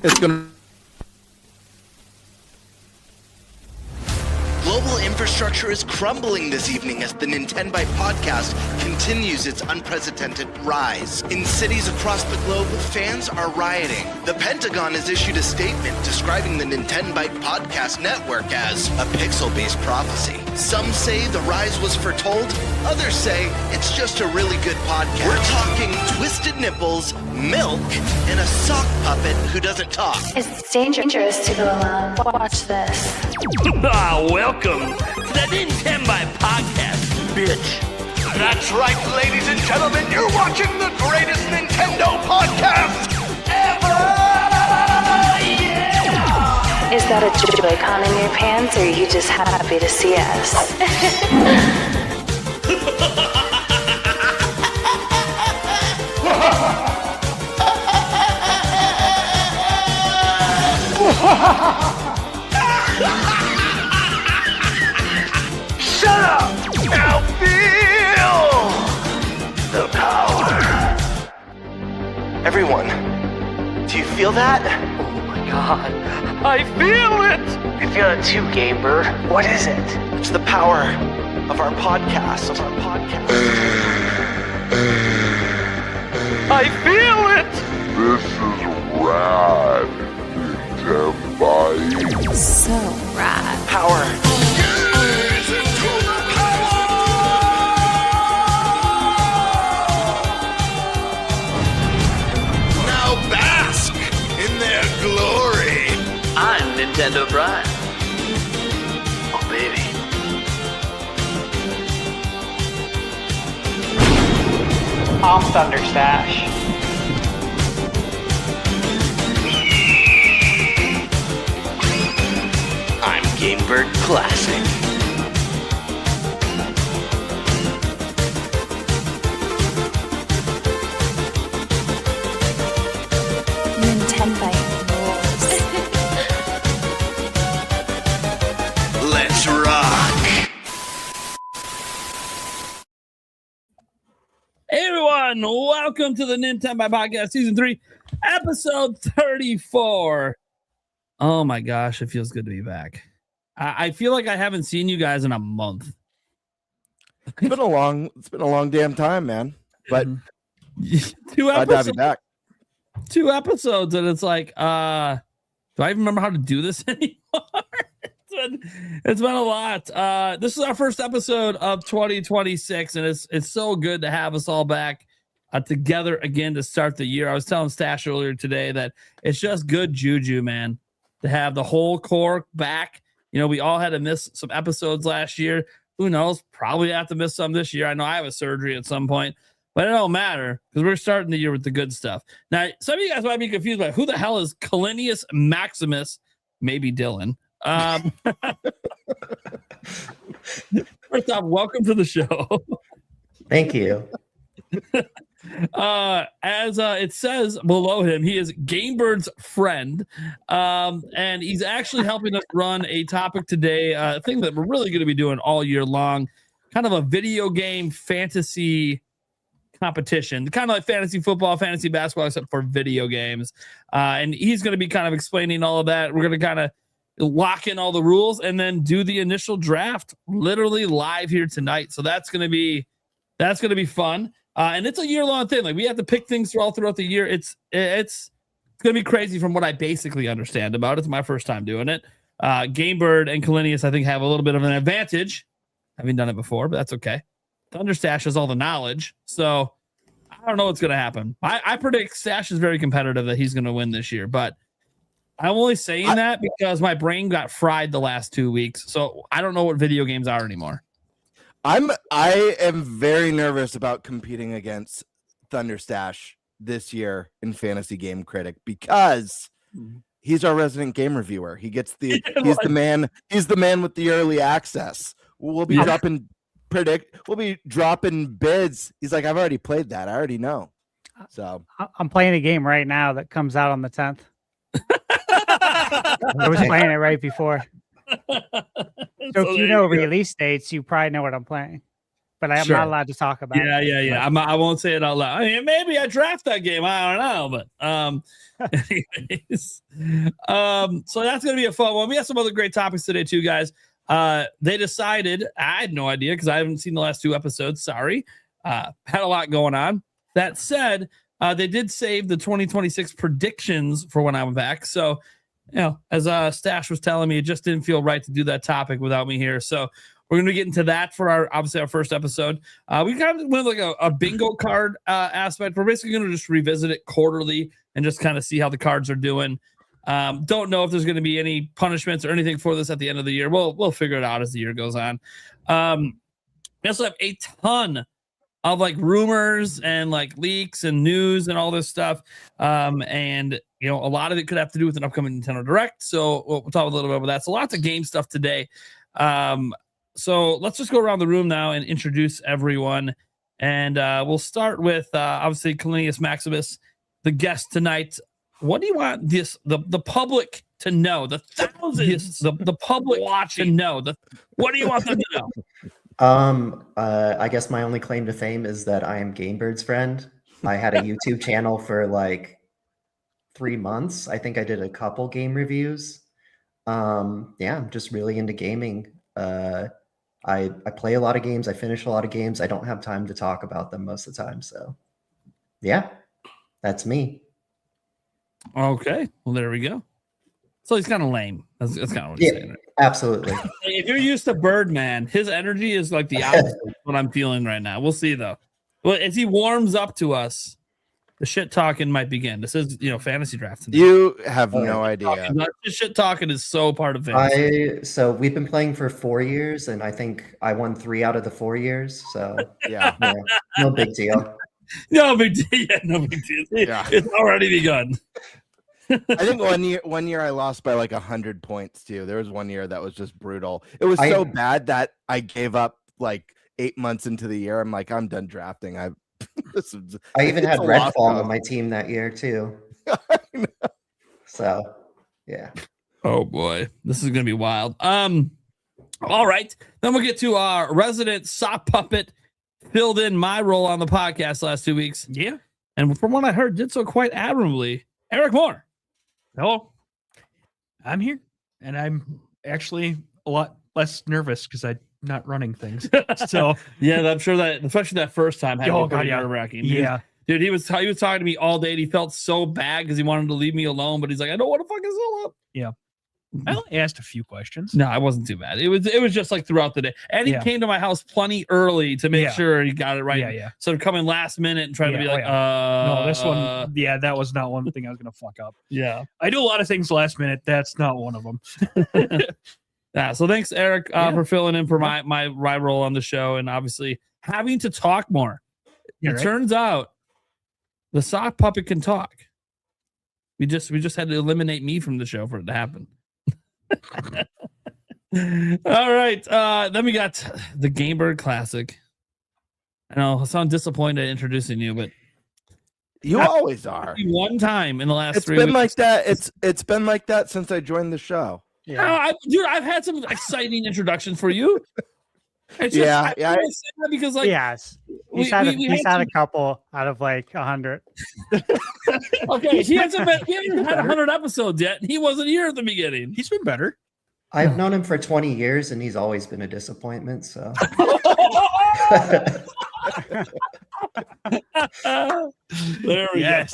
It's going to... Global infrastructure is crumbling this evening as the NintenByte Podcast continues its unprecedented rise. In cities across the globe, fans are rioting. The Pentagon has issued a statement describing the NintenByte Podcast network as a pixel-based prophecy. Some say the rise was foretold, others say it's just a really good podcast. We're talking twisted nipples, milk, and a sock puppet who doesn't talk. It's dangerous to go alone. Watch this. Welcome to the NintenByte Podcast, bitch. That's right, ladies and gentlemen, you're watching the greatest Nintendo podcast ever! Yeah! Is that a Joy-Con in your pants, or are you just happy to see us? Shut up! Now feel the power. Everyone, do you feel that? Oh my god, I feel it! I feel it too, Gamer. What is it? It's the power of our podcast. I feel it! This is rad, NintenByte. So rad. Power. Now bask in their glory. I'm Nintendo Brian. Oh baby. I'm ThunderStash. I'm Gamebird Classic. NintenByte rules. Let's rock. Hey everyone, welcome to the NintenByte Podcast Season 3, Episode 34. Oh my gosh, it feels good to be back. I feel like I haven't seen you guys in a month. It's been a long damn time, man. But two I'd have you back. 2 episodes, and it's like, do I even remember how to do this anymore? It's been a lot. This is our first episode of 2026, and it's so good to have us all back together again to start the year. I was telling Stash earlier today that it's just good juju, man, to have the whole core back. You know, we all had to miss some episodes last year. Who knows? Probably have to miss some this year. I know I have a surgery at some point, but it don't matter because we're starting the year with the good stuff. Now, some of you guys might be confused by who the hell is Calinius Maximus, maybe Dylan. First off, welcome to the show. Thank you. As it says below him, he is Gamebird's friend, and he's actually helping us run a topic today, a thing that we're really going to be doing all year long, kind of a video game fantasy competition, kind of like fantasy football, fantasy basketball, except for video games. And he's going to be kind of explaining all of that. We're going to kind of lock in all the rules and then do the initial draft literally live here tonight. So that's going to be fun. And it's a year-long thing. Like, we have to pick things all throughout the year. It's going to be crazy from what I basically understand about it. It's my first time doing it. Gamebird and Calinius, I think, have a little bit of an advantage. Having done it before, but that's okay. ThunderStash has all the knowledge. So I don't know what's going to happen. I predict Stash is very competitive, that he's going to win this year. But I'm only saying that because my brain got fried the last 2 weeks. So I don't know what video games are anymore. I am very nervous about competing against ThunderStash this year in Fantasy Game Critic because he's our resident game reviewer. He gets he's the man with the early access. We'll be dropping bids. He's like, I've already played that. I already know. So I'm playing a game right now that comes out on the 10th. I was playing it right before. So if you know release dates, you probably know what I'm playing. but I'm Sure. not allowed to talk about it. Yeah. I won't say it out loud. I mean, maybe I draft that game. I don't know, but anyways, so that's gonna be a fun one. We have some other great topics today too, guys. They decided, I had no idea because I haven't seen the last 2 episodes. Sorry, had a lot going on. That said, they did save the 2026 predictions for when I'm back. So, as Stash was telling me, it just didn't feel right to do that topic without me here. So we're going to get into that for our first episode. We kind of went like a bingo card aspect. We're basically going to just revisit it quarterly and just kind of see how the cards are doing. Don't know if there's going to be any punishments or anything for this at the end of the year. We'll figure it out as the year goes on. We also have a ton of like rumors and like leaks and news and all this stuff. And a lot of it could have to do with an upcoming Nintendo Direct. So we'll talk a little bit about that. So lots of game stuff today. So let's just go around the room now and introduce everyone. And we'll start with obviously Kalinius Maximus, the guest tonight. What do you want the public to know? The thousands, the public watching to know. What do you want them to know? I guess my only claim to fame is that I am Gamebird's friend. I had a YouTube channel for like 3 months. I think I did a couple game reviews. I'm just really into gaming. I play a lot of games. I finish a lot of games. I don't have time to talk about them most of the time. So yeah, that's me. Okay. Well, there we go. So he's kind of lame. That's kind of what he's saying. Right? Absolutely. If you're used to Birdman, his energy is like the opposite of what I'm feeling right now. We'll see though. Well, as he warms up to us, the shit talking might begin. This is, fantasy draft. Tonight. You have no idea. Shit talking is so part of fantasy. So we've been playing for 4 years, and I think I won 3 out of the 4 years. So yeah, no big deal. No big deal. Yeah, no big deal. Yeah. It's already begun. I think one year I lost by like 100 points too. There was one year that was just brutal. It was so bad that I gave up like 8 months into the year. I'm like, I'm done drafting. I even had Redfall on my team that year too. So yeah. Oh boy, this is gonna be wild. All right, then we'll get to our resident sock puppet. Filled in my role on the podcast last 2 weeks. Yeah, and from what I heard, did so quite admirably. Eric Moore. Hello. I'm here, and I'm actually a lot less nervous because I'm not running things. So yeah, I'm sure that, especially that first time, had to be pretty nerve-wracking. Yeah. Dude, he was talking to me all day, and he felt so bad because he wanted to leave me alone, but he's like, I don't want to fuck this all up. Yeah. I only asked a few questions. No, it wasn't too bad. It was just like throughout the day. And he came to my house plenty early to make sure he got it right. Yeah. So to come in last minute and try to be like, no, this one, that was not one thing I was going to fuck up. Yeah. I do a lot of things last minute. That's not one of them. Yeah. So thanks, Eric, for filling in for my role on the show and obviously having to talk more. It turns out the sock puppet can talk. We just had to eliminate me from the show for it to happen. All right. Then we got the Gamebird Classic. I know I sound disappointed introducing you, but you always are. One time in the last 3 weeks. It's been like that. It's been like that since I joined the show. Yeah. Dude, I've had some exciting introductions for you. It's just, because like he's had a couple out of like 100. Okay, he hasn't had 100 episodes yet. He wasn't here at the beginning. He's been better. I've known him for 20 years, and he's always been a disappointment. So there we go.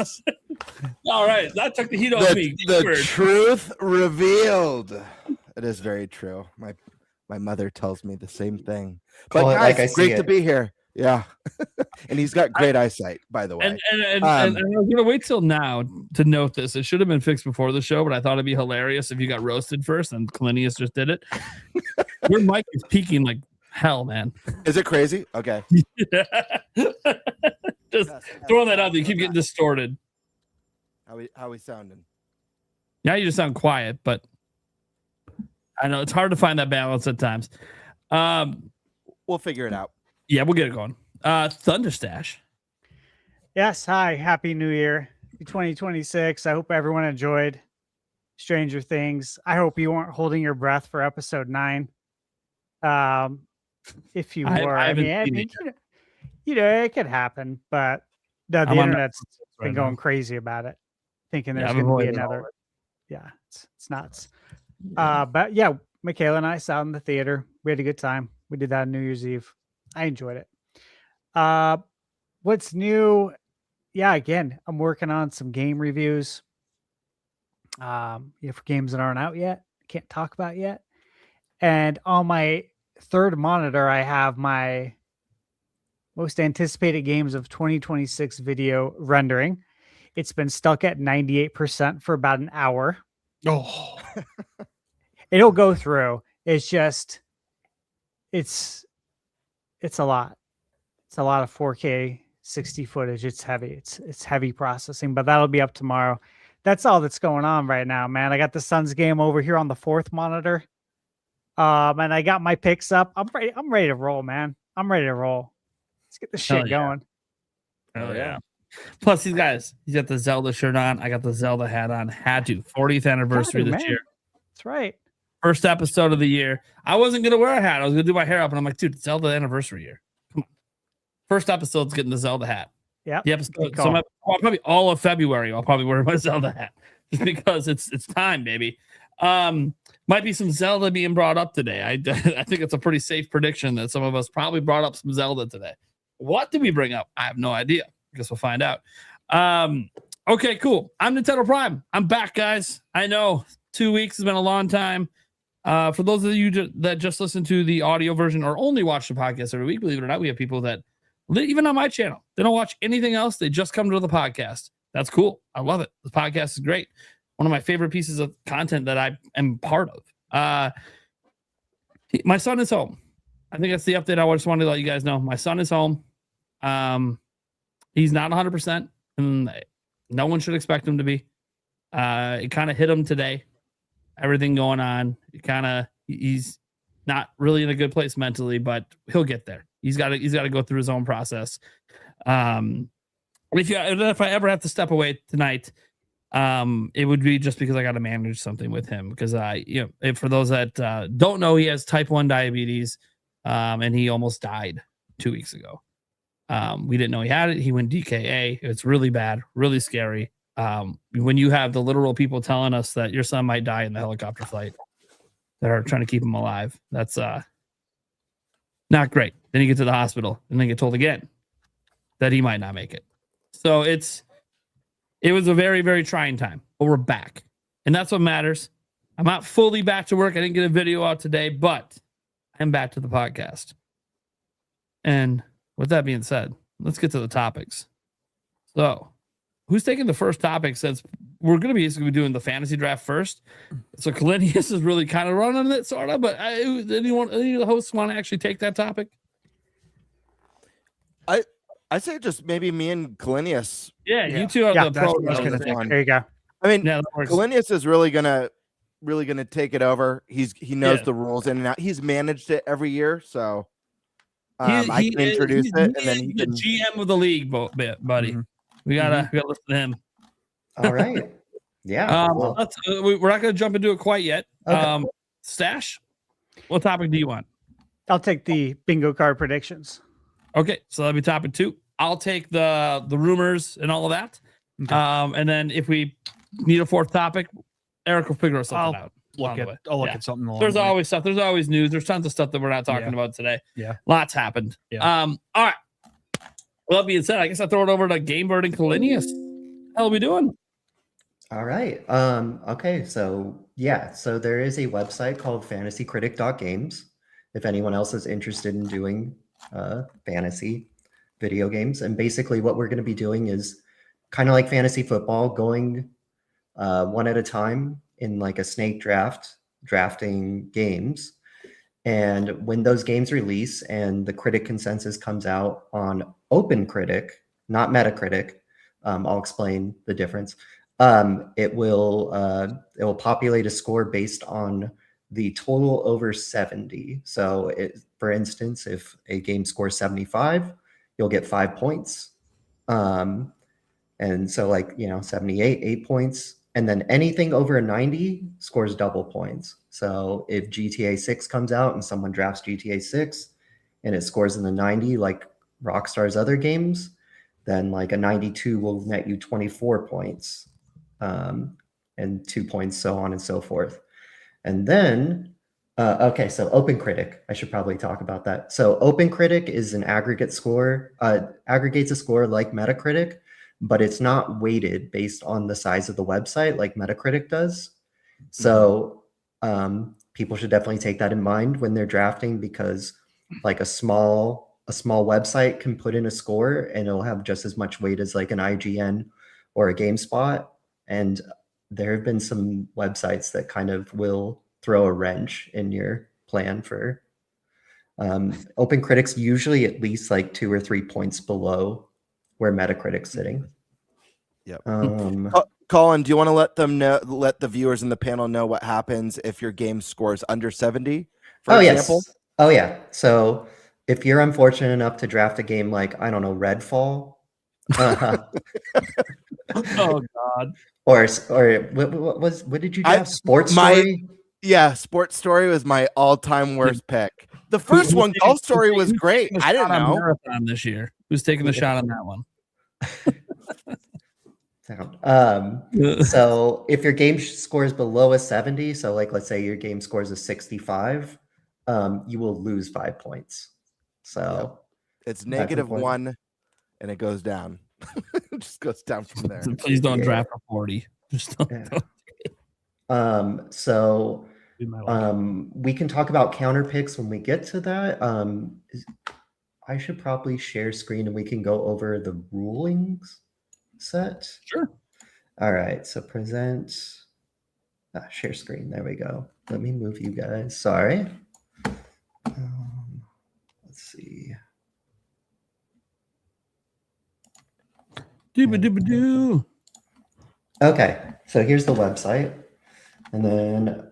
All right, that took the heat off me. The truth revealed. It is very true. My mother tells me the same thing. But guys, it's great to be here. Yeah. And he's got great eyesight, by the way. And I was going to wait till now to note this. It should have been fixed before the show, but I thought it'd be hilarious if you got roasted first and Kalinius just did it. Your mic is peaking like hell, man. Is it crazy? Okay. Just throwing that out there. You keep getting distorted. How we sounding? Now you just sound quiet, but I know it's hard to find that balance at times. We'll figure it out. Yeah, we'll get it going. ThunderStash. Yes, hi. Happy New Year. 2026. I hope everyone enjoyed Stranger Things. I hope you weren't holding your breath for episode 9. if you I were. I haven't mean, seen it it could happen, but the I'm on internet's Netflix been right going now. crazy about it, thinking Yeah, there's I'm going to be avoiding all another. of Yeah, it's nuts. Yeah. But yeah, Michaela and I saw it in the theater. We had a good time. We did that on New Year's Eve. I enjoyed it. What's new? Yeah, again, I'm working on some game reviews. For games that aren't out yet, can't talk about yet. And on my third monitor, I have my most anticipated games of 2026 video rendering. It's been stuck at 98% for about an hour. Oh, It'll go through. It's just, it's a lot. It's a lot of 4K 60 footage. It's heavy. It's heavy processing, but that'll be up tomorrow. That's all that's going on right now, man. I got the Suns game over here on the fourth monitor. And I got my picks up. I'm ready to roll, man. I'm ready to roll. Let's get the shit going. Oh yeah. Plus, he's got the Zelda shirt on. I got the Zelda hat on. Had to 40th anniversary this year. That's right. First episode of the year. I wasn't gonna wear a hat. I was gonna do my hair up, and I'm like, dude, it's Zelda anniversary year. Come on. First episode's getting the Zelda hat. Yeah. The episode. So probably all of February, I'll probably wear my Zelda hat just because it's time, baby. Might be some Zelda being brought up today. I think it's a pretty safe prediction that some of us probably brought up some Zelda today. What did we bring up? I have no idea. I guess we'll find out. Okay, cool. I'm Nintendo Prime. I'm back, guys. I know 2 weeks has been a long time. For those of you that just listen to the audio version or only watch the podcast every week, believe it or not, we have people that, even on my channel, they don't watch anything else. They just come to the podcast. That's cool. I love it. The podcast is great. One of my favorite pieces of content that I am part of. My son is home. I think that's the update I just wanted to let you guys know. My son is home. He's not 100%, and no one should expect him to be. It kind of hit him today. Everything going on. He's not really in a good place mentally, but he'll get there. He's got to go through his own process. If I ever have to step away tonight, it would be just because I got to manage something with him. Because for those that don't know, he has type 1 diabetes, and he almost died 2 weeks ago. We didn't know he had it. He went DKA. It's really bad, really scary. When you have the literal people telling us that your son might die in the helicopter flight that are trying to keep him alive, that's not great. Then you get to the hospital and then get told again that he might not make it. So it was a very, very trying time, but we're back. And that's what matters. I'm not fully back to work. I didn't get a video out today, but I'm back to the podcast. And with that being said, let's get to the topics. So, who's taking the first topic, since we're going to be doing the fantasy draft first? So, Kalinius is really kind of running it, sort of, but any of the hosts want to actually take that topic? I say just maybe me and Kalinius. Yeah, you two are the pro. There you go. I mean, yeah, Kalinius is really gonna take it over. He knows the rules in and out. He's managed it every year, so I can introduce it, and then he can... the GM of the league, buddy. Mm-hmm. We gotta listen to him. All right. Yeah. We're not gonna jump into it quite yet. Okay. Stash, what topic do you want? I'll take the bingo card predictions. Okay, so that'll be topic 2. I'll take the rumors and all of that. Okay. And then if we need a fourth topic, Eric will figure something out. I'll look at something. There's always stuff. There's always news. There's tons of stuff that we're not talking about today. Yeah. Lots happened. Yeah. All right. Well, that being said, I guess I'll throw it over to Gamebird and Kalinius. How are we doing? All right. Okay. So there is a website called fantasycritic.games. If anyone else is interested in doing fantasy video games, and basically what we're going to be doing is kind of like fantasy football, going one at a time in like a snake drafting games. And when those games release and the critic consensus comes out on OpenCritic, not Metacritic, I'll explain the difference. It will populate a score based on the total over 70. So for instance, if a game scores 75, you'll get 5 points. And so 78, 8 points. And then anything over a 90 scores double points. So if GTA 6 comes out and someone drafts GTA 6, and it scores in the 90 like Rockstar's other games, then like a 92 will net you 24 points, and 2 points, so on and so forth. And then, okay, so OpenCritic, I should probably talk about that. So OpenCritic is an aggregate score, aggregates a score like Metacritic, but it's not weighted based on the size of the website like Metacritic does. So people should definitely take that in mind when they're drafting, because like a small website can put in a score and it'll have just as much weight as like an IGN or a GameSpot. And there have been some websites that kind of will throw a wrench in your plan for OpenCritic's usually at least like 2 or 3 points below where Metacritic's sitting. Yep. Colin, do you want to let the viewers in the panel know what happens if your game scores under 70, for example? Yes. Oh, yeah. So if you're unfortunate enough to draft a game like, I don't know, Redfall. Oh, God. Or what did you draft? Sports Story? Yeah, Sports Story was my all-time worst pick. The first one, Golf Story, was great. I didn't know. Marathon this year. Who's taking the shot on that one? So if your game scores below a 70, so like let's say your game scores a 65, you will lose 5 points. So it's -1 and it goes down. It just goes down from there. So please don't draft a 40. Just don't. So we can talk about counter picks when we get to that. I should probably share screen and we can go over the rulings set. Sure. All right. So present, share screen. There we go. Let me move you guys. Sorry. Let's see. Dooba-dooba-doo. Okay. So here's the website. And then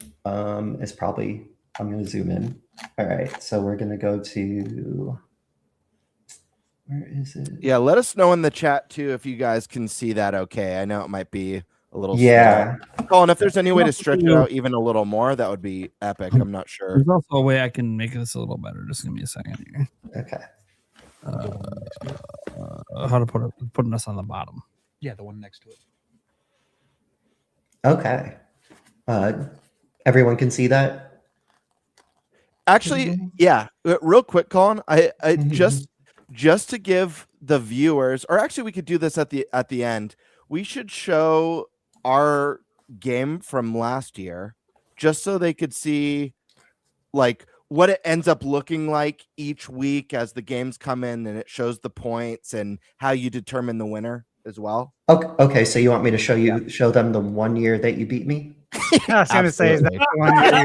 it's probably, I'm going to zoom in. All right. So we're going to go to, where is it? Yeah, let us know in the chat too if you guys can see that okay. I know it might be a little small. Colin, if there's any way to stretch it out even a little more, that would be epic. I'm not sure. There's also a way I can make this a little better. Just give me a second here. Okay. How to putting us on the bottom. Yeah, the one next to it. Okay. Everyone can see that? Actually, yeah. Real quick, Colin, I just to give the viewers, or actually we could do this at the end. We should show our game from last year just so they could see like what it ends up looking like each week as the games come in, and it shows the points and how you determine the winner as well. Okay, so you want me to show them the 1 year that you beat me? I was going to say, is that the 1 year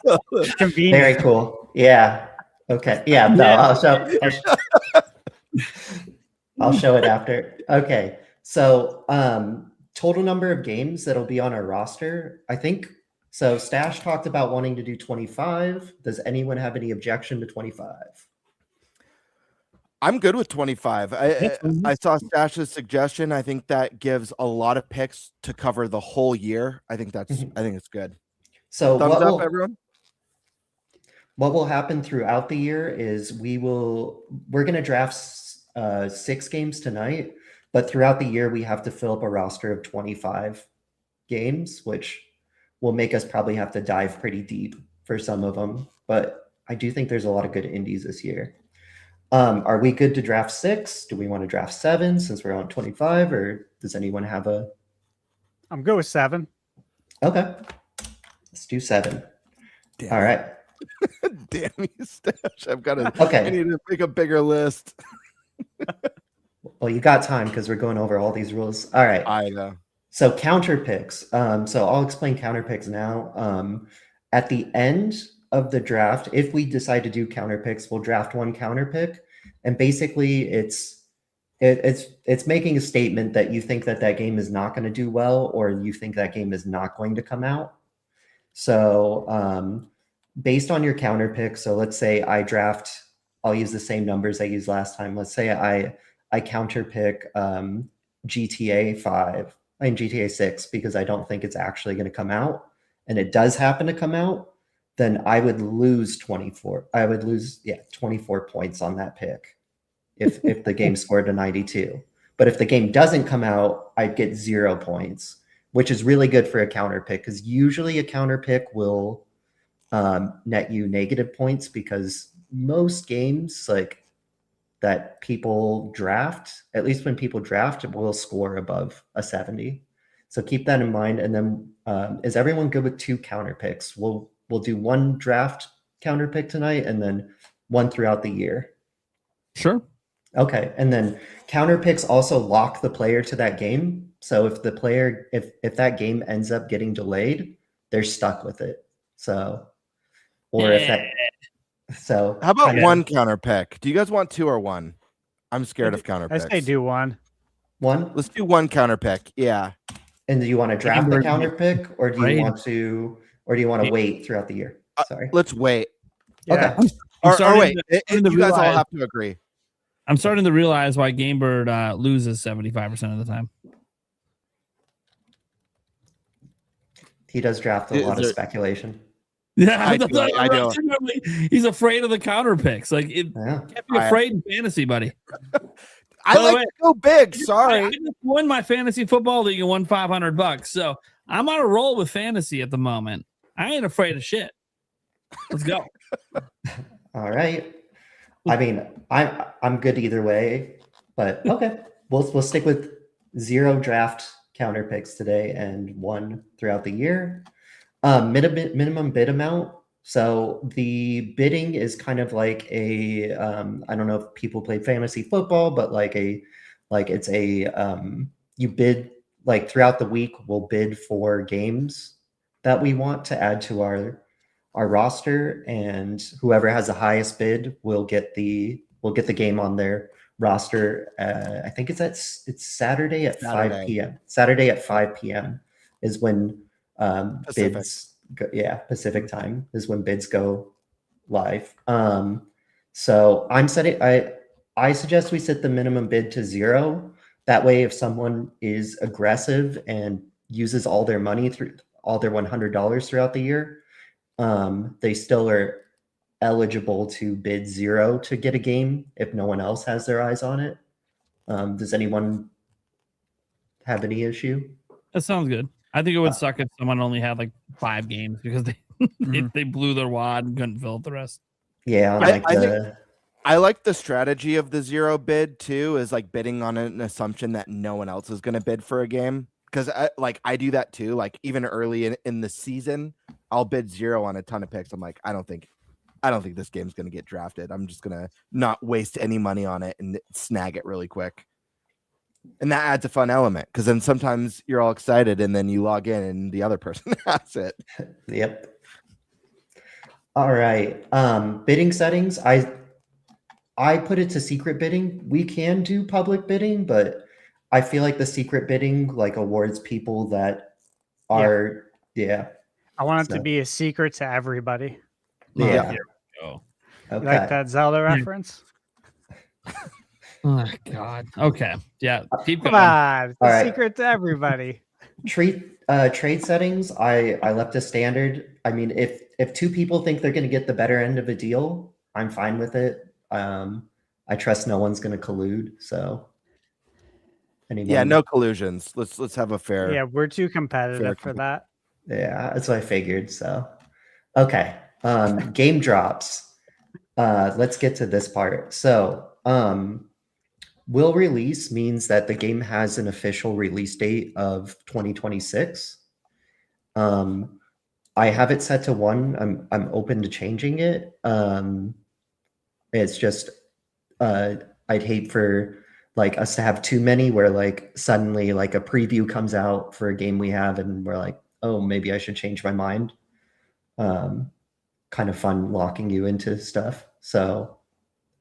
you won? Convenient. Very cool. Yeah. Okay. Yeah. No, I'll show it after. Okay. So total number of games that'll be on our roster, I think. So Stash talked about wanting to do 25. Does anyone have any objection to 25? I'm good with 25. I saw Stash's suggestion. I think that gives a lot of picks to cover the whole year. I think it's good. So thumbs up, everyone. What will happen throughout the year is we're going to draft 6 games tonight, but throughout the year we have to fill up a roster of 25 games, which will make us probably have to dive pretty deep for some of them. But I do think there's a lot of good indies this year. Are we good to draft 6? Do we want to draft 7 since we're on 25, or does anyone have a? I'm good with 7. Okay, let's do 7. Damn. All right. Damn you, Stash. Okay. I need to make a bigger list. Well, you got time because we're going over all these rules. All right. I know. So counter picks. So I'll explain counter picks now. At the end of the draft, if we decide to do counter picks, we'll draft 1 counter pick, and basically it's making a statement that you think that game is not going to do well, or you think that game is not going to come out. So based on your counter pick, so let's say I'll use the same numbers I used last time. Let's say I counter pick GTA 6 because I don't think it's actually going to come out, and it does happen to come out. then I would lose 24. I would lose 24 points on that pick if the game scored a 92. But if the game doesn't come out, I'd get 0 points, which is really good for a counter pick because usually a counter pick will net you negative points because most games like that people draft, at least when people draft, will score above a 70. So keep that in mind. And then is everyone good with 2 counter picks? We'll do 1 draft counter pick tonight and then 1 throughout the year. Sure. Okay. And then counter picks also lock the player to that game. So if the player, if that game ends up getting delayed, they're stuck with it. So, or if that, so how about 1 counter pick? Do you guys want 2 or 1? I'm scared of counter I picks. say do 1. 1? Let's do 1 counter pick. Yeah. And do you want to draft the counter pick or do you want to wait throughout the year? Sorry. Let's wait. Yeah. Okay. Or wait, you guys all have to agree. I'm starting to realize why Gamebird loses 75% of the time. He does draft a lot of speculation. Yeah, I do. He's afraid of the counter picks. Like, can't be afraid in fantasy, buddy. I like to go big. Sorry. I just won my fantasy football league and won $500. So I'm on a roll with fantasy at the moment. I ain't afraid of shit. Let's go. All right. I mean, I'm good either way, but okay. We'll stick with 0 draft counter picks today and 1 throughout the year. Minimum bid amount. So the bidding is kind of like a I don't know if people play fantasy football, but it's a you bid like throughout the week. We'll bid for games that we want to add to our roster, and whoever has the highest bid will get the game on their roster. I think it's Saturday at 5 p.m. Saturday at 5 p.m. is when bids go, Pacific time is when bids go live. So I suggest we set the minimum bid to 0. That way, if someone is aggressive and uses all their money through all their $100 throughout the year, they still are eligible to bid 0 to get a game if no one else has their eyes on it. Does anyone have any issue? That sounds good. I think it would suck if someone only had like 5 games because they blew their wad and couldn't fill out the rest. Yeah, I like the strategy of the 0 bid too, is like bidding on an assumption that no one else is going to bid for a game. Because I do that too. Like even early in the season, I'll bid 0 on a ton of picks. I'm like, I don't think this game's going to get drafted. I'm just going to not waste any money on it and snag it really quick. And that adds a fun element because then sometimes you're all excited and then you log in and the other person has it. Yep. All right. Bidding settings. I put it to secret bidding. We can do public bidding, but I feel like the secret bidding like awards people that are I want it to be a secret to everybody. Yeah. Here we go. Okay. Like that Zelda reference? Oh God. Okay. Yeah. Keep Come going. on. It's All a right. secret to everybody. Trade settings. I left a standard. I mean, if 2 people think they're going to get the better end of a deal, I'm fine with it. I trust no one's going to collude. So, anyone? Yeah, no collusions. Let's have a fair. Yeah, we're too competitive for that. Yeah, that's what I figured. So, okay. Game drops. Let's get to this part. So, will release means that the game has an official release date of 2026. I have it set to 1. I'm open to changing it. It's just I'd hate for like us to have too many where like suddenly like a preview comes out for a game we have and we're like, oh, maybe I should change my mind. Kind of fun locking you into stuff. So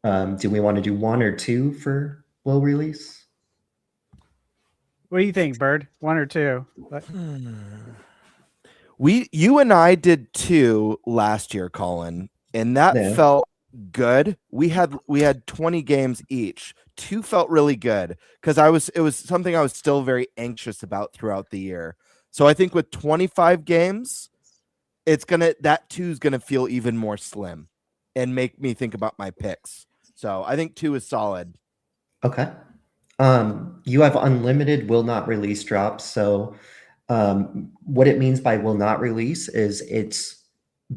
do we want to do 1 or 2 for will release? What do you think, Bird? 1 or 2? What? You and I did 2 last year, Colin, and that felt good. We had 20 games each. 2 felt really good because it was something I was still very anxious about throughout the year. So I think with 25 games, that 2 is gonna feel even more slim and make me think about my picks. So I think 2 is solid. Okay. You have unlimited will not release drops. So what it means by will not release is it's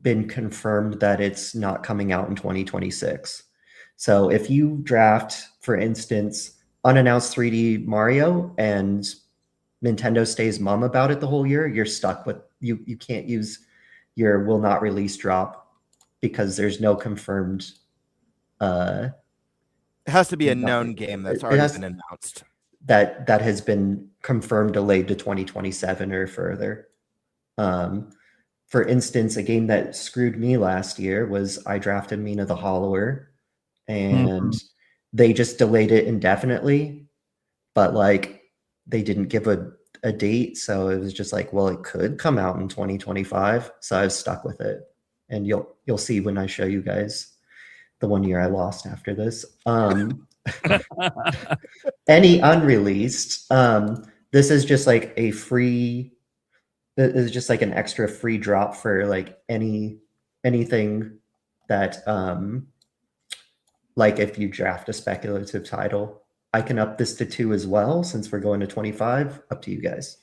been confirmed that it's not coming out in 2026. So if you draft, for instance, unannounced 3D Mario and Nintendo stays mum about it the whole year, you're stuck with you can't use your will not release drop because there's no confirmed It has to be a known game that's already been announced. That has been confirmed delayed to 2027 or further. For instance, a game that screwed me last year was I drafted Mina the Hollower, and they just delayed it indefinitely, but like they didn't give a date, so it was just like, well, it could come out in 2025, so I was stuck with it. And you'll see when I show you guys the 1 year I lost after this. Any unreleased, this is just like a free, this is just like an extra free drop for like anything that like if you draft a speculative title. I can up this to 2 as well since we're going to 25. Up to you guys.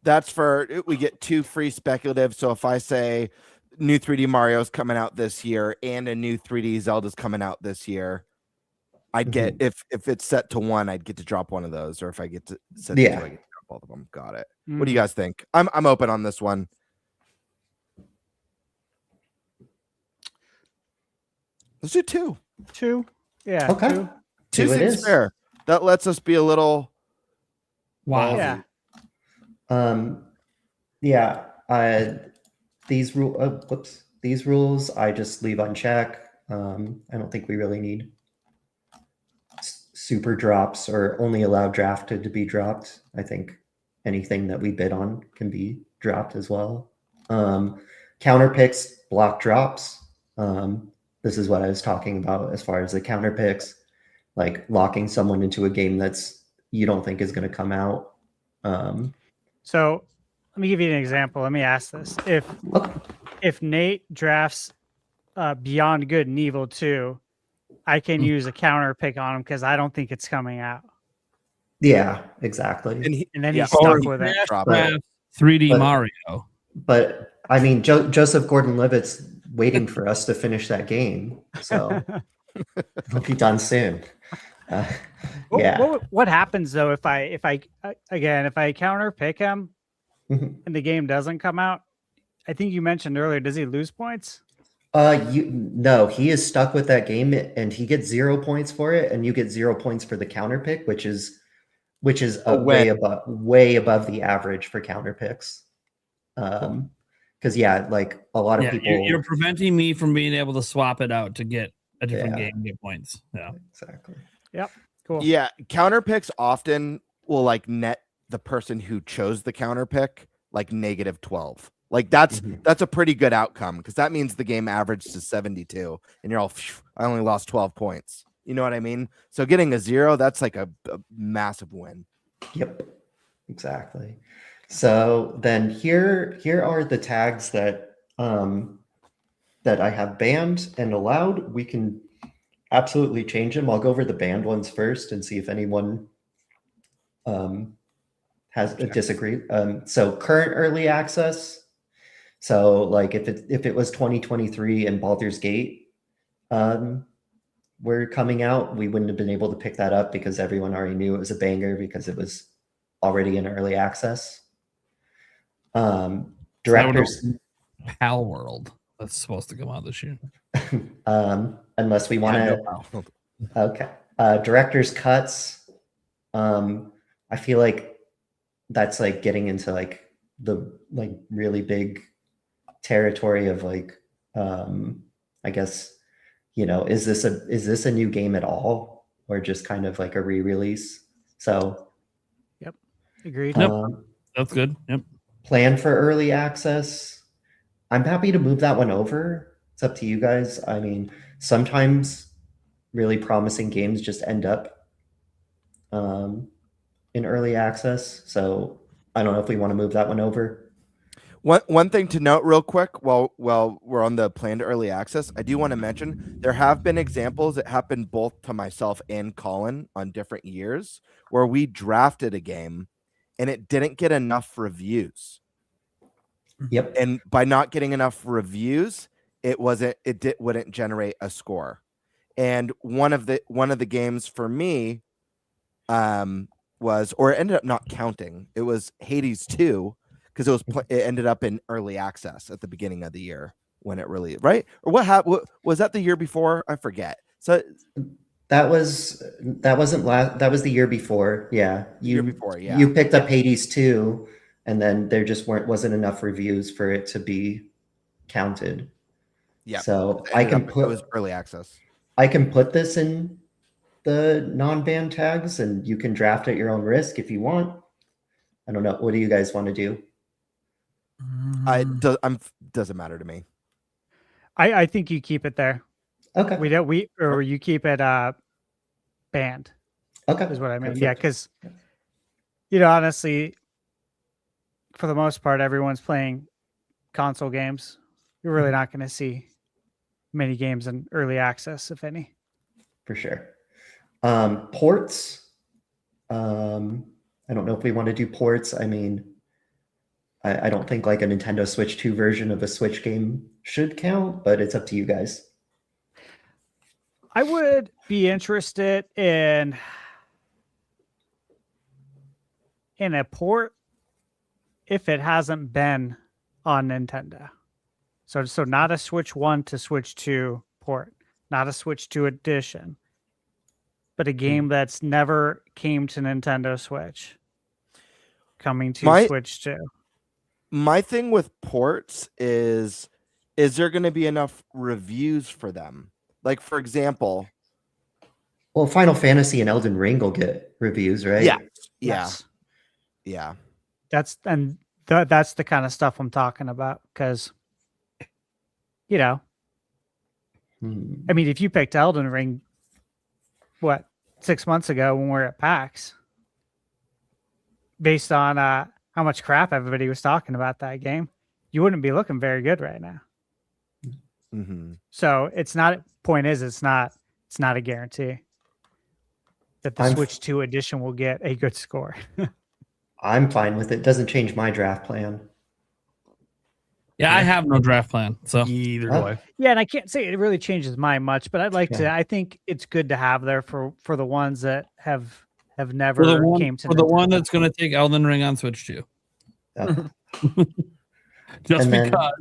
That's for, we get 2 free speculative. So if I say new 3D Mario's coming out this year and a new 3D Zelda's coming out this year, I'd get, if it's set to 1, I'd get to drop one of those. Or if I get to set to 2, I get to drop all of them. Got it. What do you guys think? I'm open on this one. Let's do 2. 2. Yeah. Okay. 2. 2 seems fair. That lets us be a little Wow. Yeah. These rules I just leave on check. I don't think we really need super drops or only allow drafted to be dropped. I think anything that we bid on can be dropped as well. Counter picks, block drops. This is what I was talking about as far as the counter picks, like locking someone into a game that's you don't think is going to come out. So let me give you an example. Let me ask this. If Nate drafts Beyond Good and Evil 2, I can use a counter pick on him because I don't think it's coming out. Yeah, exactly. And then he's stuck with it. 3D Mario. But I mean, Joseph Gordon-Levitt's waiting for us to finish that game, so it'll be done soon. What happens though if I counter pick him and the game doesn't come out? I think you mentioned earlier, does he lose points? No, he is stuck with that game and he gets 0 points for it, and you get 0 points for the counter pick, which is way above the average for counter picks. Because like a lot of people, you're preventing me from being able to swap it out to get a different game and get points. Yeah, exactly. Yep. Cool. Yeah, counter picks often will like net the person who chose the counter pick like -12. Like that's a pretty good outcome because that means the game averaged to 72 and you're all, I only lost 12 points. You know what I mean? So getting a 0, that's like a massive win. Yep, exactly. So then here are the tags that that I have banned and allowed. We can absolutely change them. I'll go over the banned ones first and see if anyone has a disagree. So current early access. So like if it was 2023 and Baldur's Gate were coming out, we wouldn't have been able to pick that up because everyone already knew it was a banger because it was already in early access. Directors Pal World that's supposed to come out this year. Unless we want to. Okay. Director's cuts. I feel like that's like getting into like the like really big territory of like I guess, you know, is this a new game at all or just kind of like a re-release? So yep, agreed. That's good. Yep. Plan for early access. I'm happy to move that one over. It's up to you guys. I mean, sometimes really promising games just end up in early access. So I don't know if we want to move that one over. One thing to note real quick while we're on the planned early access, I do want to mention there have been examples that happened both to myself and Colin on different years where we drafted a game and it didn't get enough reviews. Yep. And by not getting enough reviews, wouldn't generate a score. And one of the games for me was, or it ended up not counting. It was Hades 2 because it ended up in early access at the beginning of the year when it really, right? Or what happened? Was that the year before? I forget. So that was the year before. Yeah. Year before, yeah. You picked up Hades 2 and then there just wasn't enough reviews for it to be counted. Yeah. So it was early access. I can put this in the non-ban tags and you can draft at your own risk if you want. I don't know. What do you guys want to do? Doesn't matter to me. I think you keep it there. Okay. You keep it banned. Okay. Is what I mean. Perfect. Yeah, because honestly, for the most part, everyone's playing console games. You're really not going to see many games in early access, if any. For sure. Ports. I don't know if we want to do ports. I mean, I don't think like a Nintendo Switch 2 version of a Switch game should count, but it's up to you guys. I would be interested in a port if it hasn't been on Nintendo. So not a Switch 1 to Switch 2 port, not a Switch 2 edition, but a game that's never came to Nintendo Switch coming to Switch 2. My thing with ports is there going to be enough reviews for them? Like, for example, well, Final Fantasy and Elden Ring will get reviews, right? Yeah. Yes. Yeah. That's the kind of stuff I'm talking about because, I mean, if you picked Elden Ring, 6 months ago when we were at PAX, based on how much crap everybody was talking about that game, you wouldn't be looking very good right now. Mm-hmm. So it's not a guarantee that the Switch 2 edition will get a good score. I'm fine with it. Doesn't change my draft plan. Yeah, I have no draft plan, so Either do I. Yeah, and I can't say it really changes mine much, but I'd like to. I think it's good to have there for the ones that have never came to the one that's going to take Elden Ring on Switch 2. Just because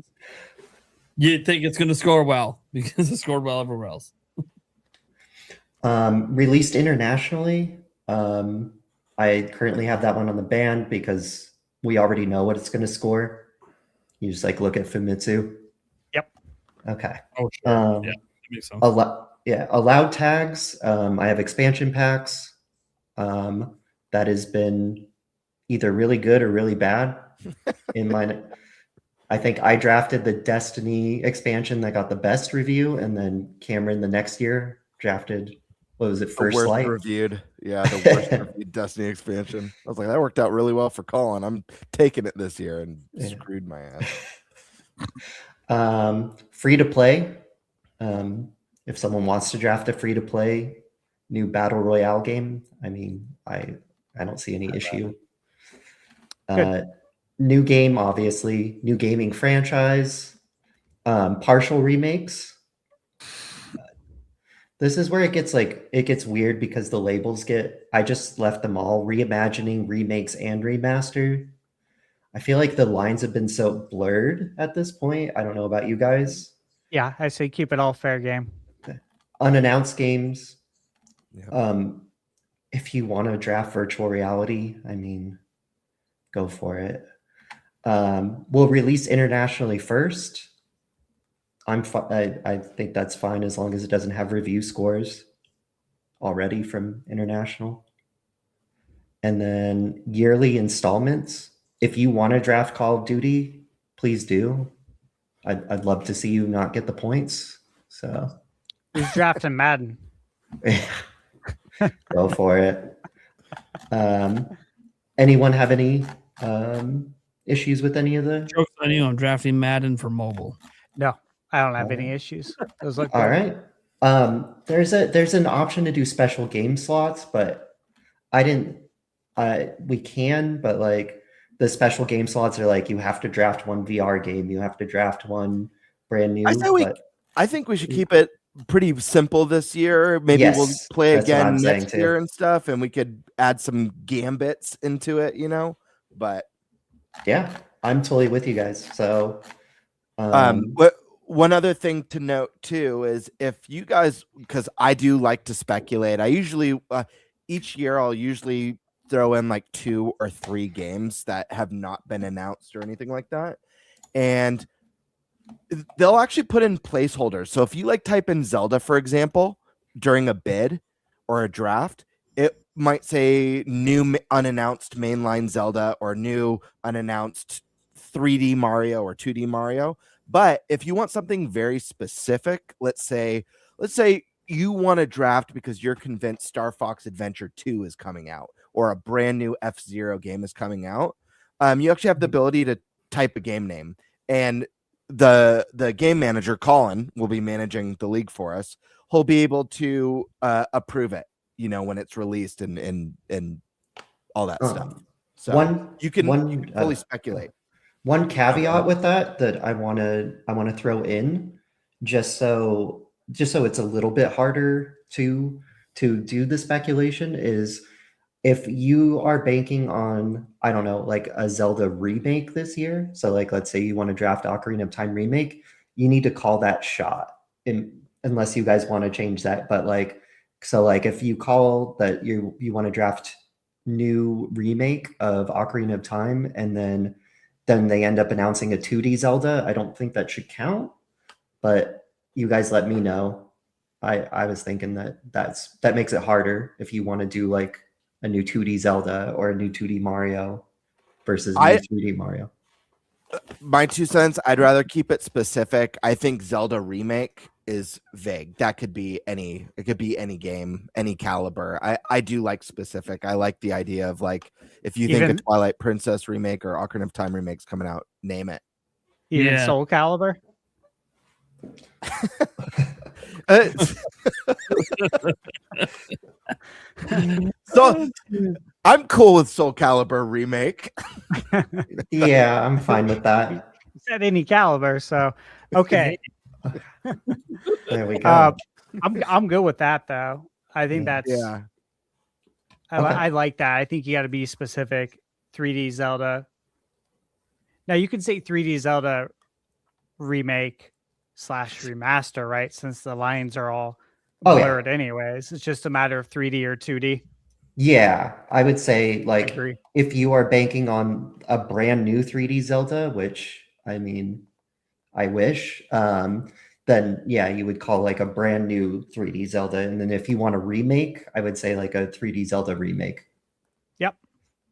you think it's going to score well because it scored well everywhere else. Released internationally, I currently have that one on the ban because we already know what it's going to score. You just look at Famitsu. Yep. Okay. Oh, sure. Yeah, that makes sense. Allowed tags. I have expansion packs. That has been either really good or really bad in mine. I think I drafted the Destiny expansion that got the best review, and then Cameron the next year drafted, what was it, First Light? Reviewed. Yeah, the worst reviewed Destiny expansion. I was like, that worked out really well for Colin. I'm taking it this year and screwed my ass. Free to play. If someone wants to draft a free to play new battle royale game, I mean, I don't see any issue. New game, obviously, new gaming franchise, partial remakes. This is where it gets weird because the labels I just left them all reimagining, remakes, and remastered. I feel like the lines have been so blurred at this point. I don't know about you guys. Yeah, I say keep it all fair game. Unannounced games. Yep. If you want to draft virtual reality, I mean, go for it. We'll release internationally first. I think that's fine as long as it doesn't have review scores already from international. And then yearly installments. If you want to draft Call of Duty, please do. I'd love to see you not get the points. So who's drafting Madden? Go for it. Anyone have any issues with any of the? Joke's on you. I'm drafting Madden for mobile. No, I don't have any Alright. issues. Those look All good. right. There's an option to do special game slots, but I didn't. We can, but like the special game slots are like you have to draft one VR game, you have to draft one brand new. I think we should keep it pretty simple this year. Maybe we'll Yes, play that's what I'm again saying next too. year and stuff, and we could add some gambits into it, you know. But Yeah, I'm totally with you guys. So, what one other thing to note too is if you guys, because I do like to speculate. I usually each year I'll usually throw in like 2 or 3 games that have not been announced or anything like that, and they'll actually put in placeholders. So if you like type in Zelda, for example, during a bid or a draft, it might say new unannounced mainline Zelda or new unannounced 3D Mario or 2D Mario. But if you want something very specific, let's say you want to draft because you're convinced Star Fox Adventure 2 is coming out or a brand new F-Zero game is coming out, you actually have the ability to type a game name, and the game manager, Colin, will be managing the league for us. He'll be able to approve it, you know, when it's released and all that stuff. So you can fully speculate. One caveat with that I want to throw in, just so it's a little bit harder to do the speculation, is if you are banking on, I don't know, like a Zelda remake this year. So like, let's say you want to draft Ocarina of Time remake, you need to call that shot unless you guys want to change that. But like, so like if you call that you want to draft new remake of Ocarina of Time and then they end up announcing a 2D Zelda, I don't think that should count, but you guys let me know. I was thinking that makes it harder if you want to do like a new 2D Zelda or a new 2D Mario versus new 3D Mario. My 2 cents, I'd rather keep it specific. I think Zelda remake is vague. That could be any game, any caliber. I do like specific. I like the idea of like, if you think a Twilight Princess remake or Ocarina of Time remake's coming out, name it. Even Soul Calibur? So I'm cool with Soul Calibur remake. Yeah, I'm fine with that. You said any caliber, so okay. There we go. I'm good with that though. I think that's I like that. I think you got to be specific. 3D Zelda. Now you can say 3D Zelda remake / remaster, right? Since the lines are all blurred anyways. It's just a matter of 3D or 2D. Yeah, I would say like if you are banking on a brand new 3D Zelda, which I mean, I wish, then yeah, you would call like a brand new 3D Zelda. And then if you want a remake, I would say like a 3D Zelda remake. Yep.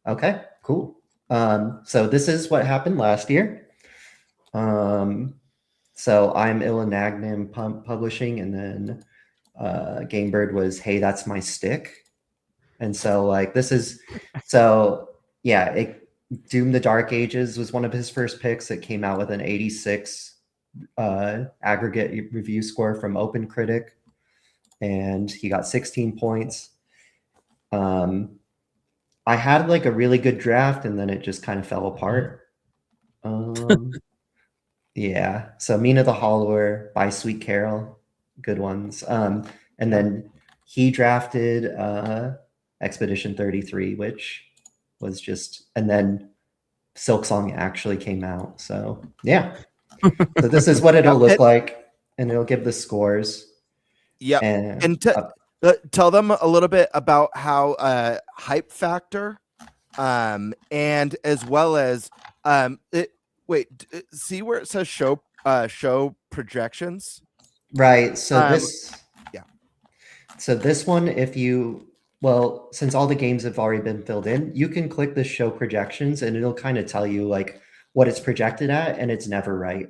Okay, cool. So this is what happened last year. So I'm Illanagnum Publishing, and then Gamebird was Hey, That's My Stick. And so like this is Doom the Dark Ages was one of his first picks. It came out with an 86 aggregate review score from Open Critic, and he got 16 points. I had like a really good draft, and then it just kind of fell apart. Yeah, so Mina the Hollower by Sweet Carol, good ones. And then he drafted Expedition 33, which was just, and then Silksong actually came out. So yeah, so this is what it'll look like, and it'll give the scores. Yeah, and tell them a little bit about how hype factor, and as well as see where it says show projections, right? So so this one, since all the games have already been filled in, you can click the show projections and it'll kind of tell you like what it's projected at, and it's never right.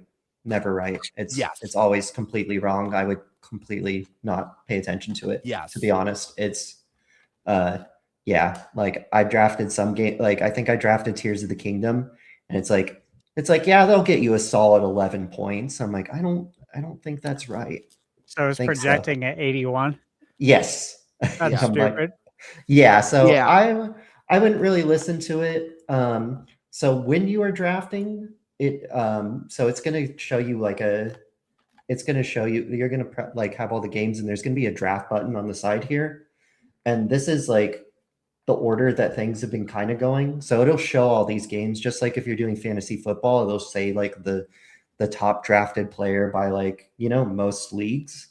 It's always completely wrong. I would completely not pay attention to it. Yeah, to be honest, it's like I drafted some game, like I think I drafted Tears of the Kingdom, And it's like, yeah, they'll get you a solid 11 points. I'm like, I don't think that's right. So it's think so. projecting at 81. Yes. That's I'm like, stupid. yeah. So Yeah. I wouldn't really listen to it. So when you are drafting it, so it's going to show you you're going to like have all the games, and there's going to be a draft button on the side here. And this is like the order that things have been kind of going. So it'll show all these games, just like if you're doing fantasy football, it'll say like the top drafted player by like, most leagues.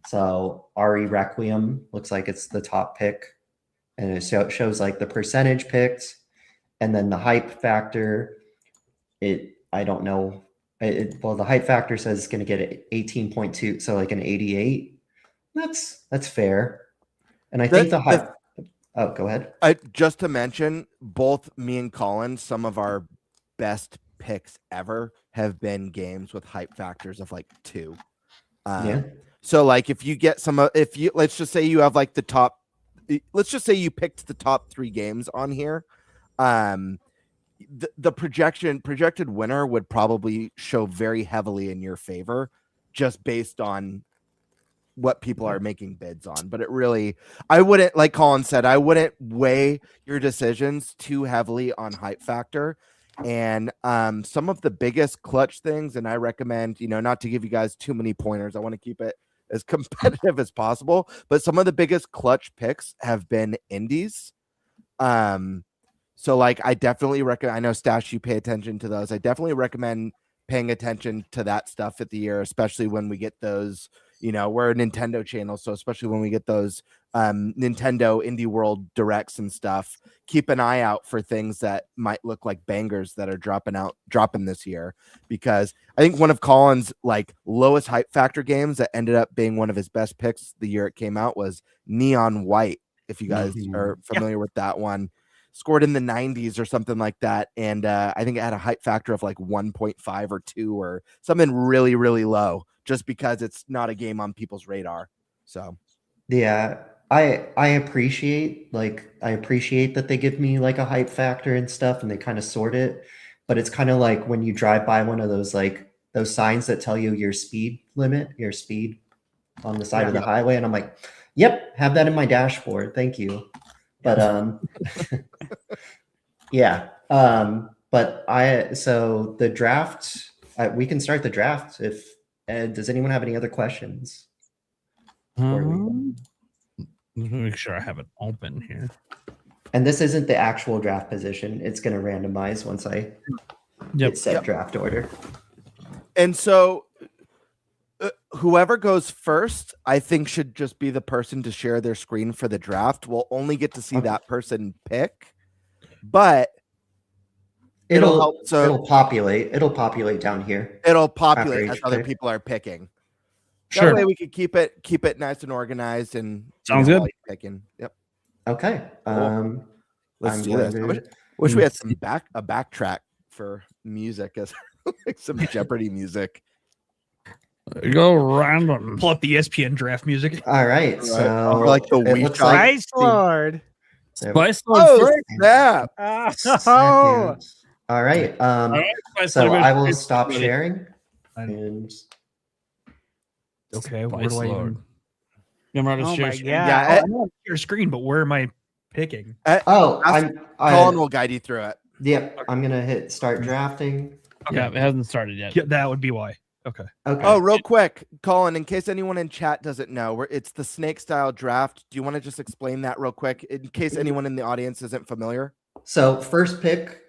So Ari Requiem looks like it's the top pick, and it shows like the percentage picked, and then the hype factor. I don't know. Well, the hype factor says it's going to get 18.2, so like an 88. That's fair. And I think the hype. Oh, go ahead. Just to mention, both me and Colin, some of our best picks ever have been games with hype factors of like 2. Yeah. So like if you get let's just say you have like let's just say you picked the top 3 games on here. The projected winner would probably show very heavily in your favor just based on what people are making bids on. But I wouldn't, like Colin said, I wouldn't weigh your decisions too heavily on hype factor. And some of the biggest clutch things, and I recommend, not to give you guys too many pointers, I want to keep it as competitive as possible, but some of the biggest clutch picks have been indies. So like I definitely recommend, I know Stash, you pay attention to those. I definitely recommend paying attention to that stuff at the year, especially when we get those, we're a Nintendo channel. So especially when we get those Nintendo Indie World directs and stuff, keep an eye out for things that might look like bangers that are dropping this year. Because I think one of Colin's like lowest hype factor games that ended up being one of his best picks the year it came out was Neon White. If you guys are familiar with that one. Scored in the 90s or something like that, and I think it had a hype factor of like 1.5 or 2 or something really, really low, just because it's not a game on people's radar. So yeah, I appreciate that they give me like a hype factor and stuff, and they kind of sort it, but it's kind of like when you drive by one of those like those signs that tell you your speed limit, your speed on the side of the highway, and I'm like, yep, have that in my dashboard, thank you. But yeah. But so the draft, we can start the draft if does anyone have any other questions? Let me make sure I have it open here. And this isn't the actual draft position. It's going to randomize once I hit set draft order. And so whoever goes first, I think should just be the person to share their screen for the draft. We'll only get to see that person pick, but it'll help. So it'll populate down here. It'll populate as other people are picking. Sure. That way we could keep it nice and organized and sounds good. Picking. Yep. Okay. Cool. Let's do this. Wish we had a backtrack for music as like some Jeopardy music. Go random. Pull up the ESPN draft music. All right. So like the Wii Spice Lord. Spice Lord. Yeah. Oh. All right. So I will stop sharing. And okay, where do I even... Oh my God. Yeah, I'm on your screen, but where am I picking? Colin will guide you through it. Yep. I'm gonna hit start drafting. Okay. Yeah, it hasn't started yet. Yeah, that would be why. Okay. Oh, real quick, Colin, in case anyone in chat doesn't know, it's the snake style draft. Do you want to just explain that real quick in case anyone in the audience isn't familiar? So first pick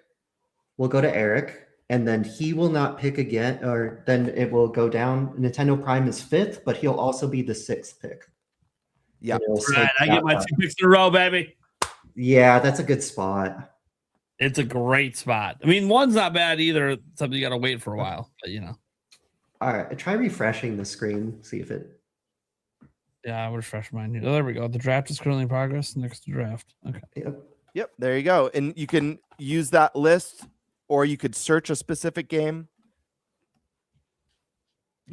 will go to Eric, and then he will not pick again, or then it will go down. Nintendo Prime is 5th, but he'll also be the 6th pick. Yeah. Right, I get my 2 picks in a row, baby. Yeah, that's a good spot. It's a great spot. I mean, one's not bad either. Something you got to wait for a while, but All right, try refreshing the screen, see if it. Yeah, I'll refresh mine. Oh, there we go. The draft is currently in progress. Next to draft. Okay. Yep, there you go. And you can use that list, or you could search a specific game.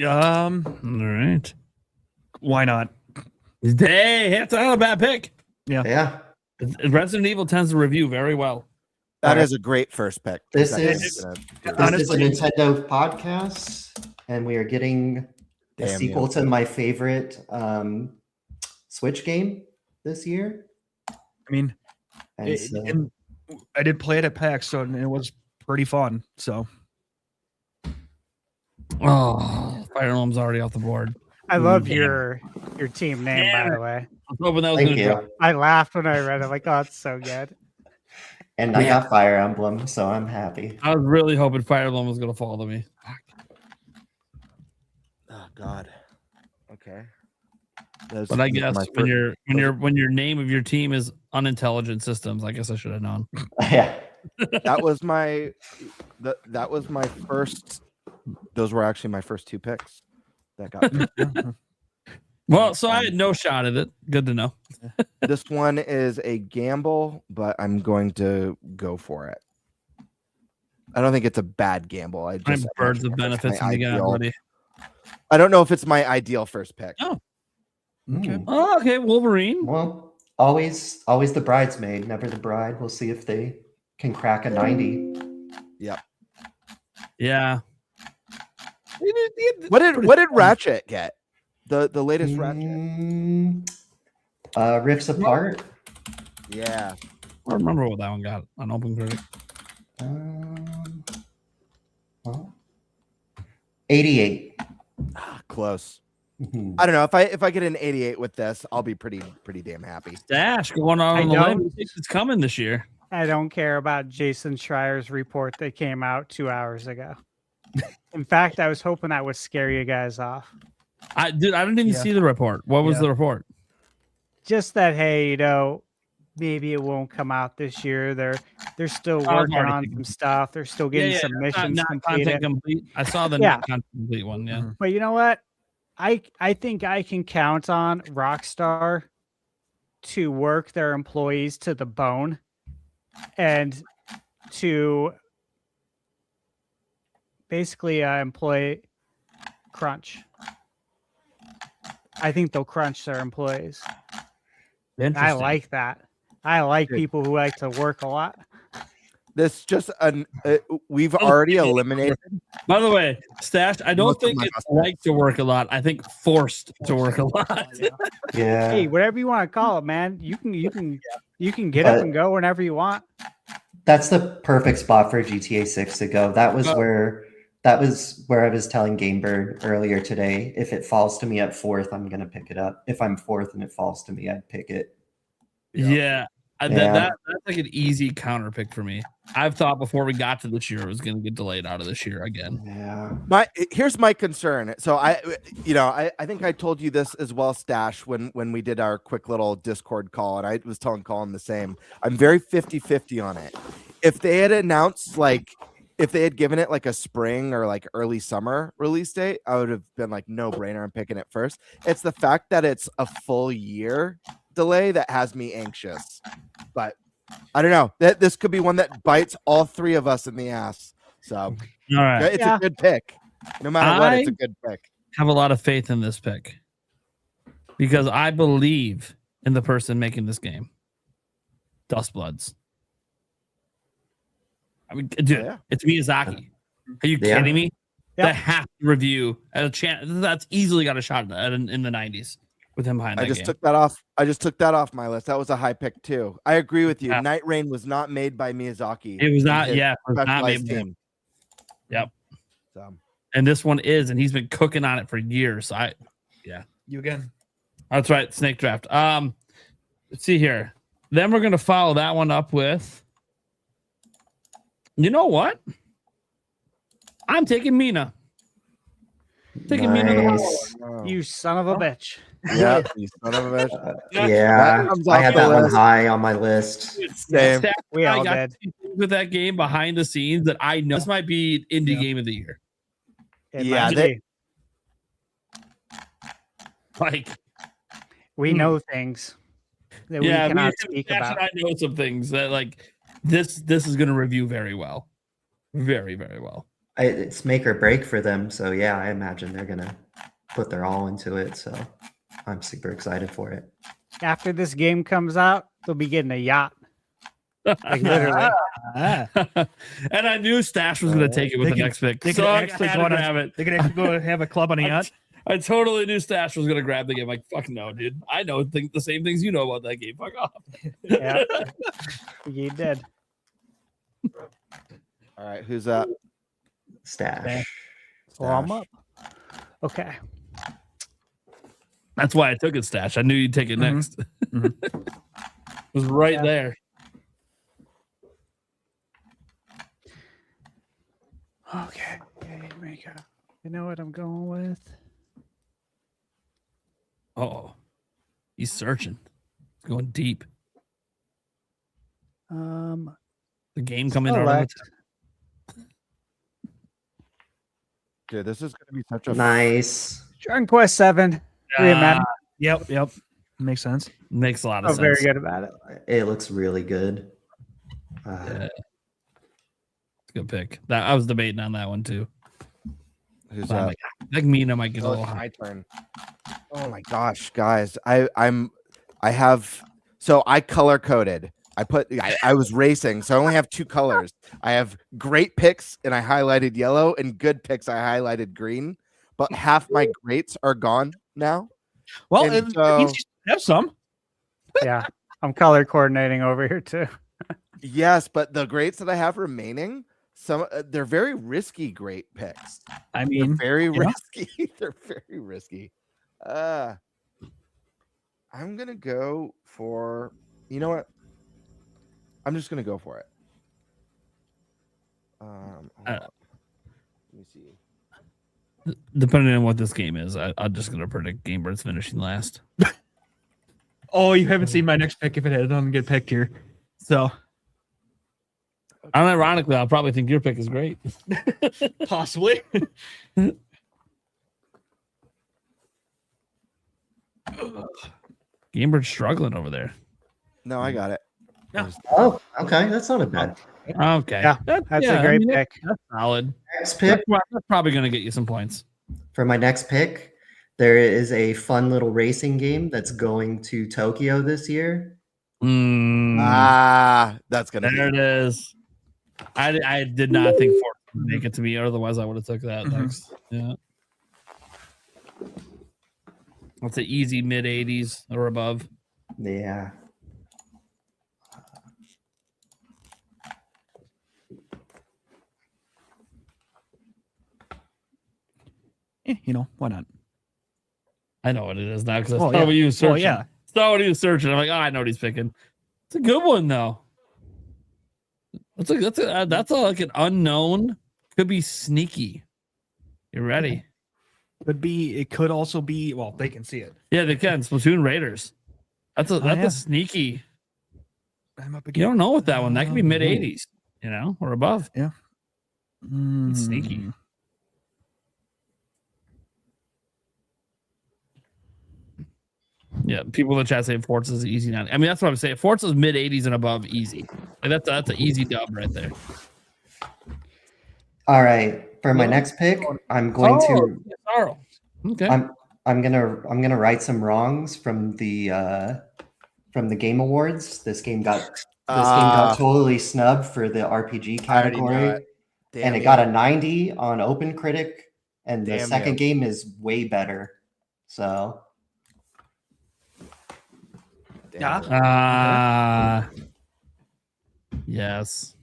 All right. Why not? Hey, that's not a bad pick. Yeah. Resident Evil tends to review very well. That Alright. is a great first pick. This That is- is gonna do it. This is a Nintendo podcast, and we are getting a Damn sequel you. to my favorite Switch game this year. I mean, And so, and I did play it at PAX, so it was pretty fun. So Oh, Fire Emblem's already off the board. I love Damn. your team name, by the way. I was hoping that was thank going to you. drop. I laughed when I read it. Like, oh, it's so good. And I got Fire Emblem, so I'm happy. I was really hoping Fire Emblem was going to follow me. Oh God. Okay. But I guess when your name of your team is unintelligent systems, I guess I should have known. Yeah. that was my first. Those were actually my first two picks. That got Well, so I had no shot at it. Good to know. this one is a gamble, but I'm going to go for it. I don't think it's a bad gamble. I'm birds of benefits in the guy, buddy. I don't know if it's my ideal first pick. Oh, Mm. oh, okay. Wolverine. Well, always the bridesmaid, never the bride. We'll see if they can crack a 90. Yep. Yeah. What did Ratchet get? The latest Ratchet. Rifts Apart. Yeah. I don't remember what that one got on Open Critic. Well, 88. Close. Mhm. I don't know if I get an 88 with this, I'll be pretty damn happy. Dash going on I the limb. don't- It's coming this year. I don't care about Jason Schreier's report that came out 2 hours ago. In fact, I was hoping that would scare you guys off. I didn't even see the report. What was the report? Just that, hey, maybe it won't come out this year. They're still I was working already on thinking. some stuff. They're still getting some missions not completed. content complete. I saw the Yeah. not content complete one. Yeah. But you know what? I think I can count on Rockstar to work their employees to the bone and to basically employ crunch. I think they'll crunch their employees. I Interesting. like that. I like people who like to work a lot. This just we've already eliminated. By the way, Stash, I don't Most of think my it's customers. like to work a lot. I think forced to work a lot. Yeah. Hey, whatever you want to call it, man. You can get up and go whenever you want. That's the perfect spot for GTA 6 to go. That was where I was telling Gamebird earlier today. If it falls to me at 4th, I'm gonna pick it up. If I'm 4th and it falls to me, I'd pick it. Yeah. Yeah. That's like an easy counter pick for me. I've thought before we got to this year it was going to get delayed out of this year again. Yeah. Here's my concern. So I think I told you this as well, Stash, when we did our quick little Discord call, and I was telling Colin the same. I'm very 50-50 on it. If they had announced if they had given it like a spring or like early summer release date, I would have been like no brainer. I'm picking it first. It's the fact that it's a full year delay that has me anxious. But I don't know. This could be one that bites all three of us in the ass. So All right. it's a good pick. No matter what, it's a good pick. Have a lot of faith in this pick because I believe in the person making this game. Dustbloods. I mean, dude, it's Miyazaki. Are you kidding me? That half review at a chance that's easily got a shot at in the 90s with him behind that I just game. took that off. I just took that off my list. That was a high pick too. I agree with you. Night Rain was not made by Miyazaki. It was not. His Yeah, it was not specialized made by him. team. Yep. So, and this one is, and he's been cooking on it for years. You again. That's right. Snake Draft. Let's see here. Then we're gonna follow that one up with. You know what? I'm taking Mina. Taking Mina. Nice. You son of a bitch. Yeah, you son of a bitch. Yeah, That comes I off had the that one list. high on my list. Same. We I all got did. to see things with that game behind the scenes that I know this might be indie game of the year. It Yeah, might they- be. Like, We know things that we cannot speak Dash about. and I know some things that like this is going to review very well, very very well. It's make or break for them. So yeah, I imagine they're gonna put their all into it. So I'm super excited for it. After this game comes out, they'll be getting a yacht. Like literally. And I knew Stash was going to take it with the next pick. They could So I actually had go to on grab it. They could actually go have a club on a yacht. I totally knew Stash was going to grab the game. Like, fuck no, dude. I know the same things you know about that game. Fuck off. Yeah. You did. All right, who's up? Stash. Well, I'm up. Okay. That's why I took it, Stash. I knew you'd take it next. It was right there. Okay. You know what I'm going with? Oh, he's searching. He's going deep. The game coming out. Select. Dude, this is going to be such a Nice. Dragon Quest 7. Reimagined. Yep. Makes sense. Makes a lot of I'm sense. very good about it. It looks really good. Yeah. Good pick. That I was debating on that one too. Who's But I'm up? like Mina might get a Oh, little it's high. my turn. Oh my gosh, guys. I color coded. I was racing, so I only have 2 colors. I have great picks and I highlighted yellow, and good picks I highlighted green. But half my greats are gone now. Well, And it means so- you have some. Yeah. I'm color coordinating over here too. Yes, but the greats that I have remaining, they're very risky great picks. I They're mean, very yeah. risky. They're very risky. I'm gonna go for. You know what? I'm just gonna go for it. Hold on. Let me see. Depending on what this game is, I'm just gonna predict Gamebird's finishing last. oh, you haven't seen my next pick if it doesn't get picked here. So Unironically, I'll probably think your pick is great. possibly. Gamebird's struggling over there. No, I got it. Oh, okay. That's not a bad Okay. Yeah, that's a great pick. That's solid. next pick. That's probably gonna get you some points. For my next pick, there is a fun little racing game that's going to Tokyo this year. That's gonna. There it is. I did not think Ford would make it to me, otherwise I would have took that next. Yeah. That's an easy mid 80s or above. Yeah. Why not? I know what it is now because I Oh, saw yeah. what you was searching. Oh, yeah. Saw what he was searching. I'm like, I know what he's picking. It's a good one though. That's like an unknown. Could be sneaky. You ready? Could be. It could also be. Well, they can see it. Yeah, they can. Splatoon Raiders. That's a yeah. sneaky. I'm up You again. don't know with that one. That could be mid 80s, or above. Yeah. It's sneaky. Yeah, people in the chat say Forza's easy now. I mean, that's what I'm saying. Forza's mid 80s and above, easy. Like that's an easy dub right there. All right. For my next pick, I'm going to. Sorrow. Okay. I'm gonna right some wrongs from the Game Awards. This game got totally snubbed for the RPG category, and it got a 90 on Open Critic, and the second game is way better. So yes.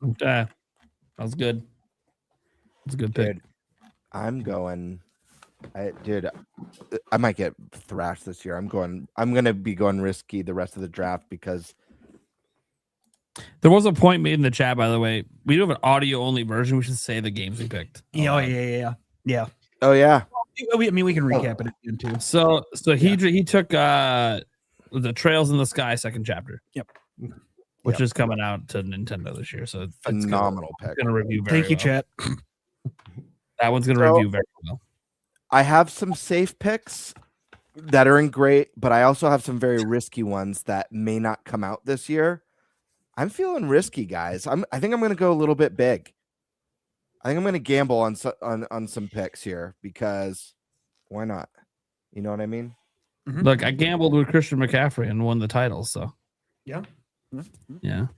Okay. That was good. That's a good pick. Dude, I'm going. I might get thrashed this year. I'm gonna be going risky the rest of the draft because There was a point made in the chat, by the way. We do have an audio only version. We should say the games we picked. Yeah. oh yeah, I mean, we can recap it again too. So he took the Trails in the Sky second chapter. Yep. Which is coming out to Nintendo this year. So it's phenomenal pick. gonna review very Thank you, well. chat. That one's gonna review very well. I have some safe picks that are in great, but I also have some very risky ones that may not come out this year. I'm feeling risky, guys. I think I'm going to go a little bit big. I think I'm going to gamble on some picks here because why not? You know what I mean? Look, I gambled with Christian McCaffrey and won the title. So Yeah. Yeah, you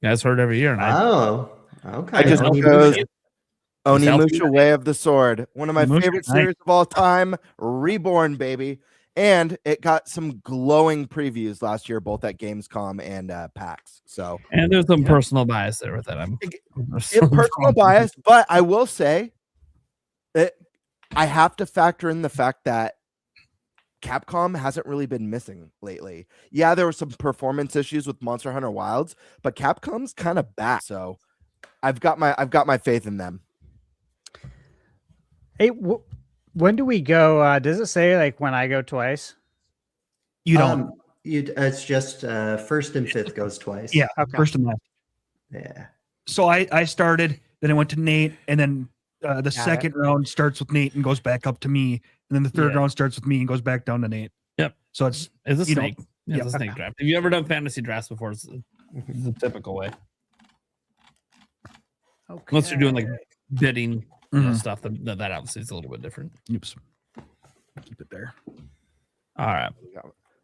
guys heard every year, and Oh, okay. I just Onimusha. chose It's healthy. Onimusha Way of the Sword, one of my Onimusha, favorite nice. series of all time, Reborn, baby. And it got some glowing previews last year, both at Gamescom and PAX. So, and there's some personal bias there with that. personal bias, but I will say that I have to factor in the fact that Capcom hasn't really been missing lately. Yeah, there were some performance issues with Monster Hunter Wilds, but Capcom's kind of back. So I've got my faith in them. Hey, when do we go? Does it say like when I go twice? You don't. It's just first and fifth goes twice. Yeah, Okay. first and last. Yeah. So I started, then I went to Nate, and then the second round starts with Nate and goes back up to me, and then the third round starts with me and goes back down to Nate. Yep. So it's a you know, snake. Yeah, it's a snake draft. Have you ever done fantasy drafts before? It's the typical way. Okay. Unless you're doing like bidding Mhm. stuff, that obviously is a little bit different. Oops. Keep it there. All right.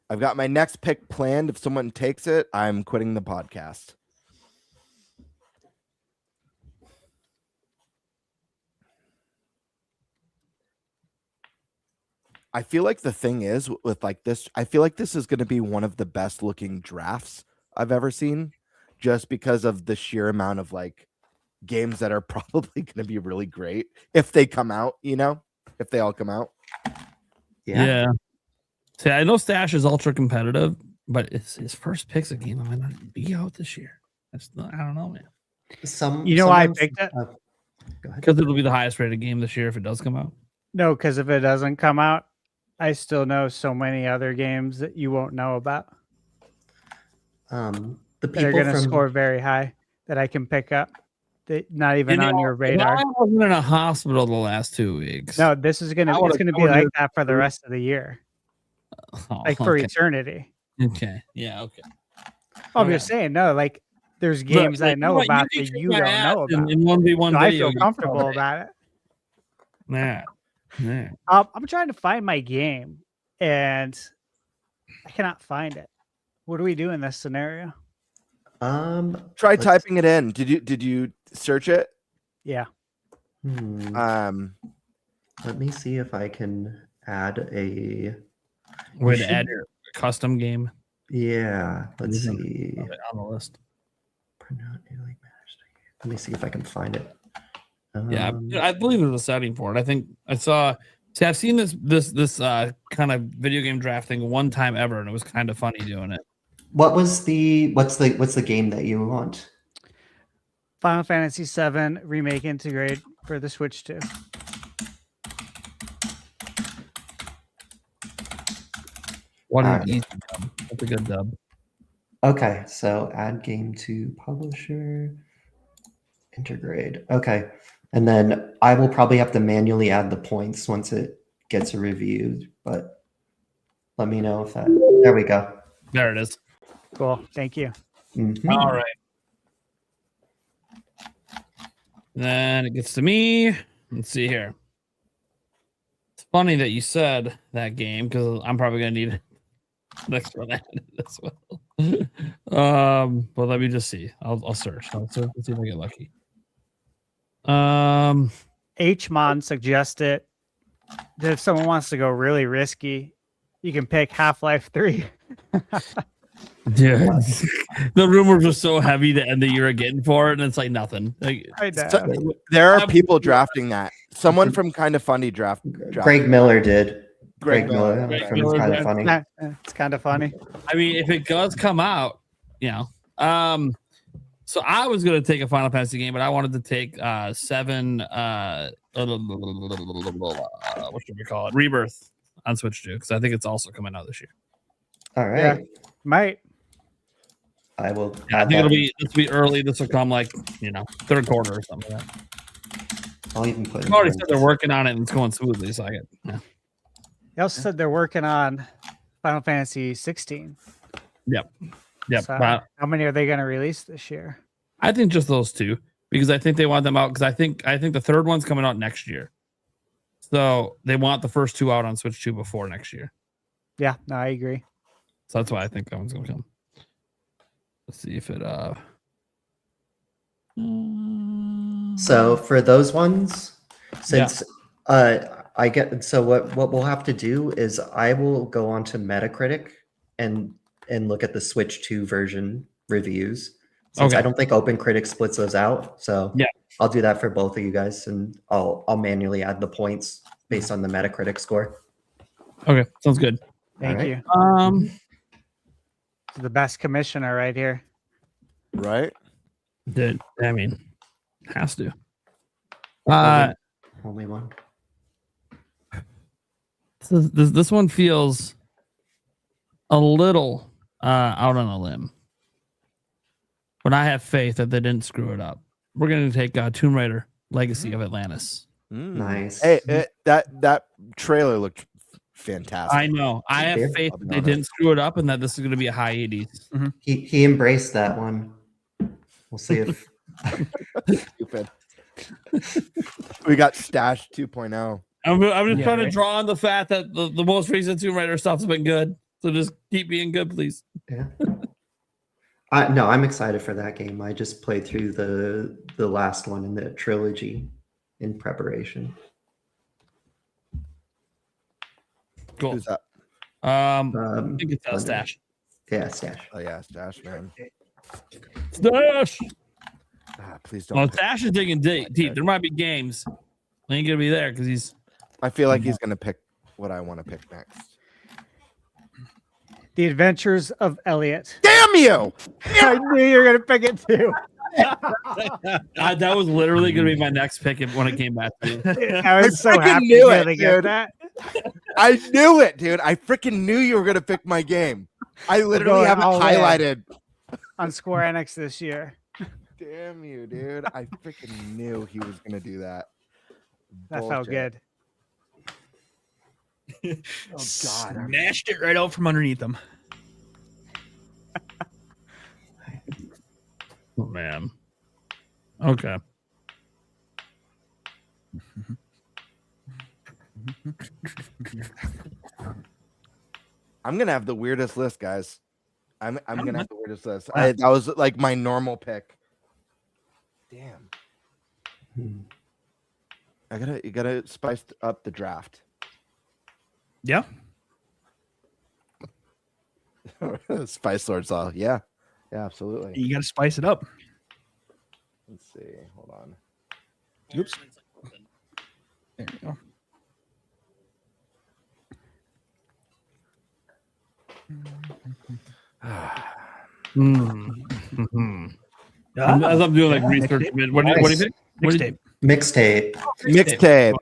I've got my next pick planned. If someone takes it, I'm quitting the podcast. I feel like the thing is with like this, I feel like this is going to be one of the best looking drafts I've ever seen, just because of the sheer amount of like games that are probably going to be really great if they come out, if they all come out. Yeah. See, I know Stash is ultra competitive, but his first pick's a game that might not be out this year. I don't know, man. You know why I picked it? Go ahead. Because it'll be the highest rated game this year if it does come out. No, because if it doesn't come out, I still know so many other games that you won't know about The that are people going to from score very high that I can pick up. That not even on your radar. I wasn't in a hospital the last 2 weeks. No, this is gonna it's gonna be like that for the rest of the year, Oh, like for okay. eternity. Okay. Yeah. Okay. I'm just saying, no, like there's games I know about that you don't know about. In 1v1 So I video feel games. comfortable about it. Yeah. Yeah. I'm trying to find my game, and I cannot find it. What do we do in this scenario? Try typing it in. Did you search it? Yeah. Let me see if I can add a Way to add your custom game. Yeah, let's Mhm. see. On the list. Let me see if I can find it. Yeah, I believe there's a setting for it. I think I saw. See, I've seen this kind of video game drafting one time ever, and it was kind of funny doing it. What's the game that you want? Final Fantasy VII Remake Integrate for the Switch 2. What an easy dub. That's a good dub. Okay, so add game to publisher, integrate. Okay, and then I will probably have to manually add the points once it gets reviewed, but let me know if that. There we go. There it is. Cool. Thank you. Mhm. All right. Then it gets to me. Let's see here. It's funny that you said that game because I'm probably gonna need next one as well. But let me just see. I'll search. Let's see if I get lucky. Hmon suggested that if someone wants to go really risky, you can pick Half-Life 3. Yeah, the rumors are so heavy to end the year again for it, and it's like nothing. Like, I know. There are people drafting that. Someone from Kind of Funny draft. Greg Miller did. Greg Miller. From It's Kind of Funny. It's kind of funny. I mean, if it does come out, so I was going to take a Final Fantasy game, but I wanted to take 7. What should we call it? Rebirth on Switch 2 because I think it's also coming out this year. All right. Yeah, might. I will. Yeah, I think this will be early. This will come like third quarter or something like that. I'll even put. They've already said they're working on it and it's going smoothly. So I get. Yeah. They also said they're working on Final Fantasy 16. Yep. So how many are they going to release this year? I think just those 2 because I think they want them out because I think the third one's coming out next year. So they want the first 2 out on Switch 2 before next year. Yeah, no, I agree. So that's why I think that one's going to come. Let's see if it So for those ones, since I get so what we'll have to do is I will go on to Metacritic and look at the Switch 2 version reviews. Since I don't think OpenCritic splits those out, so yeah, I'll do that for both of you guys, and I'll manually add the points based on the Metacritic score. Okay, sounds good. Thank right. you. The best commissioner right here. Right? Dude, I mean, has to. Only one. This one feels a little out on a limb, but I have faith that they didn't screw it up. We're gonna take Tomb Raider: Legacy of Atlantis. Nice. Hey, that trailer looked fantastic. I know. I have faith that they didn't screw it up and that this is going to be a high 80s. Mm-hmm. He embraced that one. We'll see if stupid. We got Stash 2.0. I'm just trying to draw on the fact that the most recent Tomb Raider stuff's been good. So just keep being good, please. Yeah. No, I'm excited for that game. I just played through the last one in the trilogy in preparation. Cool. Who's that? I think it's Stash. Yeah, Stash. Oh yeah, Stash, man. Stash. Please don't. Well, Stash is digging deep. There might be games. He ain't gonna be there because he's. I feel like he's gonna pick what I want to pick next. The Adventures of Elliot. Damn you! I knew you were gonna pick it too. That was literally gonna be my next pick when it came back to you. I was so freaking happy knew to it, get dude. that. I knew it, dude. I freaking knew you were gonna pick my game. I literally going have it all in. highlighted. On Square Enix this year. Damn you, dude. I freaking knew he was gonna do that. That felt Bullshit. good. Oh god. Smashed it right out from underneath them. Oh man. Okay. I'm gonna have the weirdest list, guys. I'm gonna have the weirdest list. That was like my normal pick. Damn. You gotta spice up the draft. Yeah. Spice Lord Saw. Yeah, absolutely. You got to spice it up. Let's see. Hold on. Oops. There you go. As I'm doing like research, what do you think? Mixtape.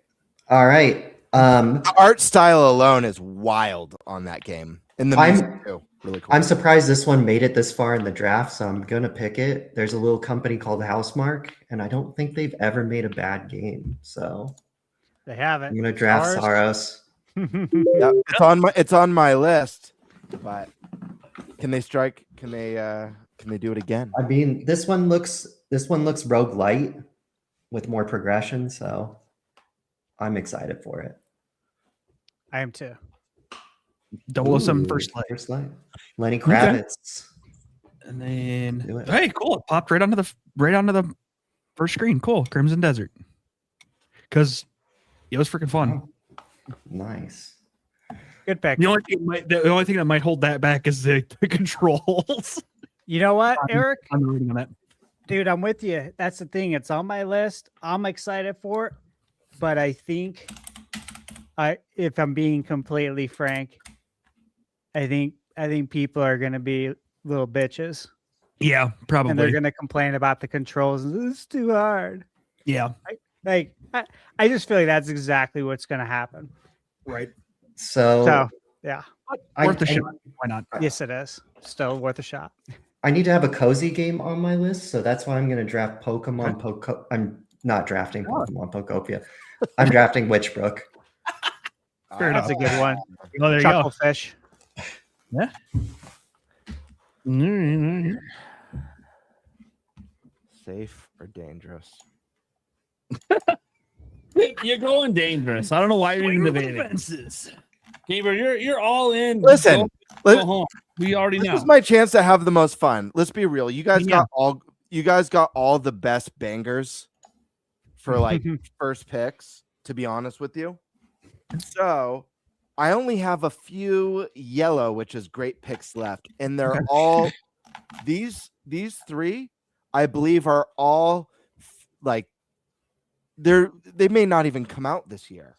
All right. The art style alone is wild on that game. And the music too. Really cool. I'm surprised this one made it this far in the draft, so I'm gonna pick it. There's a little company called Housemarque, and I don't think they've ever made a bad game. So They haven't. I'm gonna draft Saros. Yeah, it's on my list. But can they strike? Can they do it again? I mean, this one looks roguelite with more progression, so I'm excited for it. I am too. 007 First Light. First Light. Lenny Kravitz. And then hey, cool. It popped right onto the first screen. Cool. Crimson Desert. Because it was freaking fun. Oh, nice. Good pick. The only thing that might hold that back is the controls. You know what, Eric? I'm reading on that. Dude, I'm with you. That's the thing. It's on my list. I'm excited for it. But I think if I'm being completely frank, I think people are gonna be little bitches. Yeah, probably. And they're gonna complain about the controls. It's too hard. Yeah. I just feel like that's exactly what's gonna happen. Right. So yeah. Worth a shot. Why not? Yes, it is. Still worth a shot. I need to have a cozy game on my list, so that's why I'm going to draft Pokemon. I'm not drafting Pokemon Pokopia. I'm drafting Witchbrook. That's a good one. Oh, there you go. Chucklefish. Yeah. Safe or dangerous? You're going dangerous. I don't know why you're even debating. Gamer, you're all in. Listen, Go home. We already This know. is my chance to have the most fun. Let's be real. You guys Yeah. got all the best bangers for like first picks, to be honest with you. So I only have a few yellow, which is great picks left, and they're all these three, I believe, are all like they may not even come out this year.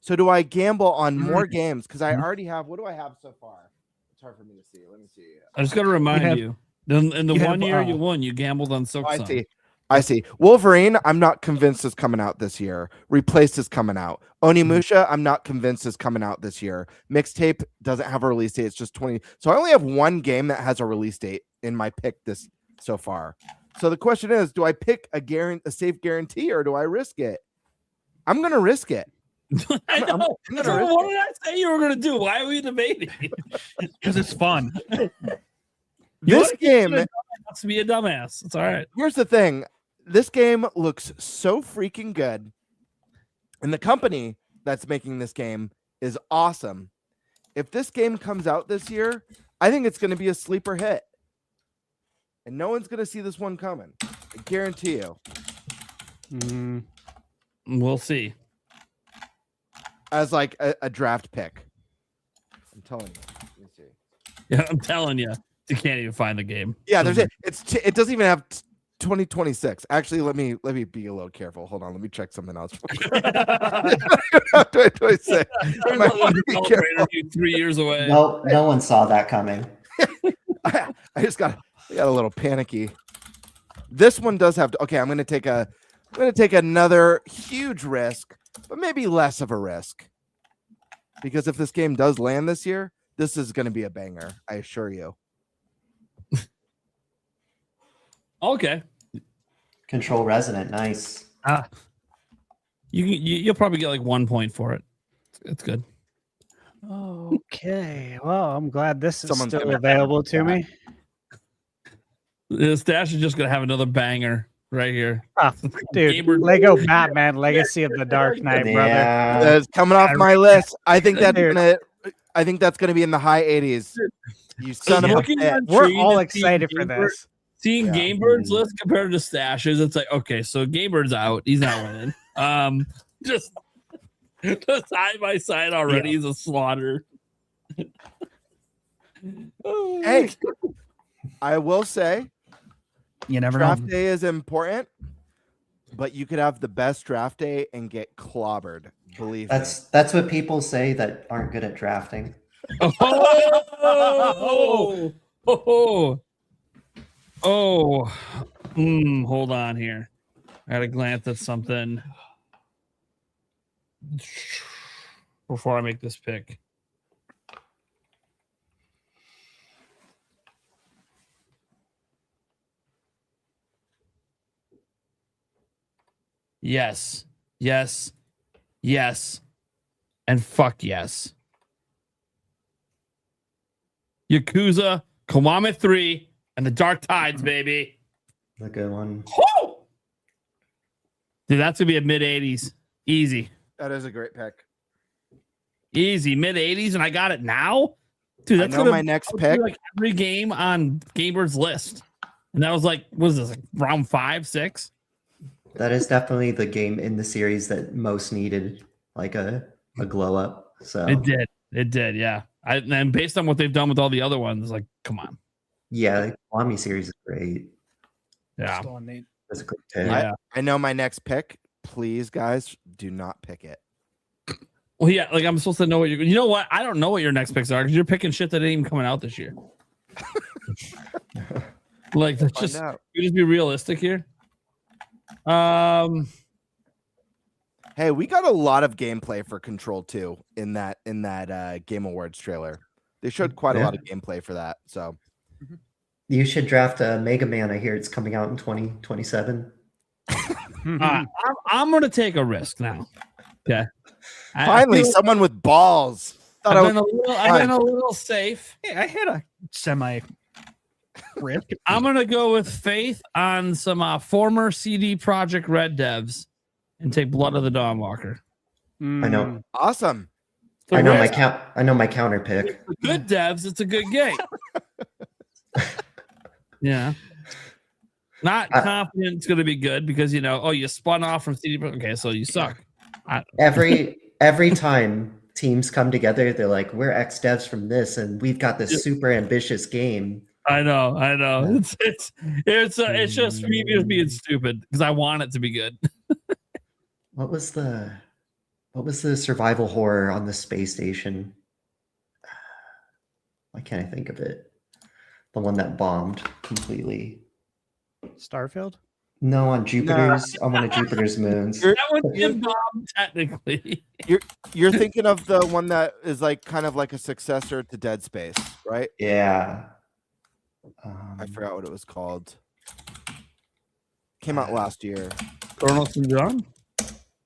So do I gamble on more games? Because I already have. What do I have so far? It's hard for me to see. Let me see. I just got to remind you. In the you one have, year you won, you gambled on Silk I Sun. see. I see. Wolverine, I'm not convinced is coming out this year. Replaced is coming out. Onimusha, I'm not convinced is coming out this year. Mixtape doesn't have a release date. It's just 20. So I only have one game that has a release date in my pick this so far. So the question is, do I pick a safe guarantee or do I risk it? I'm going to risk it. I know. What did I say you were going to do? Why are we debating? Because it's fun. This game has to be a dumbass. It's all right. Here's the thing. This game looks so freaking good. And the company that's making this game is awesome. If this game comes out this year, I think it's going to be a sleeper hit. And no one's going to see this one coming. I guarantee you. We'll see. As like a draft pick. I'm telling you. Let me see. Yeah, I'm telling you. You can't even find the game. Yeah, there's it. It doesn't even have 2026. Actually, let me be a little careful. Hold on, let me check something else. 2026. Be 3 years away. No one saw that coming. I got a little panicky. This one does have to. Okay, I'm gonna take another huge risk, but maybe less of a risk. Because if this game does land this year, this is gonna be a banger. I assure you. Okay. Control Resonant, nice. You'll probably get like 1 point for it. It's good. Okay. Well, I'm glad this is Someone's still gonna- available to me. The Stash is just gonna have another banger right here. Oh, dude, Gamer- Lego Batman Legacy of the Dark Knight, brother. Yeah. It's coming off my list. I think that's Dude. gonna be in the high 80s. You son of a Looking bitch. on We're Tree all and seeing excited for Gamebird- this. Seeing Yeah. Gamebird's list compared to Stash's, it's like, okay, so Gamebird's out. He's not winning. Just side by side already is a slaughter. Hey, I will say You never draft know. day is important, but you could have the best draft day and get clobbered. Believe me. That's what people say that aren't good at drafting. Hold on here. I gotta glance at something before I make this pick. Yes, and fuck yes. Yakuza, Kiwami 3, and the Dark Tides, baby. A good one. Woo! Dude, that's gonna be a mid 80s. Easy. That is a great pick. Easy. Mid 80s, and I got it now. Dude, I that's know gonna my next be pick. like every game on Gamer's list. And that was like, what is this, like round 5, 6? That is definitely the game in the series that most needed like a glow up. So It did, yeah. And based on what they've done with all the other ones, like, come on. yeah, the Kiwami series is great. Yeah. Still on Nate. That's a great pick. Yeah. I know my next pick. Please, guys, do not pick it. Well, yeah, like I'm supposed to know what you're. You know what? I don't know what your next picks are because you're picking shit that ain't even coming out this year. Like, let's Find just out. you just be realistic here. Hey, we got a lot of gameplay for Control 2 in that Game Awards trailer. They showed quite a lot of gameplay for that. So You should draft a Mega Man. I hear it's coming out in 2027. I'm gonna take a risk now. Okay. I finally, feel- someone with balls. Thought I I've was- been a little safe. Hey, I had a semi risk. I'm gonna go with faith on some former CD Project Red devs and take Blood of the Dawnwalker. I know. Awesome. I know my counter pick. For good devs, it's a good game. Yeah. Not confident it's going to be good because you spun off from CD. Okay, so you suck. Every time teams come together, they're like, "We're ex devs from this, and we've got this super ambitious game." I know. It's just me just being stupid because I want it to be good. What was the survival horror on the space station? Why can't I think of it? The one that bombed completely. Starfield? No, on Jupiter's on one of Jupiter's moons. That one's in bomb, technically. You're thinking of the one that is like kind of like a successor to Dead Space, right? Yeah. I forgot what it was called. Came out last year. Colonel St. John?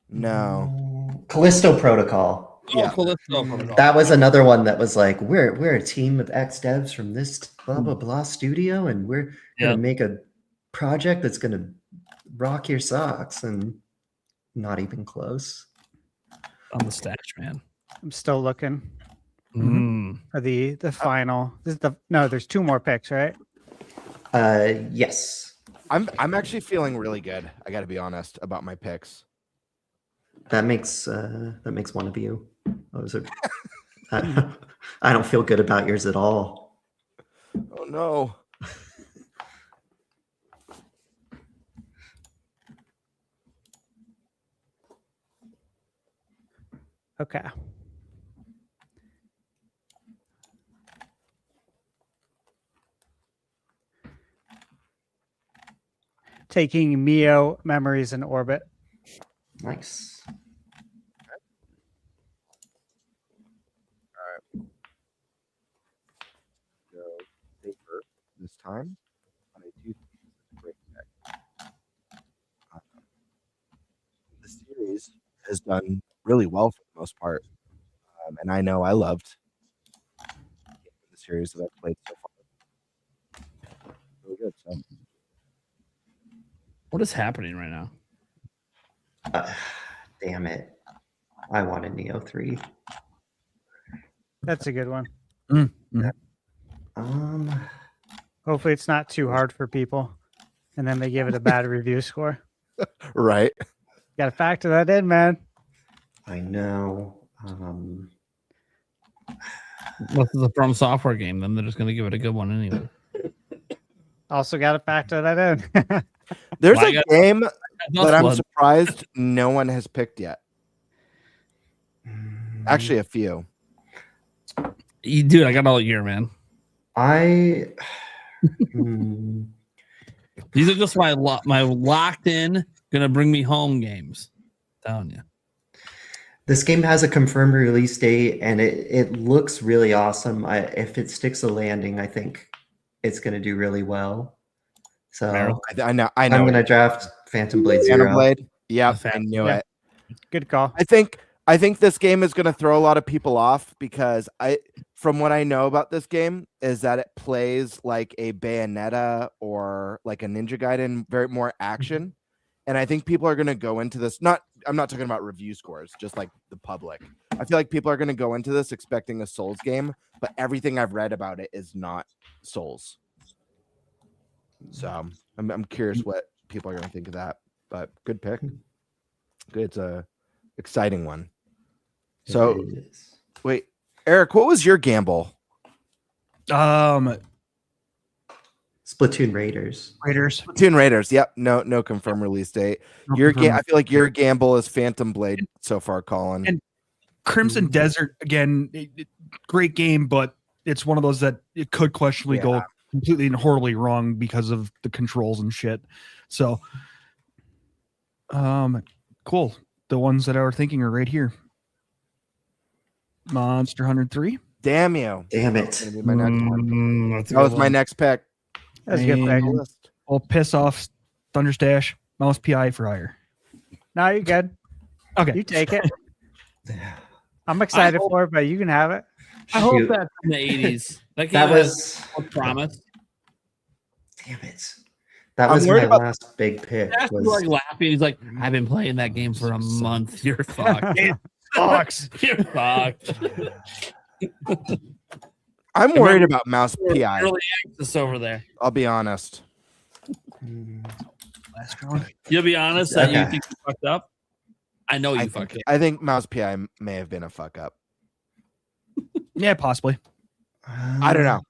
No. Callisto Protocol. Yeah. Callisto Protocol. That was another one that was like, we're a team of ex devs from this blah blah blah studio, and we're gonna make a project that's gonna rock your socks, and not even close. On the stash, man. I'm still looking for the final. There's 2 more picks, right? Yes. I'm actually feeling really good. I got to be honest about my picks. That makes one of you. I don't feel good about yours at all. Oh no. Okay. Taking Mio Memories in Orbit. Nice. Paper this time. I do think it's a great pick. The series has done really well for the most part, and I know I loved the series that I've played so far. Really good. So, What is happening right now? Damn it! I wanted Neo 3. That's a good one. Mm-hmm. Hopefully it's not too hard for people, and then they give it a bad review score. right. Got to factor that in, man. I know. This is a From Software game, then they're just going to give it a good one anyway. Also got to factor that in. There's Well, a game that I'm blood. surprised no one has picked yet. Actually, a few. Dude, I got all year, man. These are just my locked in, gonna bring me home games. I'm telling you. This game has a confirmed release date, and it looks really awesome. If it sticks the landing, I think it's going to do really well. So I know. I'm going to draft Phantom Blade Zero. Phantom Blade. Yeah, I knew it. Good call. I think this game is going to throw a lot of people off because from what I know about this game is that it plays like a Bayonetta or like a Ninja Gaiden, very more action. And I think people are going to go into this. I'm not talking about review scores, just like the public. I feel like people are going to go into this expecting a Souls game, but everything I've read about it is not Souls. So I'm curious what people are going to think of that. But good pick. Good. It's a exciting one. So wait, Eric, what was your gamble? Splatoon Raiders. Splatoon Raiders. Yep. No confirmed release date. I feel like your gamble is Phantom Blade so far, Colin. And Crimson Desert again, great game, but it's one of those that it could questionably go completely and horribly wrong because of the controls and shit. So, cool. The ones that I were thinking are right here. Monster Hunter 3. Damn you! Damn it! That's gonna be my next one. That was my next pick. That's a good pick. I'll piss off ThunderStash, Mouse PI for hire. No, you're good. Okay. You take it. I'm excited for it, but you can have it. I hope that's in the 80s. That was promise. Damn it. That was my last big pick. Like laughing. He's like, I've been playing that game for a month. You're fucked. sucks. You're fucked. I'm worried about mouse PI. Early access over there. I'll be honest. Last round. You'll be honest that you Okay. think you fucked up. I know you fucked up. I think mouse PI may have been a fuck up. Yeah, possibly. I don't know.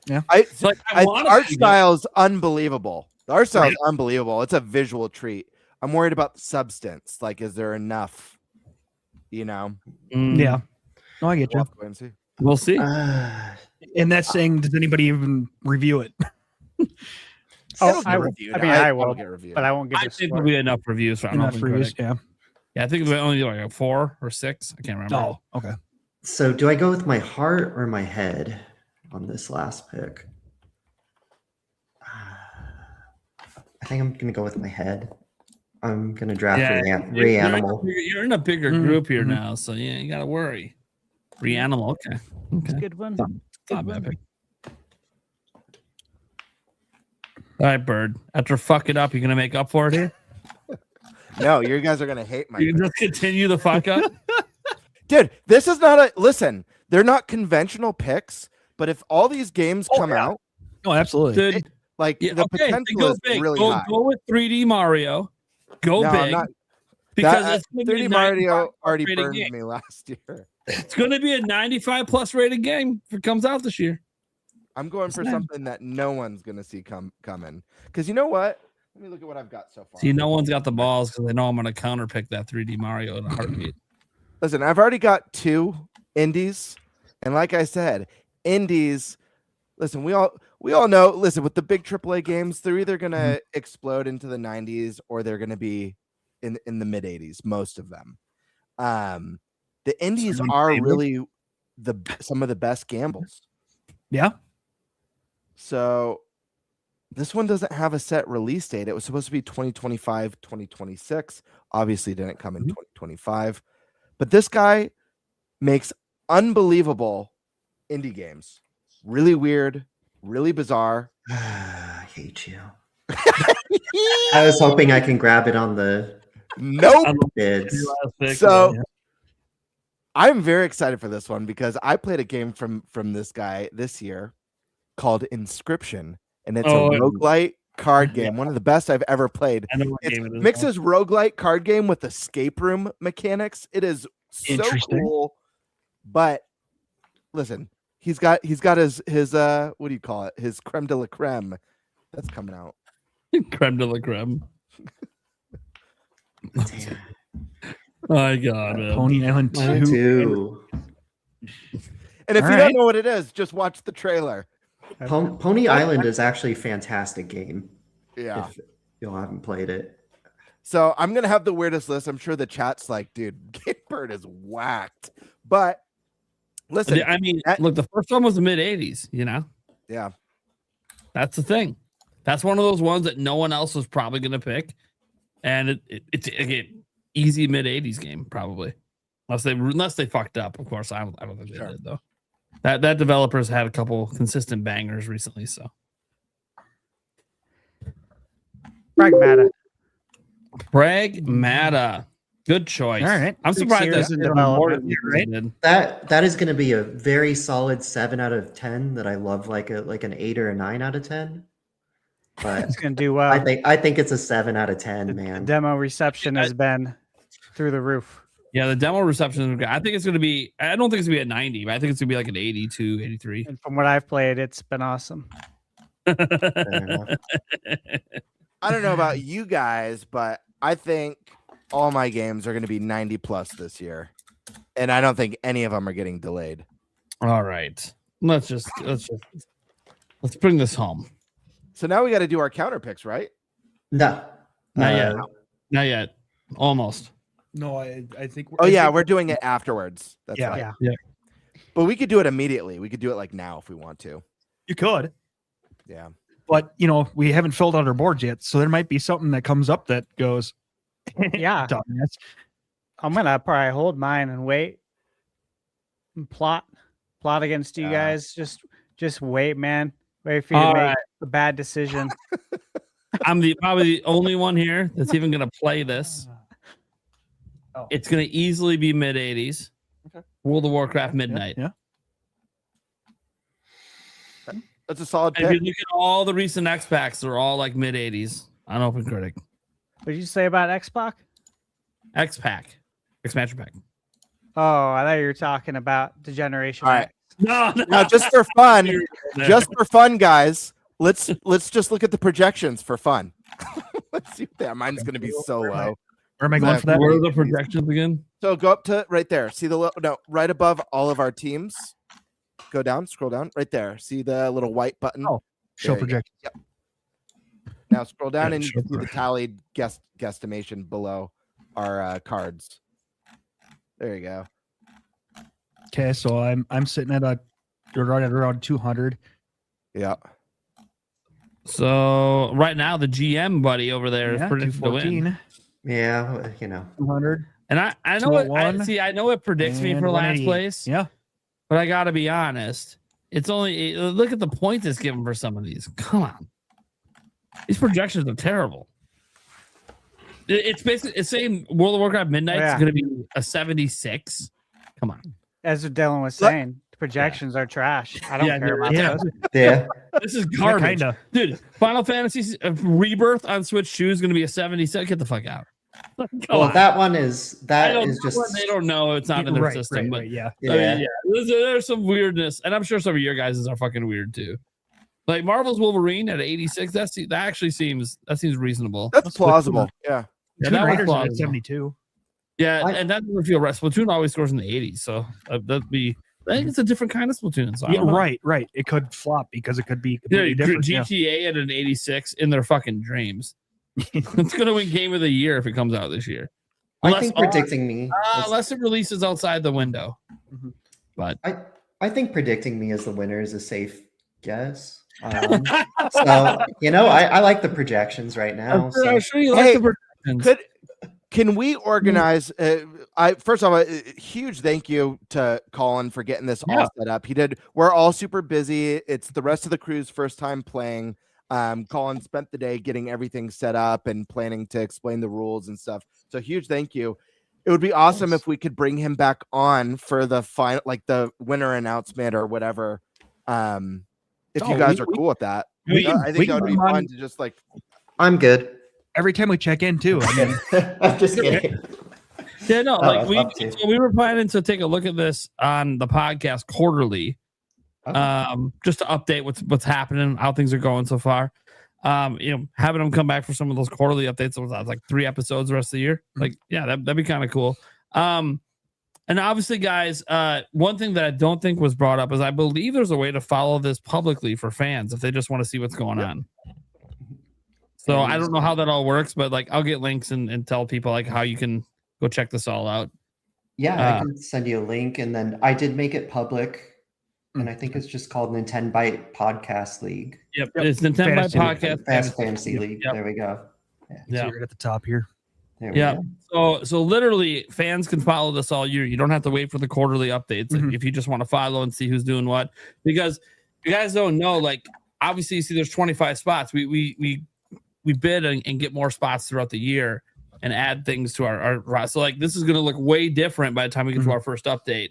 Yeah. It's like I The want art to style's unbelievable. The art style is unbelievable. It's a visual treat. I'm worried about the substance. Like, is there enough? You know? Yeah. No, I get We'll you. have to wait and see. We'll see. And that's saying, does anybody even review it? Oh, It'll get I will. reviewed. I mean, I it'll will, get reviewed. but I won't give I a think score. there'll be enough reviews for Enough reviews, yeah. Yeah, I think we only like a 4 or 6. I can't remember. Oh, okay. So do I go with my heart or my head on this last pick? I think I'm gonna go with my head. I'm gonna draft Reanimal. You're in a bigger group here now, so yeah, you gotta worry. Reanimal, okay. It's a good one. Not bad pick. All right, Bird. After fuck it up, you're gonna make up for it here. No, you guys are gonna hate my You can just continue the fuck up. dude. This is not a listen. They're not conventional picks, but if all these games come out, Oh, absolutely. Dude, like yeah, the okay, then potential go is big. really Go, high. go with 3D Mario. Go No, I'm big. not- Because That, it's gonna be a 3D Mario already rated burned game. me last year. It's going to be a 95 plus rated game if it comes out this year. I'm going for something that no one's gonna see coming. Because you know what? Let me look at what I've got so far. See, no one's got the balls because they know I'm going to counter pick that 3D Mario in a heartbeat. Listen, I've already got 2 indies, and like I said, indies. Listen, we all know. Listen, with the big AAA games, they're either gonna explode into the 90s or they're gonna be in the mid 80s. Most of them. The indies are really some of the best gambles. Yeah. So this one doesn't have a set release date. It was supposed to be 2025, 2026. Obviously, didn't come in 2025. But this guy makes unbelievable indie games. Really weird, really bizarre. I hate you. I was hoping I can grab it on the Nope. bids. So I'm very excited for this one because I played a game from this guy this year called Inscription, and it's a roguelite card game, one of the best I've ever played. I know what It game it is. mixes roguelite card game with escape room mechanics. It is so Interesting. cool. But listen, he's got his what do you call it? His creme de la creme. That's coming out. Creme de la creme. Damn. My God, man. Pony Island 2. 2. And if All you right. don't know what it is, just watch the trailer. Pony Island is actually a fantastic game. Yeah. If you haven't played it. So I'm gonna have the weirdest list. I'm sure the chat's like, dude, Gatebird is whacked. But listen, I mean, look, the first one was the mid 80s, you know? yeah, That's the thing. That's one of those ones that no one else was probably going to pick. And it's again, easy mid 80s game, probably. Unless they fucked up. Of course, I don't think they did, though. That developer's had a couple consistent bangers recently, so. Pragmata. Good choice. All right. I'm surprised years that in didn't more development. than right? That is going to be a very solid 7 out of 10 that I love, like an 8 or a 9 out of 10. But It's gonna do well. I think it's a 7 out of 10, The man. demo reception has been through the roof. Yeah, the demo reception is good. I think it's going to be, I don't think it's going to be at 90, but I think it's going to be like an 82, 83. And from what I've played, it's been awesome. Fair enough. I don't know about you guys, but I think all my games are going to be 90 plus this year, and I don't think any of them are getting delayed. All right. Let's bring this home. So now we got to do our counter picks, right? No. Not yet. Not yet. Almost. No, I think. Oh yeah, we're doing it afterwards. That's Yeah. right. Yeah. But we could do it immediately. We could do it like now if we want to. You could, Yeah. but we haven't filled out our boards yet, so there might be something that comes up that goes, Yeah. dumbass. I'm gonna probably hold mine and wait and plot against you guys. Just wait, man. Wait for you to All make right. a bad decision. I'm probably the only one here that's even going to play this. It's going to easily be mid 80s. Okay. World of Warcraft Midnight. Yeah. That's a solid If you pick. look at all the recent X packs, they're all like mid 80s on Open Critic. What did you say about Xbox? X pack, expansion pack. Oh, I thought you were talking about the generation. All right. X. No, Now, just for fun, guys, let's just look at the projections for fun. Let's see. Yeah, mine's going to be so low. Where am I going for that? Where are the projections again? So go up to right there. See the no, right above all of our teams. Go down, scroll down, right there. See the little white button? Oh, show There you go. project. Yep. Now scroll down Yeah, and show you see the tallied guesstimation below our cards. There you go. Okay, so I'm sitting at around 200. Yeah. So right now the GM buddy over there is predicted to win. 214, Yeah, 200. And I know it. 201, I know it predicts me and for last 188. place. Yeah. But I got to be honest. It's only look at the points it's given for some of these. Come on, these projections are terrible. It's basically it's saying World of Warcraft Midnight is going to be a 76. Come on, As Dylan was saying, the projections are trash. I don't care about yeah. those. Yeah. this is garbage, kinda. dude. Final Fantasy Rebirth on Switch 2 is going to be a 77. Get the fuck out. Well, that one is just they don't know it's not in their system, but yeah. I mean, there's some weirdness, and I'm sure some of your guys are fucking weird too. Like Marvel's Wolverine at 86, that actually seems reasonable. That's plausible. Yeah. Yeah, Tomb that was Raiders is at plausible. 72. Yeah, and that doesn't feel right. Splatoon always scores in the 80s, so that'd be. I think it's a different kind of Splatoon. So I Yeah, don't know. right. It could flop because it could be Yeah, completely different. GTA at an 86 in their fucking dreams. It's gonna win Game of the Year if it comes out this year. I think predicting me. Unless it releases outside the window. Mm-hmm. But I think predicting me as the winner is a safe guess. So I like the projections right now. I'm sure you like the projections. Can we organize? First of all, a huge thank you to Colin for getting this all set up. We're all super busy. It's the rest of the crew's first time playing. Colin spent the day getting everything set up and planning to explain the rules and stuff. So huge thank you. It would be awesome if we could bring him back on for the final, like the winner announcement or whatever. If you guys are cool with that, I think that would be fun to just like. I'm good. Every time we check in too. I mean, I'm just kidding. Yeah, no, I'd like love to. so we were planning to take a look at this on the podcast quarterly, just to update what's happening, how things are going so far. Having them come back for some of those quarterly updates, like 3 episodes the rest of the year. Like, yeah, that'd be kind of cool. And obviously, guys, one thing that I don't think was brought up is I believe there's a way to follow this publicly for fans if they just want to see what's going on. So I don't know how that all works, but like I'll get links and tell people like how you can go check this all out. Yeah, I can send you a link, and then I did make it public, and I think it's just called NintenByte Podcast League. Yep. It's NintenByte Podcast Fantasy League. Yep. There we go. Yeah. So you're at the top here. There we Yeah. go. So literally fans can follow this all year. You don't have to wait for the quarterly updates if you just want to follow and see who's doing what. Because you guys don't know, like obviously you see there's 25 spots. We bid and get more spots throughout the year and add things to our so like this is gonna look way different by the time we get to our first update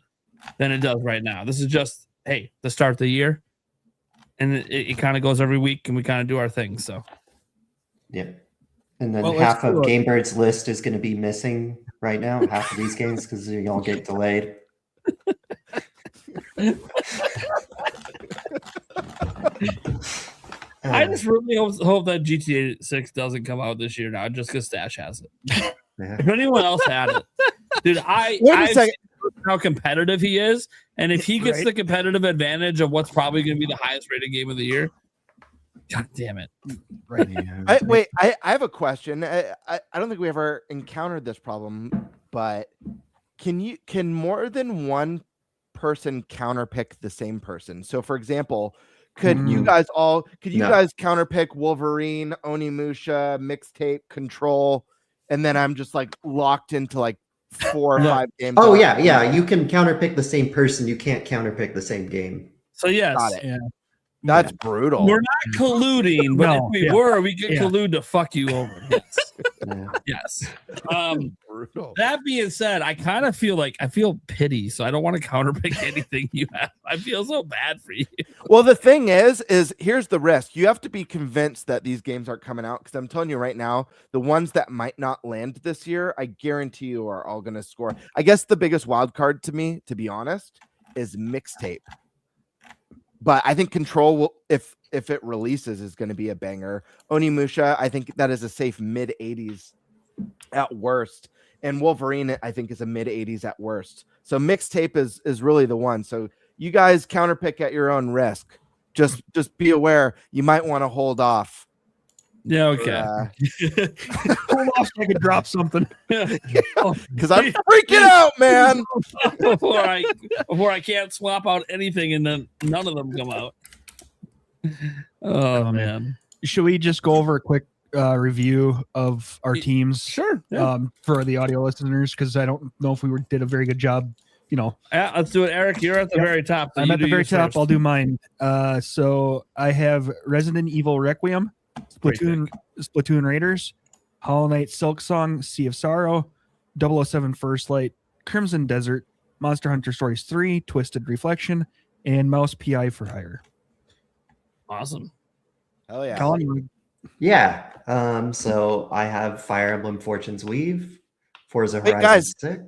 than it does right now. This is just the start of the year. And it kind of goes every week and we kind of do our thing. So yeah. And then half of Gamebird's list is going to be missing right now. Half of these games because they all get delayed. I just really hope that GTA 6 doesn't come out this year now, just because Stash has it. Yeah. If anyone else had it, dude, Wait a second. how competitive he is, and if he gets the competitive advantage of what's probably going to be the highest rated game of the year, god damn it! Right. I have a question. I don't think we ever encountered this problem, but can more than one person counterpick the same person? So, for example, could you guys counterpick Wolverine, Onimusha, Mixtape, Control, and then I'm just like locked into like 4 or 5 games? Oh yeah. You can counterpick the same person. You can't counterpick the same game. So yes, Got it. That's brutal. We're not colluding, but if we were, we could collude to fuck you over. Yes. Yes. Brutal. That being said, I kind of feel like I feel pity, so I don't want to counterpick anything you have. I feel so bad for you. Well, the thing is here's the risk. You have to be convinced that these games aren't coming out, because I'm telling you right now, the ones that might not land this year, I guarantee you are all going to score. I guess the biggest wild card to me, to be honest, is Mixtape. But I think Control will, if it releases, is going to be a banger. Onimusha, I think that is a safe mid 80s at worst. And Wolverine, I think, is a mid 80s at worst. So Mixtape is really the one. So you guys counterpick at your own risk. Just be aware, you might want to hold off. Yeah, okay. Hold off so I can drop something. Because I'm freaking out, man. before I can't swap out anything and then none of them come out. Oh man. Should we just go over a quick review of our teams? Sure. Yeah. For the audio listeners, because I don't know if we did a very good job. Yeah, let's do it. Eric, you're at the very top. So I'm at the very top. First. I'll do mine. So I have Resident Evil Requiem, Splatoon Raiders, Hollow Knight Silksong, Sea of Sorrow, 007 First Light, Crimson Desert, Monster Hunter Stories 3, Twisted Reflection, and Mouse PI for Hire. Awesome. Hell yeah. Colin, Yeah. So I have Fire Emblem Fortune's Weave, Forza Hey, Horizon guys. 6.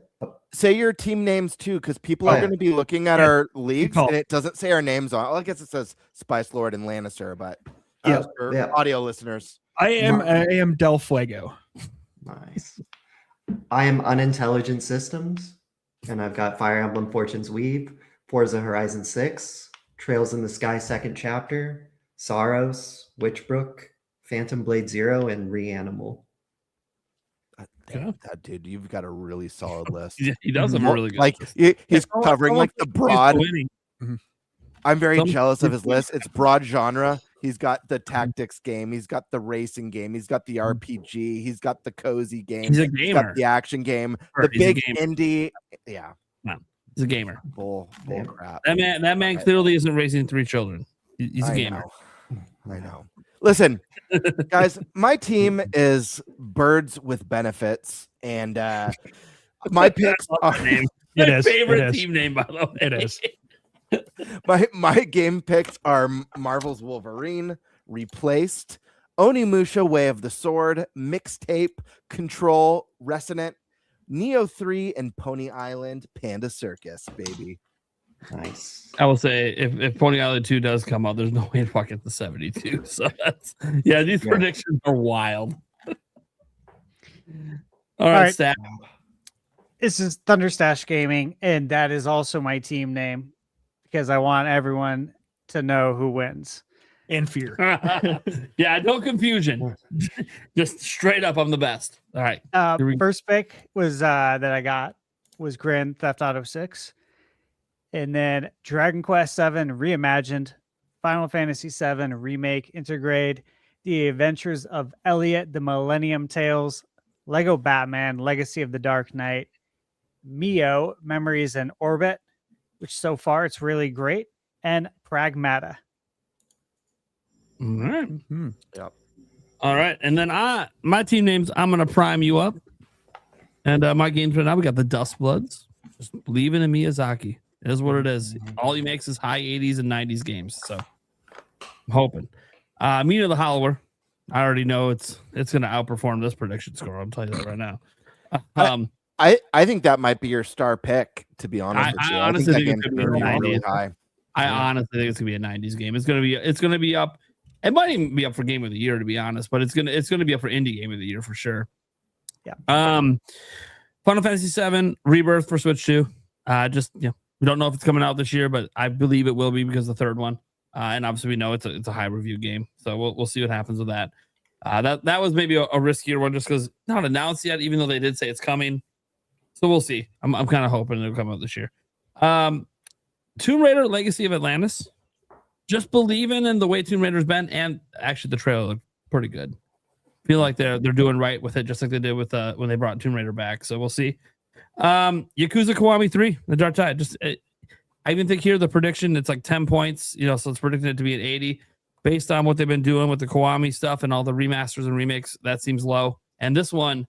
Say your team names too, because people are going to be looking at our leagues call. and it doesn't say our names on. Well, I guess it says Spice Lord and Lannister, but Yeah, for yeah. audio listeners. I am Del Fuego. Nice. I am Unintelligent Systems, and I've got Fire Emblem Fortune's Weave, Forza Horizon 6, Trails in the Sky Second Chapter, Saros, Witchbrook, Phantom Blade Zero, and Reanimal. That dude, you've got a really solid list. Yeah, he does have a really good Like he's covering like the broad. winning. I'm very Some- jealous of his list. It's broad genre. He's got the tactics game. He's got the racing game. He's got the RPG. He's got the cozy game. He's a He's gamer. got the action game. Sure, The he's a big gamer. indie. Yeah. He's a gamer. Bull Yeah. crap. That man clearly isn't raising 3 children. He's a I gamer. I know. Listen, guys, my team is birds with benefits, and my picks are Name. It My is. favorite It is. team name, by the way. It is. my game picks are Marvel's Wolverine, Replaced, Onimusha, Way of the Sword, Mixtape, Control, Resonant, Neo 3, and Pony Island Panda Circus, baby. Nice. I will say if Pony Island 2 does come out, there's no way to fuck it the 72. So that's these predictions are wild. All right, right. Stat. This is ThunderStash Gaming, and that is also my team name because I want everyone to know who wins. And Fear. Yeah, no confusion. Just straight up, I'm the best. All right. Here we- First pick was that I got was Grand Theft Auto 6, and then Dragon Quest 7 Reimagined, Final Fantasy 7 Remake, Intergrade, The Adventures of Elliot, The Millennium Tales, Lego Batman, Legacy of the Dark Knight, Mio, Memories in Orbit, which so far it's really great, and Pragmata. All right. Mhm. Yep. All right. And then my team names, I'm going to prime you up. And my games right now, we got the Dust Bloods. Just believing in Miyazaki. It is what it is. All he makes is high 80s and 90s games. So I'm hoping. Mina the Hollower. I already know it's going to outperform this prediction score. I'll tell you that right now. I think that might be your star pick, to be honest with you. I honestly think game's it's gonna be really, a really 90s. high. I honestly think it's gonna be a 90s game. It's gonna be up. It might even be up for game of the year, to be honest, but it's gonna be up for indie game of the year for sure. Yeah. Final Fantasy 7 Rebirth for Switch 2. We don't know if it's coming out this year, but I believe it will be because the third one. And obviously we know it's a high review game, so we'll see what happens with that. That was maybe a riskier one just because not announced yet, even though they did say it's coming. So we'll see. I'm kind of hoping it'll come out this year. Tomb Raider Legacy of Atlantis. Just believing in the way Tomb Raider's been, and actually the trailer looked pretty good. Feel like they're doing right with it, just like they did with when they brought Tomb Raider back. So we'll see. Yakuza Kiwami 3, The Dark Tide. I even think here the prediction it's like 10 points. So it's predicting it to be at 80 based on what they've been doing with the Kiwami stuff and all the remasters and remakes. That seems low. And this one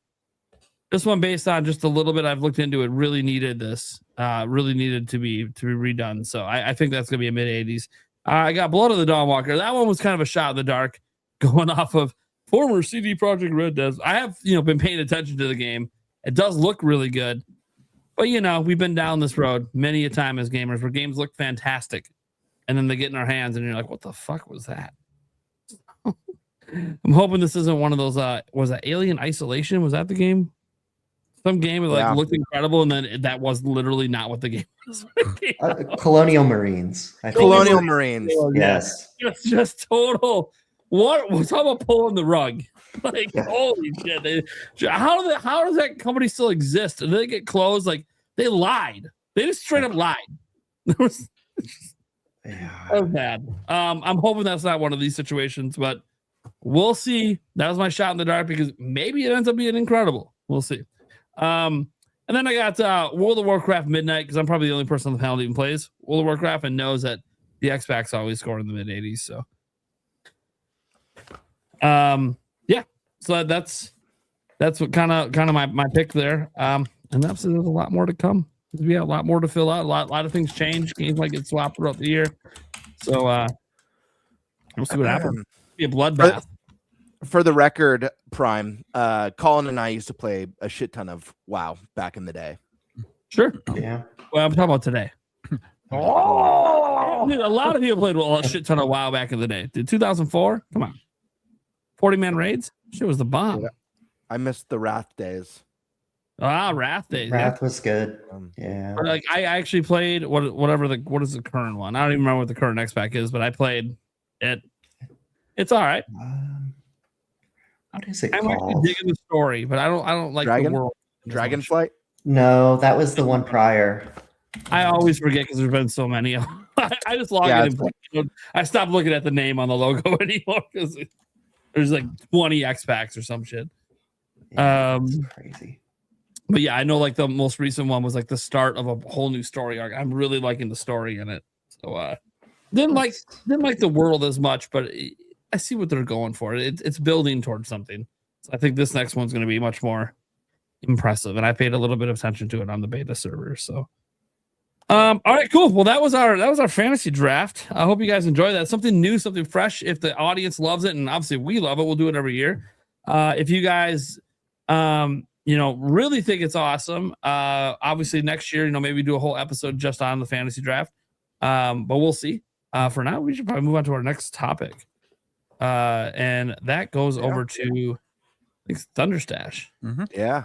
based on just a little bit I've looked into it, really needed this. Really needed to be redone. So I think that's gonna be a mid-80s. I got Blood of the Dawnwalker. That one was kind of a shot in the dark, going off of former CD Projekt Red does. I have been paying attention to the game. It does look really good, but we've been down this road many a time as gamers where games look fantastic, and then they get in our hands, and you're like, "What the fuck was that?" I'm hoping this isn't one of those. Was that Alien Isolation? Was that the game? Some game that looked incredible, and then that was literally not what the game was. Colonial Marines. I think. Colonial Marines. Yes. It's just total. What was talking about pulling the rug? Like, holy shit! How does that company still exist? Did they get closed? Like, they lied. They just straight up lied. That was bad. I'm hoping that's not one of these situations, but we'll see. That was my shot in the dark because maybe it ends up being incredible. We'll see. And then I got World of Warcraft Midnight because I'm probably the only person on the panel that even plays World of Warcraft and knows that the X-Pacs always score in the mid-80s. So, so that's what kind of my pick there. And that's there's a lot more to come. We got a lot more to fill out. A lot of things change. Games might get swapped throughout the year. So we'll see what happens. Be a bloodbath. For the record, Prime, Colin and I used to play a shit ton of WoW back in the day. Sure. Yeah. Well, I'm talking about today. Dude, a lot of people played a shit ton of WoW back in the day. Did 2004? Come on. 40-man raids? Shit was the bomb. Yeah. I missed the Wrath days. Wrath days. Wrath was good. Yeah. But like I actually played what is the current one? I don't even remember what the current X-Pac is, but I played it. It's all right. What is it I'm called? actually digging the story, but I don't like the world. Dragonflight? No, that was the one prior. I always forget because there's been so many. I just log in and play. I stopped looking at the name on the logo anymore because there's like 20 X-Pacs or some shit. Yeah, that's crazy. But yeah, I know like the most recent one was like the start of a whole new story arc. I'm really liking the story in it. So didn't like the world as much, but I see what they're going for. It's building towards something. So I think this next one's going to be much more impressive, and I paid a little bit of attention to it on the beta server. So, all right, cool. Well, that was our fantasy draft. I hope you guys enjoy that. Something new, something fresh. If the audience loves it, and obviously we love it, we'll do it every year. If you guys, really think it's awesome, obviously next year, maybe do a whole episode just on the fantasy draft. But we'll see. For now, we should probably move on to our next topic. And that goes over to I think ThunderStash. Mm-hmm. Yeah.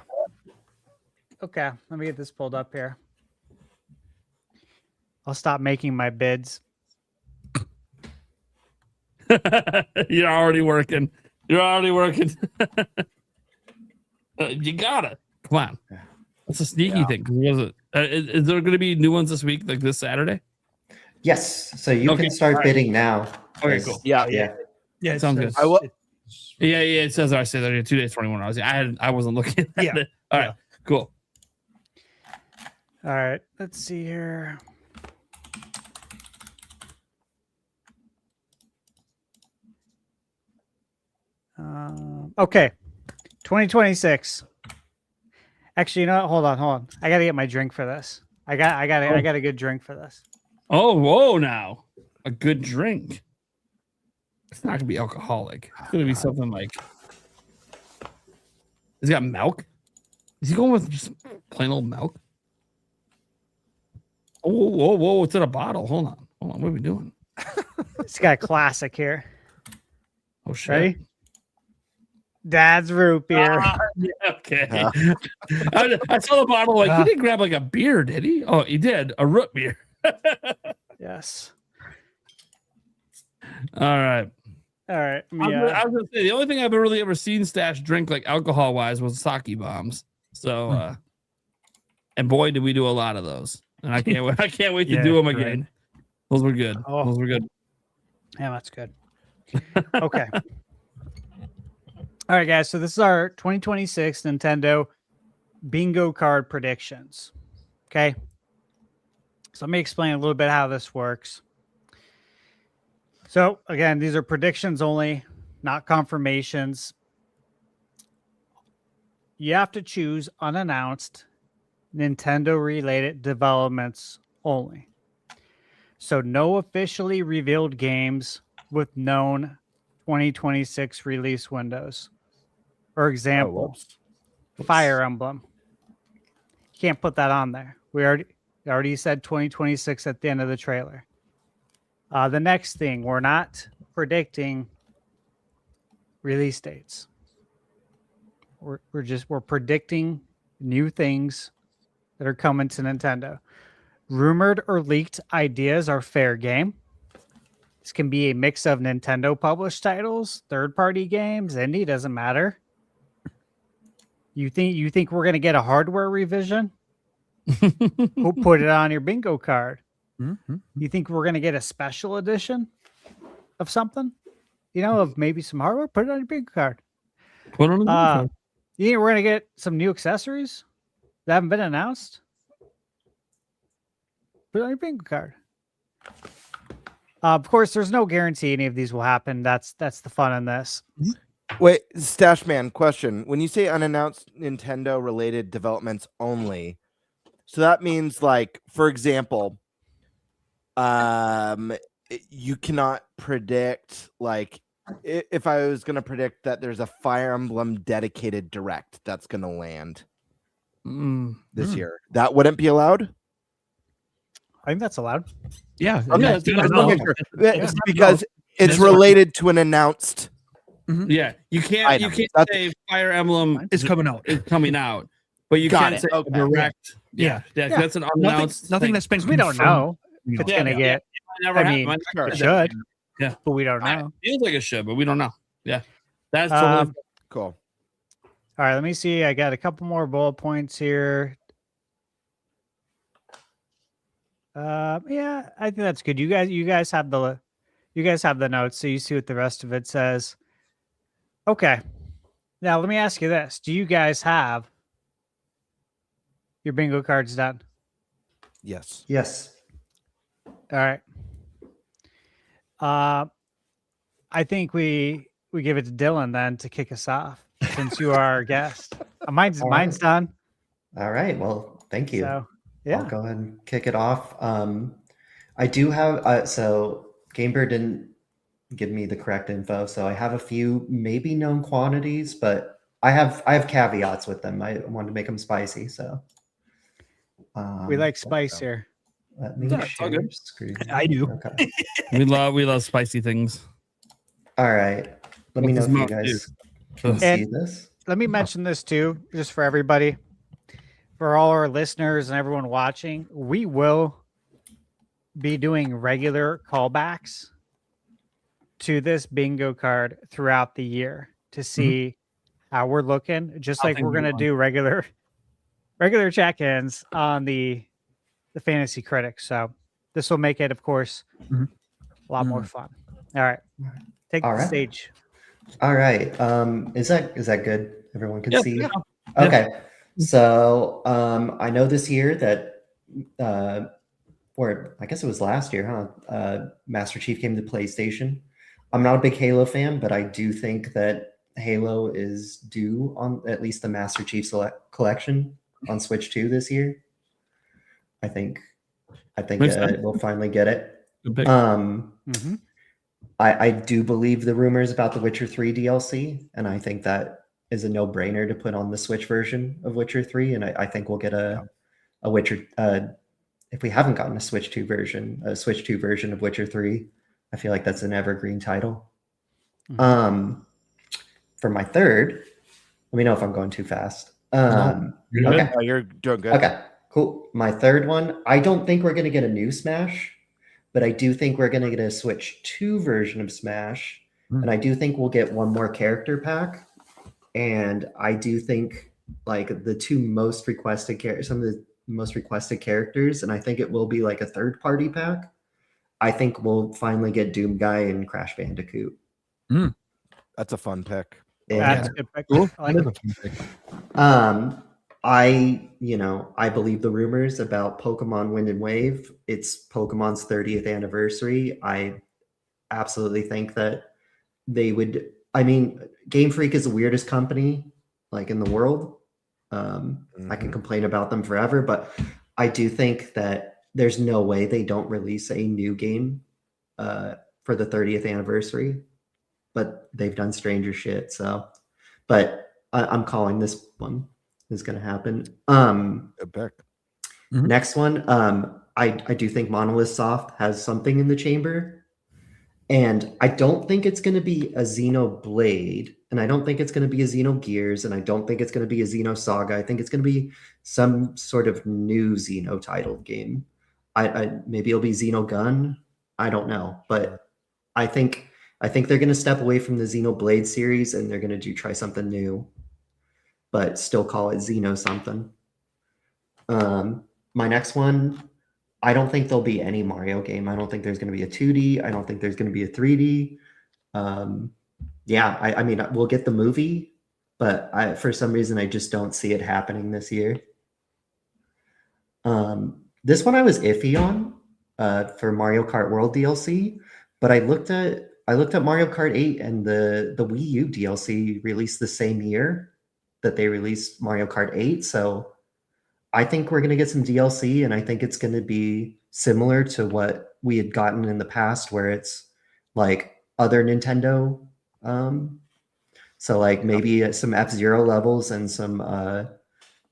Okay, let me get this pulled up here. I'll stop making my bids. You're already working. You got it. Come on. That's a sneaky thing. Is there going to be new ones this week, like this Saturday? Yes. So you can start bidding now. Okay, cool. Yeah. Yeah, sounds good. Yeah. It says I say that 2 days, 21 hours. I wasn't looking at it. All right, cool. All right, let's see here. Okay, 2026. Actually, you know what? Hold on. I gotta get my drink for this. I got a good drink for this. Oh, whoa! Now a good drink. It's not gonna be alcoholic. It's gonna be something like. He's got milk. Is he going with just plain old milk? Oh, whoa! It's in a bottle. Hold on. What are we doing? It's got a classic here. Oh shit! Ready? Dad's root beer. Okay. I saw the bottle. Like he didn't grab like a beer, did he? Oh, he did a root beer. Yes. All right. Yeah. I was gonna say the only thing I've really ever seen Stash drink like alcohol wise was sake bombs. So, and boy, did we do a lot of those. And I can't wait to do them again. Right. Those were good. Oh. Those were good. Yeah, that's good. Okay. All right, guys. So this is our 2026 Nintendo bingo card predictions. Okay. So let me explain a little bit how this works. So again, these are predictions only, not confirmations. you have to choose unannounced Nintendo-related developments only. So no officially revealed games with known 2026 release windows. For example, Fire Emblem. Can't put that on there. We already said 2026 at the end of the trailer. The next thing, we're not predicting release dates. We're predicting new things that are coming to Nintendo. Rumored or leaked ideas are fair game. This can be a mix of Nintendo published titles, third-party games, indie, doesn't matter. You think we're gonna get a hardware revision? Who put it on your bingo card? Mm-hmm. You think we're gonna get a special edition of something? Of maybe some hardware? Put it on your bingo card. Put it on the bingo You think we're gonna get some new accessories that haven't been announced? Put it on your bingo card. Of course, there's no guarantee any of these will happen. That's the fun in this. Wait, Stash Man, question. When you say unannounced Nintendo related developments only, so that means, like, for example, you cannot predict, like, if I was going to predict that there's a Fire Emblem dedicated direct that's going to land this year, that wouldn't be allowed? I think that's allowed. Yeah. Okay, Yeah. because it's related to an announced. Yeah, you can't Item. you can't That's- say Fire Emblem It's coming out. is coming out, but you Got can it. say Okay. direct. Yeah. That's an unannounced. Nothing thing. that's been We don't confirmed. know if it's Yeah, gonna yeah. get. Never I happened. mean, Might not it get should. Yeah. But we don't It know. feels like it should, but we don't know. Yeah, that's totally. Cool. All right, let me see. I got a couple more bullet points here. Yeah, I think that's good. You guys have the notes, so you see what the rest of it says. Okay. Now let me ask you this: do you guys have your bingo cards done? Yes. Yes. All right. I think we give it to Dylan then to kick us off, since you are our guest. Mine's done. All right. Well, thank you. So I'll yeah. go ahead and kick it off. I do have so Gamebird didn't give me the correct info, so I have a few maybe known quantities, but I have caveats with them. I wanted to make them spicy, so We like spice here. let me Yeah, it's all share good. screen. I do. Okay. We love spicy things. All right. Let me know What if you does Mount guys can And- see this. Let me mention this too, just for everybody, for all our listeners and everyone watching. We will be doing regular callbacks to this bingo card throughout the year to see how we're looking, just How like things we're are gonna going. do regular check-ins on the Fantasy Critic. So this will make it, of course, Mhm. a lot more fun. All right, take All the right. stage. All right. Is that good? Everyone can Yeah, see. yeah. Okay. So I know this year that or I guess it was last year, huh? Master Chief came to PlayStation. I'm not a big Halo fan, but I do think that Halo is due on at least the Master Chief collection on Switch 2 this year. I think Makes sense. we'll finally get it. Good pick. Mhm. I do believe the rumors about the Witcher 3 DLC, and I think that is a no-brainer to put on the Switch version of Witcher 3, and I think we'll get a Witcher if we haven't gotten a Switch 2 version of Witcher 3, I feel like that's an evergreen title. For my third, let me know if I'm going too fast. You're good. Okay. Oh, you're doing good. Okay, cool. My third one, I don't think we're going to get a new Smash, but I do think we're going to get a Switch 2 version of Smash. And I do think we'll get one more character pack. And I do think like the two most requested some of the most requested characters, and I think it will be like a third party pack. I think we'll finally get Doom Guy and Crash Bandicoot. That's a fun pick. That's And, a good pick. Cool. I like it. I believe the rumors about Pokemon Wind and Wave. It's Pokemon's 30th anniversary. I absolutely think that they would. I mean, Game Freak is the weirdest company like in the world. I can complain about them forever, but I do think that there's no way they don't release a new game for the 30th anniversary, but they've done stranger shit. So, but I'm calling this one is going to happen. Good pick. Next one, I do think Monolith Soft has something in the chamber, and I don't think it's going to be a Xenoblade, and I don't think it's going to be a Xenogears, and I don't think it's going to be a Xenosaga. I think it's going to be some sort of new Xeno titled game. I maybe it'll be Xenogun. I don't know, but I think they're going to step away from the Xenoblade series and they're going to try something new, but still call it Xeno something. My next one, I don't think there'll be any Mario game. I don't think there's going to be a 2D. I don't think there's going to be a 3D. Yeah, I mean, we'll get the movie, but for some reason, I just don't see it happening this year. This one I was iffy on for Mario Kart World DLC, but I looked at Mario Kart 8 and the Wii U DLC released the same year that they released Mario Kart 8, so I think we're going to get some DLC, and I think it's going to be similar to what we had gotten in the past, where it's like other Nintendo. So like maybe some F-Zero levels and some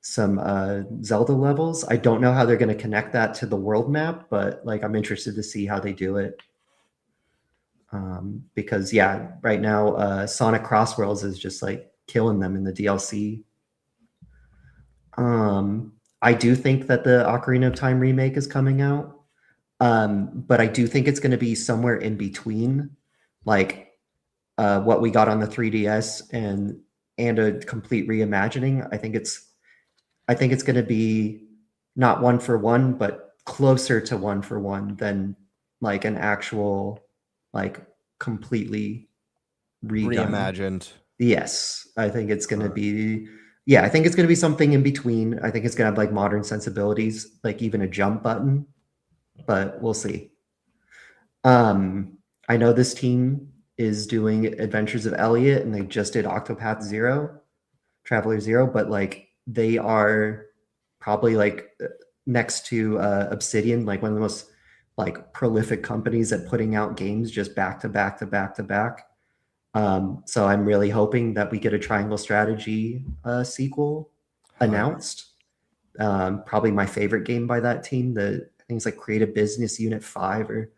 Zelda levels. I don't know how they're going to connect that to the world map, but like I'm interested to see how they do it. Because yeah, right now Sonic Crossworlds is just like killing them in the DLC. I do think that the Ocarina of Time remake is coming out, but I do think it's going to be somewhere in between, like what we got on the 3DS and a complete reimagining. I think it's going to be not one for one, but closer to one for one than like an actual like completely reimagined. Yes, I think it's going to be. Yeah, I think it's going to be something in between. I think it's going to have like modern sensibilities, like even a jump button, but we'll see. I know this team is doing Adventures of Elliot, and they just did Octopath Zero, Traveler Zero, but like they are probably like next to Obsidian, like one of the most like prolific companies at putting out games just back to back to back to back. So I'm really hoping that we get a Triangle Strategy sequel announced. Probably my favorite game by that team. I think it's like Creative Business Unit 5 or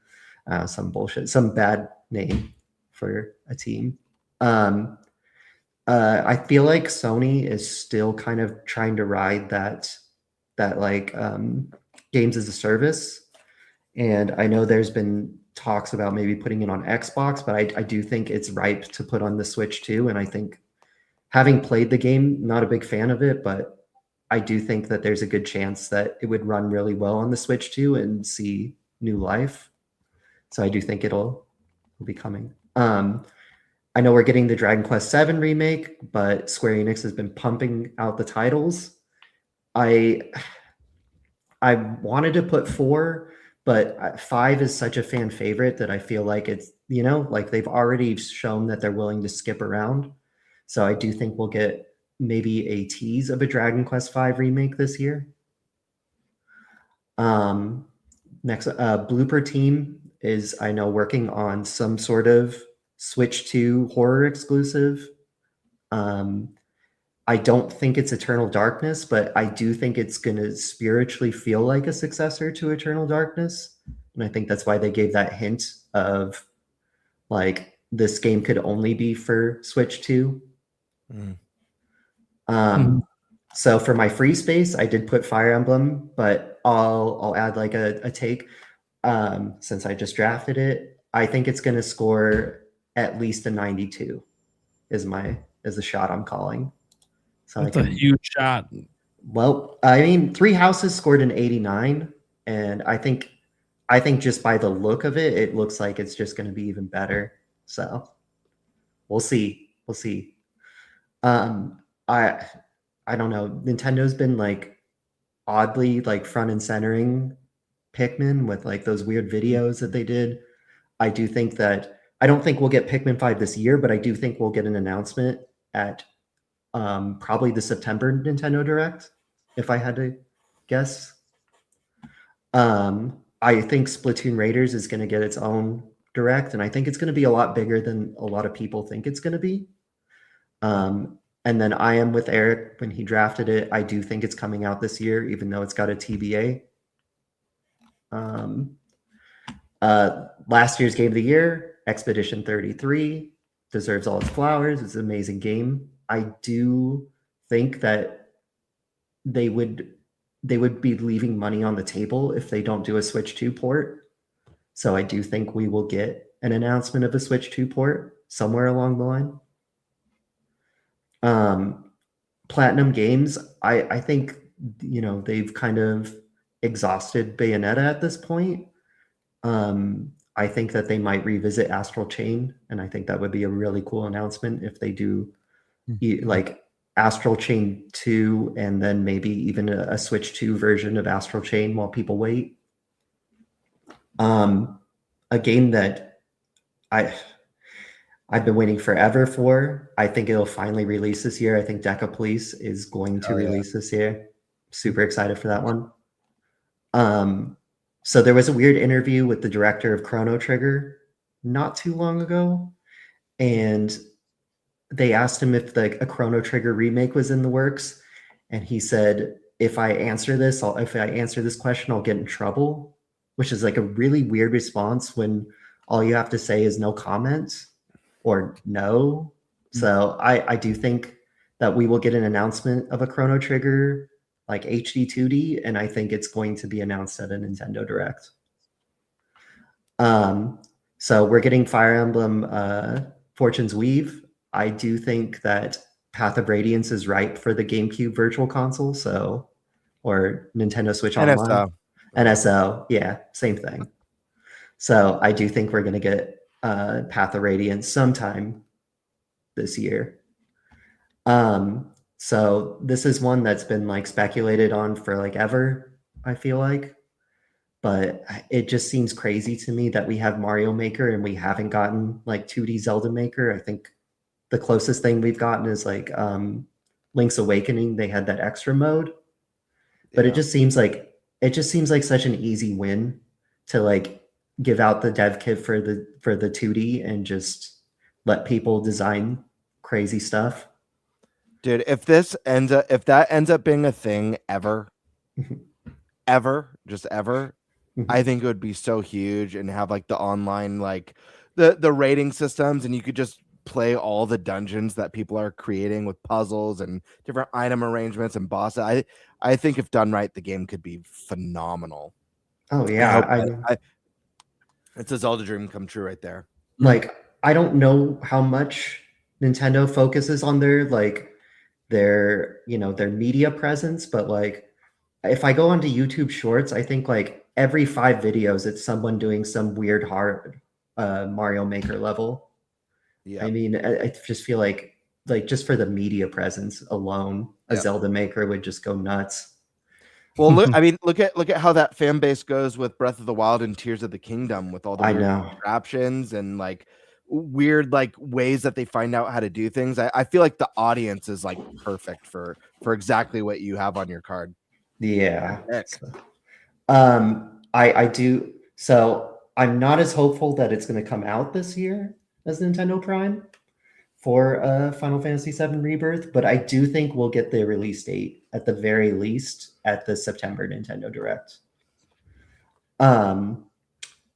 some bullshit, some bad name for a team. I feel like Sony is still kind of trying to ride that like games as a service. And I know there's been talks about maybe putting it on Xbox, but I do think it's ripe to put on the Switch too. And I think, having played the game, not a big fan of it, but I do think that there's a good chance that it would run really well on the Switch too and see new life. So I do think it'll be coming. I know we're getting the Dragon Quest VII remake, but Square Enix has been pumping out the titles. I wanted to put 4, but 5 is such a fan favorite that I feel like it's, like they've already shown that they're willing to skip around. So I do think we'll get maybe a tease of a Dragon Quest V remake this year. Next, Blooper Team is, I know, working on some sort of Switch 2 horror exclusive. I don't think it's Eternal Darkness, but I do think it's going to spiritually feel like a successor to Eternal Darkness. And I think that's why they gave that hint of like this game could only be for Switch 2. So for my free space, I did put Fire Emblem, but I'll add like a take. Since I just drafted it, I think it's going to score at least a 92 is the shot I'm calling. So that's a huge shot. Well, I mean, Three Houses scored an 89, and I think just by the look of it, it looks like it's just going to be even better. So we'll see. I don't know. Nintendo's been like oddly like front and centering Pikmin with like those weird videos that they did. I don't think we'll get Pikmin 5 this year, but I do think we'll get an announcement at probably the September Nintendo Direct, if I had to guess. I think Splatoon Raiders is going to get its own Direct, and I think it's going to be a lot bigger than a lot of people think it's going to be. And then I am with Eric when he drafted it. I do think it's coming out this year, even though it's got a TBA. Last year's Game of the Year, Expedition 33, deserves all its flowers. It's an amazing game. I do think that they would be leaving money on the table if they don't do a Switch 2 port. So I do think we will get an announcement of a Switch 2 port somewhere along the line. Platinum Games, I think, they've kind of exhausted Bayonetta at this point. I think that they might revisit Astral Chain, and I think that would be a really cool announcement if they do like Astral Chain 2 and then maybe even a Switch 2 version of Astral Chain while people wait. A game that I've been waiting forever for. I think it'll finally release this year. I think Deca Police is going to release this year. Super excited for that one. So there was a weird interview with the director of Chrono Trigger not too long ago, and they asked him if a Chrono Trigger remake was in the works, and he said, if I answer this question, I'll get in trouble, which is like a really weird response when all you have to say is no comment or no. So I do think that we will get an announcement of a Chrono Trigger like HD 2D, and I think it's going to be announced at a Nintendo Direct. So we're getting Fire Emblem Fortune's Weave. I do think that Path of Radiance is ripe for the GameCube Virtual Console, or Nintendo Switch Online. NSO, yeah, same thing. So I do think we're going to get Path of Radiance sometime this year. So this is one that's been like speculated on for like ever, I feel like. But it just seems crazy to me that we have Mario Maker and we haven't gotten like 2D Zelda Maker. I think the closest thing we've gotten is like Link's Awakening. They had that extra mode. But it just seems like such an easy win to like give out the dev kit for the 2D and just let people design crazy stuff. Dude, if that ends up being a thing ever, just ever, I think it would be so huge, and have like the online, like the rating systems, and you could just play all the dungeons that people are creating with puzzles and different item arrangements and bosses. I think if done right, the game could be phenomenal. Oh yeah, it's a Zelda dream come true right there. Like, I don't know how much Nintendo focuses on their media presence, but like if I go onto YouTube Shorts, I think like every 5 videos it's someone doing some weird hard Mario Maker level. Yeah, I mean, I just feel like just for the media presence alone, a Zelda Maker would just go nuts. Well, look at how that fan base goes with Breath of the Wild and Tears of the Kingdom, with all the contraptions and like weird like ways that they find out how to do things. I feel like the audience is like perfect for exactly what you have on your card. Yeah. I do. So I'm not as hopeful that it's going to come out this year as Nintendo Prime for Final Fantasy VII Rebirth, but I do think we'll get the release date at the very least at the September Nintendo Direct. The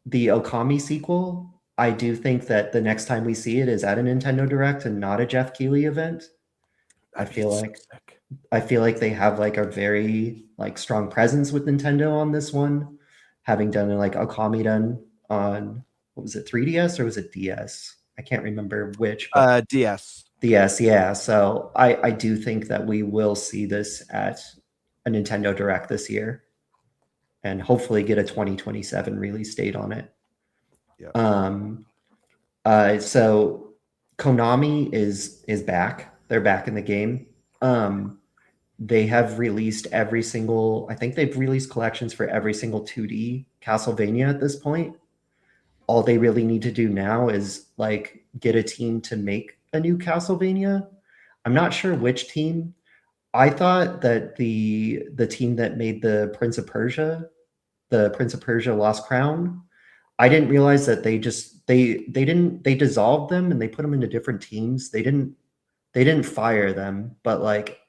Okami sequel, I do think that the next time we see it is at a Nintendo Direct and not a Jeff Keighley event. I feel like they have like a very like strong presence with Nintendo on this one, having done like Okami done on, what was it, 3DS or was it DS? I can't remember which. But DS. DS, yeah. So I do think that we will see this at a Nintendo Direct this year, and hopefully get a 2027 release date on it. Yeah. So Konami is back. They're back in the game. They have released I think they've released collections for every single 2D Castlevania at this point. All they really need to do now is like get a team to make a new Castlevania. I'm not sure which team. I thought that the team that made the Prince of Persia Lost Crown, I didn't realize that they dissolved them and they put them into different teams. They didn't fire them, but like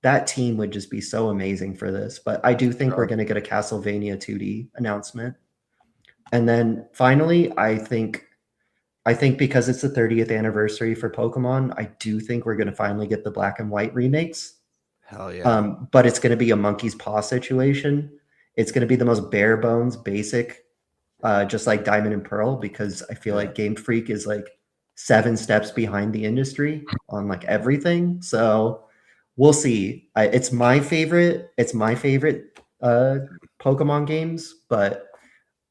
that team would just be so amazing for this. But I do think we're going to get a Castlevania 2D announcement. And then finally, I think because it's the 30th anniversary for Pokemon, I do think we're going to finally get the Black and White remakes. Hell yeah. But it's going to be a monkey's paw situation. It's going to be the most bare bones, basic, just like Diamond and Pearl, because I feel like Game Freak is like 7 steps behind the industry on like everything. So we'll see. It's my favorite Pokemon games, but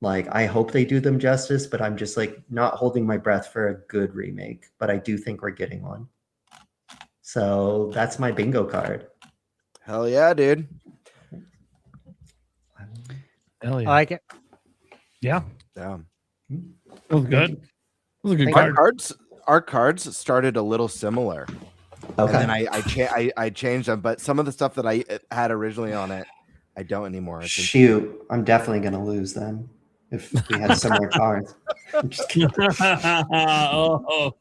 like I hope they do them justice. But I'm just like not holding my breath for a good remake. But I do think we're getting one. So that's my bingo card. Hell yeah, dude. Hell yeah. I like it. Yeah. Yeah. That was good. That was a good Our card. cards started a little similar. Okay. And then I changed them, but some of the stuff that I had originally on it, I don't anymore. I think. Shoot, I'm definitely gonna lose then if we had similar cards. I'm just kidding. Oh.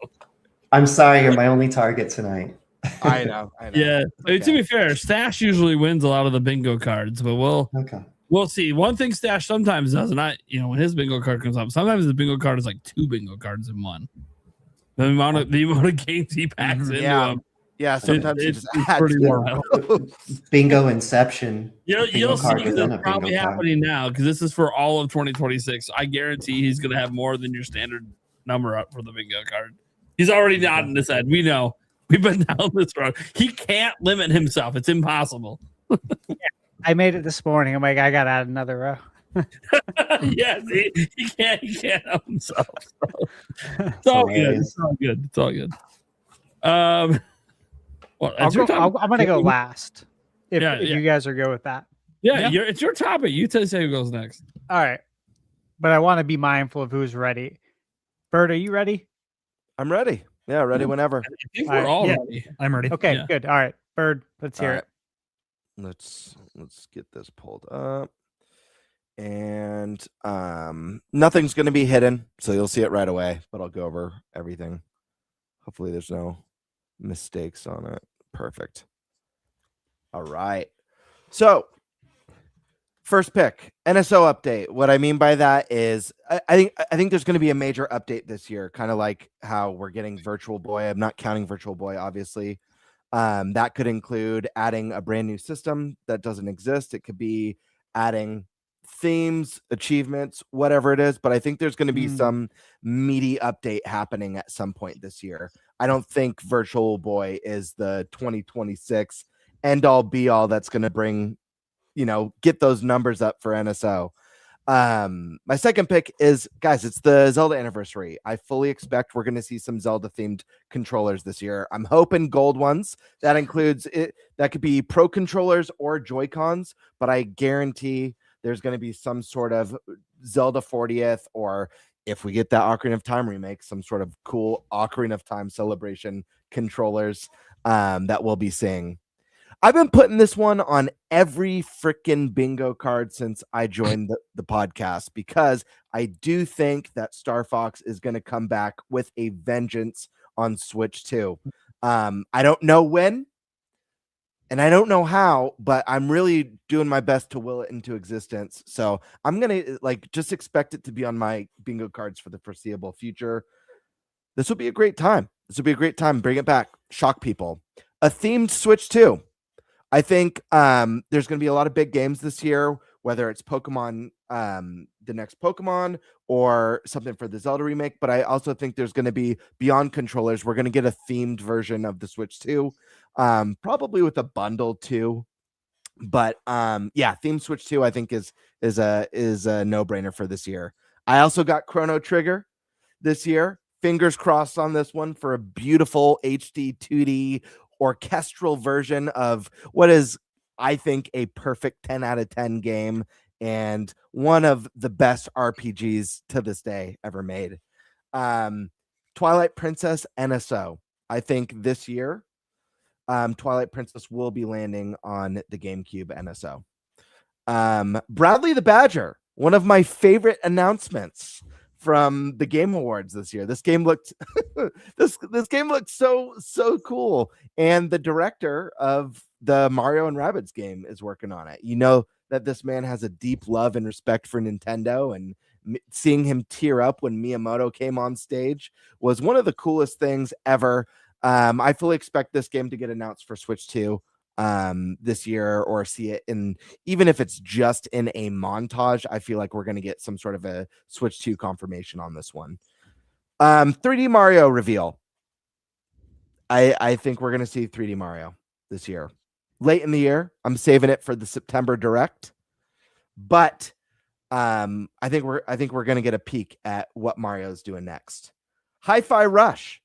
I'm sorry, you're my only target tonight. I know. Yeah. Okay. To be fair, Stash usually wins a lot of the bingo cards, but Okay. we'll see. One thing Stash sometimes does, and when his bingo card comes up, sometimes the bingo card is like 2 bingo cards in one. The amount of games he packs into them. Yeah, sometimes it's just adds pretty to wild. Bingo Inception. You'll Bingo see card within a that's probably bingo card. happening now because this is for all of 2026. I guarantee he's going to have more than your standard number up for the bingo card. He's already nodding his head. We know. We've been down this road. He can't limit himself. It's impossible. I made it this morning. I'm like, I got to add another row. Yes, he can't help himself. So. It's all good. It's all good. It's all good. Well, I'm going to go last. If you guys are good with that. Yeah. It's your topic. You say who goes next. All right. But I want to be mindful of who's ready. Bird, are you ready? I'm ready. Yeah, ready whenever. I think we're all ready. I'm ready. Okay, Yeah. good. All right. Bird, let's hear it. Let's get this pulled up. And nothing's going to be hidden, so you'll see it right away, but I'll go over everything. Hopefully there's no mistakes on it. Perfect. All right. So, first pick, NSO update. What I mean by that is I think there's going to be a major update this year, kind of like how we're getting Virtual Boy. I'm not counting Virtual Boy, obviously. That could include adding a brand new system that doesn't exist. It could be adding themes, achievements, whatever it is. But I think there's going to be some meaty update happening at some point this year. I don't think Virtual Boy is the 2026 end all be all that's going to bring, get those numbers up for NSO. My second pick is, guys, it's the Zelda anniversary. I fully expect we're going to see some Zelda themed controllers this year. I'm hoping gold ones. That includes it. That could be Pro controllers or Joy-Cons, but I guarantee there's going to be some sort of Zelda 40th, or if we get that Ocarina of Time remake, some sort of cool Ocarina of Time celebration controllers that we'll be seeing. I've been putting this one on every freaking bingo card since I joined the podcast, because I do think that Star Fox is going to come back with a vengeance on Switch 2. I don't know when, and I don't know how, but I'm really doing my best to will it into existence. So I'm going to just expect it to be on my bingo cards for the foreseeable future. This will be a great time. Bring it back. Shock people. A themed Switch 2. I think there's going to be a lot of big games this year, whether it's Pokemon, the next Pokemon, or something for the Zelda remake. But I also think there's going to be, beyond controllers, we're going to get a themed version of the Switch 2, probably with a bundle too. But themed Switch 2 I think is a no-brainer for this year. I also got Chrono Trigger this year. Fingers crossed on this one for a beautiful HD 2D orchestral version of what is, I think, a perfect 10 out of 10 game and one of the best RPGs to this day ever made. Twilight Princess NSO. I think this year Twilight Princess will be landing on the GameCube NSO. Bradley the Badger, one of my favorite announcements from the Game Awards this year. This game looked this game looked so cool, and the director of the Mario and Rabbids game is working on it. You know that this man has a deep love and respect for Nintendo, and seeing him tear up when Miyamoto came on stage was one of the coolest things ever. I fully expect this game to get announced for Switch 2 this year, or see it in, even if it's just in a montage. I feel like we're going to get some sort of a Switch 2 confirmation on this one. 3D Mario reveal. I think we're going to see 3D Mario this year, late in the year. I'm saving it for the September Direct, but I think we're going to get a peek at what Mario's doing next. Hi-Fi Rush,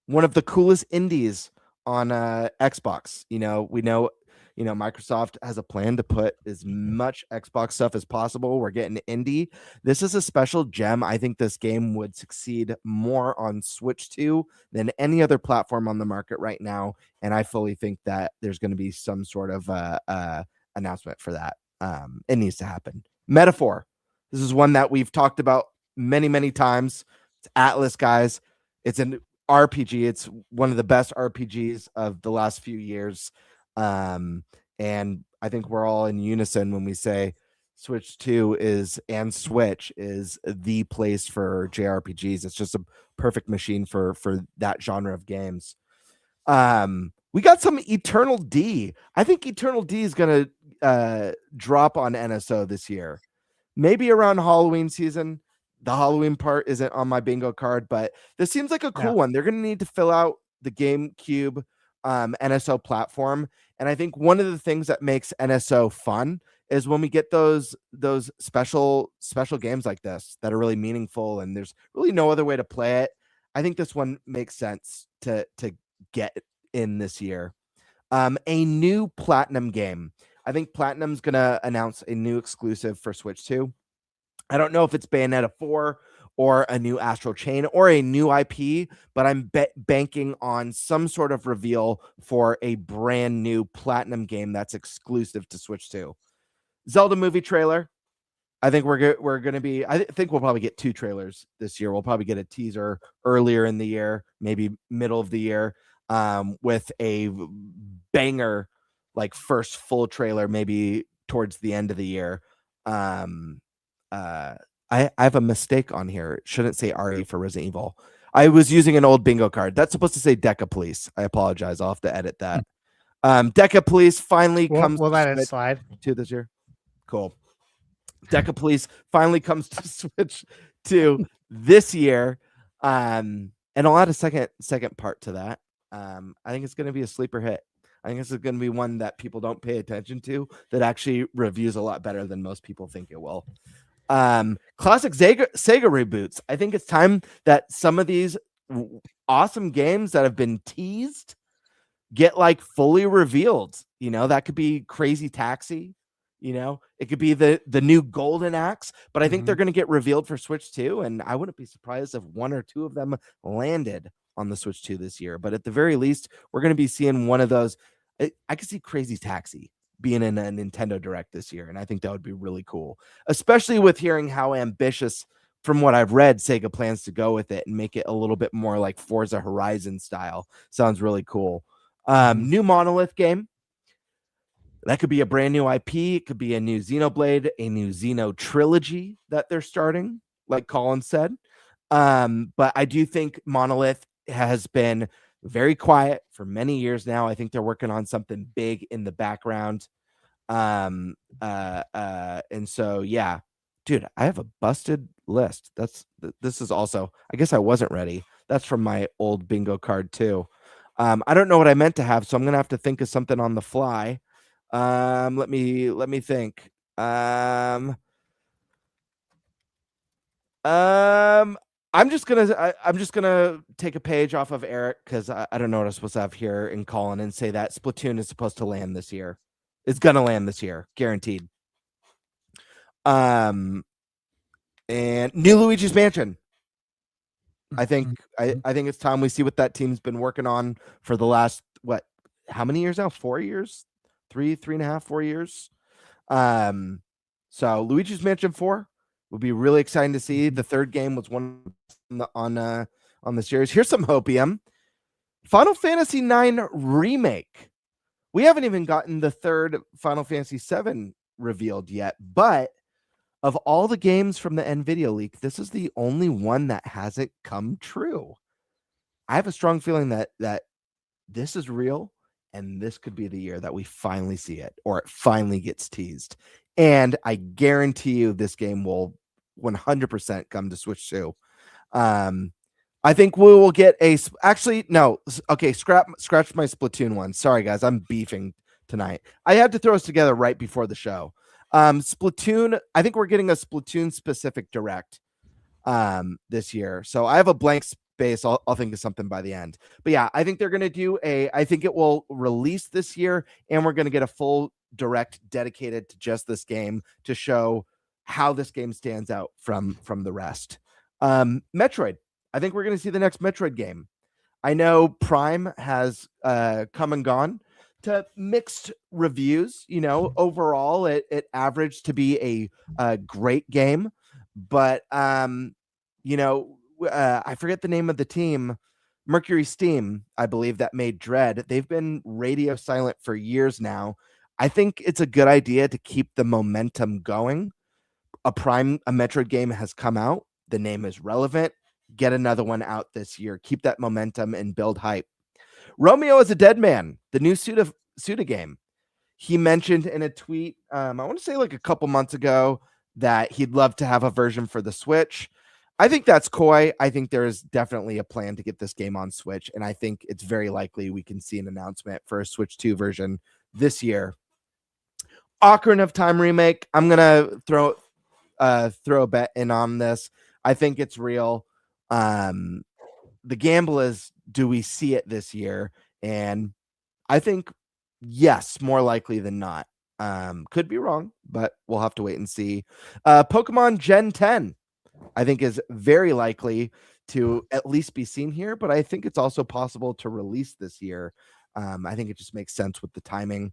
one of the coolest indies on Xbox. We know Microsoft has a plan to put as much Xbox stuff as possible. We're getting indie. This is a special gem. I think this game would succeed more on Switch 2 than any other platform on the market right now, and I fully think that there's going to be some sort of announcement for that. It needs to happen. Metaphor. This is one that we've talked about many times. It's Atlas, guys. It's an RPG. It's one of the best RPGs of the last few years. And I think we're all in unison when we say Switch 2 and Switch is the place for JRPGs. It's just a perfect machine for that genre of games. We got some Eternal D. I think Eternal D is going to drop on NSO this year, maybe around Halloween season. The Halloween part isn't on my bingo card, but this seems like a cool one. They're going to need to fill out the GameCube NSO platform, and I think one of the things that makes NSO fun is when we get those special games like this that are really meaningful, and there's really no other way to play it. I think this one makes sense to get in this year. A new Platinum game. I think Platinum's going to announce a new exclusive for Switch 2. I don't know if it's Bayonetta 4 or a new Astral Chain or a new IP, but I'm banking on some sort of reveal for a brand new Platinum game that's exclusive to Switch 2. Zelda movie trailer. I think we're going to be, I think we'll probably get 2 trailers this year. We'll probably get a teaser earlier in the year, maybe middle of the year, with a banger, like first full trailer, maybe towards the end of the year. I have a mistake on here. It shouldn't say RE for Resident Evil. I was using an old bingo card. That's supposed to say Deca Police. I apologize. I'll have to edit that. Deca Police finally comes. We'll let it slide to this year. Cool. Deca Police finally comes to Switch 2 this year. And I'll add a second part to that. I think it's going to be a sleeper hit. I think this is going to be one that people don't pay attention to, that actually reviews a lot better than most people think it will. Classic Sega reboots. I think it's time that some of these awesome games that have been teased get like fully revealed. That could be Crazy Taxi. It could be the new Golden Axe, but I think they're going to get revealed for Switch 2, and I wouldn't be surprised if 1 or 2 of them landed on the Switch 2 this year. But at the very least, we're going to be seeing one of those. I could see Crazy Taxi being in a Nintendo Direct this year, and I think that would be really cool, especially with hearing how ambitious, from what I've read, Sega plans to go with it and make it a little bit more like Forza Horizon style. Sounds really cool. New Monolith game. That could be a brand new IP. It could be a new Xenoblade, a new Xeno trilogy that they're starting, like Colin said. But I do think Monolith has been very quiet for many years now. I think they're working on something big in the background. And so, yeah, dude, I have a busted list. This is also, I guess I wasn't ready. That's from my old bingo card too. I don't know what I meant to have, so I'm going to have to think of something on the fly. Let me think. I'm just gonna take a page off of Eric, because I don't know what I'm supposed to have here in Colin, and say that Splatoon is supposed to land this year. It's gonna land this year, guaranteed. And new Luigi's Mansion. I think it's time we see what that team's been working on for the last how many years now? 4 years, 3.5, 4 years. So Luigi's Mansion 4 would be really exciting to see. The third game was one on the series. Here's some hopium. Final Fantasy IX remake. We haven't even gotten the third Final Fantasy VII revealed yet, but of all the games from the NVIDIA leak, this is the only one that hasn't come true. I have a strong feeling that this is real, and this could be the year that we finally see it, or it finally gets teased. And I guarantee you this game will 100% come to Switch 2. I think we will get actually, no. Okay. Scratch my Splatoon one. Sorry guys. I'm beefing tonight. I had to throw us together right before the show. Splatoon. I think we're getting a Splatoon specific direct, this year. So I have a blank space. I'll think of something by the end, but yeah, I think they're going to do I think it will release this year, and we're going to get a full direct dedicated to just this game to show how this game stands out from the rest. Metroid. I think we're going to see the next Metroid game. I know Prime has come and gone to mixed reviews. You know, overall, it averaged to be a great game, but you know, I forget the name of the team, Mercury Steam, I believe, that made Dread. They've been radio silent for years now. I think it's a good idea to keep the momentum going. A Metroid game has come out. The name is relevant. Get another one out this year. Keep that momentum and build hype. Romeo is a Dead Man, the new Suda game. He mentioned in a tweet, I want to say like a couple months ago, that he'd love to have a version for the Switch. I think that's coy. I think there is definitely a plan to get this game on Switch, and I think it's very likely we can see an announcement for a Switch 2 version this year. Ocarina of Time remake. I'm gonna throw a bet in on this. I think it's real. The gamble is, do we see it this year? And I think yes, more likely than not. Could be wrong, but we'll have to wait and see. Pokemon Gen 10, I think, is very likely to at least be seen here, but I think it's also possible to release this year. I think it just makes sense with the timing.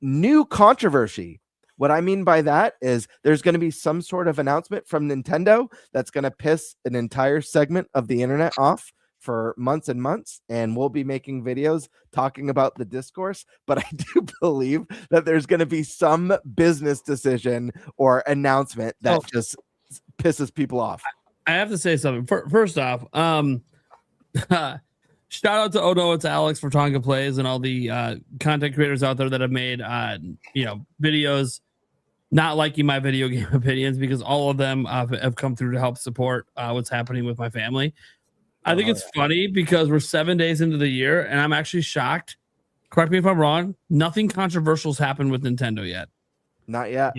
New controversy. What I mean by that is there's going to be some sort of announcement from Nintendo that's going to piss an entire segment of the internet off for months and months, and we'll be making videos talking about the discourse. But I do believe that there's going to be some business decision or announcement that just pisses people off. I have to say something. First off, shout out to Odo, it's Alex for Tonga Plays, and all the content creators out there that have made videos not liking my video game opinions, because all of them have come through to help support what's happening with my family. I think it's funny because we're 7 days into the year, and I'm actually shocked. Correct me if I'm wrong. Nothing controversial has happened with Nintendo yet. Not yet.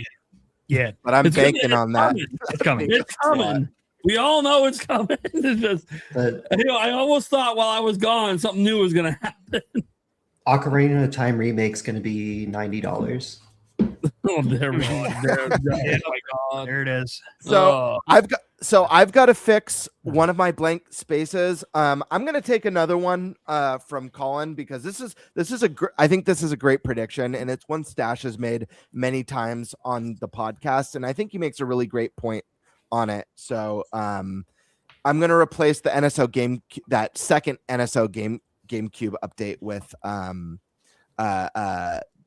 Yeah, but I'm banking on that. It's coming. It's coming. We all know it's coming. It's just, I almost thought while I was gone, something new was going to happen. Ocarina of Time remake's going to be $90. Oh, there we go. Oh my God. There it is. So I've got to fix one of my blank spaces. I'm going to take another one from Colin, because this is I think this is a great prediction, and it's one Stash has made many times on the podcast, and I think he makes a really great point on it. So I'm going to replace the NSO game, that second NSO GameCube update, with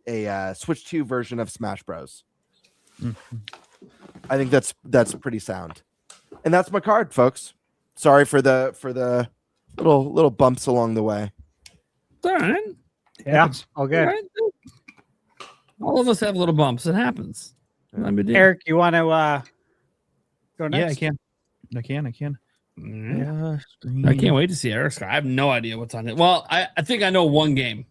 a Switch 2 version of Smash Bros. I think that's pretty sound. And that's my card, folks. Sorry for the little bumps along the way. It's all right. Yeah, all good. All right. All of us have little bumps. It happens. Eric, you want to go next? Yeah, I can. Yeah, I can't wait to see Eric's card. I have no idea what's on it. Well, I think I know one game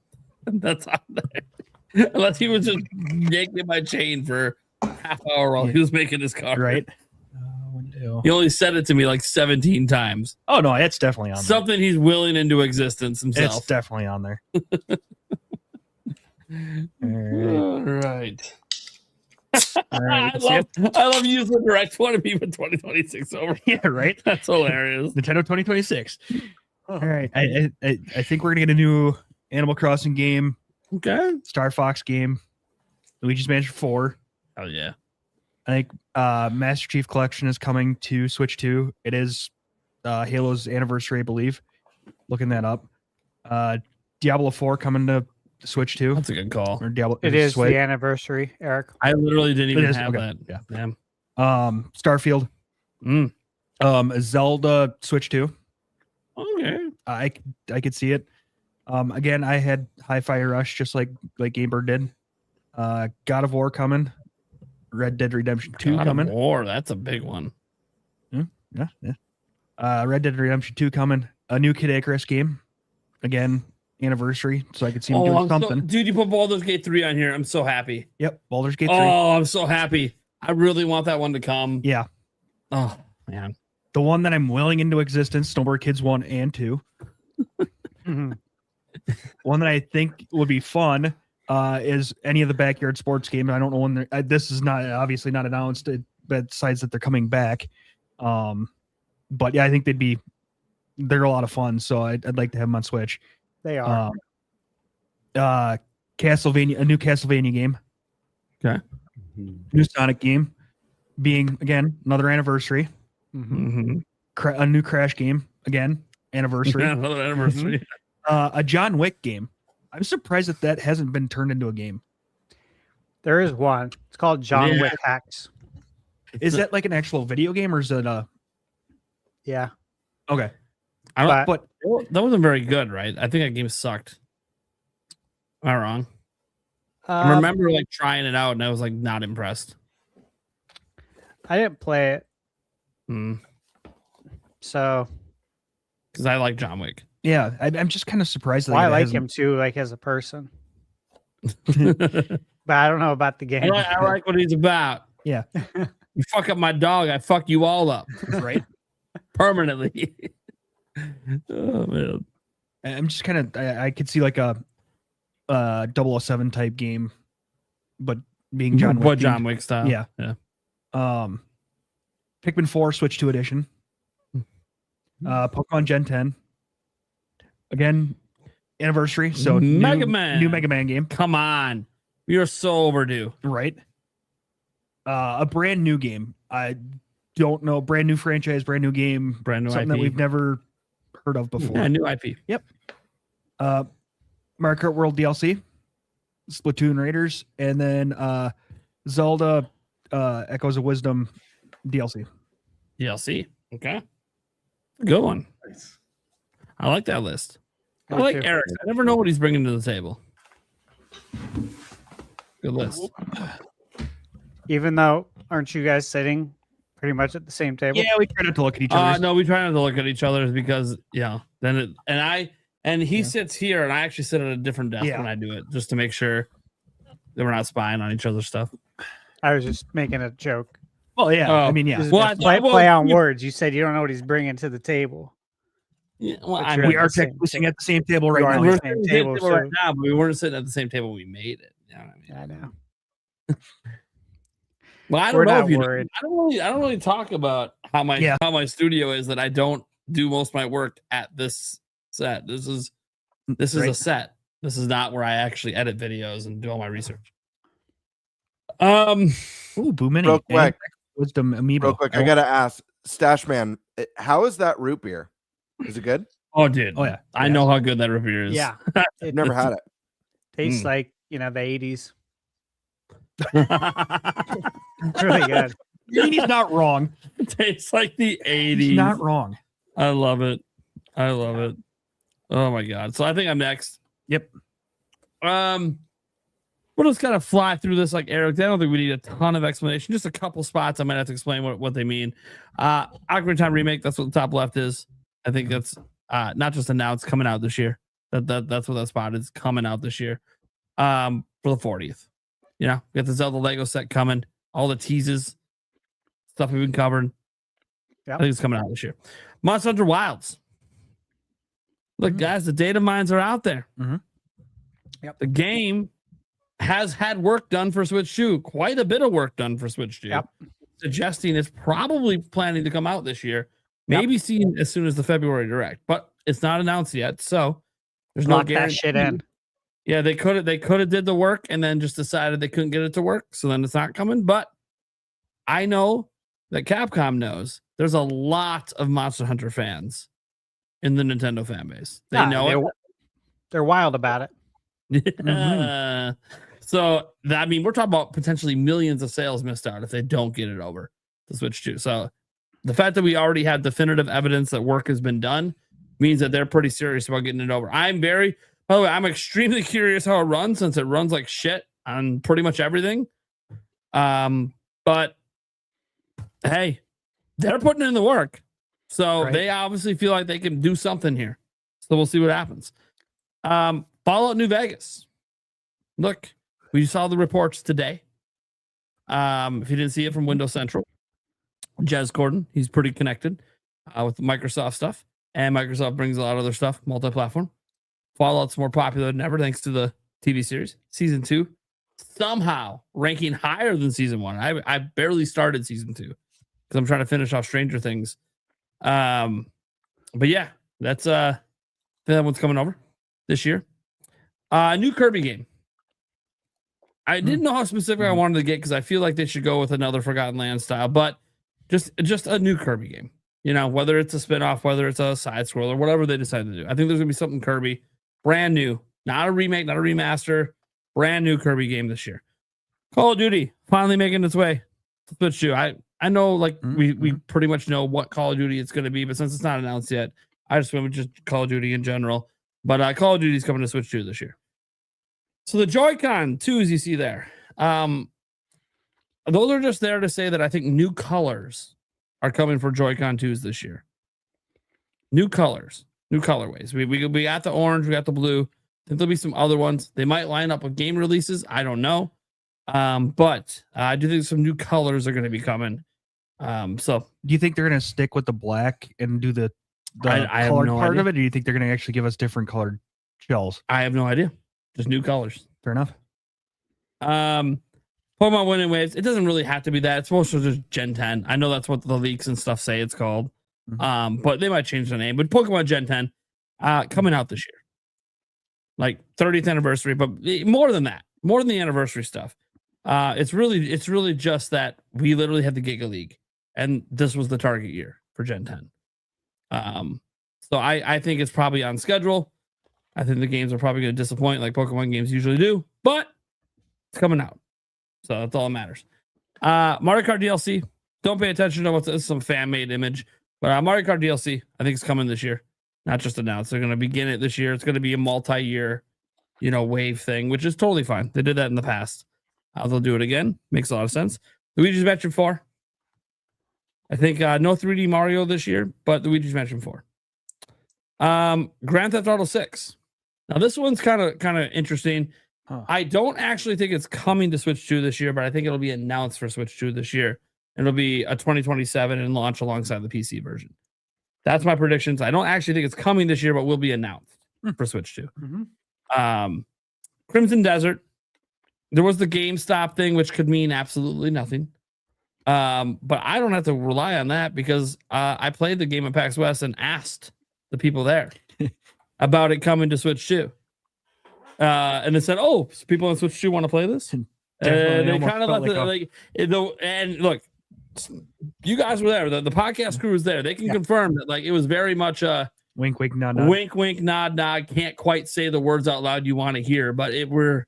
that's on there. Unless he was just yanking my chain for half hour while he was making his card. Right. He only said it to me like 17 times. Oh no, it's definitely on something there. He's willing into existence himself. It's definitely on there. All right. All right. I love using direct one to be with 2026 over. Yeah, right. That's hilarious. Nintendo 2026. All right. I think we're gonna get a new Animal Crossing game, Okay. Star Fox game, Luigi's Mansion 4. Oh yeah. I think Master Chief Collection is coming to Switch 2. It is Halo's anniversary, I believe. Looking that up. Diablo 4 coming to Switch 2. That's a good call. Or Diablo. It is Switch. the anniversary, Eric. I literally didn't even have Okay. that. Yeah. Damn. Starfield. Mm. Zelda Switch 2. Okay. I could see it. Again, I had Hi-Fi Rush just like Gamebird did. God of War coming. Red Dead Redemption 2 God coming. of War, that's a big one. Yeah. Red Dead Redemption 2 coming. A new Kid Icarus game. Again, anniversary, so I could see him doing something. Dude, you put Baldur's Gate 3 on here. I'm so happy. Yep, Baldur's Gate 3. Oh, I'm so happy. I really want that one to come. Yeah. Oh, man. The one that I'm willing into existence, Snowboard Kids 1 and 2. One that I think would be fun is any of the backyard sports games. I don't know when they're this is not obviously not announced, besides that they're coming back. But yeah, I think they're a lot of fun, so I'd like to have them on Switch. They are. Castlevania, a new Castlevania game. Okay. New Sonic game, being again another anniversary. Mm-hmm. A new Crash game, again anniversary. Another anniversary. A John Wick game. I'm surprised that hasn't been turned into a game. There is one. It's called John Wick Hacks. Is that like an actual video game, or is it Yeah. okay? But That wasn't very good, right? I think that game sucked. Am I wrong? I remember like trying it out, and I was like not impressed. I didn't play it, so Because I like John Wick. Yeah, I'm just kind of surprised. I like him too, like as a person. But I don't know about the game. I like what he's about. Yeah. You fuck up my dog, I fuck you all up. Right. Permanently. Oh man. I'm just kind of I could see like a 007 type game, but being John Wick. What John Wick style? Yeah. Pikmin 4 Switch 2 edition. Pokemon Gen 10. Again, anniversary. So Mega Man. New Mega Man game. Come on. We are so overdue. Right. A brand new game. I don't know. Brand new franchise, brand new game. Brand new something IP. that we've never heard of before. Yeah, new IP. Yep. Mario Kart World DLC, Splatoon Raiders, and then Zelda Echoes of Wisdom DLC. DLC. Okay. Good one. Nice. I like that list. I Me like too. Eric. I never know what he's bringing to the table. Good list. Even though, aren't you guys sitting pretty much at the same table? Yeah, we try not to look at each other. No, we try not to look at each other's because then he sits here and I actually sit at a different desk when I do it just to make sure that we're not spying on each other's stuff. I was just making a joke. Well, yeah. Oh. I mean, yeah. This is Well, a I play, thought- play on you- words. You said you don't know what he's bringing to the table. Yeah, well, But I you're mean, We are the same technically sitting at the same table right You are now. on the we're same sitting at the table, same table right so- now, but we weren't sitting at the same table. We made it. You know what I mean? I know. Well, I We're don't know not if you know. worried. I don't really talk about how my studio is, that I don't do most of my work at this set. This is Right. a set. This is not where I actually edit videos and do all my research. Ooh, Boo Mini. Real quick. And Wisdom Amiibo. Real quick, I gotta ask, Stash Man, how is that root beer? Is it good? Oh, dude. Oh, yeah. I know how good that root beer is. Yeah. I've never had it. Tastes Mm. like, the 80s. It's really good. He's not wrong. It tastes like the 80s. He's not wrong. I love it. I love it. Oh my god. So I think I'm next. Yep. We'll just kind of fly through this like Eric. I don't think we need a ton of explanation. Just a couple spots I might have to explain what they mean. Ocarina of Time remake, that's what the top left is. I think that's not just announced, coming out this year. That's what that spot is, coming out this year. For the 40th. You know, we got the Zelda Lego set coming, all the teases, stuff we've been covering. Yep. I think it's coming out this year. Monster Hunter Wilds. Look, guys, the data mines are out there. Mhm. Yep. The game has had work done for Switch 2, quite a bit of work done for Switch 2, Yep. suggesting it's probably planning to come out this year, maybe seen as soon as the February Direct, but it's not announced yet. So There's Lock no that shit in. Yeah, they could have did the work and then just decided they couldn't get it to work, so then it's not coming. But I know that Capcom knows there's a lot of Monster Hunter fans in the Nintendo fan base. They know it. They're wild about it. Yeah. So I mean, we're talking about potentially millions of sales missed out if they don't get it over to Switch 2. So the fact that we already had definitive evidence that work has been done means that they're pretty serious about getting it over. By the way, I'm extremely curious how it runs, since it runs like shit on pretty much everything. But hey, they're putting in the work. So they obviously feel like they can do something here. So we'll see what happens. Fallout New Vegas. Look, we saw the reports today. If you didn't see it from Windows Central, Jez Corden, he's pretty connected with Microsoft stuff. And Microsoft brings a lot of other stuff, multi-platform. Fallout's more popular than ever thanks to the TV series. Season 2 somehow ranking higher than Season 1. I barely started Season 2 because I'm trying to finish off Stranger Things. But yeah, that's that one's coming over this year. New Kirby game. I didn't know how specific I wanted to get because I feel like they should go with another Forgotten Land style, but just a new Kirby game. You know, whether it's a spinoff, whether it's a side scroller, whatever they decide to do. I think there's gonna be something Kirby, brand new, not a remake, not a remaster, brand new Kirby game this year. Call of Duty finally making its way to Switch 2. I know, like we pretty much know what Call of Duty it's gonna be, but since it's not announced yet, I just went with just Call of Duty in general. But Call of Duty is coming to Switch 2 this year. So the Joy-Con 2s you see there, those are just there to say that I think new colors are coming for Joy-Con 2s this year. New colors, new colorways. We got the orange, we got the blue. I think there'll be some other ones. They might line up with game releases. I don't know. But I do think some new colors are going to be coming. So do you think they're going to stick with the black and do the I colored no part idea. of it? Or do you think they're going to actually give us different colored shells? I have no idea. Just new colors. Fair enough. Pokemon Winning Waves. It doesn't really have to be that. It's mostly just Gen 10. I know that's what the leaks and stuff say it's called. But they might change the name. But Pokemon Gen 10 coming out this year. Like 30th anniversary, but more than that, more than the anniversary stuff. It's really just that we literally had the Giga League, and this was the target year for Gen 10. So I think it's probably on schedule. I think the games are probably going to disappoint like Pokemon games usually do, but it's coming out. So that's all that matters. Mario Kart DLC. Don't pay attention to what's some fan-made image, but Mario Kart DLC, I think it's coming this year. Not just announced. They're going to begin it this year. It's going to be a multi-year, wave thing, which is totally fine. They did that in the past. They'll do it again. Makes a lot of sense. Luigi's Mansion 4. I think no 3D Mario this year, but Luigi's Mansion 4. Grand Theft Auto 6. Now this one's kind of interesting. I don't actually think it's coming to Switch 2 this year, but I think it'll be announced for Switch 2 this year. It'll be a 2027 and launch alongside the PC version. That's my predictions. I don't actually think it's coming this year, but will be announced for Switch 2. Crimson Desert. There was the GameStop thing, which could mean absolutely nothing. But I don't have to rely on that because I played the game at PAX West and asked the people there about it coming to Switch 2. And they said, "Oh, so people on Switch 2 want to play this." And they kind of let and look, you guys were there. The podcast crew was there. They can confirm that it was very much a wink, wink, nod, nod. Wink, wink, nod, nod. Can't quite say the words out loud you want to hear, but we're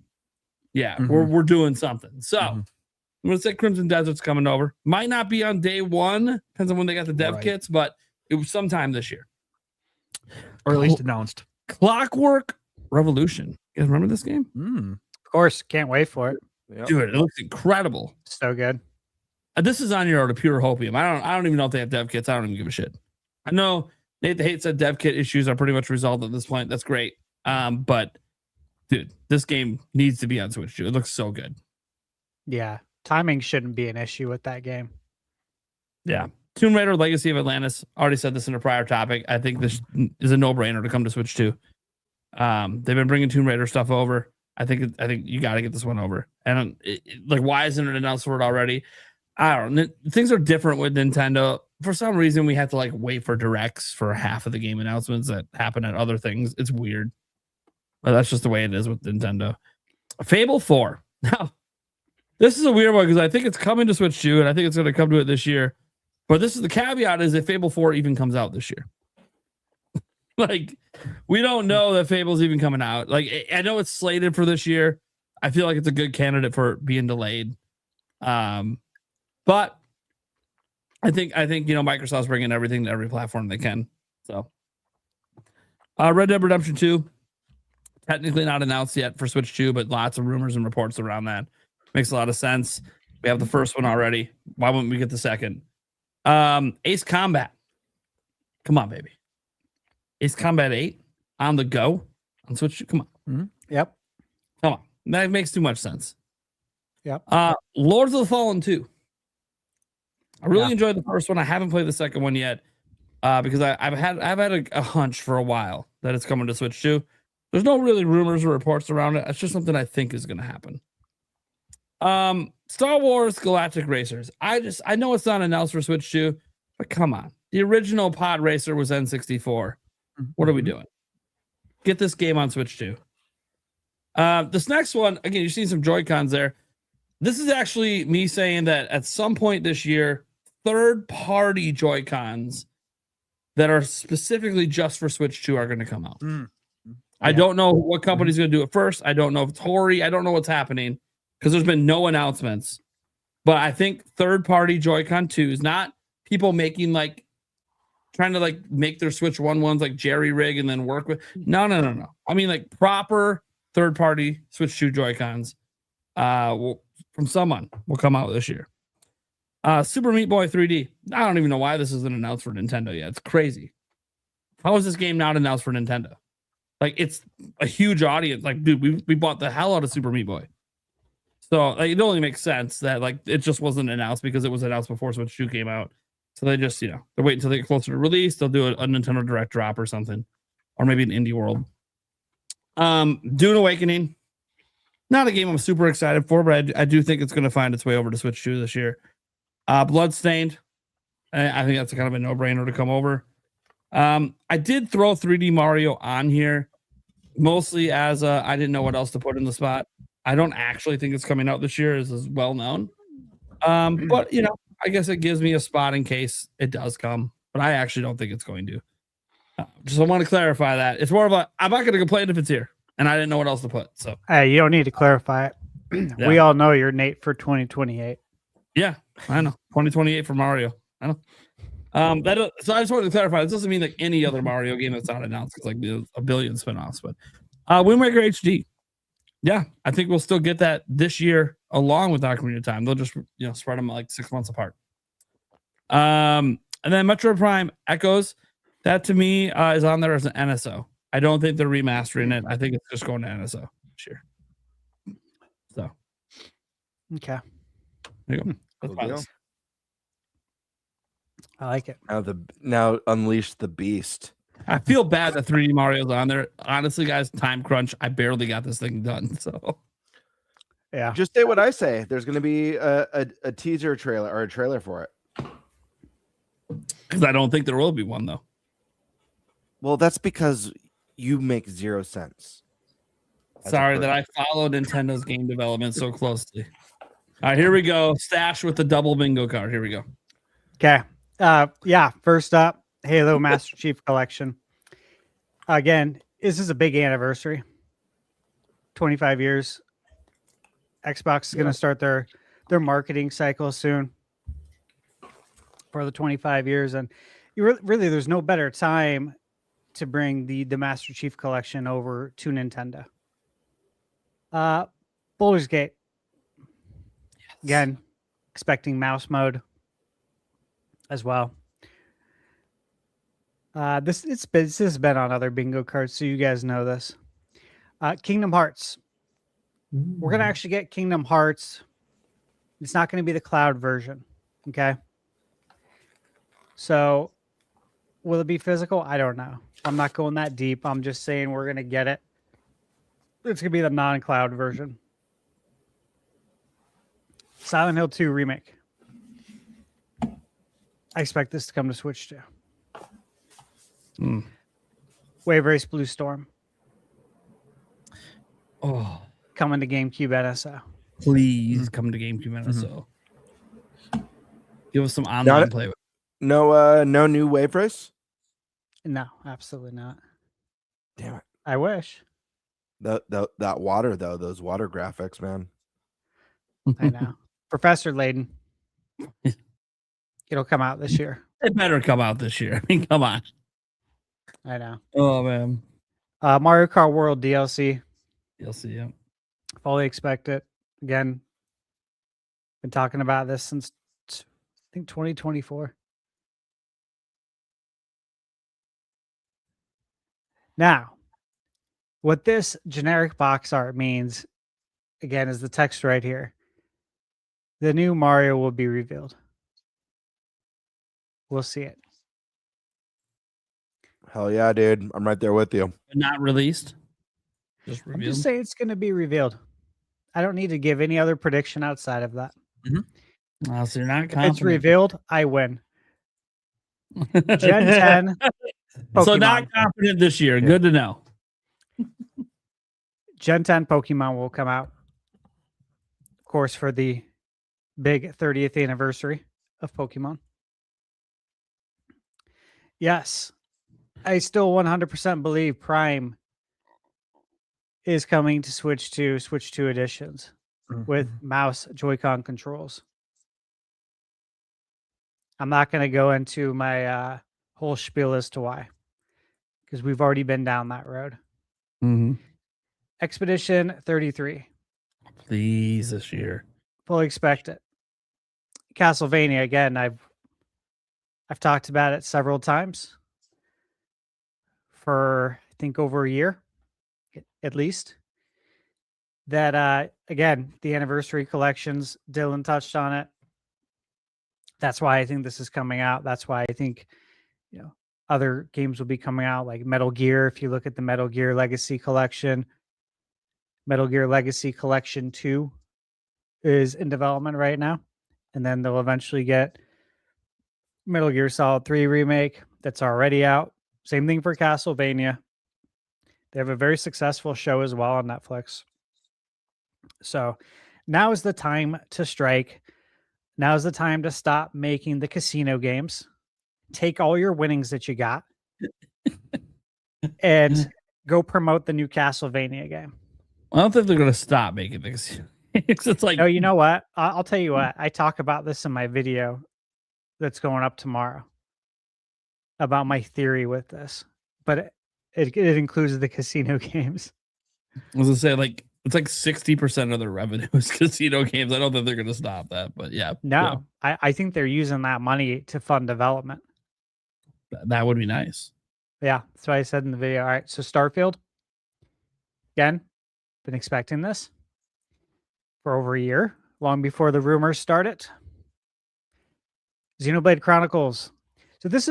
doing something. So I'm gonna say Crimson Desert's coming over. Might not be on day one. Depends on when they got the dev kits, but it was sometime this year, or at least announced. Clockwork Revolution. You guys remember this game? Of course, can't wait for it. Dude, it looks incredible. So good. This is on your to pure hopium. I don't even know if they have dev kits. I don't even give a shit. I know Nate the Hate said dev kit issues are pretty much resolved at this point. That's great. But dude, this game needs to be on Switch 2. It looks so good. Yeah. Timing shouldn't be an issue with that game. Yeah. Tomb Raider Legacy of Atlantis. Already said this in a prior topic. I think this is a no-brainer to come to Switch 2. They've been bringing Tomb Raider stuff over. I think you got to get this one over. And why isn't it announced for it already? I don't know. Things are different with Nintendo. For some reason, we have to wait for directs for half of the game announcements that happen at other things. It's weird. But that's just the way it is with Nintendo. Fable 4. Now, this is a weird one because I think it's coming to Switch 2, and I think it's going to come to it this year. But this is the caveat: is if Fable 4 even comes out this year. Like, we don't know that Fable's even coming out. Like, I know it's slated for this year. I feel like it's a good candidate for being delayed. But I think Microsoft's bringing everything to every platform they can. So, Red Dead Redemption 2, technically not announced yet for Switch 2, but lots of rumors and reports around that. Makes a lot of sense. We have the first one already. Why wouldn't we get the second? Ace Combat. Come on, baby. Ace Combat 8 on the go on Switch 2. Come on. Mm-hmm. Yep. Come on. That makes too much sense. Yep. Lords of the Fallen 2. I really enjoyed the first one. I haven't played the second one yet because I've had a hunch for a while that it's coming to Switch 2. There's no really rumors or reports around it. It's just something I think is going to happen. Star Wars Galactic Racers. I know it's not announced for Switch 2, but come on. The original pod racer was N64. What are we doing? Get this game on Switch 2. This next one, again, you've seen some Joy-Cons there. This is actually me saying that at some point this year, third-party Joy-Cons that are specifically just for Switch 2 are going to come out. I don't know what company's going to do it first. I don't know if it's Hori. I don't know what's happening because there's been no announcements. But I think third-party Joy-Con 2s, not people making like trying to like make their Switch 1 ones like jerry rig and then work with. No. I mean like proper third-party Switch 2 Joy-Cons from someone will come out this year. Super Meat Boy 3D. I don't even know why this isn't announced for Nintendo yet. It's crazy. How is this game not announced for Nintendo? Like, it's a huge audience. Like, dude, we bought the hell out of Super Meat Boy. So like, it only makes sense that like it just wasn't announced because it was announced before Switch 2 came out. So they just, they're waiting until they get closer to release. They'll do a Nintendo Direct drop or something, or maybe an Indie World. Dune Awakening, not a game I'm super excited for, but I do think it's going to find its way over to Switch 2 this year. Bloodstained, I think that's kind of a no-brainer to come over. I did throw 3D Mario on here, mostly as I didn't know what else to put in the spot. I don't actually think it's coming out this year, as is well known. But I guess it gives me a spot in case it does come, but I actually don't think it's going to. Just I want to clarify that. It's more of I'm not going to complain if it's here, and I didn't know what else to put. So hey, you don't need to clarify it. Yeah. We all know you're Nate for 2028. Yeah, I know. 2028 for Mario. I know. So I just wanted to clarify. This doesn't mean like any other Mario game that's not announced. It's like there's a billion spinoffs, but Wind Waker HD. Yeah, I think we'll still get that this year along with Ocarina of Time. They'll just spread them like 6 months apart. And then Metroid Prime Echoes. That to me is on there as an NSO. I don't think they're remastering it. I think it's just going to NSO this year. So Okay. there you go. That's Cool fine. deal. I like it. Now unleash the beast. I feel bad that 3D Mario's on there. Honestly, guys, time crunch. I barely got this thing done. So Yeah. Just say what I say. There's going to be a teaser trailer or a trailer for it. because I don't think there will be one though. Well, that's because you make 0 sense. Sorry that I follow Nintendo's game development so closely. All right, here we go. Stash with the double bingo card. Here we go. Okay. First up, Halo Master Chief Collection. Again, this is a big anniversary. 25 years. Xbox is going to start their marketing cycle soon for the 25 years. And really, there's no better time to bring the Master Chief Collection over to Nintendo. Baldur's Gate. Again, expecting mouse mode as well. This has been on other bingo cards, so you guys know this. Kingdom Hearts. We're gonna actually get Kingdom Hearts. It's not going to be the cloud version. Okay. So, will it be physical? I don't know. I'm not going that deep. I'm just saying we're gonna get it. It's gonna be the non-cloud version. Silent Hill 2 remake. I expect this to come to Switch too. Wave Race Blue Storm. Oh, coming to GameCube NSO. please come to GameCube NSO. Give us some online Not- play with. No new wafers. No, absolutely not. Damn it. I wish. That water though, those water graphics, man. I know. Professor Layden. It'll come out this year. It better come out this year. I mean, come on. I know. Oh man. Mario Kart World DLC. You'll see. Yeah. Fully expect it. Again, been talking about this since I think 2024. Now, what this generic box art means, again, is the text right here. The new Mario will be revealed. We'll see it. Hell yeah, dude. I'm right there with you. Not released. Just I'm revealed. just saying it's going to be revealed. I don't need to give any other prediction outside of that. Oh, so you're not If confident. it's revealed, I win. Gen 10. So Pokemon. not confident this year. Good to know. Gen 10 Pokemon will come out, of course, for the big 30th anniversary of Pokemon. Yes, I still 100% believe Prime is coming to Switch 2 editions with mouse Joy-Con controls. I'm not going to go into my whole spiel as to why, because we've already been down that road. Expedition 33. Please this year. Fully expect it. Castlevania, again, I've talked about it several times for I think over a year at least. That again, the anniversary collections, Dylan touched on it. That's why I think this is coming out. That's why I think, other games will be coming out, like Metal Gear. If you look at the Metal Gear Legacy Collection, Metal Gear Legacy Collection 2 is in development right now. And then they'll eventually get Metal Gear Solid 3 Remake that's already out. Same thing for Castlevania. They have a very successful show as well on Netflix. So now is the time to strike. Now is the time to stop making the casino games. Take all your winnings that you got and go promote the new Castlevania game. I don't think they're going to stop making things. It's like, No, you know what? I'll tell you what. I talk about this in my video that's going up tomorrow about my theory with this, but it includes the casino games. I was going to say, like, it's like 60% of their revenue is casino games. I don't think they're going to stop that, but yeah. No, I think they're using that money to fund development. That would be nice. Yeah, that's what I said in the video. All right, so Starfield, again, been expecting this for over a year, long before the rumors started. Xenoblade Chronicles. So this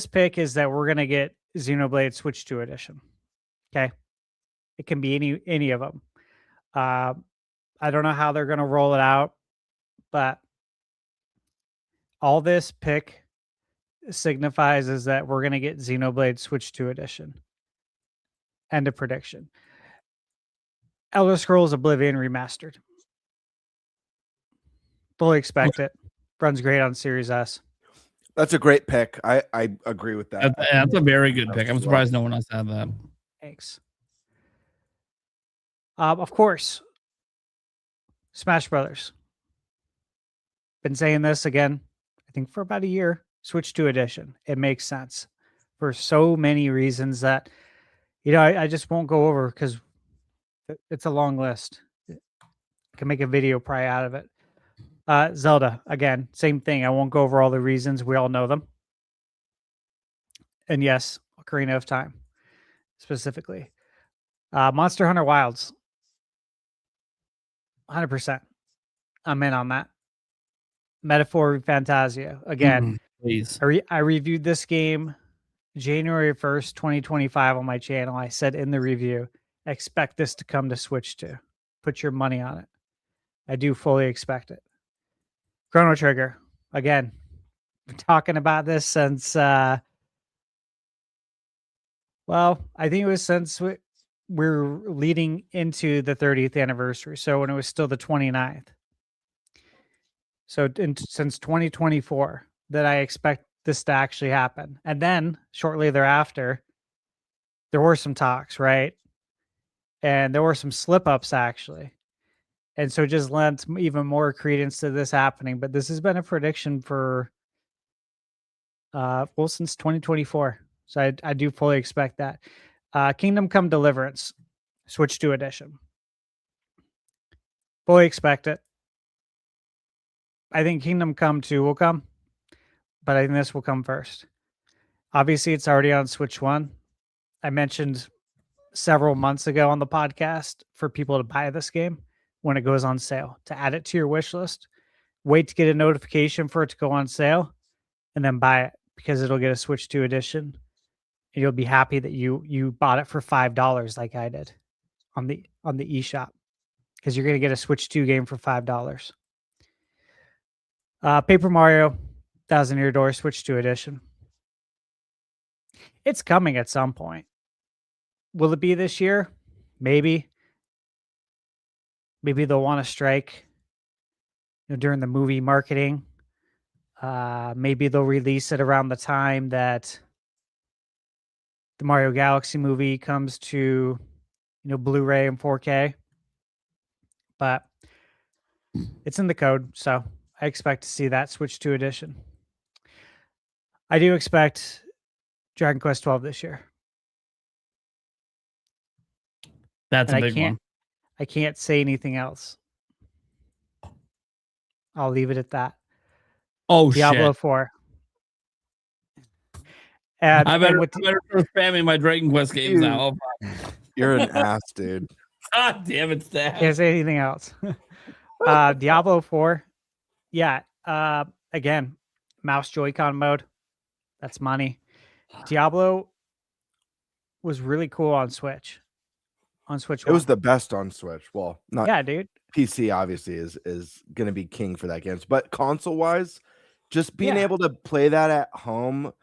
pick is that we're going to get Xenoblade Switch 2 edition. Okay. It can be any of them. I don't know how they're going to roll it out, but all this pick signifies is that we're going to get Xenoblade Switch 2 edition. End of prediction. Elder Scrolls Oblivion Remastered. Fully expect it. Runs great on Series S. That's a great pick. I agree with that. That's a very good pick. I'm surprised no one else had that. Thanks. Of course, Smash Brothers. Been saying this again, I think for about a year. Switch 2 edition. It makes sense for so many reasons that, I just won't go over because it's a long list. I can make a video probably out of it. Zelda, again, same thing. I won't go over all the reasons. We all know them. And yes, Ocarina of Time, specifically. Monster Hunter Wilds. 100%. I'm in on that. Metaphor Fantasia. Again, please. I reviewed this game January 1st, 2025 on my channel. I said in the review, expect this to come to Switch 2. Put your money on it. I do fully expect it. Chrono Trigger. Again, been talking about this since, I think it was since we're leading into the 30th anniversary. So when it was still the 29th. So since 2024 that I expect this to actually happen. And then shortly thereafter, there were some talks, right? And there were some slip ups actually. And so it just lent even more credence to this happening. But this has been a prediction for since 2024. So I do fully expect that. Kingdom Come Deliverance, Switch 2 edition. Fully expect it. I think Kingdom Come 2 will come, but I think this will come first. Obviously, it's already on Switch 1. I mentioned several months ago on the podcast for people to buy this game when it goes on sale, to add it to your wish list, wait to get a notification for it to go on sale, and then buy it because it'll get a Switch 2 edition. And you'll be happy that you bought it for $5 like I did on the eShop, because you're going to get a Switch 2 game for $5. Paper Mario, Thousand Year Door, Switch 2 edition. It's coming at some point. Will it be this year? Maybe. Maybe they'll want to strike during the movie marketing. Maybe they'll release it around the time that the Mario Galaxy movie comes to, Blu-ray and 4K. But it's in the code, so I expect to see that Switch 2 edition. I do expect Dragon Quest 12 this year. That's a big one. I can't say anything else. I'll leave it at that. Oh, Diablo shit. 4. And I better start spamming my Dragon Quest games now. Oh, You're an ass, dude. God damn it, Stash. Can't say anything else. Diablo 4. Yeah. Again, mouse Joy-Con mode. That's money. Diablo was really cool on Switch. On Switch 1. It was the best on Switch. Well, not dude. PC obviously is going to be king for that game. But console wise, just being able to play that at home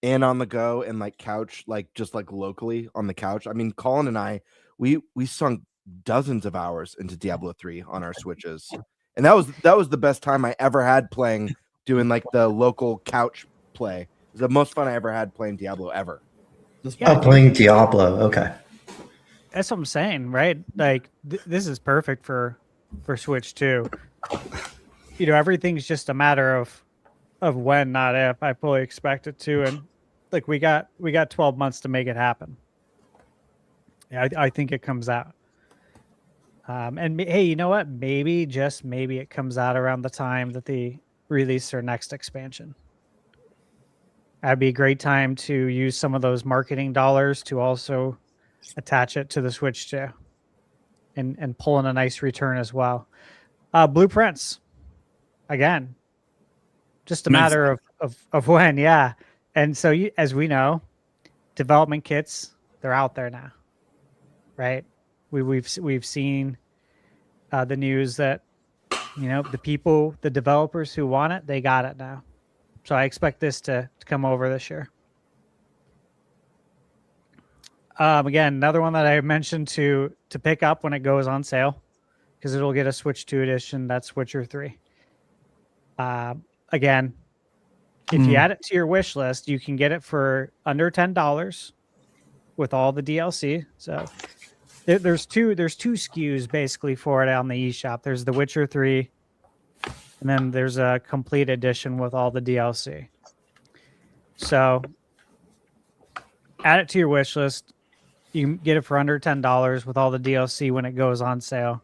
and on the go and like couch, just locally on the couch. I mean, Colin and I, we sunk dozens of hours into Diablo 3 on our Switches. And that was the best time I ever had doing the local couch play. It was the most fun I ever had playing Diablo ever. Playing Diablo. Okay. That's what I'm saying, right? This is perfect for Switch 2. Everything's just a matter of when, not if. I fully expect it to, and we got 12 months to make it happen. Yeah, I think it comes out. And hey, you know what? Maybe, just maybe, it comes out around the time that they release their next expansion. That'd be a great time to use some of those marketing dollars to also attach it to the Switch 2 and pull in a nice return as well. Blueprints, again, just a matter of when. Yeah. And so as we know, development kits, they're out there now, right? We've seen the news that the developers who want it, they got it now. So I expect this to come over this year. Again, another one that I mentioned to pick up when it goes on sale, because it'll get a Switch 2 edition. That's Witcher 3. Again, if you add it to your wish list, you can get it for under $10 with all the DLC. So there's two SKUs basically for it on the eShop. There's the Witcher 3, and then there's a complete edition with all the DLC. So add it to your wish list. You can get it for under $10 with all the DLC when it goes on sale.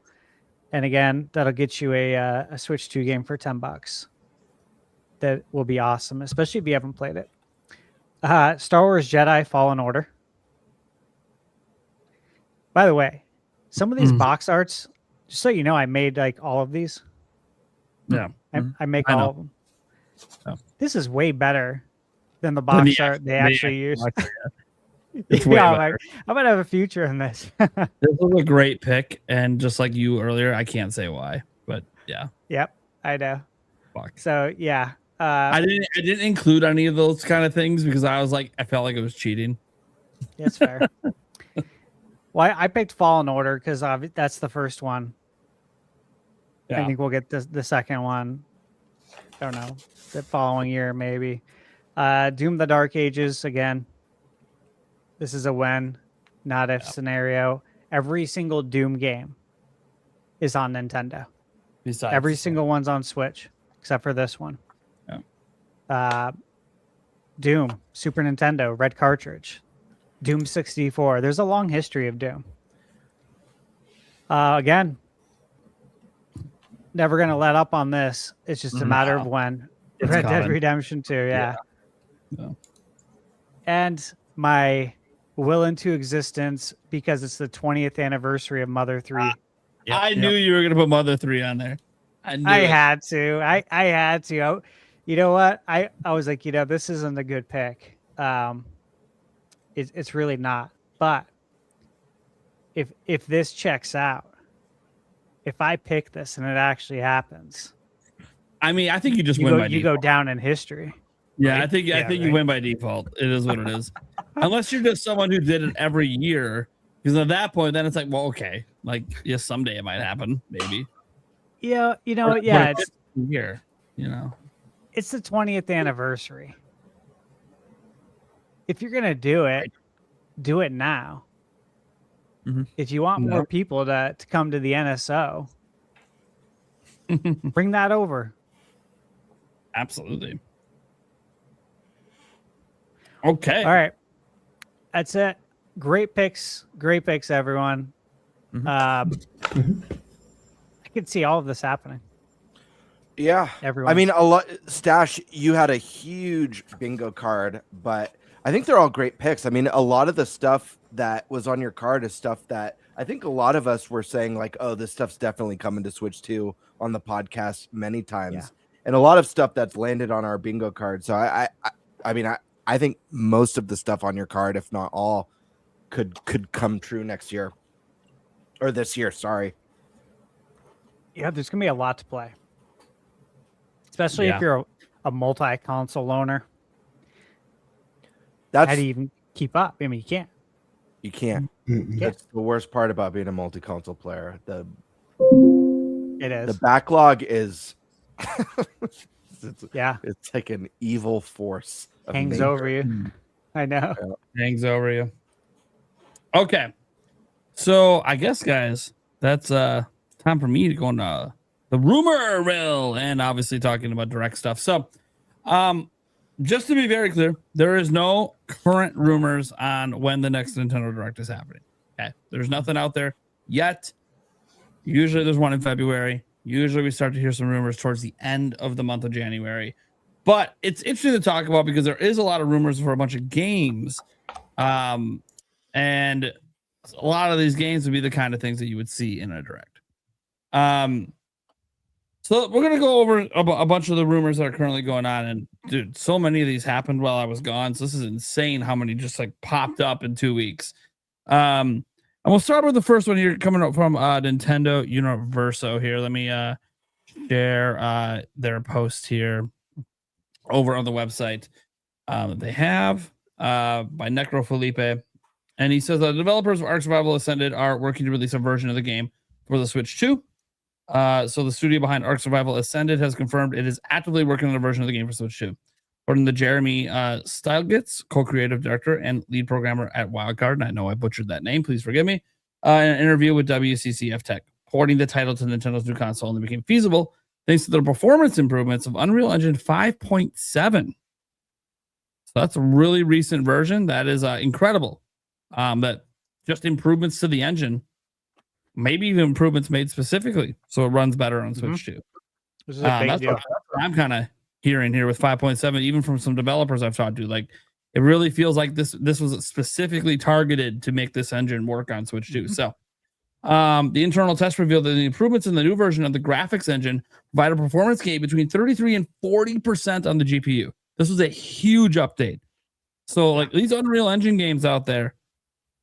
And again, that'll get you a Switch 2 game for $10. That will be awesome, especially if you haven't played it. Star Wars Jedi Fallen Order. By the way, some of these box arts, just so you know, I made all of these. Yeah. I make all of them. Oh. This is way better than the box art they actually use. It's I might have a future in this. This was a great pick, and just like you earlier, I can't say why, but yeah. Yep, I know. Fuck. So yeah, I didn't include any of those kind of things because I felt like it was cheating. That's fair. Well, I picked Fallen Order because that's the first one. Yeah. I think we'll get the second one. I don't know, the following year maybe. Doom: The Dark Ages again. This is a when, not if scenario. Every single Doom game is on Nintendo. Besides Every single one's on Switch except for this one. Yeah. Doom, Super Nintendo, red cartridge. Doom 64. There's a long history of Doom. Again, never going to let up on this. It's just a matter of when. It's Red Dead coming. Redemption 2, yeah. Yeah. And my will into existence because it's the 20th anniversary of Mother 3. I knew you were gonna put Mother 3 on there. I knew I it. had to. I had to. You know what? I was like, this isn't a good pick. It's really not. But if this checks out, if I pick this and it actually happens, I mean, I think you just win by you default. go down in history. Yeah, right? I think you win by default. It is what it is. Unless you're just someone who did it every year, because at that point, then it's like, well, okay, like yes, someday it might happen, maybe. Yeah, But it's here, it's the 20th anniversary. If you're gonna do it now. Mhm. If you want more people to come to the NSO, bring that over. Absolutely. Okay. All right. That's it. Great picks, everyone. I can see all of this happening. Yeah. Everyone. I mean, a lot. Stash, you had a huge bingo card, but I think they're all great picks. I mean, a lot of the stuff that was on your card is stuff that I think a lot of us were saying, like, oh, this stuff's definitely coming to Switch 2 on the podcast many times. Yeah. And a lot of stuff that's landed on our bingo card. So I think most of the stuff on your card, if not all, could come true next year. Or this year, sorry. Yeah, there's gonna be a lot to play. Especially if you're a multi-console owner. How do you even keep up? I mean, you can't. You can't. That's the worst part about being a multi-console player. It is. The backlog is Yeah. It's like an evil force. Of Hangs nature. over you. I know. Hangs over you. Okay. So I guess, guys, that's time for me to go on the rumor mill and obviously talking about direct stuff. So just to be very clear, there is no current rumors on when the next Nintendo Direct is happening. Okay. There's nothing out there yet. Usually there's one in February. Usually we start to hear some rumors towards the end of the month of January. But it's interesting to talk about because there is a lot of rumors for a bunch of games. And a lot of these games would be the kind of things that you would see in a Direct. So we're going to go over a bunch of the rumors that are currently going on. And dude, so many of these happened while I was gone. So this is insane how many just like popped up in 2 weeks. And we'll start with the first one here coming up from Nintendo Universo here. Let me share their post here over on the website. They have by Necro Felipe. And he says the developers of Ark Survival Ascended are working to release a version of the game for the Switch 2. So the studio behind Ark Survival Ascended has confirmed it is actively working on a version of the game for Switch 2. According to Jeremy Stilegitz, co-creative director and lead programmer at Wildcard, and I know I butchered that name, please forgive me, in an interview with WCCF Tech, porting the title to Nintendo's new console only became feasible thanks to the performance improvements of Unreal Engine 5.7. So that's a really recent version. That is incredible. That just improvements to the engine, maybe even improvements made specifically so it runs better on Switch 2. This is a big deal. That's what I'm kind of hearing here with 5.7, even from some developers I've talked to. Like, it really feels like this was specifically targeted to make this engine work on Switch 2. So the internal test revealed that the improvements in the new version of the graphics engine provide a performance gain between 33 and 40% on the GPU. This was a huge update. So like these Unreal Engine games out there,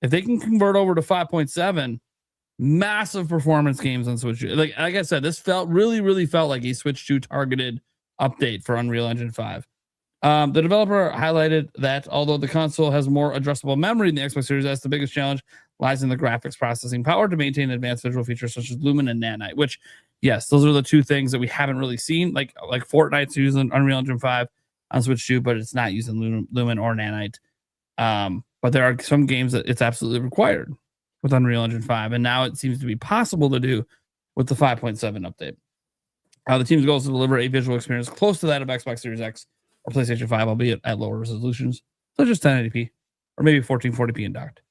if they can convert over to 5.7, massive performance games on Switch 2. Like I said, this really felt like a Switch 2 targeted update for Unreal Engine 5. The developer highlighted that although the console has more addressable memory than the Xbox Series S, the biggest challenge lies in the graphics processing power to maintain advanced visual features such as Lumen and Nanite, which, yes, those are the two things that we haven't really seen. Like Fortnite's using Unreal Engine 5 on Switch 2, but it's not using Lumen or Nanite. But there are some games that it's absolutely required with Unreal Engine 5, and now it seems to be possible to do with the 5.7 update. The team's goal is to deliver a visual experience close to that of Xbox Series X or PlayStation 5, albeit at lower resolutions, such as 1080p or maybe 1440p in docked.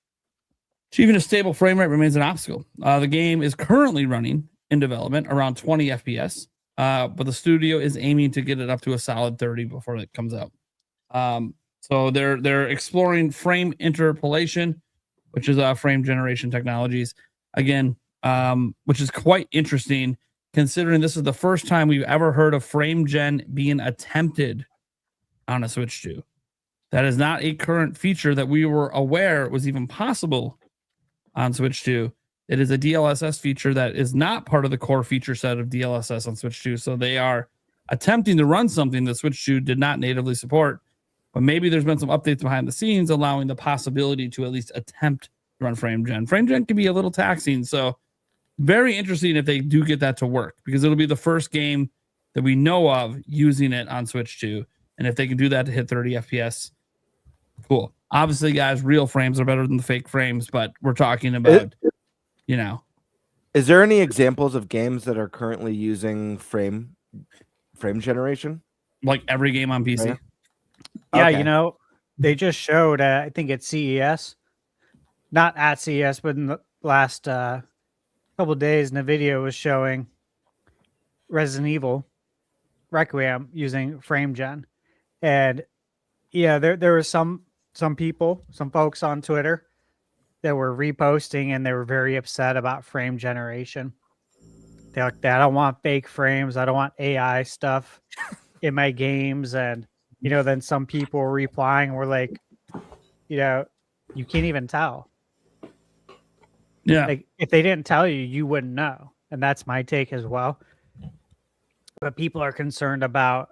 Achieving a stable frame rate remains an obstacle. The game is currently running in development around 20 FPS, but the studio is aiming to get it up to a solid 30 before it comes out. So they're exploring frame interpolation, which is frame generation technologies, again, which is quite interesting considering this is the first time we've ever heard of frame gen being attempted on a Switch 2. That is not a current feature that we were aware was even possible on Switch 2. It is a DLSS feature that is not part of the core feature set of DLSS on Switch 2. So they are attempting to run something that Switch 2 did not natively support. But maybe there's been some updates behind the scenes allowing the possibility to at least attempt to run frame gen. Frame gen can be a little taxing. So very interesting if they do get that to work, because it'll be the first game that we know of using it on Switch 2. And if they can do that to hit 30 FPS, cool. Obviously, guys, real frames are better than the fake frames, but we're talking about, Is there any examples of games that are currently using frame generation? Like every game on PC? Yeah, Okay. they just showed, I think at CES, not at CES, but in the last couple of days, NVIDIA was showing Resident Evil Requiem using frame gen. And yeah, there were some folks on Twitter that were reposting, and they were very upset about frame generation. They're like, I don't want fake frames. I don't want AI stuff in my games. And, then some people were replying, were like, you can't even tell. Yeah. Like, if they didn't tell you, you wouldn't know. And that's my take as well. But people are concerned about,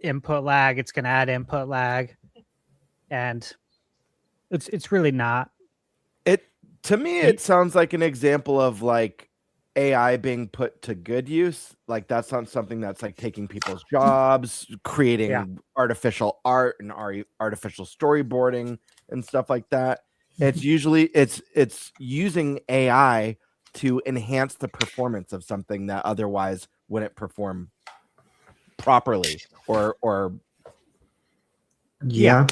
input lag. It's going to add input lag. And it's really not. To me, it sounds like an example of like AI being put to good use. Like that's not something that's like taking people's jobs, creating artificial art and artificial storyboarding and stuff like that. It's usually it's using AI to enhance the performance of something that otherwise wouldn't perform properly or Yeah.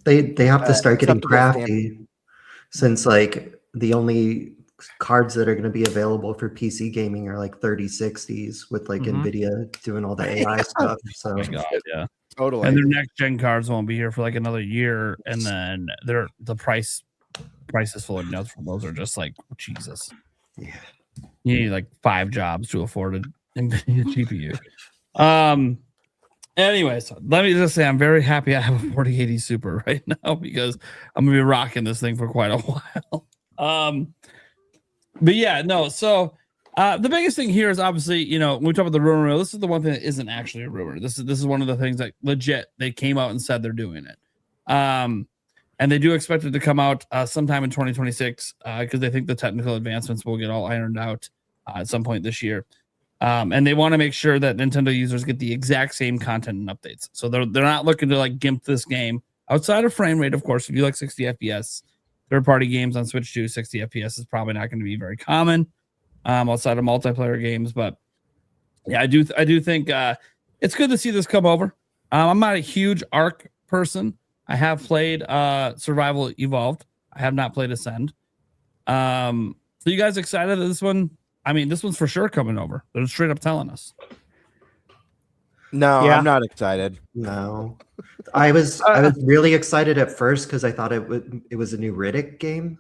They have to start getting acceptable crafty, since like the only cards that are going to be available for PC gaming are like 3060s with like NVIDIA doing all the AI stuff. So God, yeah. totally. And their next gen cards won't be here for like another year, and then the prices floating out from those are just like Jesus. Yeah. You need like 5 jobs to afford a NVIDIA GPU. Anyways, let me just say I'm very happy I have a 4080 Super right now, because I'm gonna be rocking this thing for quite a while. But yeah, no. So the biggest thing here is obviously, when we talk about the rumor mill, this is the one thing that isn't actually a rumor. This is one of the things that legit they came out and said they're doing it. And they do expect it to come out sometime in 2026 because they think the technical advancements will get all ironed out at some point this year. And they want to make sure that Nintendo users get the exact same content and updates. So they're not looking to like gimp this game outside of frame rate. Of course, if you like 60 FPS, third-party games on Switch 2, 60 FPS is probably not going to be very common outside of multiplayer games. But yeah, I do think it's good to see this come over. I'm not a huge Arc person. I have played Survival Evolved. I have not played Ascend. So you guys excited that this one? I mean, this one's for sure coming over. They're straight up telling us. No, Yeah. I'm not excited. No, I was really excited at first because I thought it was a new Riddick game.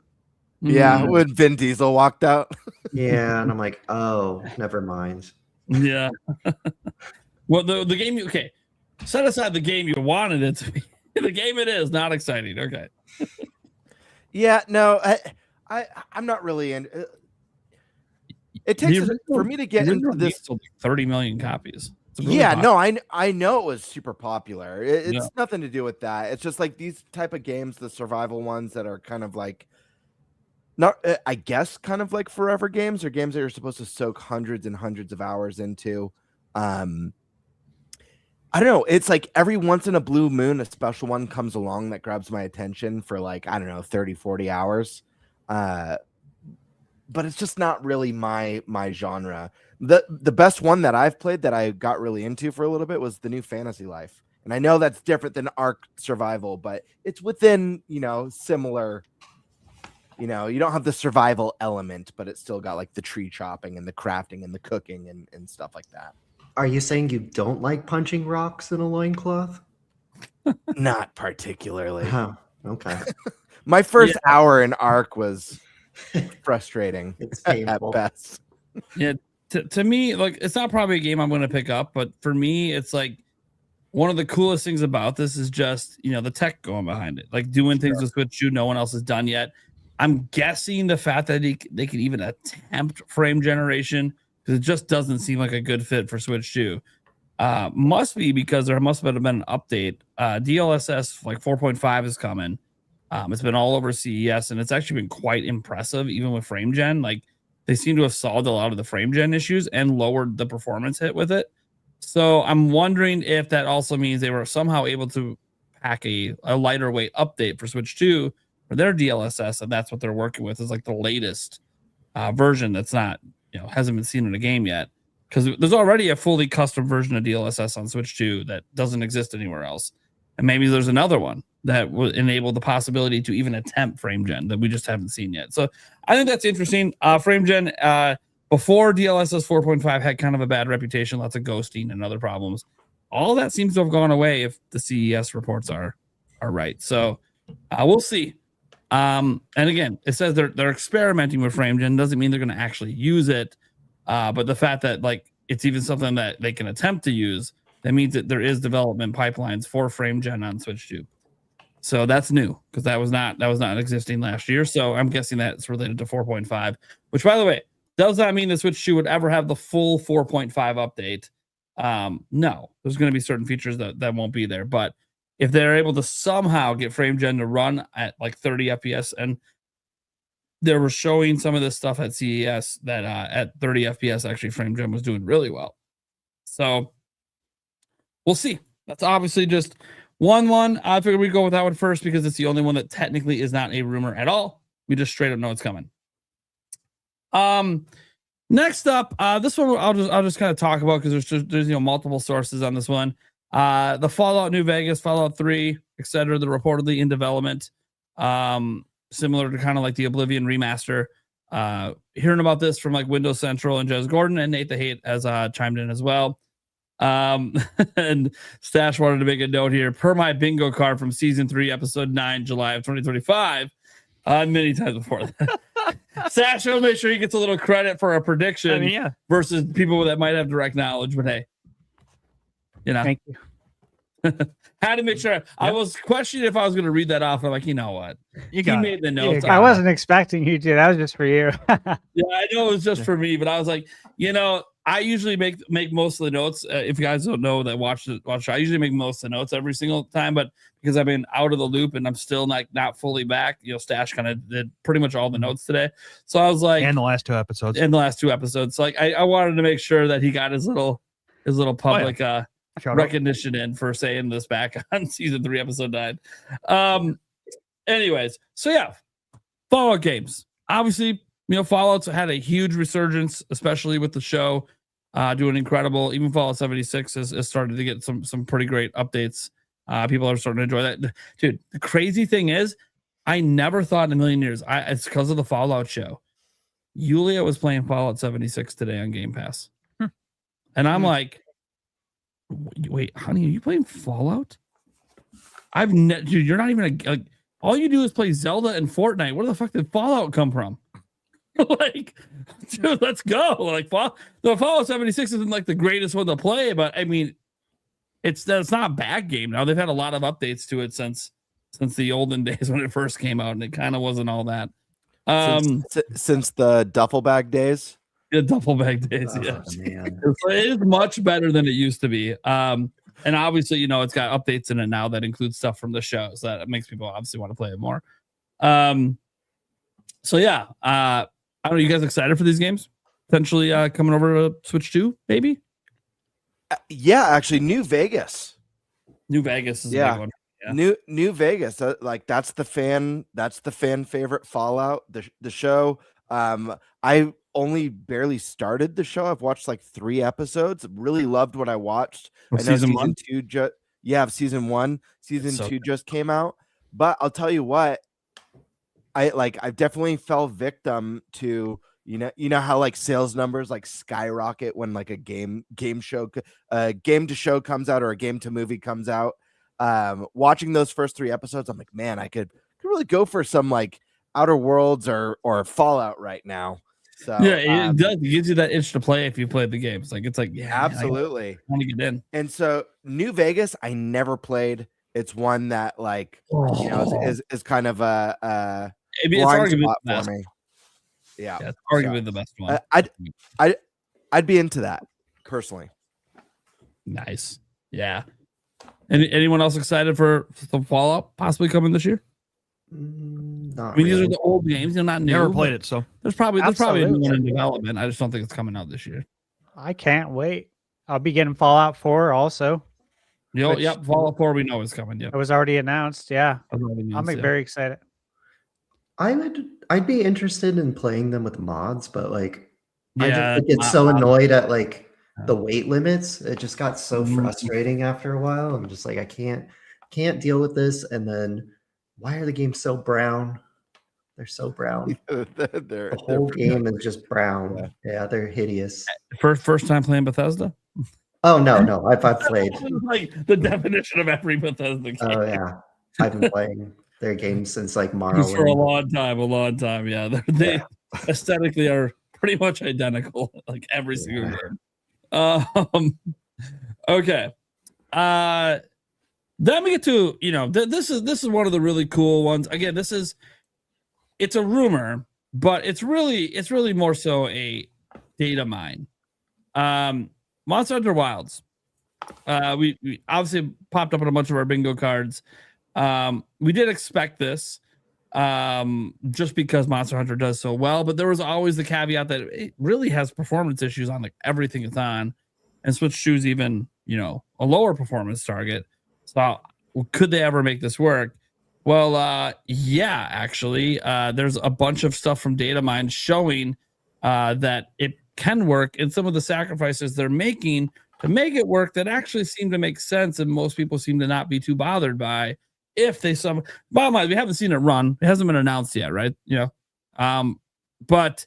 Yeah, when Vin Diesel walked out. Yeah, and I'm like, oh, never mind. Yeah. Well, the game set aside the game you wanted it to be. The game it is not exciting. Okay. Yeah, no, I'm not really in. It takes for me to get into this 30 million copies. Really no, I know it was super popular. It's nothing to do with that. It's just like these type of games, the survival ones that are kind of like not I guess kind of like forever games or games that you're supposed to soak hundreds and hundreds of hours into. I don't know. It's like every once in a blue moon, a special one comes along that grabs my attention for like, I don't know, 30, 40 hours. But it's just not really my genre. The best one that I've played that I got really into for a little bit was the new Fantasy Life. And I know that's different than Ark Survival, but it's within, similar, you don't have the survival element, but it's still got like the tree chopping and the crafting and the cooking and stuff like that. Are you saying you don't like punching rocks in a loincloth? Not particularly. Oh, okay. My first hour in Ark was frustrating. It's painful. At best. Yeah, to me, like, it's not probably a game I'm going to pick up, but for me, it's like one of the coolest things about this is just, the tech going behind it, like doing things with Switch 2 no one else has done yet. I'm guessing the fact that they could even attempt frame generation, because it just doesn't seem like a good fit for Switch 2. Must be because there must have been an update. DLSS like 4.5 is coming. It's been all over CES, and it's actually been quite impressive, even with frame gen. Like, they seem to have solved a lot of the frame gen issues and lowered the performance hit with it. So I'm wondering if that also means they were somehow able to pack a lighter weight update for Switch 2 for their DLSS, and that's what they're working with, is like the latest version that's not, hasn't been seen in a game yet. Because there's already a fully custom version of DLSS on Switch 2 that doesn't exist anywhere else. And maybe there's another one that will enable the possibility to even attempt frame gen that we just haven't seen yet. So I think that's interesting. Frame gen, before DLSS 4.5 had kind of a bad reputation, lots of ghosting and other problems. All that seems to have gone away if the CES reports are right. So we'll see. And again, it says they're experimenting with frame gen. Doesn't mean they're going to actually use it. But the fact that like it's even something that they can attempt to use, that means that there is development pipelines for frame gen on Switch 2. So that's new, because that was not existing last year. So I'm guessing that's related to 4.5, which, by the way, does not mean the Switch 2 would ever have the full 4.5 update. No, there's going to be certain features that won't be there. But if they're able to somehow get frame gen to run at like 30 FPS, and they were showing some of this stuff at CES that at 30 FPS, actually frame gen was doing really well. So we'll see. That's obviously just one. I figured we'd go with that one first because it's the only one that technically is not a rumor at all. We just straight up know it's coming. Next up, this one I'll just kind of talk about because there's multiple sources on this one. The Fallout New Vegas, Fallout 3, etc. They're reportedly in development. Similar to kind of like the Oblivion remaster. Hearing about this from like Windows Central and Jez Gordon, and Nate the Hate has chimed in as well. And Stash wanted to make a note here. Per my bingo card from season 3, episode 9, July of 2025. Many times before that. Stash will make sure he gets a little credit for a prediction versus people that might have direct knowledge, but hey. Thank you. Had to make sure. Yep. I was questioning if I was going to read that off. I'm like, you know what? He made the notes. I wasn't expecting you to. That was just for you. Yeah, I know it was just for me, but I was like, I usually make most of the notes. If you guys don't know that watch, I usually make most of the notes every single time, but because I've been out of the loop and I'm still not fully back, Stash kind of did pretty much all the notes today. So I was like, and the last two episodes. So like, I wanted to make sure that he got his little public recognition in for saying this back on season 3, episode 9. Anyways, so yeah, Fallout games. Obviously, Fallout's had a huge resurgence, especially with the show doing incredible. Even Fallout 76 has started to get some pretty great updates. People are starting to enjoy that. Dude, the crazy thing is, I never thought in a million years, it's because of the Fallout show. Yulia was playing Fallout 76 today on Game Pass. And I'm like, wait, honey, are you playing Fallout? Dude, you're not even like, all you do is play Zelda and Fortnite. Where the fuck did Fallout come from? Like, dude, let's go. Like, the Fallout 76 isn't like the greatest one to play, but I mean, it's not a bad game now. They've had a lot of updates to it since the olden days when it first came out, and it kind of wasn't all that. Since the duffel bag days. The duffel bag days, yeah. Man. It is much better than it used to be. And obviously, it's got updates in it now that include stuff from the show, so that makes people obviously want to play it more. So yeah, I don't know. You guys excited for these games? Potentially coming over to Switch 2, maybe? Yeah, actually, New Vegas. New Vegas is a big one. Yeah. New Vegas. Like that's the fan favorite Fallout. The show. I only barely started the show. I've watched like 3 episodes. Really loved what I watched. I know Season 1? 2 season 1. Season 2 just came out. But I'll tell you what, I definitely fell victim to you know how like sales numbers like skyrocket when like a game to show comes out or a game to movie comes out. Watching those first 3 episodes, I'm like, man, I could really go for some like Outer Worlds or Fallout right now. So yeah, it does. It gives you that itch to play if you played the games. It's like yeah, absolutely. I want to get in. And so New Vegas, I never played. It's one that like is kind of a it's arguably the best. Yeah, it's arguably the best one. I'd be into that personally. Nice. Yeah. Anyone else excited for the Fallout possibly coming this year? Not These really. are the old games. They're not new. Never played it, so there's probably a new one in Absolutely. development. I just don't think it's coming out this year. I can't wait. I'll be getting Fallout 4 also. Yep, Fallout 4 we know is coming. Yep. It was already announced. Yeah. I'm very very excited. I'd be interested in playing them with mods, but like I Yeah, just get so annoyed at like the weight limits. It just got so frustrating after a while. I'm just like, I can't deal with this. And then why are the games so brown? They're so brown. The whole game is just brown. Yeah, they're hideous. First time playing Bethesda? Oh no, I've played. Like the definition of every Bethesda game. Oh yeah, I've been playing their games since like Morrowind. For a long time. Yeah, they aesthetically are pretty much identical, like every single game. Okay. Then we get to this is one of the really cool ones. Again, it's a rumor, but it's really more so a data mine. Monster Hunter Wilds. We obviously popped up on a bunch of our bingo cards. We did expect this just because Monster Hunter does so well, but there was always the caveat that it really has performance issues on like everything it's on, and Switch 2 is even a lower performance target. So could they ever make this work? Well, yeah, actually, there's a bunch of stuff from Datamine showing that it can work, and some of the sacrifices they're making to make it work that actually seem to make sense, and most people seem to not be too bothered by. If they bottom line, we haven't seen it run. It hasn't been announced yet, right? But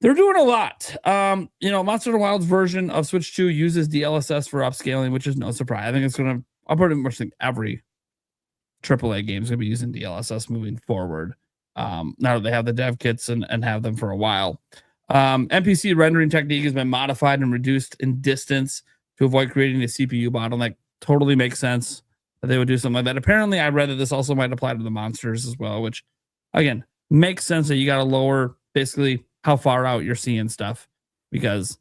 they're doing a lot. Monster Hunter Wilds version of Switch 2 uses DLSS for upscaling, which is no surprise. I think I pretty much think every AAA game is going to be using DLSS moving forward. Now that they have the dev kits and have them for a while. NPC rendering technique has been modified and reduced in distance to avoid creating a CPU bottleneck. Totally makes sense that they would do something like that. Apparently, I read that this also might apply to the monsters as well, which, again, makes sense that you got to lower basically how far out you're seeing stuff because,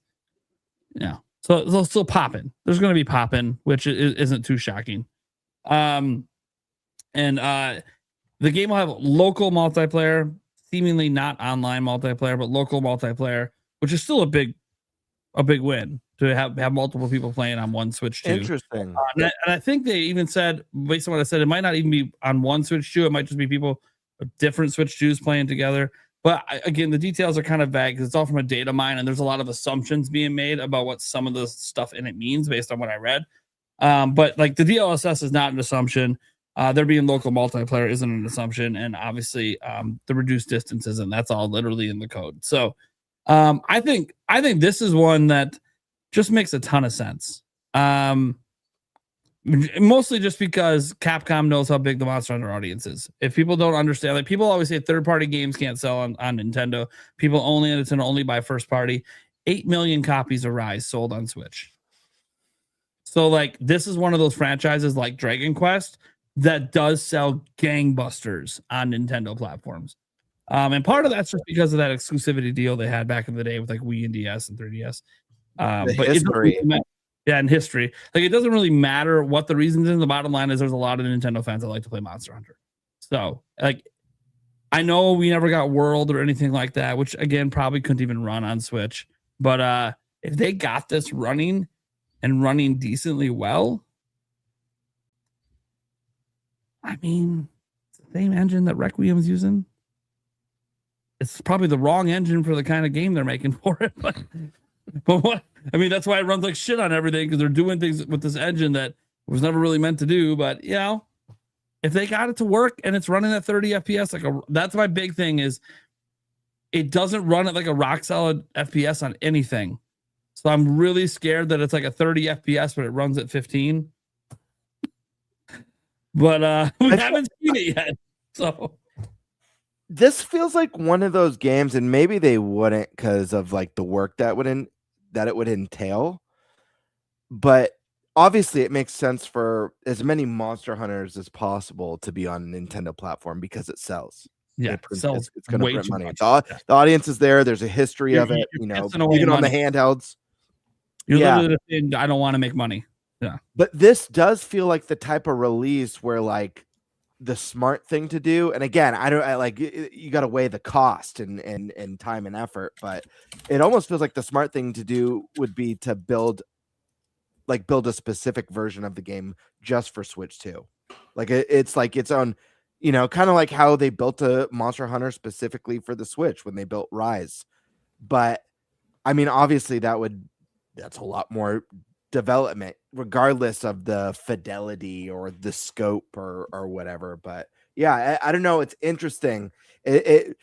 so they'll still popping. There's going to be popping, which isn't too shocking. And the game will have local multiplayer, seemingly not online multiplayer, but local multiplayer, which is still a big win to have multiple people playing on one Switch 2. Interesting. And I think they even said, based on what I said, it might not even be on one Switch 2. It might just be people with different Switch 2s playing together. But again, the details are kind of vague because it's all from a data mine, and there's a lot of assumptions being made about what some of the stuff in it means based on what I read. But like the DLSS is not an assumption. There being local multiplayer isn't an assumption, and obviously the reduced distances, and that's all literally in the code. So I think this is one that just makes a ton of sense. Mostly just because Capcom knows how big the Monster Hunter audience is. If people don't understand, like people always say third-party games can't sell on Nintendo. People only on Nintendo only buy first party. 8 million copies of Rise sold on Switch. So like this is one of those franchises like Dragon Quest that does sell gangbusters on Nintendo platforms. And part of that's just because of that exclusivity deal they had back in the day with like Wii and DS and 3DS. But history. In history. Like it doesn't really matter what the reasons is. The bottom line is there's a lot of Nintendo fans that like to play Monster Hunter. So like I know we never got World or anything like that, which again probably couldn't even run on Switch. But if they got this running and running decently well, I mean, it's the same engine that Requiem's using. It's probably the wrong engine for the kind of game they're making for it. But what? I mean, that's why it runs like shit on everything, because they're doing things with this engine that was never really meant to do. But you know, if they got it to work and it's running at 30 FPS, that's my big thing is it doesn't run at like a rock solid FPS on anything. So I'm really scared that it's like a 30 FPS, but it runs at 15. But we haven't seen it yet. So this feels like one of those games, and maybe they wouldn't because of like the work that it would entail. But obviously, it makes sense for as many Monster Hunters as possible to be on a Nintendo platform because it sells. Yeah, it's going to way print too money. much. The audience is there. There's a history of it. You know, even on the handhelds. You're literally saying, I don't want to make money. Yeah, but this does feel like the type of release where like the smart thing to do. And again, you got to weigh the cost and time and effort, but it almost feels like the smart thing to do would be to build a specific version of the game just for Switch 2. Like it's like its own, you know, kind of like how they built a Monster Hunter specifically for the Switch when they built Rise. But I mean, obviously that's a lot more development regardless of the fidelity or the scope or whatever. But yeah, I don't know. It's interesting. It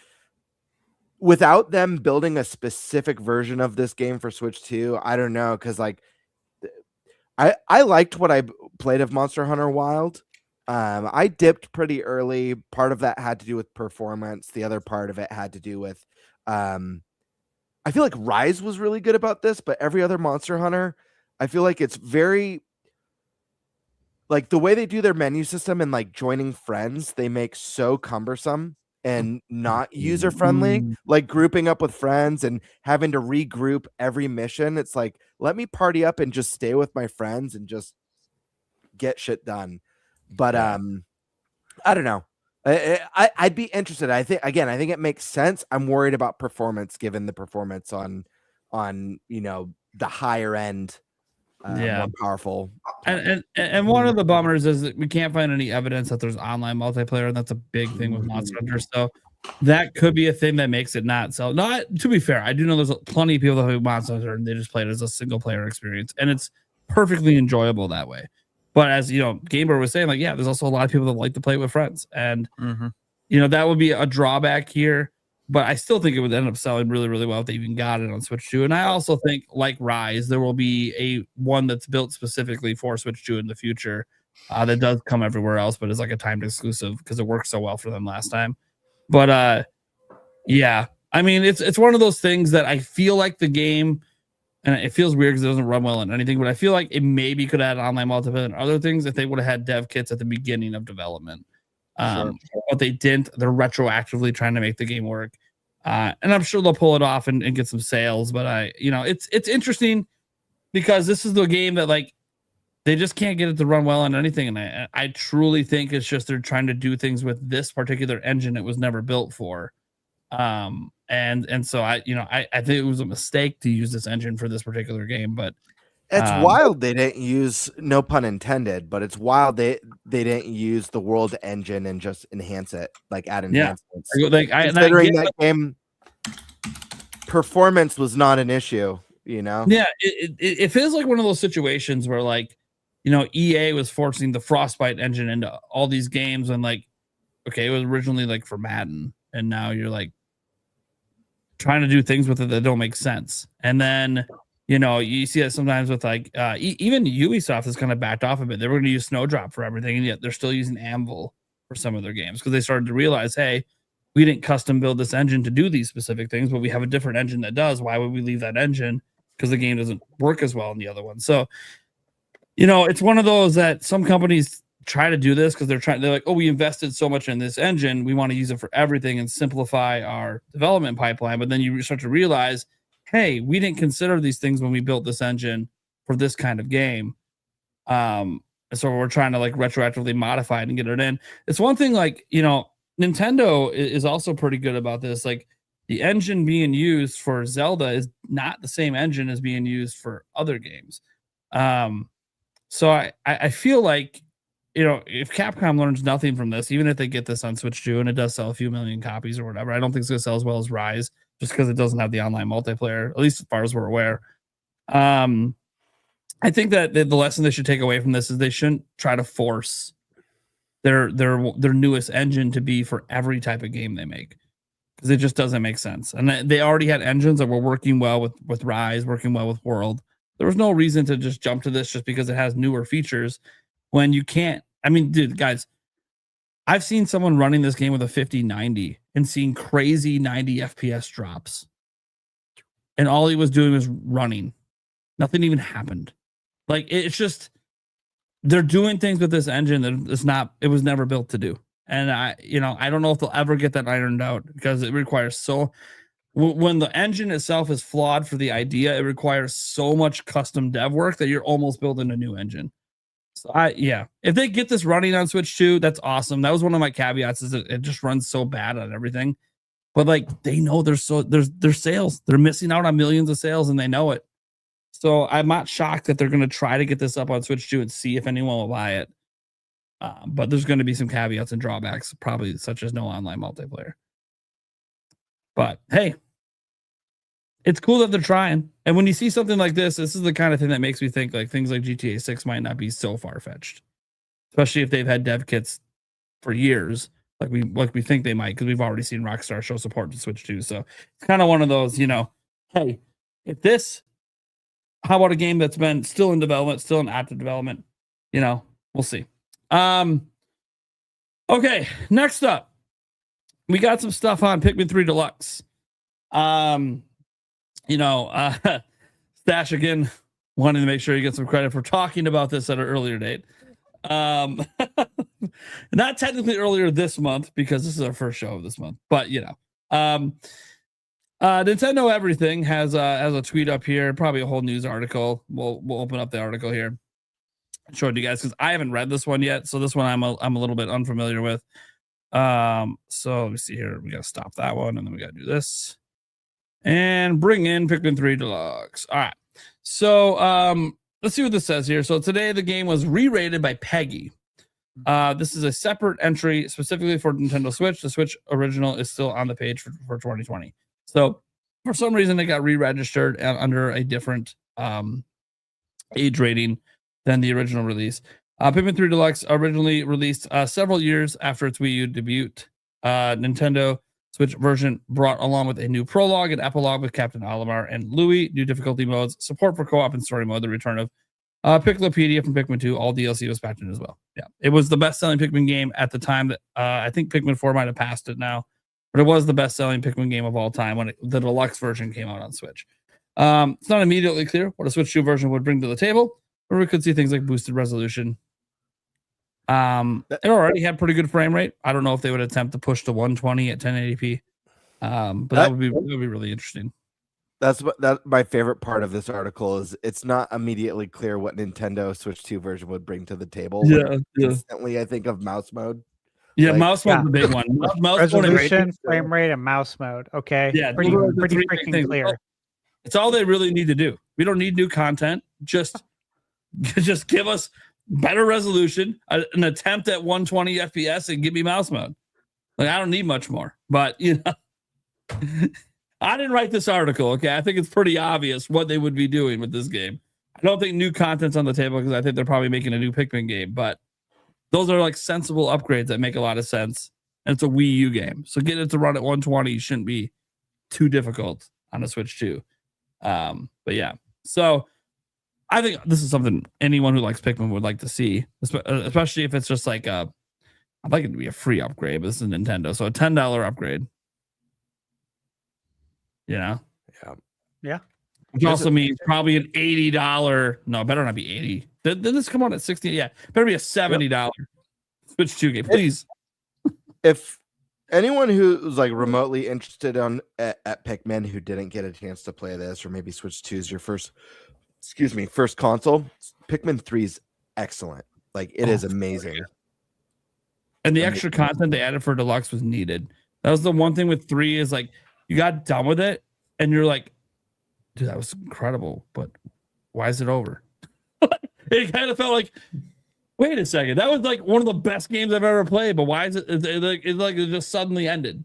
without them building a specific version of this game for Switch 2, I don't know. Cause like I liked what I played of Monster Hunter Wild. I dipped pretty early. Part of that had to do with performance. The other part of it had to do with, I feel like Rise was really good about this, but every other Monster Hunter, I feel like it's very, like the way they do their menu system and like joining friends, they make so cumbersome and not user friendly, like grouping up with friends and having to regroup every mission. It's like, let me party up and just stay with my friends and just get shit done. But I don't know. I'd be interested. I think it makes sense. I'm worried about performance given the performance on you know, the higher end, more powerful. And one of the bummers is that we can't find any evidence that there's online multiplayer, and that's a big thing with Monster Hunter. So that could be a thing that makes it not sell. Not to be fair, I do know there's plenty of people that play Monster Hunter and they just play it as a single player experience, and it's perfectly enjoyable that way. But as you know, Gamer was saying, like, yeah, there's also a lot of people that like to play with friends, and you know, that would be a drawback here. But I still think it would end up selling really, really well if they even got it on Switch 2. And I also think, like Rise, there will be a one that's built specifically for Switch 2 in the future that does come everywhere else, but it's like a timed exclusive because it worked so well for them last time. But yeah, I mean, it's one of those things that I feel like the game, and it feels weird because it doesn't run well on anything, but I feel like it maybe could add online multiplayer and other things if they would have had dev kits at the beginning of development. But they didn't. They're retroactively trying to make the game work, and I'm sure they'll pull it off and get some sales. But it's interesting because this is the game that like they just can't get it to run well on anything, and I truly think it's just they're trying to do things with this particular engine it was never built for. And so I think it was a mistake to use this engine for this particular game, but it's wild they didn't use, no pun intended, but it's wild they didn't use the world engine and just enhance it, like add enhancements. Considering that game performance was not an issue, you know? Yeah, it feels like one of those situations where like, you know, EA was forcing the Frostbite engine into all these games and like, okay, it was originally like for Madden, and now you're like trying to do things with it that don't make sense. And then, you know, you see that sometimes with like even Ubisoft has kind of backed off a bit. They were going to use Snowdrop for everything, and yet they're still using Anvil for some of their games because they started to realize, hey, we didn't custom build this engine to do these specific things, but we have a different engine that does. Why would we leave that engine? Because the game doesn't work as well in the other one. So, you know, it's one of those that some companies try to do this because they're like, oh, we invested so much in this engine, we want to use it for everything and simplify our development pipeline. But then you start to realize, hey, we didn't consider these things when we built this engine for this kind of game. And so we're trying to like retroactively modify it and get it in. It's one thing, like, you know, Nintendo is also pretty good about this. Like the engine being used for Zelda is not the same engine as being used for other games. So I feel like, if Capcom learns nothing from this, even if they get this on Switch 2 and it does sell a few million copies or whatever, I don't think it's going to sell as well as Rise just because it doesn't have the online multiplayer, at least as far as we're aware. I think that the lesson they should take away from this is they shouldn't try to force their newest engine to be for every type of game they make, because it just doesn't make sense. And they already had engines that were working well with Rise, working well with World. There was no reason to just jump to this just because it has newer features when you can't. I mean, dude, guys, I've seen someone running this game with a 5090 and seeing crazy 90 FPS drops. And all he was doing was running. Nothing even happened. Like, it's just, they're doing things with this engine that it was never built to do. And I don't know if they'll ever get that ironed out, because it requires when the engine itself is flawed for the idea, it requires so much custom dev work that you're almost building a new engine. So if they get this running on Switch 2, that's awesome. That was one of my caveats, is that it just runs so bad on everything. But like, they know there's sales. They're missing out on millions of sales, and they know it. So I'm not shocked that they're going to try to get this up on Switch 2 and see if anyone will buy it. But there's going to be some caveats and drawbacks, probably such as no online multiplayer. But hey, it's cool that they're trying. And when you see something like this is the kind of thing that makes me think like things like GTA 6 might not be so far-fetched, especially if they've had dev kits for years, like we think they might, because we've already seen Rockstar show support to Switch 2. So it's kind of one of those, hey, how about a game that's been still in development, still in active development? We'll see. Okay, next up, we got some stuff on Pikmin 3 Deluxe. Stash again wanting to make sure you get some credit for talking about this at an earlier date. Not technically earlier this month, because this is our first show of this month, but Nintendo Everything has a tweet up here, probably a whole news article. We'll open up the article here, show it to you guys, because I haven't read this one yet, so this one I'm a little bit unfamiliar with. So let me see here. We gotta stop that one, and then we gotta do this and bring in Pikmin 3 Deluxe. All right, so let's see what this says here. So today the game was re-rated by Peggy. This is a separate entry specifically for Nintendo Switch. The Switch original is still on the page for 2020. So for some reason it got re-registered under a different age rating than the original release. Pikmin 3 Deluxe originally released several years after its Wii U debut. Nintendo Switch version brought along with a new prologue and epilogue with Captain Olimar and Louie, new difficulty modes, support for co-op and story mode, the return of Piklopedia from Pikmin 2. All DLC was packed in as well. Yeah, it was the best-selling Pikmin game at the time. That I think Pikmin 4 might have passed it now, but it was the best-selling Pikmin game of all time when the deluxe version came out on Switch. It's not immediately clear what a Switch 2 version would bring to the table, or we could see things like boosted resolution. It already had pretty good frame rate. I don't know if they would attempt to push to 120 at 1080p. But that would be really interesting. That's my favorite part of this article is it's not immediately clear what Nintendo Switch 2 version would bring to the table. Yeah. Instantly, I think of mouse mode. Yeah, mouse mode's the big one. Mouse resolution, frame rate, and mouse mode. Okay. Yeah, pretty freaking clear. It's all they really need to do. We don't need new content. Just give us better resolution, an attempt at 120 FPS, and give me mouse mode. Like, I don't need much more. But I didn't write this article. Okay, I think it's pretty obvious what they would be doing with this game. I don't think new content's on the table because I think they're probably making a new Pikmin game. But those are like sensible upgrades that make a lot of sense. And it's a Wii U game, so getting it to run at 120 shouldn't be too difficult on a Switch 2. But yeah, so I think this is something anyone who likes Pikmin would like to see, especially if it's just like I'd like it to be a free upgrade, but this is Nintendo, so a $10 upgrade. Yeah. Which also means probably an $80. No, it better not be 80. Did this come out at 60? Yeah, better be a $70 Switch 2 game, please. If anyone who's like remotely interested at Pikmin who didn't get a chance to play this, or maybe Switch 2 is your first console, Pikmin 3 is excellent. Like, it is amazing. And the extra content they added for deluxe was needed. That was the one thing with 3 is like you got done with it and you're like, dude, that was incredible, but why is it over? It kind of felt like, wait a second, that was like one of the best games I've ever played, but why is it it just suddenly ended?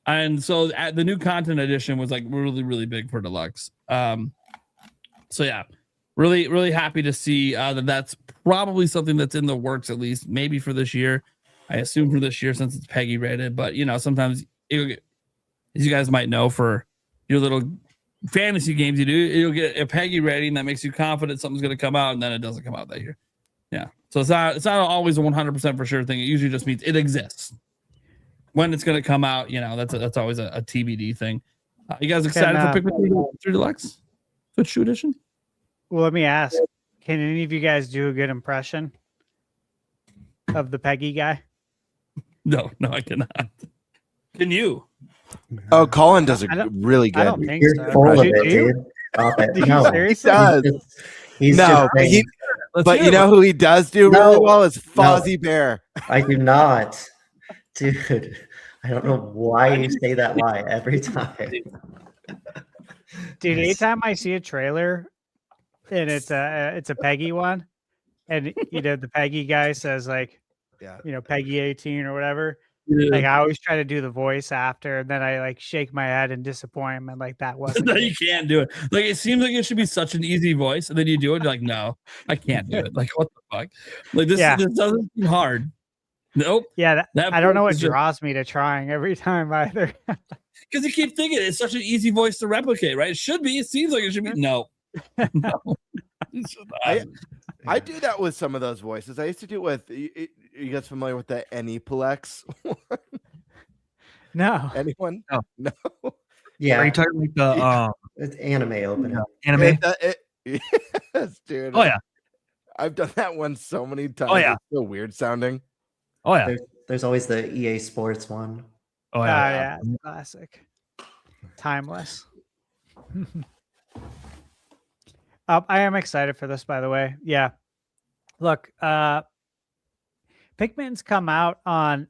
And so the new content edition was like really, really big for deluxe. So yeah, really, really happy to see that's probably something that's in the works, at least maybe for this year. I assume for this year since it's PEGI rated, but sometimes as you guys might know, for your little fantasy games you do, you'll get a PEGI rating that makes you confident something's going to come out, and then it doesn't come out that year. Yeah, so it's not always a 100% for sure thing. It usually just means it exists. When it's going to come out, that's always a TBD thing. You guys excited for Pikmin 3 Deluxe Switch 2 Edition? Well, let me ask: can any of you guys do a good impression of the PEGI guy? No, I cannot. Can you? Oh, Colin does it really good. I don't think You're so. full of Do it, you? dude. Stop it. Do you No, seriously? he's No, just saying, but you know who he does do really No. well is Fozzie Bear. I do not, dude. I don't know why you say that lie every time. Dude, anytime I see a trailer and it's a PEGI one, and the PEGI guy says like, Yeah. PEGI 18 or whatever. Yeah. Like I always try to do the voice after, and then I like shake my head in disappointment. Like that wasn't. No, good. you can't do it. Like it seems like it should be such an easy voice, and then you do it. You're like, no, I can't do it. Like what the fuck? Like this doesn't seem hard. Nope. Yeah, That I don't know voice what is just- draws me to trying every time either. Because you keep thinking it's such an easy voice to replicate, right? It should be. It seems like it should be. No. No. It's just not. I do that with some of those voices. I used to do it with. You guys familiar with the Anyplex? No. Anyone? No. No. Yeah, Are you talking like the it's anime opening. anime? Yes, dude. Oh yeah. I've done that one so many times. Oh, yeah. It's so weird sounding. Oh yeah. There's always the EA Sports one. Oh Yeah, classic. Timeless. I am excited for this, by the way. Yeah. Look, Pikmin's come out on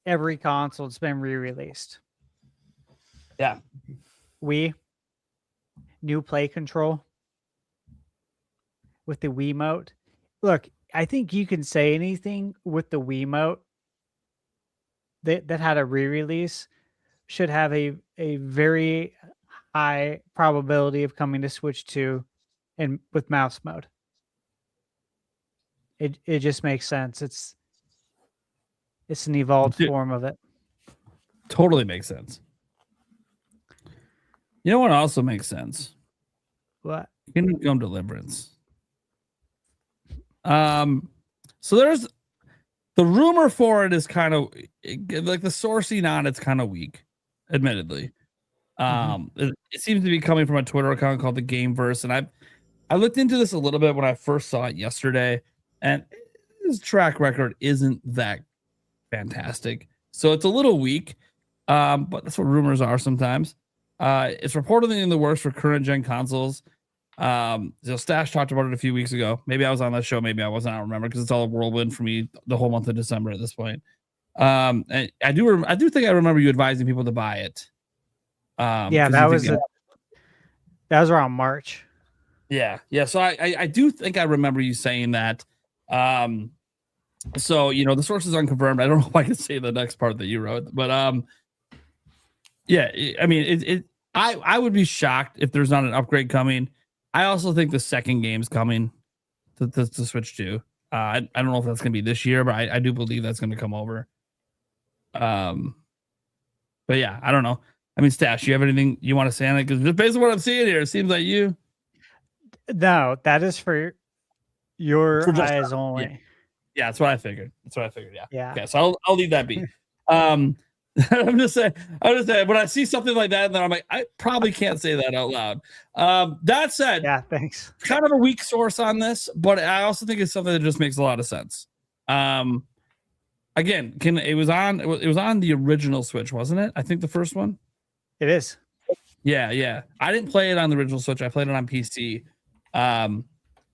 every console. It's been re-released. Yeah. New play control with the Wiimote. Look, I think you can say anything with the Wiimote that had a re-release should have a very high probability of coming to Switch 2 and with mouse mode. It just makes sense. It's an evolved Dude. form of it. Totally makes sense. You know what also makes sense? What? Kingdom Come Deliverance. So there's the rumor for it is kind of like the sourcing on it's kind of weak, admittedly. It seems to be coming from a Twitter account called the Gameverse, and I looked into this a little bit when I first saw it yesterday, and his track record isn't that fantastic, so it's a little weak. But that's what rumors are sometimes. It's reportedly in the works for current gen consoles. Stash talked about it a few weeks ago. Maybe I was on that show, maybe I wasn't. I don't remember because it's all a whirlwind for me the whole month of December at this point. And I do think I remember you advising people to buy it. Yeah, that was around March. Yeah. So I do think I remember you saying that. So the source is unconfirmed. I don't know if I can say the next part that you wrote, but yeah. I mean, I would be shocked if there's not an upgrade coming. I also think the second game's coming to Switch 2. I don't know if that's gonna be this year, but I do believe that's gonna come over. But yeah, I don't know. I mean, Stash, you have anything you want to say on it? Because just based on what I'm seeing here, it seems like you. No, that is for your For just eyes only. Yeah, that's what I figured. Yeah. Yeah. Okay, so I'll leave that be. I'm just saying, when I see something like that, then I'm like, I probably can't say that out loud. That said, Yeah, thanks. kind of a weak source on this, but I also think it's something that just makes a lot of sense. Again, it was on the original Switch, wasn't it? I think the first one. It is. Yeah. I didn't play it on the original Switch. I played it on PC.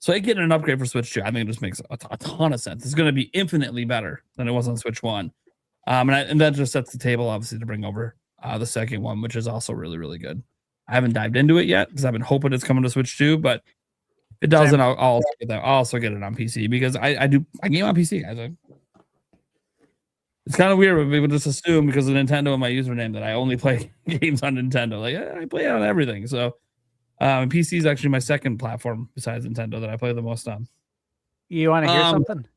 So getting an upgrade for Switch 2, I think it just makes a ton of sense. It's going to be infinitely better than it was on Switch 1. And that just sets the table, obviously, to bring over the second one, which is also really, really good. I haven't dived into it yet because I've been hoping it's coming to Switch 2, but if it doesn't, I'll also get it on PC because I game on PC, guys. It's kind of weird when people just assume because of Nintendo and my username that I only play games on Nintendo. Like, I play on everything. So PC is actually my second platform besides Nintendo that I play the most on. You want to hear something?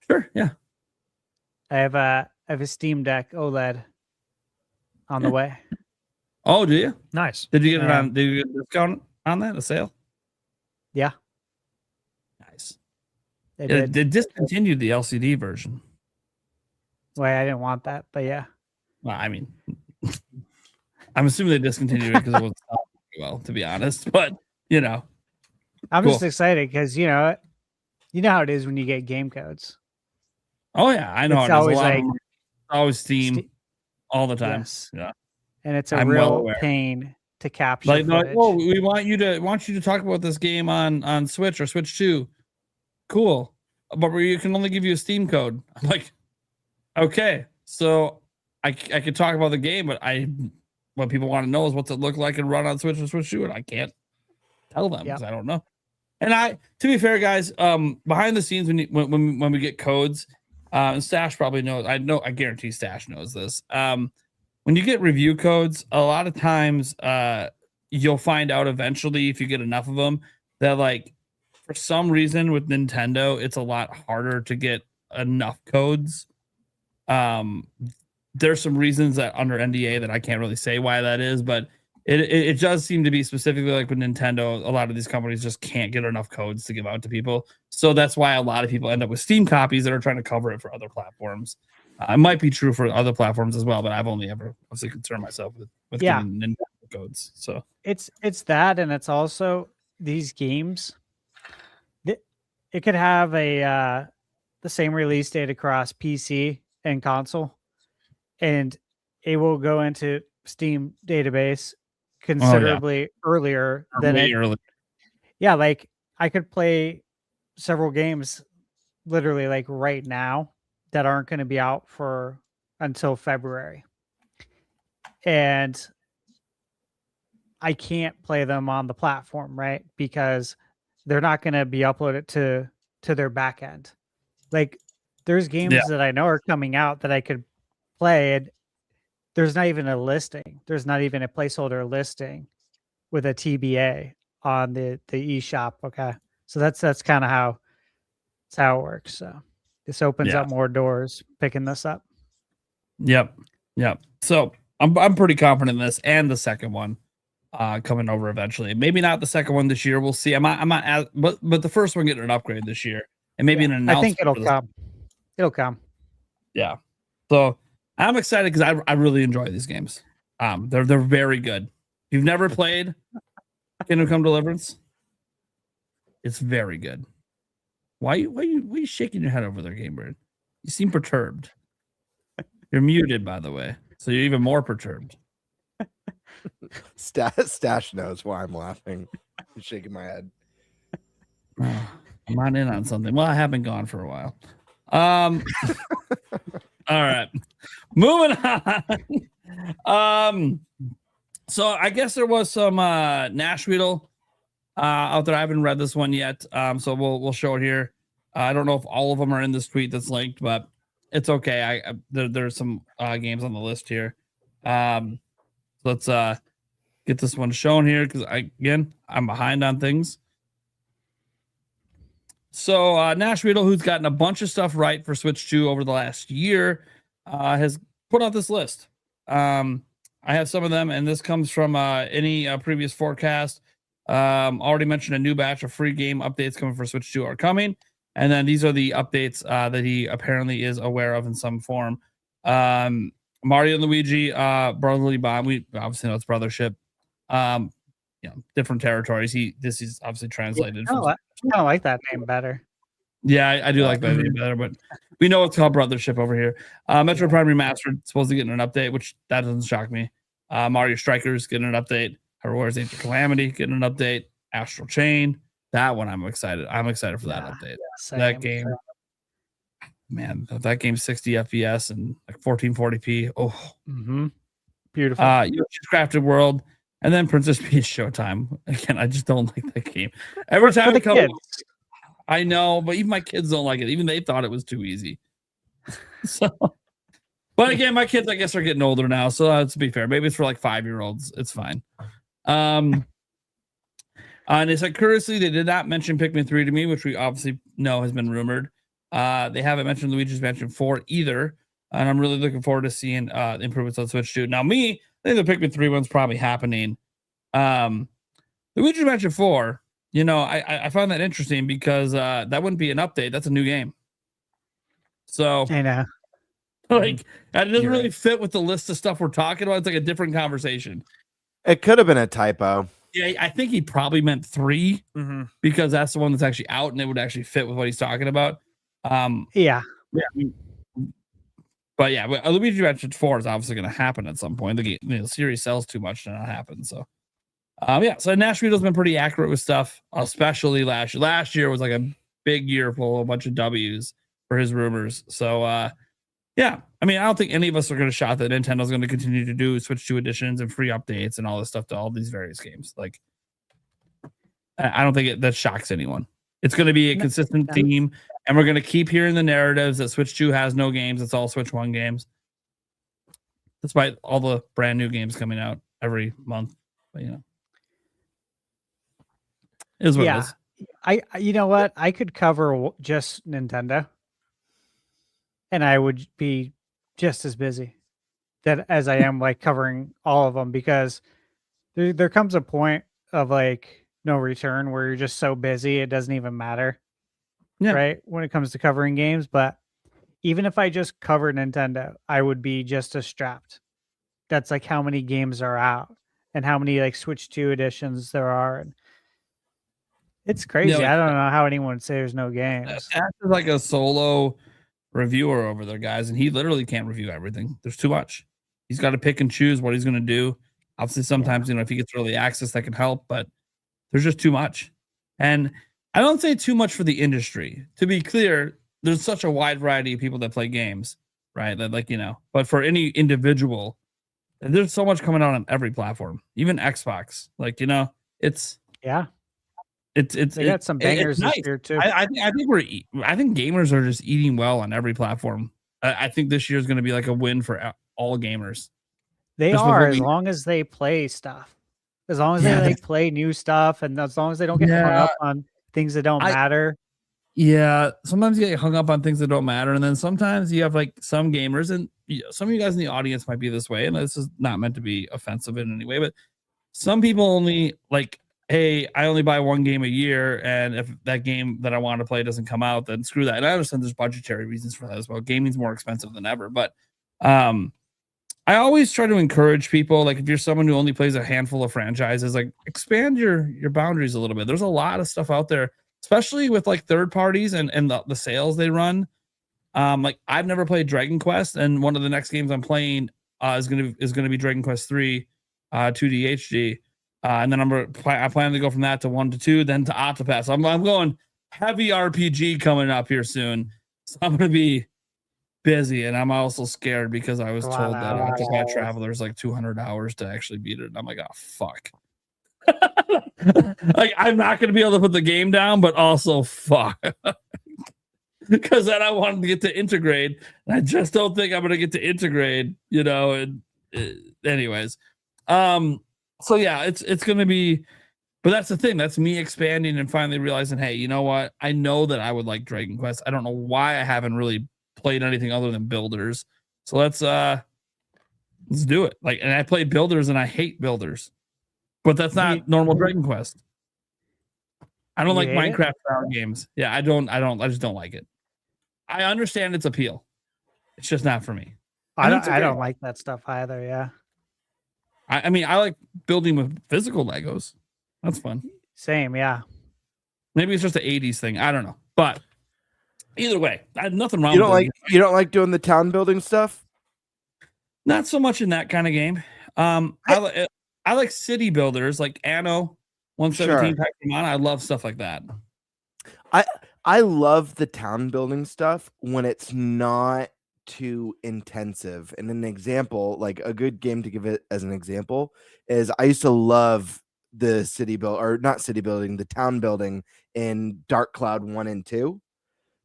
Sure, yeah. I have a Steam Deck OLED on the way. Oh, do you? Nice. Did you get it on? Did you get a discount on that? A sale? Yeah. Nice. They discontinued the LCD version. Wait, I didn't want that, but yeah. Well, I mean, I'm assuming they discontinued it because it wasn't selling well, to be honest. But I'm just excited because you know how it is when you get game codes. Oh yeah, I know. It's always always Steam all the time. Yes. Yeah, and it's a real pain to capture. Like, oh, we want you to talk about this game on Switch or Switch 2. Cool, but you can only give you a Steam code. I'm like, okay, so I could talk about the game, but what people want to know is what's it look like and run on Switch or Switch 2, and I can't tell them because I don't know. And to be fair, guys, behind the scenes when we get codes, and Stash probably knows. I guarantee Stash knows this. When you get review codes, a lot of times you'll find out eventually if you get enough of them that like for some reason with Nintendo, it's a lot harder to get enough codes. There's some reasons that under NDA that I can't really say why that is, but it does seem to be specifically like with Nintendo. A lot of these companies just can't get enough codes to give out to people. So that's why a lot of people end up with Steam copies that are trying to cover it for other platforms. It might be true for other platforms as well, but I've only ever obviously concerned myself with getting Nintendo codes. So it's that, and it's also these games. It could have the same release date across PC and console, and it will go into Steam database considerably earlier than early. Yeah, like I could play several games literally like right now that aren't going to be out for until February. And I can't play them on the platform, right? Because they're not going to be uploaded to their back end. Like there's games that I know are coming out that I could play, and there's not even a listing. There's not even a placeholder listing with a TBA on the eShop. Okay. So that's kind of how it works. So this opens up more doors picking this up. Yep. So I'm pretty confident in this and the second one coming over eventually. Maybe not the second one this year. We'll see. I'm not but the first one getting an upgrade this year, and maybe an announcement. I think it'll come. It'll come. Yeah. So I'm excited because I really enjoy these games. They're very good. If you've never played Kingdom Come Deliverance, it's very good. Why are you shaking your head over there, Game Bird? You seem perturbed. You're muted, by the way, so you're even more perturbed. Stash knows why I'm laughing. I'm shaking my head. I'm not in on something. Well, I have been gone for a while. All right, moving on. So I guess there was some Nash Riddle out there. I haven't read this one yet, so we'll show it here. I don't know if all of them are in this tweet that's linked, but it's okay. There's some games on the list here. Let's get this one shown here because I'm behind on things. So Nash Riddle, who's gotten a bunch of stuff right for Switch 2 over the last year, has put out this list. I have some of them, and this comes from any previous forecast. Already mentioned a new batch of free game updates coming for Switch 2 are coming. And then these are the updates that he apparently is aware of in some form. Mario and Luigi, Brotherly Bond. We obviously know it's brothership. Different territories. This is obviously translated. I kind of like that name better. Yeah, I do like that name better, but we know it's called Brothership over here. Metro Prime Remastered, supposed to get an update, which that doesn't shock me. Mario Strikers getting an update. Warriors Age of Calamity getting an update. Astral Chain, That one I'm excited. I'm excited for that update. That Same. game, man, that game's 60 FPS and like 1440p. Oh, Beautiful. Yoshi's Crafted World, and then Princess Peach Showtime. Again, I just don't like that game. Every time it comes, I know, but even my kids don't like it. Even they thought it was too easy. So, but again, my kids, I guess, are getting older now. So let's be fair. Maybe it's for like 5-year-olds. It's fine. And it's like, curiously, they did not mention Pikmin 3 to me, which we obviously know has been rumored. They haven't mentioned Luigi's Mansion 4 either. And I'm really looking forward to seeing improvements on Switch 2. Now, I think the Pikmin 3 one's probably happening. Luigi's Mansion 4, I found that interesting because that wouldn't be an update. That's a new game. So I know. Like, that doesn't really fit with the list of stuff we're talking about. It's like a different conversation. It could have been a typo. Yeah, I think he probably meant 3 because that's the one that's actually out and it would actually fit with what he's talking about. Yeah. But yeah, Luigi Mansion 4 is obviously going to happen at some point. The series sells too much to not happen. So, so Nash Vito's been pretty accurate with stuff, especially last year. Last year was like a big year full of a bunch of W's for his rumors. So, yeah, I don't think any of us are going to shout that Nintendo's going to continue to do Switch 2 editions and free updates and all this stuff to all these various games. Like, I don't think that shocks anyone. It's going to be a consistent theme, and we're going to keep hearing the narratives that Switch 2 has no games. It's all Switch 1 games, despite all the brand new games coming out every month. But, it is what it is. You know what? I could cover just Nintendo, and I would be just as busy as I am like covering all of them, because there comes a point of like no return where you're just so busy it doesn't even matter. Yeah. Right? When it comes to covering games. But even if I just covered Nintendo, I would be just as strapped. That's like how many games are out and how many like Switch 2 editions there are. And it's crazy. I don't know how anyone would say there's no games. Ash is like a solo reviewer over there, guys, and he literally can't review everything. There's too much. He's got to pick and choose what he's going to do. Obviously, sometimes, if he gets early access, that can help, but there's just too much. And I don't say too much for the industry. To be clear, there's such a wide variety of people that play games, right? That but for any individual, there's so much coming out on every platform, even Xbox. It's they got some bangers this nice. year too. I think gamers are just eating well on every platform. I think this year is going to be like a win for all gamers. They are, as long as they play stuff. As long as they like play new stuff, and as long as they don't get hung up on things that don't matter. Yeah, sometimes you get hung up on things that don't matter, and then sometimes you have like some gamers, and some of you guys in the audience might be this way, and this is not meant to be offensive in any way, but some people only like, hey, I only buy one game a year, and if that game that I want to play doesn't come out, then screw that. And I understand there's budgetary reasons for that as well. Gaming's more expensive than ever, but I always try to encourage people, like if you're someone who only plays a handful of franchises, like expand your boundaries a little bit. There's a lot of stuff out there, especially with like third parties and the sales they run. Like I've never played Dragon Quest, and one of the next games I'm playing is gonna be Dragon Quest 3 2D HD. And then I plan to go from that to 1 to 2, then to Octopath. So I'm going heavy RPG coming up here soon. So I'm going to be busy, and I'm also scared because I was told that Octopath Traveler is like 200 hours to actually beat it. And I'm like, oh fuck. Like I'm not going to be able to put the game down, but also fuck. Because then I wanted to get to Intergrade, and I just don't think I'm going to get to Intergrade, and anyways. So yeah, it's going to be, but that's the thing. That's me expanding and finally realizing, hey, you know what? I know that I would like Dragon Quest. I don't know why I haven't really played anything other than Builders. So let's do it. Like, and I played Builders and I hate Builders, but that's not normal Dragon Quest. I don't like Minecraft style games. Yeah, I just don't like it. I understand its appeal. It's just not for me. I don't like that stuff either. Yeah. I mean, I like building with physical Legos. That's fun. Same, yeah. Maybe it's just an 80s thing. I don't know. But either way, I have nothing wrong You with don't like doing the town building stuff? Not so much in that kind of game. I like city builders like Anno. 117 Sure. Pokemon. I love stuff like that. I love the town building stuff when it's not too intensive. And an example, like a good game to give it as an example, is I used to love the the town building in Dark Cloud 1 and 2.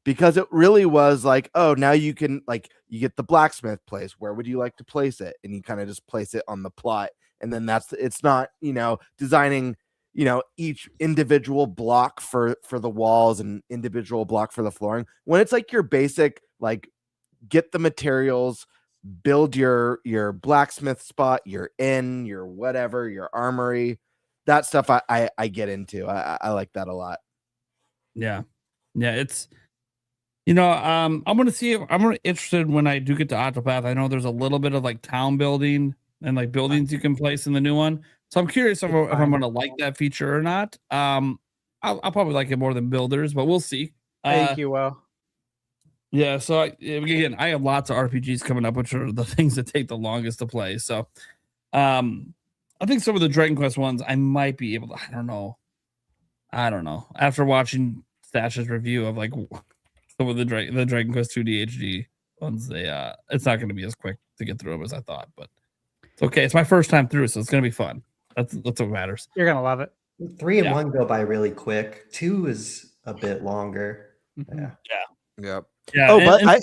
Because it really was like, oh, now you can, like, you get the blacksmith place. Where would you like to place it? And you kind of just place it on the plot. And then it's not, designing, each individual block for the walls and individual block for the flooring. When it's like your basic, like, get the materials, build your blacksmith spot, your inn, your whatever, your armory, that stuff I get into. I like that a lot. Yeah. It's, I'm going to see if I'm interested when I do get to Octopath. I know there's a little bit of like town building and like buildings you can place in the new one. So I'm curious if I'm going to like that feature or not. I'll probably like it more than builders, but we'll see. I think you will. Yeah. So again, I have lots of RPGs coming up, which are the things that take the longest to play. So I think some of the Dragon Quest ones I might be able to, I don't know. After watching Stash's review of like some of the Dragon Quest 2 DHD ones, it's not going to be as quick to get through them as I thought, but it's okay. It's my first time through, so it's going to be fun. That's what matters. You're going to love it. 3 and 1 go by really quick. 2 is a bit longer. Mm-hmm. Yep. Yeah. Oh,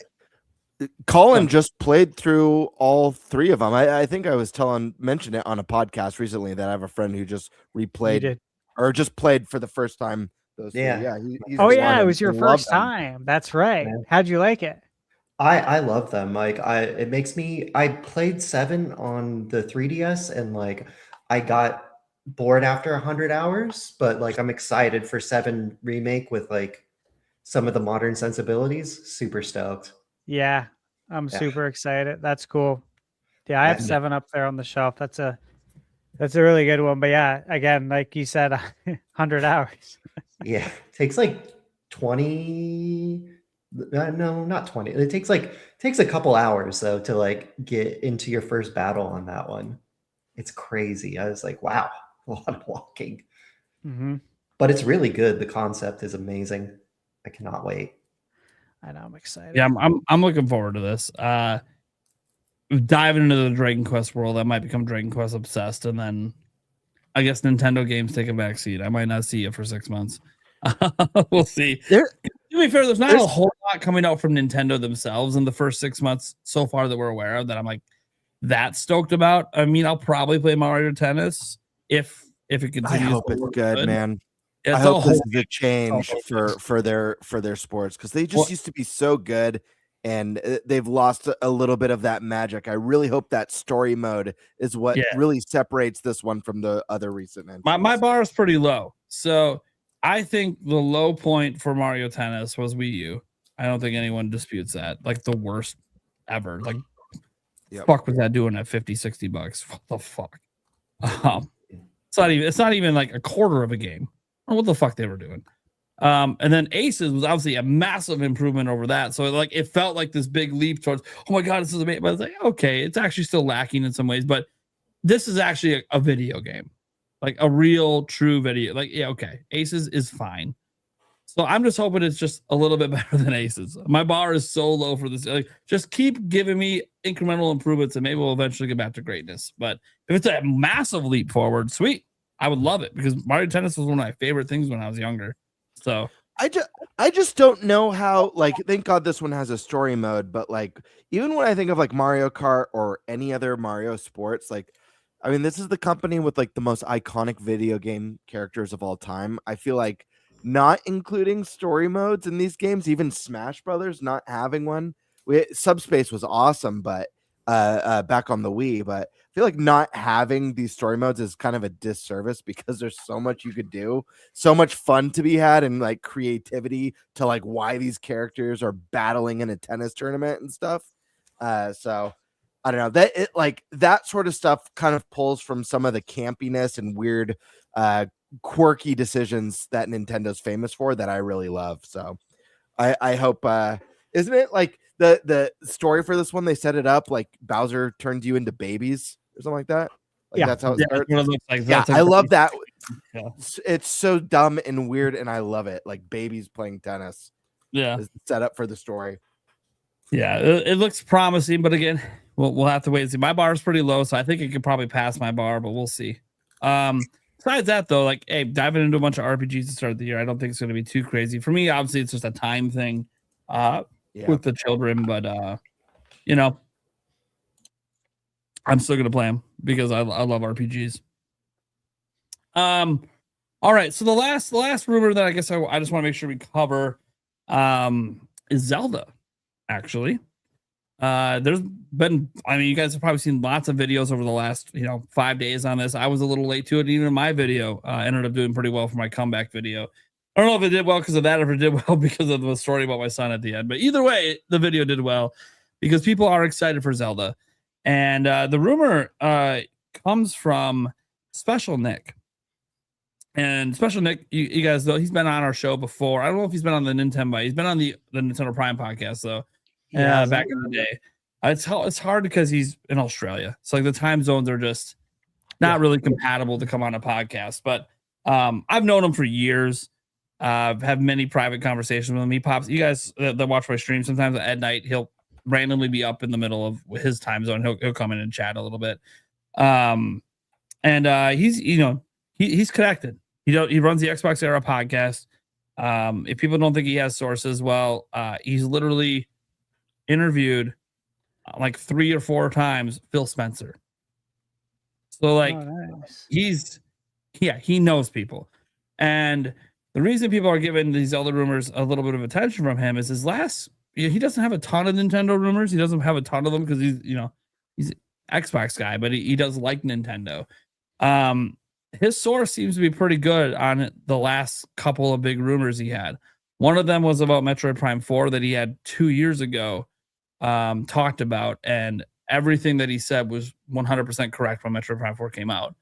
Colin just played through all 3 of them. I think I was mentioned it on a podcast recently that I have a friend who just replayed or just played for the first time. Those 3. Yeah. Yeah. It was your first time. That's right. Yeah. How'd you like it? I love them. Like I played 7 on the 3DS and like I got bored after 100 hours, but like I'm excited for 7 remake with like some of the modern sensibilities. Super stoked. Yeah, I'm super excited. That's cool. Yeah, I have 7 up there on the shelf. That's a really good one. But yeah, again, like you said, 100 hours. Yeah, it takes like 20. No, not 20. It takes a couple hours though to like get into your first battle on that one. It's crazy. I was like, wow, a lot of walking. Mm-hmm. But it's really good. The concept is amazing. I cannot wait. I know, I'm excited. Yeah, I'm looking forward to this. Diving into the Dragon Quest world, I might become Dragon Quest obsessed, and then I guess Nintendo games take a backseat. I might not see it for 6 months. We'll see. To be fair, there's not a whole lot coming out from Nintendo themselves in the first 6 months so far that we're aware of that I'm like that stoked about. I mean, I'll probably play Mario Tennis if it continues. I hope it's good, man. It's I hope this is a change for their sports because they just used to be so good and they've lost a little bit of that magic. I really hope that story mode is what really separates this one from the other recent entries. My bar is pretty low, so I think the low point for Mario Tennis was Wii U. I don't think anyone disputes that. Like the worst ever. Like, fuck was that doing at $50-$60? What the fuck? It's not even like a quarter of a game. What the fuck they were doing. And then Aces was obviously a massive improvement over that. So like it felt like this big leap towards, oh my God, this is amazing. But it's like, okay, it's actually still lacking in some ways, but this is actually a video game. Like a real true video. Like, yeah, okay. Aces is fine. So I'm just hoping it's just a little bit better than Aces. My bar is so low for this. Like, just keep giving me incremental improvements and maybe we'll eventually get back to greatness. But if it's a massive leap forward, sweet. I would love it because Mario Tennis was one of my favorite things when I was younger. So I just don't know how, like, thank God this one has a story mode, but like even when I think of like Mario Kart or any other Mario sports, like I mean, this is the company with like the most iconic video game characters of all time. I feel like not including story modes in these games, even Smash Brothers not having one. Subspace was awesome, but back on the Wii, but I feel like not having these story modes is kind of a disservice because there's so much you could do, so much fun to be had, and like creativity to like why these characters are battling in a tennis tournament and stuff. So I don't know that sort of stuff kind of pulls from some of the campiness and weird, quirky decisions that Nintendo's famous for that I really love. So I hope, isn't it like the story for this one? They set it up like Bowser turned you into babies or something like that. Like that's how it starts. That's what it looks like. Yeah, I love that. Yeah. It's so dumb and weird, and I love it. Like babies playing tennis. Yeah. Is the setup for the story. Yeah, it looks promising, but again, we'll have to wait and see. My bar is pretty low, so I think it could probably pass my bar, but we'll see. Besides that, though, like, hey, diving into a bunch of RPGs to start the year, I don't think it's going to be too crazy. For me, obviously, it's just a time thing with the children, but you know, I'm still going to play them because I love RPGs. All right, so the last rumor that I guess I just want to make sure we cover is Zelda. Actually, there's been, I mean, you guys have probably seen lots of videos over the last 5 days on this. I was a little late to it. Even my video ended up doing pretty well for my comeback video. I don't know if it did well because of that, or if it did well because of the story about my son at the end, but either way, the video did well because people are excited for Zelda. And the rumor comes from Special Nick. And Special Nick, you guys know, he's been on our show before. I don't know if he's been on the NintenByte. He's been on the Nintendo Prime podcast, though. Back in the day. It's hard because he's in Australia. So like the time zones are just not really compatible to come on a podcast. But I've known him for years. I've had many private conversations with him. He pops, you guys that watch my stream, sometimes at night, he'll randomly be up in the middle of his time zone. He'll come in and chat a little bit. He's he's connected. He runs the Xbox Era podcast. If people don't think he has sources, well, he's literally interviewed like 3 or 4 times Phil Spencer. So like he knows people. And the reason people are giving these other rumors a little bit of attention from him is he doesn't have a ton of Nintendo rumors. He doesn't have a ton of them because he's an Xbox guy, but he does like Nintendo. His source seems to be pretty good on the last couple of big rumors he had. One of them was about Metroid Prime 4 that he had 2 years ago talked about, and everything that he said was 100% correct when Metroid Prime 4 came out.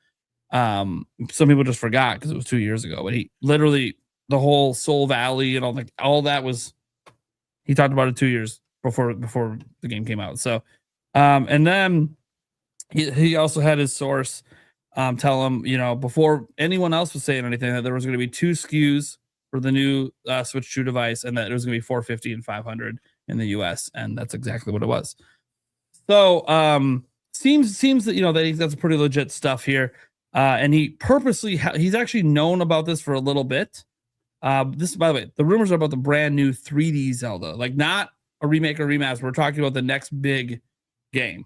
Some people just forgot because it was 2 years ago, but he literally, the whole Soul Valley and all that was, he talked about it 2 years before the game came out. So, and then he also had his source tell him, before anyone else was saying anything, that there was going to be 2 SKUs for the new Switch 2 device, and that it was going to be $450 and $500 in the US, and that's exactly what it was. So seems that that's pretty legit stuff here. And he purposely he's actually known about this for a little bit. This, by the way, the rumors are about the brand new 3D Zelda, like not a remake or remaster. We're talking about the next big game.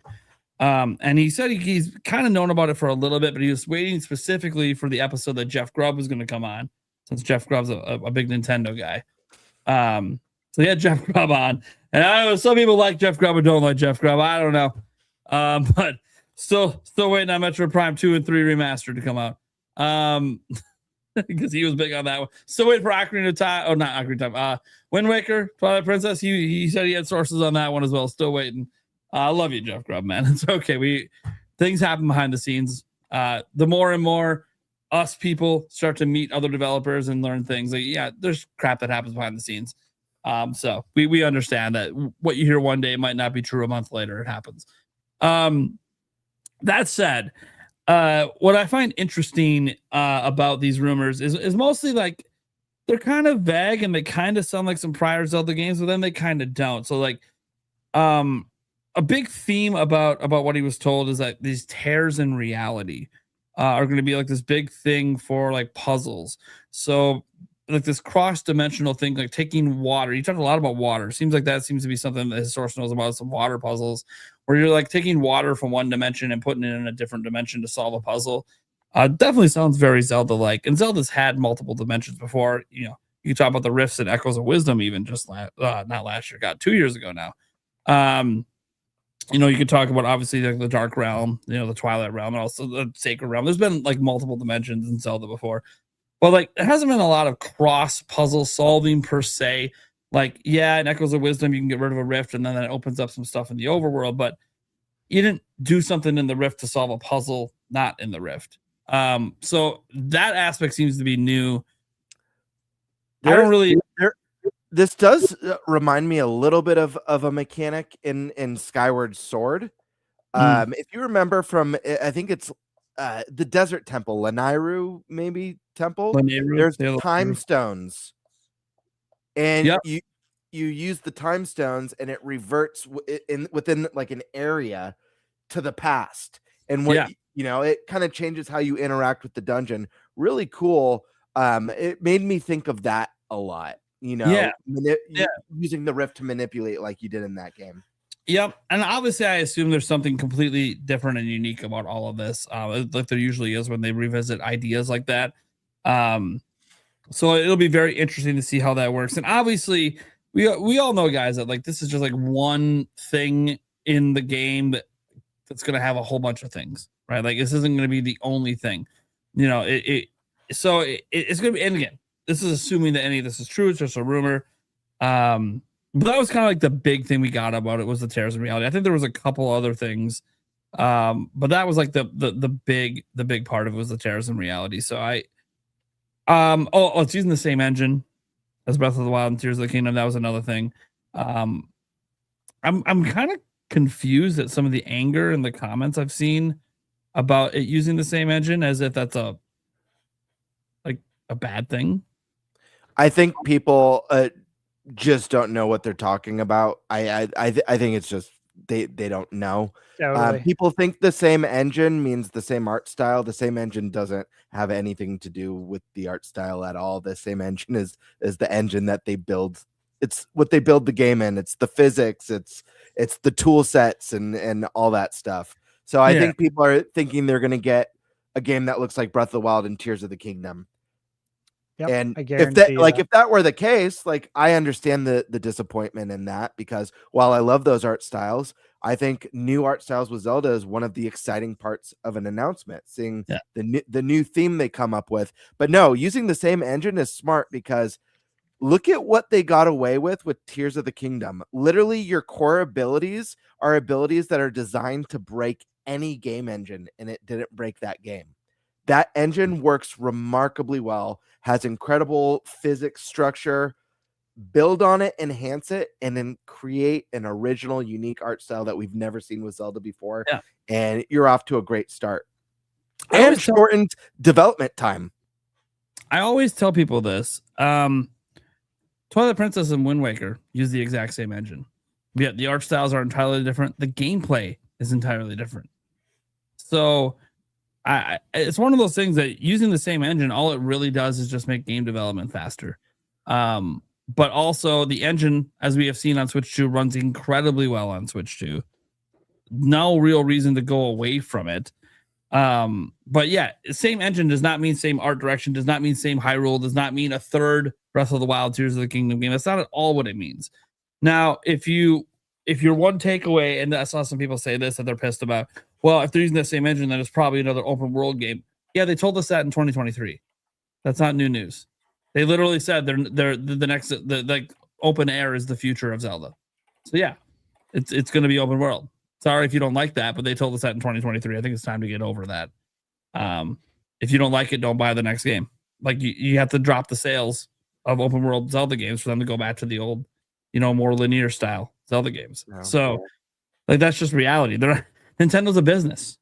And he said he's kind of known about it for a little bit, but he was waiting specifically for the episode that Jeff Grubb was going to come on, since Jeff Grubb's a big Nintendo guy. So he had Jeff Grubb on, and I know some people like Jeff Grubb or don't like Jeff Grubb. I don't know, but still waiting on Metroid Prime 2 and 3 remastered to come out. Because he was big on that one. Still waiting for Ocarina of Time. Oh, not Ocarina of Time. Wind Waker, Twilight Princess. He said he had sources on that one as well. Still waiting. I love you, Jeff Grubb, man. It's okay. Things happen behind the scenes. The more and more us people start to meet other developers and learn things, like, yeah, there's crap that happens behind the scenes. So we understand that what you hear one day might not be true a month later. It happens. That said, what I find interesting about these rumors is mostly like they're kind of vague and they kind of sound like some prior Zelda games, but then they kind of don't. So like, a big theme about what he was told is that these tears in reality are going to be like this big thing for like puzzles. So like this cross-dimensional thing, like taking water. He talked a lot about water. Seems like that seems to be something that his source knows about, some water puzzles where you're like taking water from one dimension and putting it in a different dimension to solve a puzzle. Definitely sounds very Zelda-like. And Zelda's had multiple dimensions before. You can talk about the rifts and echoes of wisdom even just not last year, 2 years ago now. You could talk about obviously like the Dark Realm, the Twilight Realm, and also the Sacred Realm. There's been like multiple dimensions in Zelda before. But like there hasn't been a lot of cross puzzle solving per se. Like, yeah, in Echoes of Wisdom, you can get rid of a rift and then that opens up some stuff in the overworld, but you didn't do something in the rift to solve a puzzle not in the rift. So that aspect seems to be new. This does remind me a little bit of a mechanic in Skyward Sword. If you remember from, I think it's the desert temple, Lanairu maybe temple. Lanairu, There's yeah, time Lanairu. stones, and Yep. you use the time stones, and it reverts within like an area to the past, and what Yeah. it kind of changes how you interact with the dungeon. Really cool. It made me think of that a lot. Yeah. Using the rift to manipulate like you did in that game. Yep. And obviously, I assume there's something completely different and unique about all of this, like there usually is when they revisit ideas like that. So it'll be very interesting to see how that works. And obviously, we all know, guys, that like this is just like one thing in the game that's going to have a whole bunch of things, right? Like this isn't going to be the only thing. It's going to be. And again, this is assuming that any of this is true. It's just a rumor. But that was kind of like the big thing we got about it was the tears in reality. I think there was a couple other things, but that was like the big part of it was the tears in reality. So it's using the same engine as Breath of the Wild and Tears of the Kingdom. That was another thing. I'm kind of confused at some of the anger in the comments I've seen about it using the same engine, as if that's a bad thing. I think people just don't know what they're talking about. I think it's just they don't know. Totally. People think the same engine means the same art style. The same engine doesn't have anything to do with the art style at all. The same engine is the engine that they build. It's what they build the game in. It's the physics. It's the tool sets and all that stuff. So I think people are thinking they're going to get a game that looks like Breath of the Wild and Tears of the Kingdom. Yep, and I if guarantee if that were the case, like I understand the disappointment in that, because while I love those art styles, I think new art styles with Zelda is one of the exciting parts of an announcement, seeing the new theme they come up with. But no, using the same engine is smart, because look at what they got away with Tears of the Kingdom. Literally, your core abilities are abilities that are designed to break any game engine, and it didn't break that game. That engine works remarkably well, has incredible physics structure. Build on it, enhance it, and then create an original, unique art style that we've never seen with Zelda before. Yeah. And you're off to a great start. And shortened development time. I always tell people this. Twilight Princess and Wind Waker use the exact same engine. Yet the art styles are entirely different. The gameplay is entirely different. So it's one of those things that using the same engine, all it really does is just make game development faster. But also the engine, as we have seen on Switch 2, runs incredibly well on Switch 2. No real reason to go away from it. But yeah, same engine does not mean same art direction, does not mean same Hyrule, does not mean a third Breath of the Wild, Tears of the Kingdom game. That's not at all what it means. Now, if you're one takeaway, and I saw some people say this, that they're pissed about, well, if they're using the same engine, then it's probably another open world game. Yeah, they told us that in 2023. That's not new news. They literally said they're the next open air is the future of Zelda. So yeah, it's going to be open world. Sorry if you don't like that, but they told us that in 2023. I think it's time to get over that. If you don't like it, don't buy the next game. Like you have to drop the sales of open world Zelda games for them to go back to the old, more linear style Zelda games. Oh, so like that's just reality. Nintendo's a business.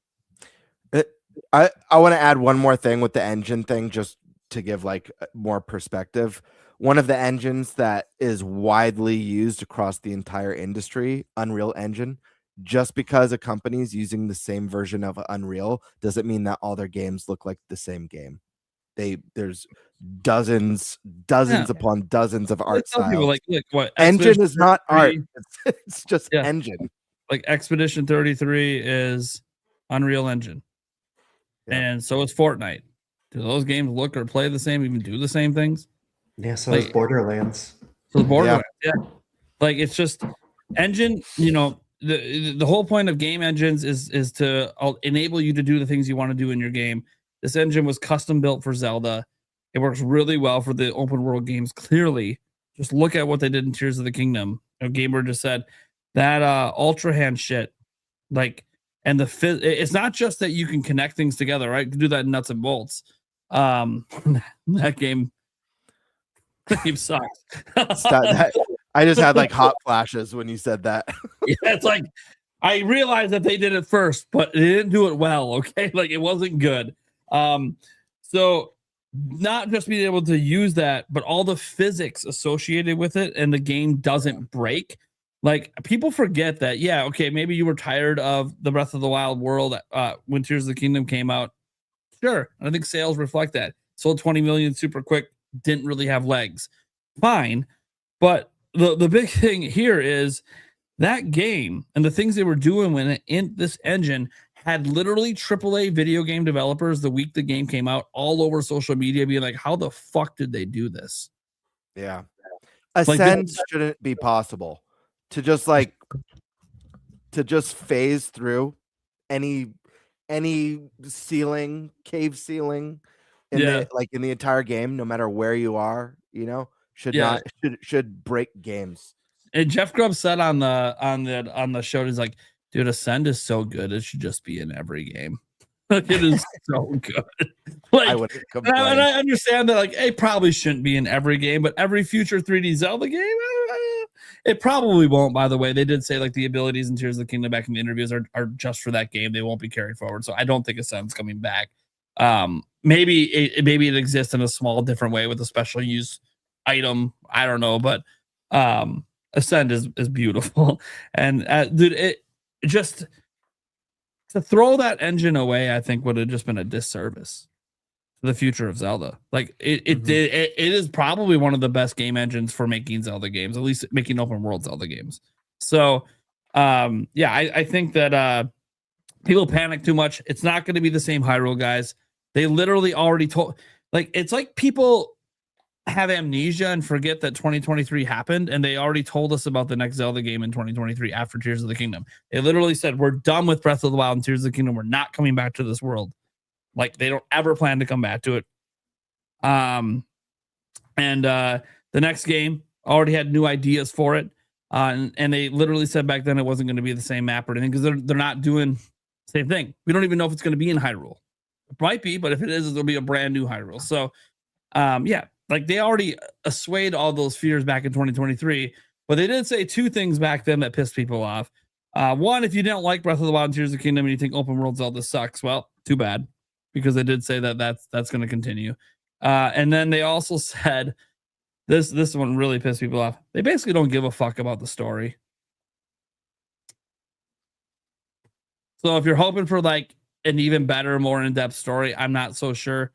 I want to add one more thing with the engine thing, just to give like more perspective. One of the engines that is widely used across the entire industry, Unreal Engine. Just because a company's using the same version of Unreal doesn't mean that all their games look like the same game. There's dozens upon dozens of art styles. People like, look, what engine is not art. It's just engine. Like Expedition 33 is Unreal Engine. Yeah. And so is Fortnite. Do those games look or play the same, even do the same things? Yeah, so is Borderlands. So Borderlands, yeah. Like it's just engine, the whole point of game engines is to enable you to do the things you want to do in your game. This engine was custom built for Zelda. It works really well for the open world games. Clearly, just look at what they did in Tears of the Kingdom. Gamer just said that Ultra Hand shit, like, and it's not just that you can connect things together, right? You can do that in nuts and bolts. That game sucks. I just had like hot flashes when you said that. Yeah, it's like I realized that they did it first, but they didn't do it well. Okay, like it wasn't good. So not just being able to use that, but all the physics associated with it, and the game doesn't break. Like people forget that. Yeah, okay, maybe you were tired of the Breath of the Wild world when Tears of the Kingdom came out. Sure, and I think sales reflect that. Sold 20 million super quick, didn't really have legs. Fine, but the big thing here is that game and the things they were doing when in this engine had literally AAA video game developers the week the game came out all over social media being like, how the fuck did they do this? Yeah. Like, Ascend shouldn't be possible to just phase through any ceiling, cave ceiling in the entire game, no matter where you are, should break games. And Jeff Grubb said on the show, he's like, dude, Ascend is so good, it should just be in every game. Like, it is so good. Like, I wouldn't complain. And I understand that, like, it probably shouldn't be in every game, but every future 3D Zelda game, it probably won't. By the way, they did say like the abilities in Tears of the Kingdom back in the interviews are just for that game. They won't be carried forward. So I don't think Ascend's coming back. Maybe it exists in a small different way with a special use item. I don't know, but Ascend is beautiful. And dude, it just to throw that engine away, I think would have just been a disservice to the future of Zelda. Like it is probably one of the best game engines for making Zelda games, at least making open world Zelda games. So I think that people panic too much. It's not going to be the same Hyrule, guys. They literally already told, like, it's like people have amnesia and forget that 2023 happened, and they already told us about the next Zelda game in 2023 after Tears of the Kingdom. They literally said, we're done with Breath of the Wild and Tears of the Kingdom. We're not coming back to this world. Like, they don't ever plan to come back to it. The next game already had new ideas for it. And they literally said back then it wasn't going to be the same map or anything, because they're not doing the same thing. We don't even know if it's going to be in Hyrule. It might be, but if it is, it'll be a brand new Hyrule. So, like they already assuaged all those fears back in 2023, but they did say two things back then that pissed people off. One, if you didn't like Breath of the Wild and Tears of the Kingdom and you think open world Zelda sucks, well, too bad, because they did say that that's going to continue. And then they also said this one really pissed people off. They basically don't give a fuck about the story. So if you're hoping for like an even better, more in-depth story, I'm not so sure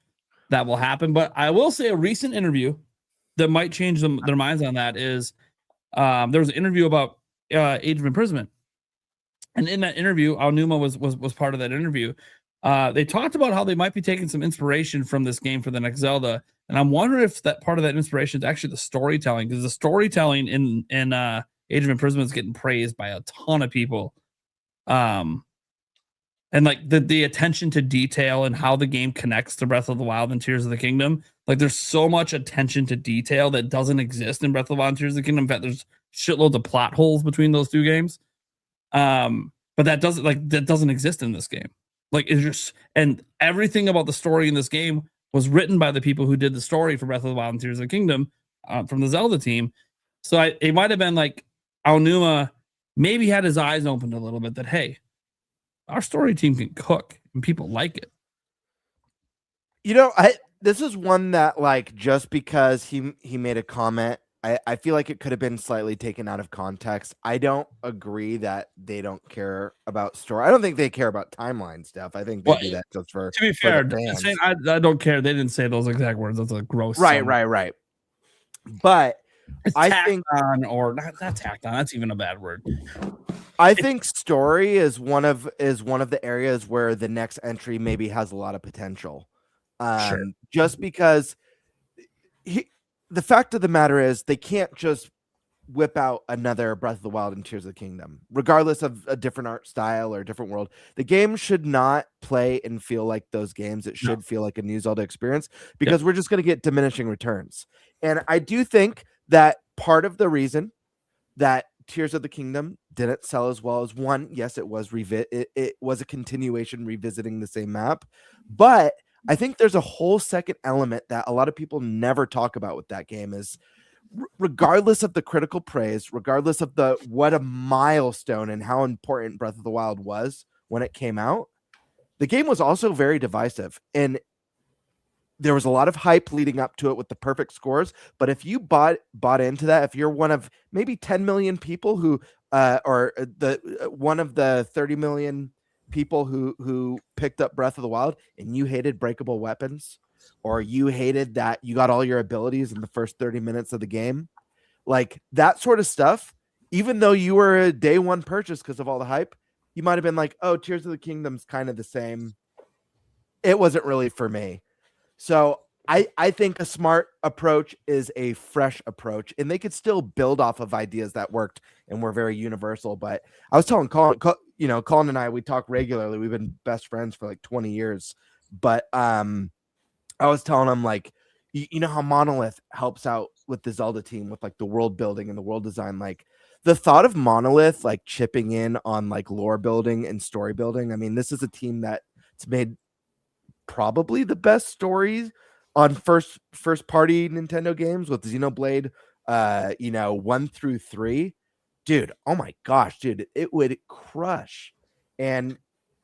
that will happen. But I will say a recent interview that might change their minds on that is there was an interview about Age of Imprisonment. And in that interview, Aonuma was part of that interview. They talked about how they might be taking some inspiration from this game for the next Zelda. And I'm wondering if that part of that inspiration is actually the storytelling, because the storytelling in Age of Imprisonment is getting praised by a ton of people. And like the attention to detail and how the game connects to Breath of the Wild and Tears of the Kingdom. Like there's so much attention to detail that doesn't exist in Breath of the Wild and Tears of the Kingdom. In fact, there's shitloads of plot holes between those two games. But that doesn't exist in this game. Like it's just, and everything about the story in this game was written by the people who did the story for Breath of the Wild and Tears of the Kingdom from the Zelda team. So it might have been like Aonuma maybe had his eyes opened a little bit that, hey, our story team can cook and people like it. This is one that, like, just because he made a comment, I feel like it could have been slightly taken out of context. I don't agree that they don't care about story. I don't think they care about timeline stuff. I think they do that just for, to be fair, saying I don't care. They didn't say those exact words. That's a gross. Right. But I think not tacked on. That's even a bad word. I think story is one of the areas where the next entry maybe has a lot of potential. Sure. Just because the fact of the matter is they can't just whip out another Breath of the Wild and Tears of the Kingdom, regardless of a different art style or a different world. The game should not play and feel like those games. It should feel like a new Zelda experience, because we're just going to get diminishing returns. And I do think that part of the reason that Tears of the Kingdom didn't sell as well as one, yes, it was it was a continuation revisiting the same map, but I think there's a whole second element that a lot of people never talk about with that game is regardless of the critical praise, regardless of what a milestone and how important Breath of the Wild was when it came out, the game was also very divisive, and there was a lot of hype leading up to it with the perfect scores. But if you bought into that, if you're one of maybe 10 million people who or one of the 30 million people who picked up Breath of the Wild and you hated breakable weapons, or you hated that you got all your abilities in the first 30 minutes of the game, like that sort of stuff, even though you were a day one purchase because of all the hype, you might have been like, oh, Tears of the Kingdom's kind of the same. It wasn't really for me. So I think a smart approach is a fresh approach, and they could still build off of ideas that worked and were very universal. But I was telling Colin, Colin and I, we talk regularly. We've been best friends for like 20 years. But I was telling him, like, you know how Monolith helps out with the Zelda team with like the world building and the world design. Like the thought of Monolith like chipping in on like lore building and story building. I mean, this is a team that's made probably the best stories on first party Nintendo games with Xenoblade 1 through 3. Dude, oh my gosh, dude, it would crush. And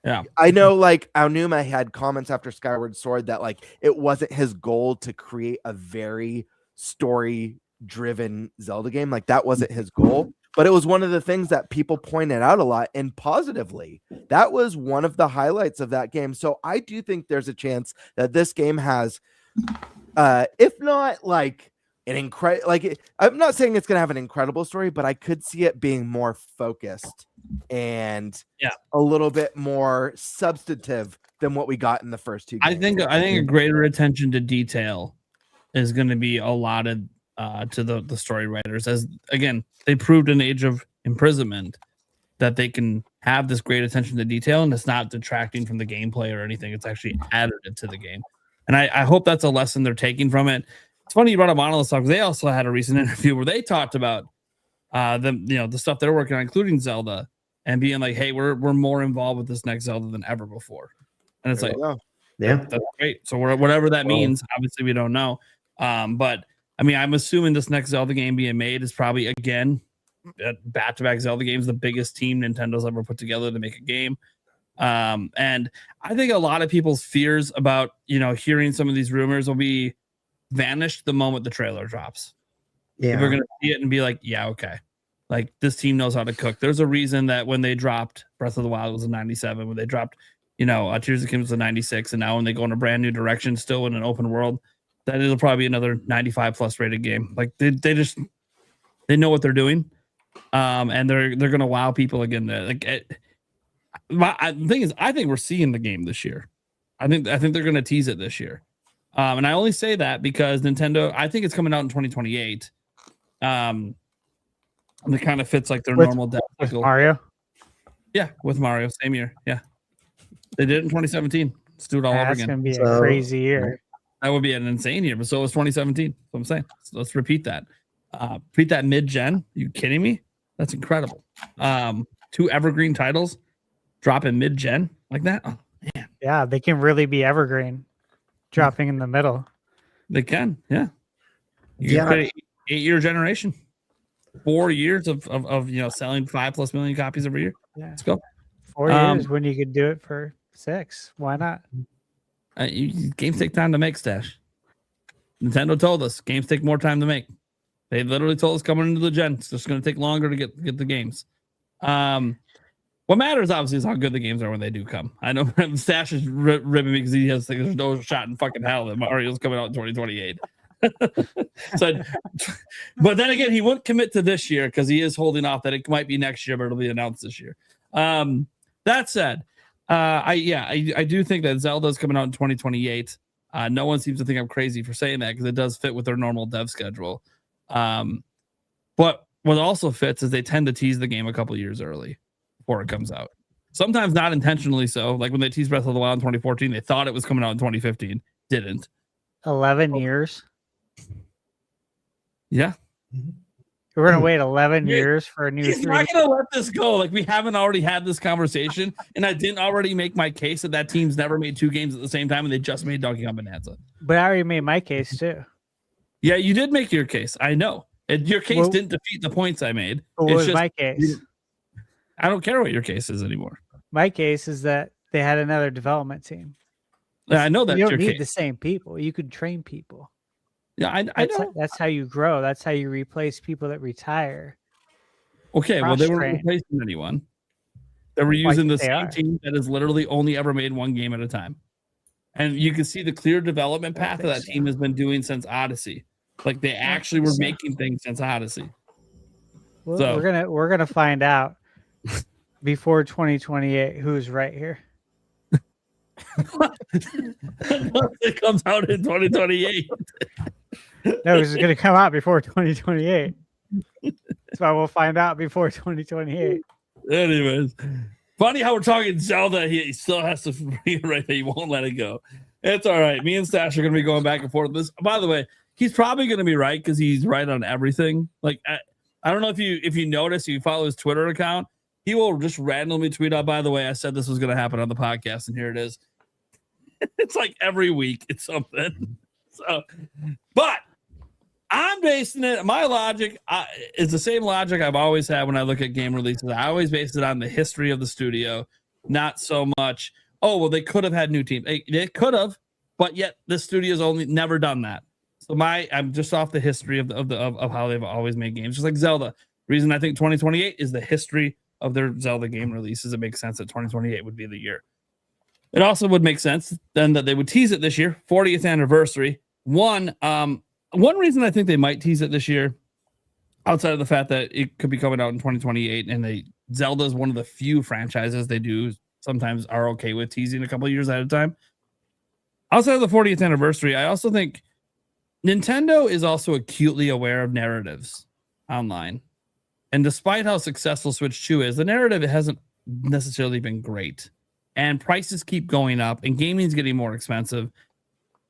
yeah, I know like Aonuma had comments after Skyward Sword that like it wasn't his goal to create a very story driven Zelda game. Like that wasn't his goal. But it was one of the things that people pointed out a lot, and positively. That was one of the highlights of that game. So I do think there's a chance that this game has, if not like an incredible, I'm not saying it's going to have an incredible story, but I could see it being more focused and a little bit more substantive than what we got in the first two games. I think a greater attention to detail is going to be allotted to the story writers, as again they proved in Age of Imprisonment that they can have this great attention to detail, and it's not detracting from the gameplay or anything. It's actually additive to the game, and I hope that's a lesson they're taking from it. It's funny you brought up Monolith Talk. They also had a recent interview where they talked about the stuff they're working on, including Zelda, and being like, hey, we're more involved with this next Zelda than ever before. And it's that's great. So whatever that means, obviously we don't know, but I mean, I'm assuming this next Zelda game being made is probably, again, back-to-back Zelda games, the biggest team Nintendo's ever put together to make a game. And I think a lot of people's fears about, hearing some of these rumors will be vanished the moment the trailer drops. Yeah. We're going to see it and be like, yeah, okay. Like, this team knows how to cook. There's a reason that when they dropped Breath of the Wild was a 97, when they dropped, Tears of the Kingdom was a 96, and now when they go in a brand new direction, still in an open world, that it'll probably be another 95 plus rated game. Like they know what they're doing, and they're gonna wow people again. The thing is, I think we're seeing the game this year. I think they're gonna tease it this year, and I only say that because Nintendo. I think it's coming out in 2028. And it kind of fits like their normal dev cycle. Mario. Yeah, with Mario, same year. Yeah, they did it in 2017. Let's do it all over again. That's gonna be a crazy year. That would be an insane year, but so was 2017. That's what I'm saying. So let's repeat that. Repeat that mid-gen. You kidding me? That's incredible. 2 evergreen titles dropping mid-gen like that. Oh man. Yeah, they can really be evergreen, dropping in the middle. They can, yeah. You can create an 8-year generation. 4 years of selling 5+ million copies every year. Yeah. Let's go. 4 years when you could do it for 6. Why not? Games take time to make, Stash. Nintendo told us games take more time to make. They literally told us coming into the gen, it's just going to take longer to get the games. What matters, obviously, is how good the games are when they do come. I know Stash is ribbing me because he has there's no shot in fucking hell that Mario's coming out in 2028. So, but then again, he wouldn't commit to this year because he is holding off that it might be next year, but it'll be announced this year. That said, I do think that Zelda's coming out in 2028. No one seems to think I'm crazy for saying that because it does fit with their normal dev schedule. But what also fits is they tend to tease the game a couple years early before it comes out. Sometimes not intentionally so. Like when they teased Breath of the Wild in 2014, they thought it was coming out in 2015. Didn't. 11 years. Yeah. We're going to wait 11 years for a new He's not going to let this go. Like, we haven't already had this conversation, and I didn't already make my case that team's never made 2 games at the same time, and they just made Donkey Kong Bonanza. But I already made my case, too. Yeah, you did make your case. I know. And your case didn't defeat the points I made. What was my case? I don't care what your case is anymore. My case is that they had another development team. Yeah, I know that's you don't your need case. the same people. You could train people. Yeah, I know. That's how you grow. That's how you replace people that retire. Okay, well, they weren't Cross-train. replacing anyone. They were using the same team that has literally only ever made one game at a time. And you can see the clear development path that team has been doing since Odyssey. Like they actually were making things since Odyssey. Well, So we're gonna find out before 2028 who's right here. it comes out in 2028. No, it's gonna come out before 2028. That's why we'll find out before 2028. Anyways, funny how we're talking Zelda. He still has to reiterate that he won't let it go. It's all right. Me and Stash are going to be going back and forth. This, by the way, he's probably going to be right because he's right on everything. Like I don't know if you notice, if you follow his Twitter account, he will just randomly tweet out. By the way, I said this was going to happen on the podcast, and here it is. It's like every week it's something. So, but I'm basing it. My logic is the same logic I've always had when I look at game releases. I always base it on the history of the studio, not so much. Oh well, they could have had new teams. They could have, but yet the studio's only never done that. So I'm just off the history of how they've always made games, just like Zelda. Reason I think 2028 is the history of their Zelda game releases. It makes sense that 2028 would be the year. It also would make sense then that they would tease it this year, 40th anniversary. One reason I think they might tease it this year, outside of the fact that it could be coming out in 2028, and Zelda is one of the few franchises they do sometimes are okay with teasing a couple of years at a time. Outside of the 40th anniversary, I also think Nintendo is also acutely aware of narratives online. And despite how successful Switch 2 is, the narrative hasn't necessarily been great. And prices keep going up, and gaming is getting more expensive.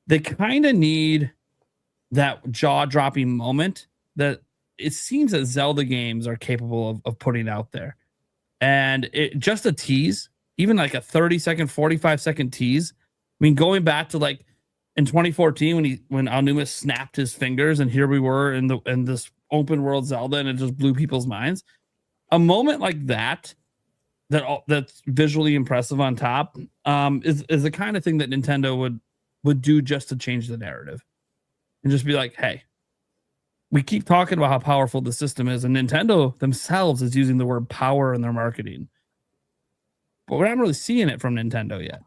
They kind of need that jaw-dropping moment that it seems that Zelda games are capable of putting out there. And just a tease, even like a 30-second, 45-second tease. I mean, going back to like in 2014 when Aonuma snapped his fingers, and here we were in this open world Zelda, and it just blew people's minds. A moment like that's visually impressive on top is the kind of thing that Nintendo would do just to change the narrative. And just be like, hey, we keep talking about how powerful the system is, and Nintendo themselves is using the word power in their marketing. But we're not really seeing it from Nintendo yet.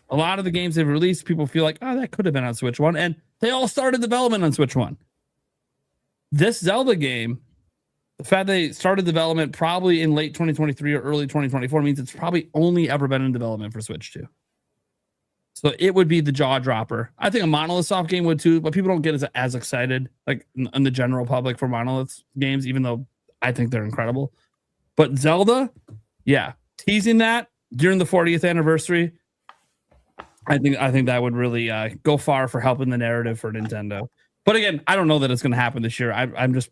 A lot of the games they've released, people feel like, oh, that could have been on Switch 1, and they all started development on Switch 1. This Zelda game, the fact they started development probably in late 2023 or early 2024 means it's probably only ever been in development for Switch 2. So it would be the jaw dropper. I think a Monolith Soft game would too, but people don't get as excited like in the general public for Monolith games, even though I think they're incredible. But Zelda, yeah, teasing that during the 40th anniversary, I think that would really go far for helping the narrative for Nintendo. But again, I don't know that it's going to happen this year. I'm just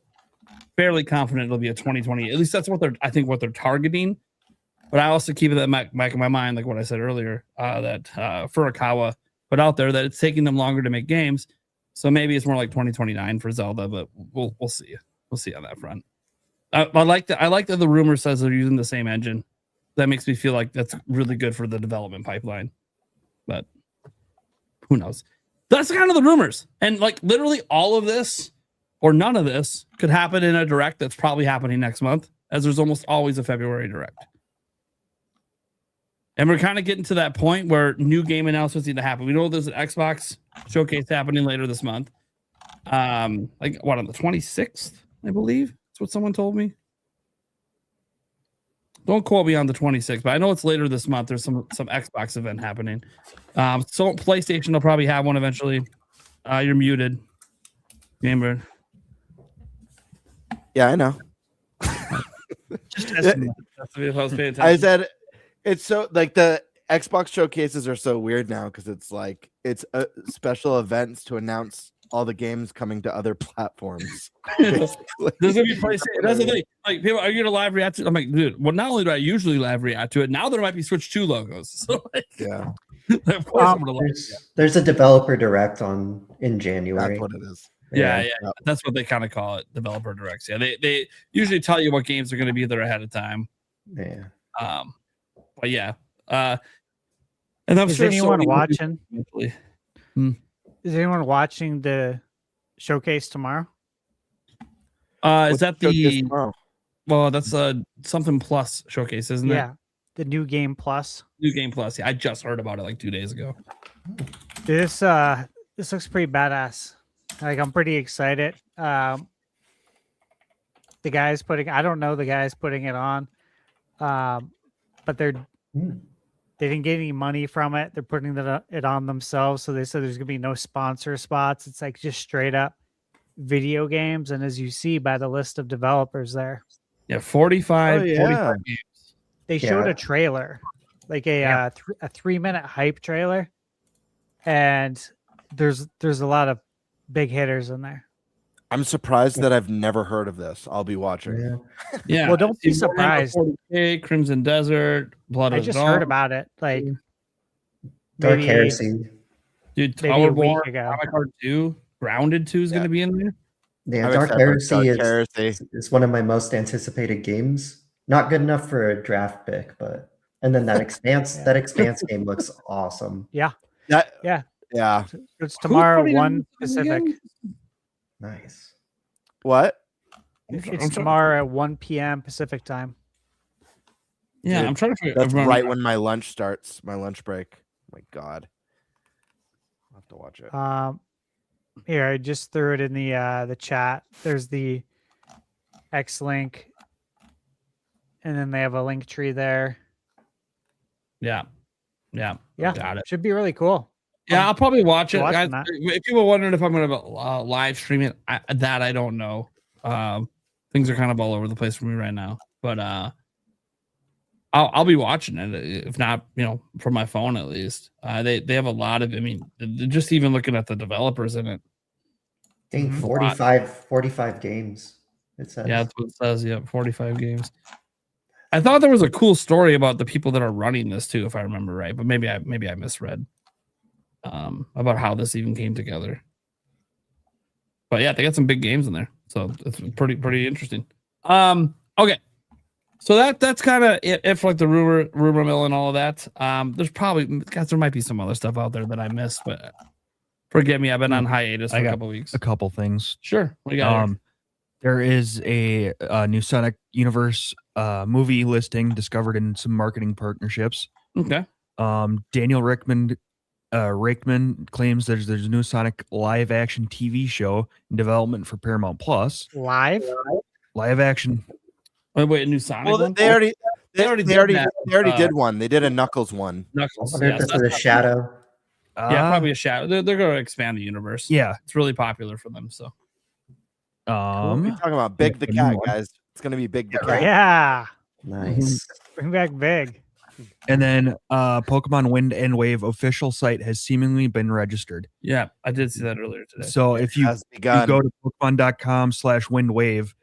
fairly confident it'll be a 2020. At least that's what they're targeting. But I also keep it back in my mind, like what I said earlier, that Furukawa put out there that it's taking them longer to make games. So maybe it's more like 2029 for Zelda, but we'll see. We'll see on that front. I like that the rumor says they're using the same engine. That makes me feel like that's really good for the development pipeline. But who knows? That's kind of the rumors. And like literally all of this or none of this could happen in a direct that's probably happening next month, as there's almost always a February direct. And we're kind of getting to that point where new game announcements need to happen. We know there's an Xbox showcase happening later this month. Like what, on the 26th, I believe? That's what someone told me. Don't quote me on the 26th, but I know it's later this month. There's some Xbox event happening. So PlayStation will probably have one eventually. You're muted, Gamebird. Yeah, I know. Just testing. That's if I was paying attention. I said it's so like the Xbox showcases are so weird now because it's like it's special events to announce all the games coming to other platforms. There's gonna be PlayStation. That's the thing. Like, people are you gonna live react to it? I'm like, dude, well, not only do I usually live react to it, now there might be Switch 2 logos. So like, yeah. There's a developer direct in January. That's what it is. Yeah, that's what they kind of call it, developer directs. Yeah, they usually tell you what games are going to be there ahead of time. Yeah. But yeah, and I'm Is sure anyone Sony will do watching? eventually. Is anyone watching the showcase tomorrow? Is that Showcase the? tomorrow? Well, that's something plus showcase, isn't it? Yeah, the new game plus. New Game Plus. Yeah, I just heard about it like 2 days ago. This looks pretty badass. Like I'm pretty excited. The guys putting I don't know the guys putting it on, but they didn't get any money from it. They're putting it on themselves. So they said there's gonna be no sponsor spots. It's like just straight up video games. And as you see by the list of developers there, Yeah, 45. Oh, yeah. 45 games. they showed a trailer, like a 3-minute hype trailer, and there's a lot of big hitters in there. I'm surprised that I've never heard of this. I'll be watching. Yeah. Yeah. Well, don't be see Warhammer surprised. 40K, Crimson Desert, Blood I of just Dawn. heard about it like Dark maybe- Heresy. Dude, maybe a week Towerborn, ago. Atomic Heart 2, Grounded 2 is going to be in there. Yeah, I'm Dark excited for Heresy Dark Heresy. is one of my most anticipated games. Not good enough for a draft pick, but and then that expanse game looks awesome. That, Yeah. yeah. It's tomorrow, putting it 1 in Pacific. again? Nice. What? It's tomorrow at 1 p.m. Pacific time. Yeah, Dude, I'm trying to figure That's remember- right when my lunch starts. My lunch break. My God. I'll have to watch it. Here, I just threw it in the chat. There's the X link, and then they have a link tree there. Yeah. Yeah, Got it. should be really cool. Yeah, I'll probably watch it. watching Guys, that. if people are wondering if I'm going to live stream it, I don't know. Things are kind of all over the place for me right now, but I'll be watching it. If not, from my phone at least. They have a lot of. I mean, just even looking at the developers in it. Dang, Mhm. 45 games. It says. Yeah, that's what it says. Yeah, 45 games. I thought there was a cool story about the people that are running this too, if I remember right, but maybe I misread about how this even came together. But yeah, they got some big games in there, so it's pretty interesting. Okay, so that's kind of it for like the rumor mill and all of that. There's probably there might be some other stuff out there that I missed, but forgive me, I've been on hiatus for I a got couple weeks. a couple things. Sure, what do you got here? There is a new Sonic Universe movie listing discovered in some marketing partnerships. Okay. Daniel Rickman claims there's a new Sonic live action TV show in development for Paramount Plus. Live? Live action. Wait, a new Sonic Well, one? they already that, did one. They did a Knuckles one. Knuckles. I wonder if Yeah, this is a shadow. yeah, probably a shadow. They're going to expand the universe. Yeah. It's really popular for them. So What are we talking about? Big the a new Cat, one. guys. It's gonna be Big the Cat. Yeah. Nice. Bring back Big. And then Pokemon Wind and Wave official site has seemingly been registered. yeah, I did see that earlier today. So if you Has begun. go to Pokemon.com/windwave,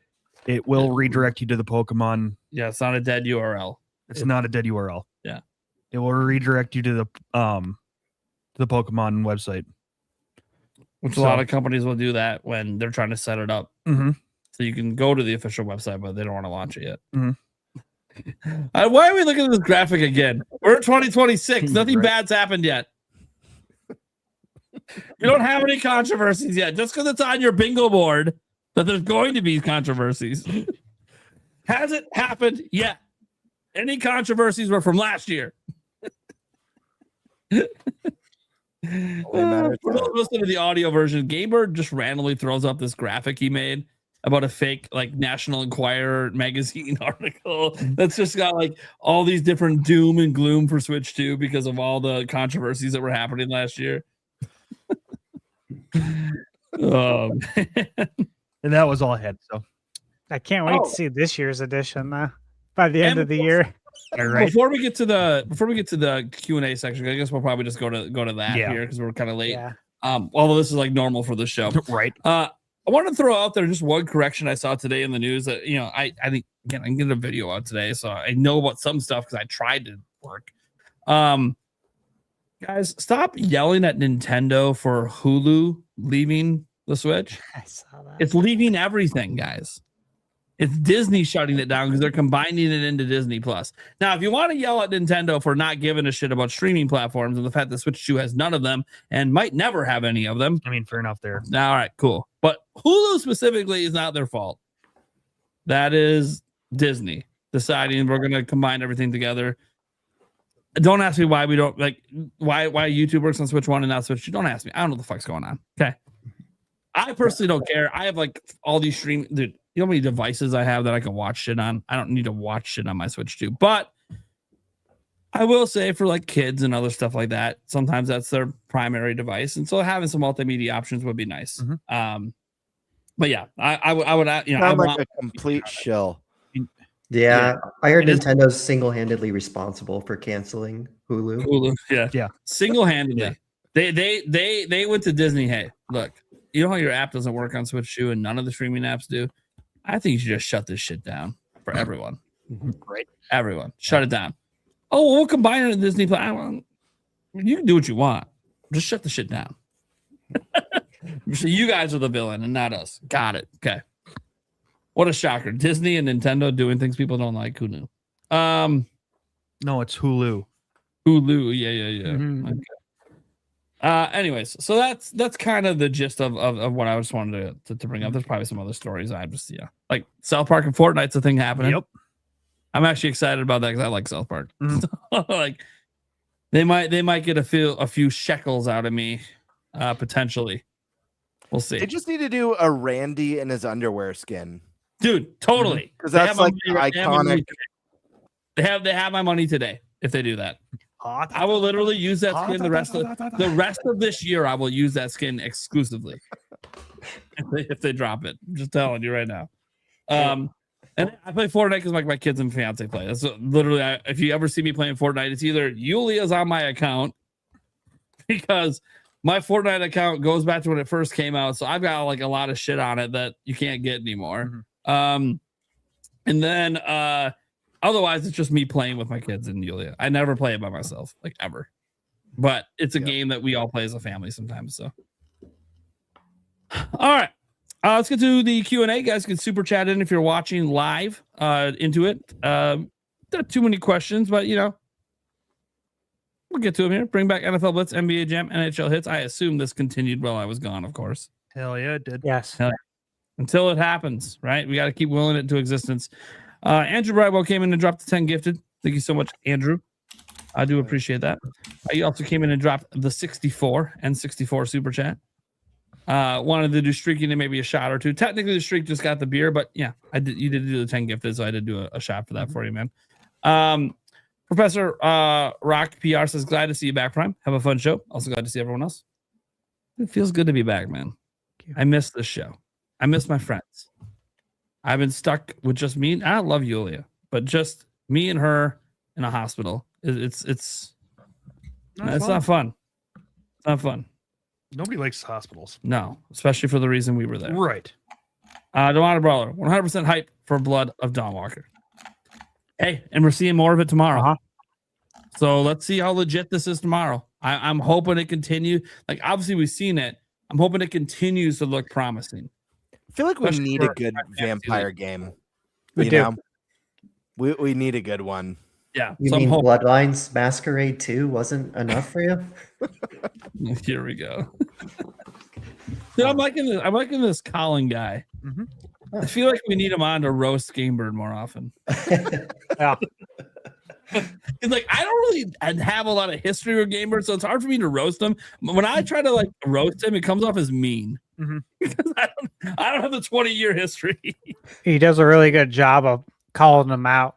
it will redirect you to the Pokemon. Yeah, it's not a dead URL. It's not a dead URL. Yeah. It will redirect you to the Pokemon website. Which a lot of companies will do that when they're trying to set it up. Mm-hmm. So you can go to the official website, but they don't want to launch it yet. Mhm. Why are we looking at this graphic again? We're in 2026. Nothing Right. bad's happened yet. You don't have any controversies yet. Just because it's on your bingo board that there's going to be controversies. Hasn't happened yet. Any controversies were from last year. matter For those listening to the audio version, Gamer just randomly throws up this graphic he made about a fake like National Enquirer magazine article that's just got like all these different doom and gloom for Switch 2 because of all the controversies that were happening last year. And that was all I had. So I can't wait to see this year's edition by the end of the year. Before we get to the Q&A section, I guess we'll probably just go to that Yeah. here because we're kind of late. Yeah. Although this is like normal for the show. right. I want to throw out there just one correction I saw today in the news that, I think, again, I'm getting a video out today, so I know about some stuff because I tried to work. Guys, stop yelling at Nintendo for Hulu leaving the Switch. I saw that. It's leaving everything, guys. It's Disney shutting it down because they're combining it into Disney Plus. Now, if you want to yell at Nintendo for not giving a shit about streaming platforms and the fact that Switch 2 has none of them and might never have any of them, I mean, fair enough there. all right, cool. But Hulu specifically is not their fault. That is Disney deciding we're going to combine everything together. Don't ask me why we don't why YouTube works on Switch 1 and not Switch 2. Don't ask me. I don't know what the fuck's going on. Okay. I personally don't care. I have like all these stream, dude. You know how many devices I have that I can watch shit on? I don't need to watch shit on my Switch 2. But I will say for like kids and other stuff like that, sometimes that's their primary device. And so having some multimedia options would be nice. But yeah, I would, you know, Sound like a complete shill. Yeah, I heard It is- Nintendo's single-handedly responsible for canceling Hulu. Hulu, yeah. Yeah. Single-handedly. They went to Disney. Hey, look, you know how your app doesn't work on Switch 2 and none of the streaming apps do? I think you should just shut this shit down for everyone. Right. Everyone. Shut it down. Oh, we'll combine it in Disney Plus. You can do what you want. Just shut the shit down. So you guys are the villain and not us. Got it. Okay. What a shocker. Disney and Nintendo doing things people don't like. Who knew? No, it's Hulu. Hulu. Yeah. Okay. Anyways, so that's kind of the gist of what I just wanted to bring up. There's probably some other stories. I just like South Park and Fortnite's a thing happening. Yep. I'm actually excited about that because I like South Park. Like they might get a few shekels out of me, potentially. We'll see. They just need to do a Randy in his underwear skin, dude. Totally, because that's like iconic. They have my money today if they do that. I will literally use that skin the rest of this year. I will use that skin exclusively if they drop it. I'm just telling you right now. And I play Fortnite because like my kids and fiance play. That's literally if you ever see me playing Fortnite, it's either Yulia's on my account because my Fortnite account goes back to when it first came out, so I've got like a lot of shit on it that you can't get anymore. And then otherwise, it's just me playing with my kids and Yulia. I never play it by myself, like ever. But it's a game that we all play as a family sometimes. So, all right, let's get to the Q&A. Guys can super chat in if you're watching live into it. Not too many questions, but you know, we'll get to them here. Bring back NFL Blitz, NBA Jam, NHL hits. I assume this continued while I was gone, of course. Hell yeah, it did. Yes. Hell yeah. Until it happens, right? We got to keep willing it into existence. Andrew Brightwell came in and dropped the 10 gifted. Thank you so much, Andrew. I do appreciate that. He also came in and dropped the 64 and 64 super chat. Wanted to do streaking and maybe a shot or two. Technically, the streak just got the beer, but yeah, I did. You did do the 10 gifted, so I did do a shot for that for you, man. Professor Rock PR says, glad to see you back, Prime. Have a fun show. Also glad to see everyone else. It feels good to be back, man. I miss this show. I miss my friends. I've been stuck with just me. I love Yulia, but just me and her in a hospital. It's not fun. It's not fun. Nobody likes hospitals. No, especially for the reason we were there. Right. Demar Brawler, 100% hype for Blood of Dawn Walker. Hey, and we're seeing more of it tomorrow. So let's see how legit this is tomorrow. I'm hoping it continues. Like, obviously, we've seen it. I'm hoping it continues to look promising. I feel like we need a good vampire game. We need a good one. Yeah. You mean Bloodlines Masquerade 2 wasn't enough for you? Here we go. Dude, I'm liking this Colin guy. I feel like we need him on to roast Gamebird more often. Yeah. It's like I don't really have a lot of history with Gamebird, so it's hard for me to roast him. When I try to like roast him, it comes off as mean. Because I don't have the 20-year history. He does a really good job of calling them out.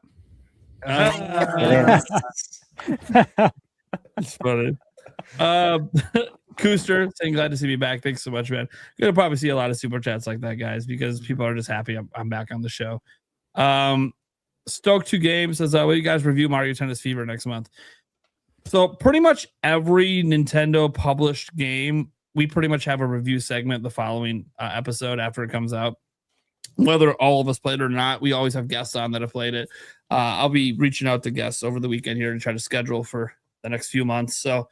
It's funny. Cooster saying glad to see me back. Thanks so much, man. You're gonna probably see a lot of super chats like that, guys, because people are just happy I'm back on the show. Stoke 2 Games says, will you guys review Mario Tennis Fever next month? So pretty much every Nintendo published game, we pretty much have a review segment the following episode after it comes out. Whether all of us played it or not, we always have guests on that have played it. I'll be reaching out to guests over the weekend here and try to schedule for the next few months. So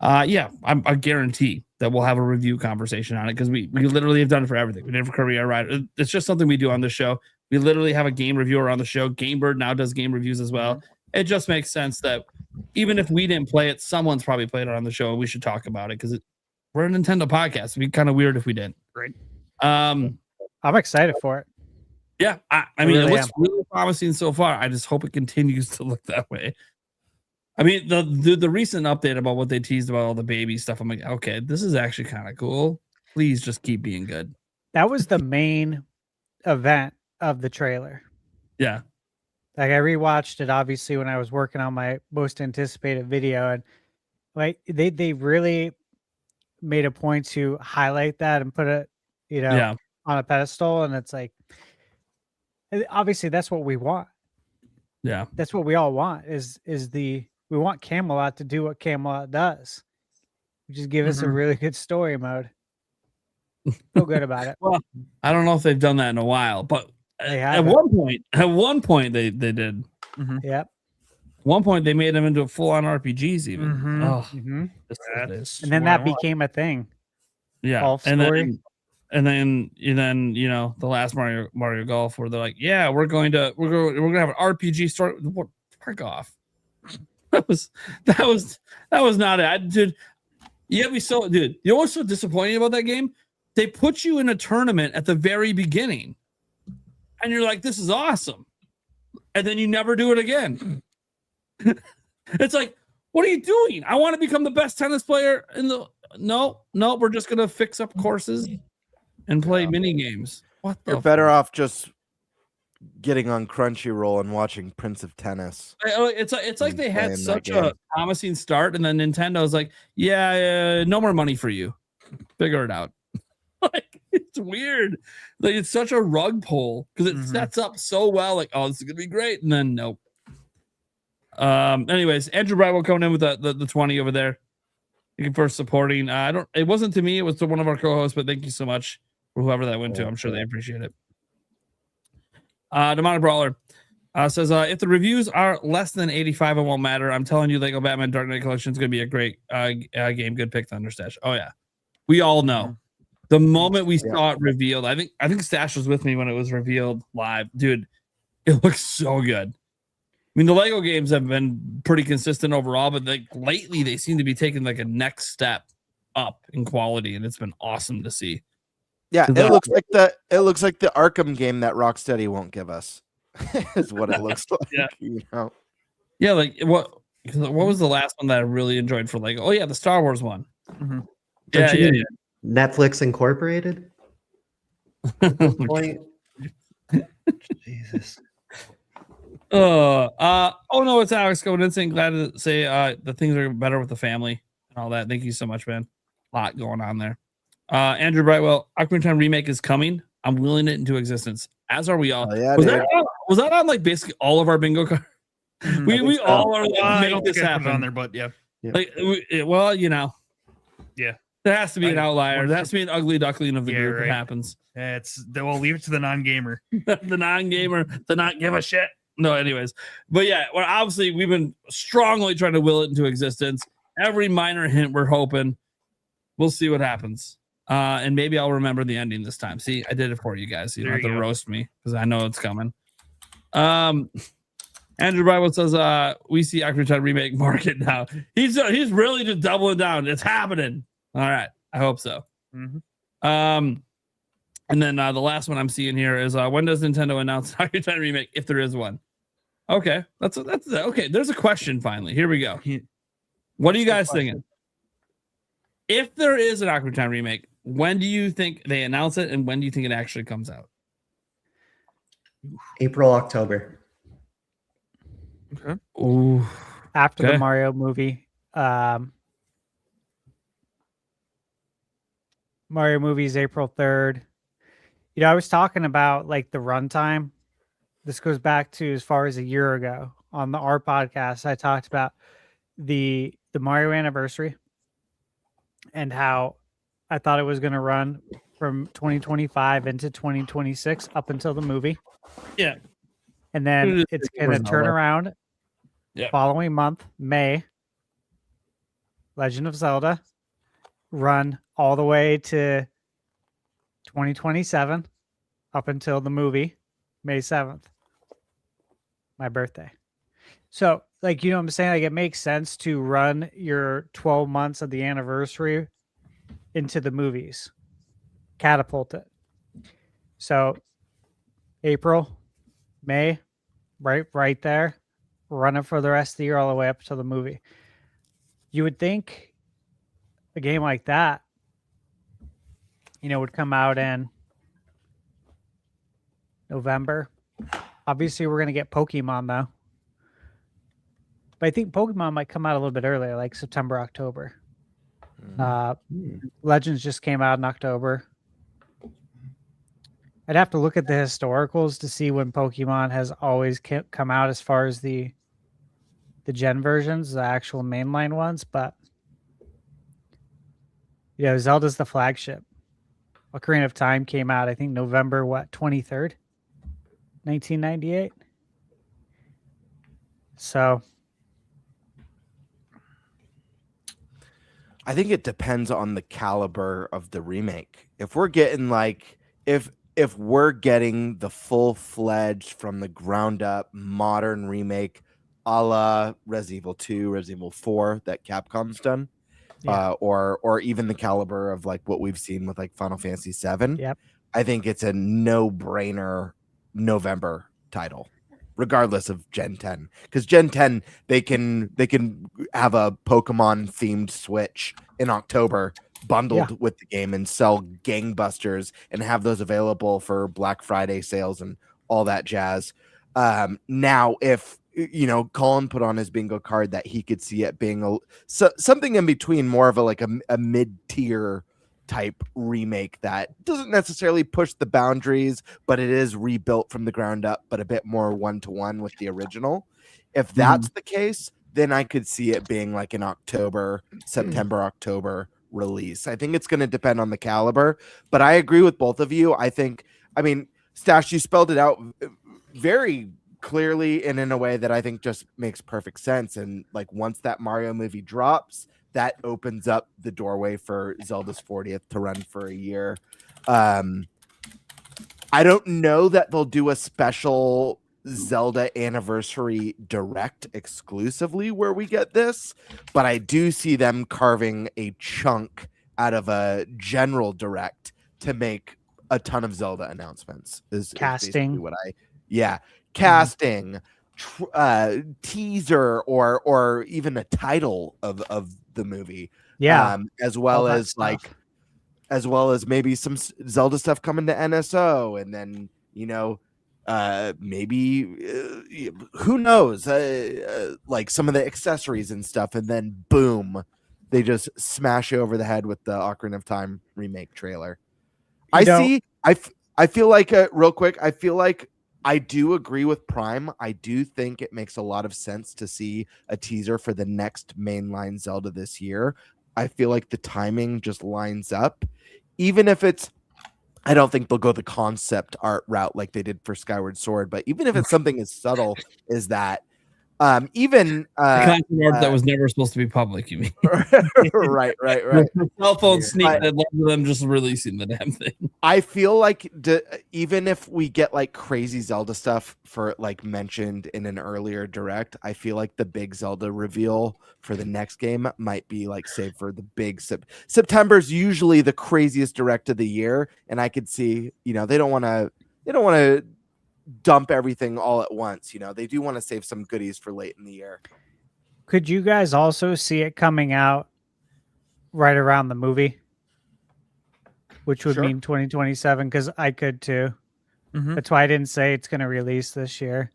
Yeah, I guarantee that we'll have a review conversation on it because we literally have done it for everything. We did it for Career Rider. It's just something we do on the show. We literally have a game reviewer on the show. Gamebird now does game reviews as well. It just makes sense that even if we didn't play it, someone's probably played it on the show, and we should talk about it because we're a Nintendo podcast. It'd be kind of weird if we didn't. Right. I'm excited for it. Yeah, I mean, it looks really promising so far. I just hope it continues to look that way. I mean, the recent update about what they teased about all the baby stuff, I'm like, okay, this is actually kind of cool. Please just keep being good. That was the main event of the trailer. Yeah. Like I rewatched it obviously when I was working on my most anticipated video, and like they really made a point to highlight that and put it, on a pedestal. And it's like, obviously that's what we want. Yeah. That's what we all want we want Camelot to do what Camelot does. Just give us a really good story mode. Feel good about it. Well, I don't know if they've done that in a while, but at one point they did. Yep. One point they made them into full-on RPGs even. And then that became a thing. Yeah. And then the last Mario Golf where they're like, yeah, we're gonna have an RPG story. What? Fuck off. That was not it, dude. Yeah, dude. You know what's so disappointing about that game? They put you in a tournament at the very beginning, and you're like, "This is awesome," and then you never do it again. It's like, what are you doing? I want to become the best tennis player in the. No, we're just gonna fix up courses and play mini games. What? You're better off just getting on Crunchyroll and watching Prince of Tennis. It's like they had such a promising start, and then Nintendo's like, yeah, no more money for you. Figure it out. Like, it's weird. Like, it's such a rug pull because it sets up so well. Like, oh, this is gonna be great, and then nope. Anyways, Andrew Brightwell coming in with the 20 over there. Thank you for supporting. It wasn't to me, it was to one of our co-hosts, but thank you so much for whoever that went to. I'm sure they appreciate it. Demonic Brawler says, if the reviews are less than 85, it won't matter. I'm telling you, Lego Batman Dark Knight Collection is going to be a great game. Good pick, ThunderStash. Oh, yeah. We all know. The moment we saw it revealed, I think Stash was with me when it was revealed live. Dude, it looks so good. I mean, the Lego games have been pretty consistent overall, but like lately they seem to be taking like a next step up in quality, and it's been awesome to see. Yeah, it looks like the Arkham game that Rocksteady won't give us. Is what it looks like. Yeah. Yeah, like what was the last one that I really enjoyed for Lego? Oh yeah, the Star Wars one. Yeah. Netflix Incorporated. Jesus. Oh no, it's Alex going in saying glad to say the things are better with the family and all that. Thank you so much, man. A lot going on there. Andrew Brightwell, Ocarina of Time remake is coming. I'm willing it into existence, as are we all. Was that on like basically all of our bingo cards? We all are like, make this happen on there, but yeah. Like, there has to be an outlier. There has to be an ugly duckling of the group that happens. We'll leave it to the non-gamer. The non-gamer to not give a shit. No, anyways. But yeah, well, obviously we've been strongly trying to will it into existence. Every minor hint we're hoping. We'll see what happens. And maybe I'll remember the ending this time. See, I did it for you guys. You don't have to roast me because I know it's coming. Andrew Brightwell says, we see Ocarina of Time remake market now. He's really just doubling down. It's happening. All right. I hope so. And then the last one I'm seeing here is when does Nintendo announce Ocarina of Time remake if there is one? Okay. That's okay. There's a question finally. Here we go. What are you guys thinking? If there is an Ocarina of Time remake, when do you think they announce it, and when do you think it actually comes out? April, October. Okay. Ooh. After the Mario movie. Mario movie is April 3rd. I was talking about like the runtime. This goes back to as far as a year ago on our podcast. I talked about the Mario anniversary and how I thought it was going to run from 2025 into 2026 up until the movie. Yeah. And then it's going to turn around following month, May. Legend of Zelda, run all the way to 2027 up until the movie, May 7th, my birthday. So, like, you know what I'm saying? Like, it makes sense to run your 12 months of the anniversary into the movies, catapult it. So, April, May, right there, run it for the rest of the year all the way up to the movie. You would think a game like that, you know, would come out in November. Obviously, we're going to get Pokemon, though. But I think Pokemon might come out a little bit earlier, like September, October. Legends just came out in October. I'd have to look at the historicals to see when Pokemon has always come out as far as the gen versions, the actual mainline ones. But, you know, Zelda's the flagship. Ocarina of Time came out, I think, November, 23rd? 1998. So I think it depends on the caliber of the remake. If we're getting like if we're getting the full-fledged from the ground up modern remake a la Resident Evil 2, Resident Evil 4 that Capcom's done, or even the caliber of like what we've seen with like Final Fantasy 7, I think it's a no-brainer November title, regardless of Gen 10, because Gen 10 they can have a Pokemon themed Switch in October bundled with the game and sell gangbusters and have those available for Black Friday sales and all that jazz. Now, if you know, Colin put on his bingo card that he could see it being something in between, more of a mid-tier type remake that doesn't necessarily push the boundaries, but it is rebuilt from the ground up, but a bit more one-to-one with the original. If that's the case, then I could see it being like an September, October release. I think it's going to depend on the caliber, but I agree with both of you. I mean, Stash, you spelled it out very clearly and in a way that I think just makes perfect sense. And like once that Mario movie drops, that opens up the doorway for Zelda's 40th to run for a year. I don't know that they'll do a special Zelda anniversary direct exclusively where we get this, but I do see them carving a chunk out of a general direct to make a ton of Zelda announcements. Is casting what casting, teaser, or even a title of the movie, as well as maybe some Zelda stuff coming to NSO, and then maybe who knows, like some of the accessories and stuff, and then boom, they just smash you over the head with the Ocarina of Time remake trailer. I feel like real quick, I feel like I do agree with Prime. I do think it makes a lot of sense to see a teaser for the next mainline Zelda this year. I feel like the timing just lines up. Even if it's, I don't think they'll go the concept art route like they did for Skyward Sword, but even if it's something as subtle as that, even the concept art that was never supposed to be public, you mean? right. The cell phone sneak that led to them just releasing the damn thing. I feel like even if we get like crazy Zelda stuff for like mentioned in an earlier direct, I feel like the big Zelda reveal for the next game might be like saved for the big September's usually the craziest direct of the year, and I could see, they don't want to dump everything all at once. They do want to save some goodies for late in the year. Could you guys also see it coming out right around the movie, which would mean 2027? Because I could too. That's why I didn't say it's going to release this year.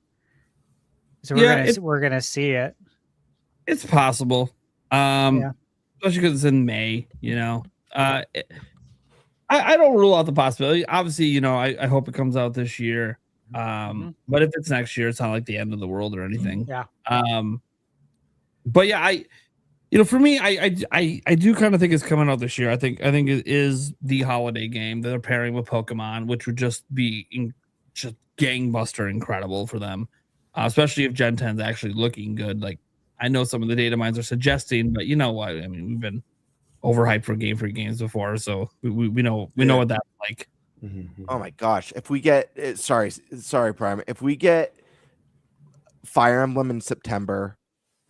So we're gonna see it. It's possible, especially because it's in May. I don't rule out the possibility. Obviously, I hope it comes out this year. But if it's next year, it's not like the end of the world or anything. But yeah, for me, I do kind of think it's coming out this year. I think it is the holiday game that they're pairing with Pokemon, which would just be just gangbuster incredible for them, especially if Gen 10's actually looking good. Like I know some of the data mines are suggesting, but you know what? I mean, we've been overhyped for Game Freak games before, so we know what that's like. Oh my gosh! If we get sorry, Prime. If we get Fire Emblem in September,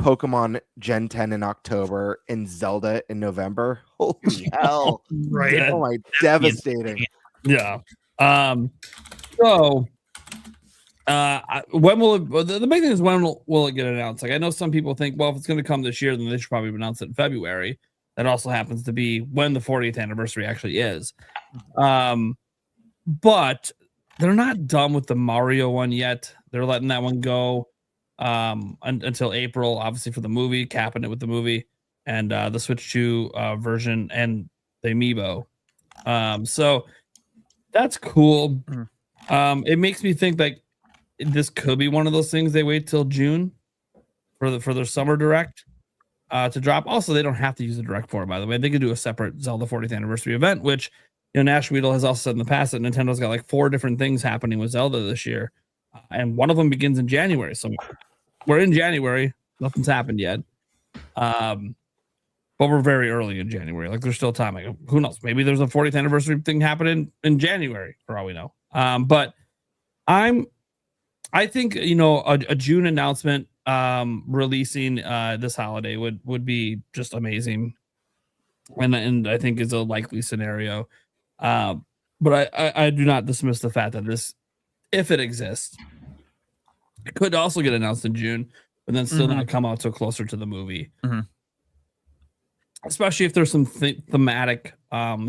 Pokemon Gen 10 in October, and Zelda in November, holy hell! Right? Oh my, devastating. Yeah. So, when will the big thing is when will it get announced? Like, I know some people think, well, if it's going to come this year, then they should probably announce it in February. That also happens to be when the 40th anniversary actually is. But they're not done with the Mario one yet. They're letting that one go until April, obviously for the movie, capping it with the movie and the Switch 2 version and the Amiibo. So that's cool. It makes me think like this could be one of those things they wait till June for their summer direct to drop. Also, they don't have to use the direct for it, by the way. They could do a separate Zelda 40th anniversary event, which Nash Weedle has also said in the past that Nintendo's got like 4 different things happening with Zelda this year, and one of them begins in January. So we're in January, nothing's happened yet, but we're very early in January. Like there's still time. Like, who knows? Maybe there's a 40th anniversary thing happening in January for all we know. But I think a June announcement releasing this holiday would be just amazing, and I think is a likely scenario. But I do not dismiss the fact that this, if it exists, it could also get announced in June, but then still not come out till closer to the movie. Especially if there's some thematic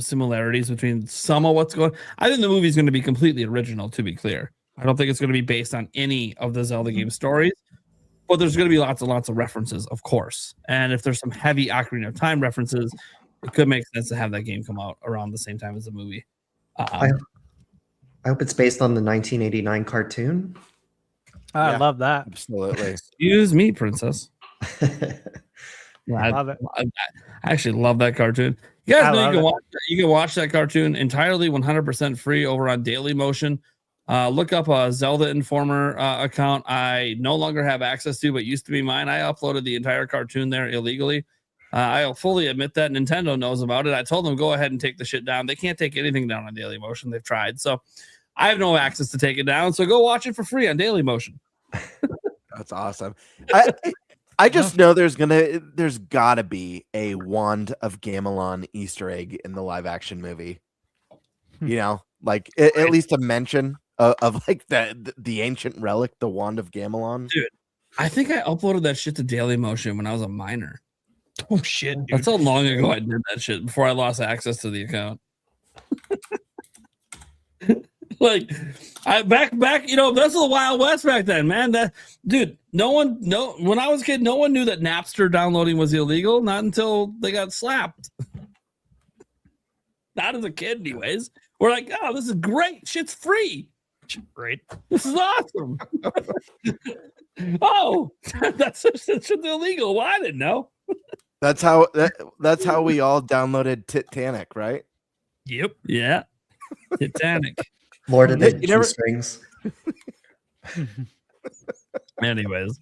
similarities between some of what's going. I think the movie is going to be completely original. To be clear, I don't think it's going to be based on any of the Zelda game stories, but there's going to be lots of references, of course. And if there's some heavy Ocarina of Time references, it could make sense to have that game come out around the same time as the movie. I hope it's based on the 1989 cartoon. I love that. Absolutely. Excuse me, princess. I love it. I actually love that cartoon. You guys know you can watch that cartoon entirely 100% free over on Dailymotion. Look up a Zelda Informer account I no longer have access to, but used to be mine. I uploaded the entire cartoon there illegally. I'll fully admit that. Nintendo knows about it. I told them go ahead and take the shit down. They can't take anything down on Dailymotion. They've tried. So I have no access to take it down. So go watch it for free on Dailymotion. That's awesome. I just know there's gotta be a Wand of Gamelon Easter egg in the live action movie. Like at least a mention of like the ancient relic, the Wand of Gamelon. Dude, I think I uploaded that shit to Dailymotion when I was a minor. Oh shit, dude. That's how long ago I did that shit before I lost access to the account. Like back, that's the Wild West back then, man. That dude, when I was a kid, no one knew that Napster downloading was illegal, not until they got slapped. Not as a kid, anyways. We're like, oh, this is great. Shit's free. Great. This is awesome. Oh, that's illegal. Well, I didn't know. That's how we all downloaded Titanic, right? Yep. Yeah. Titanic. Lord of the Strings. Anyways.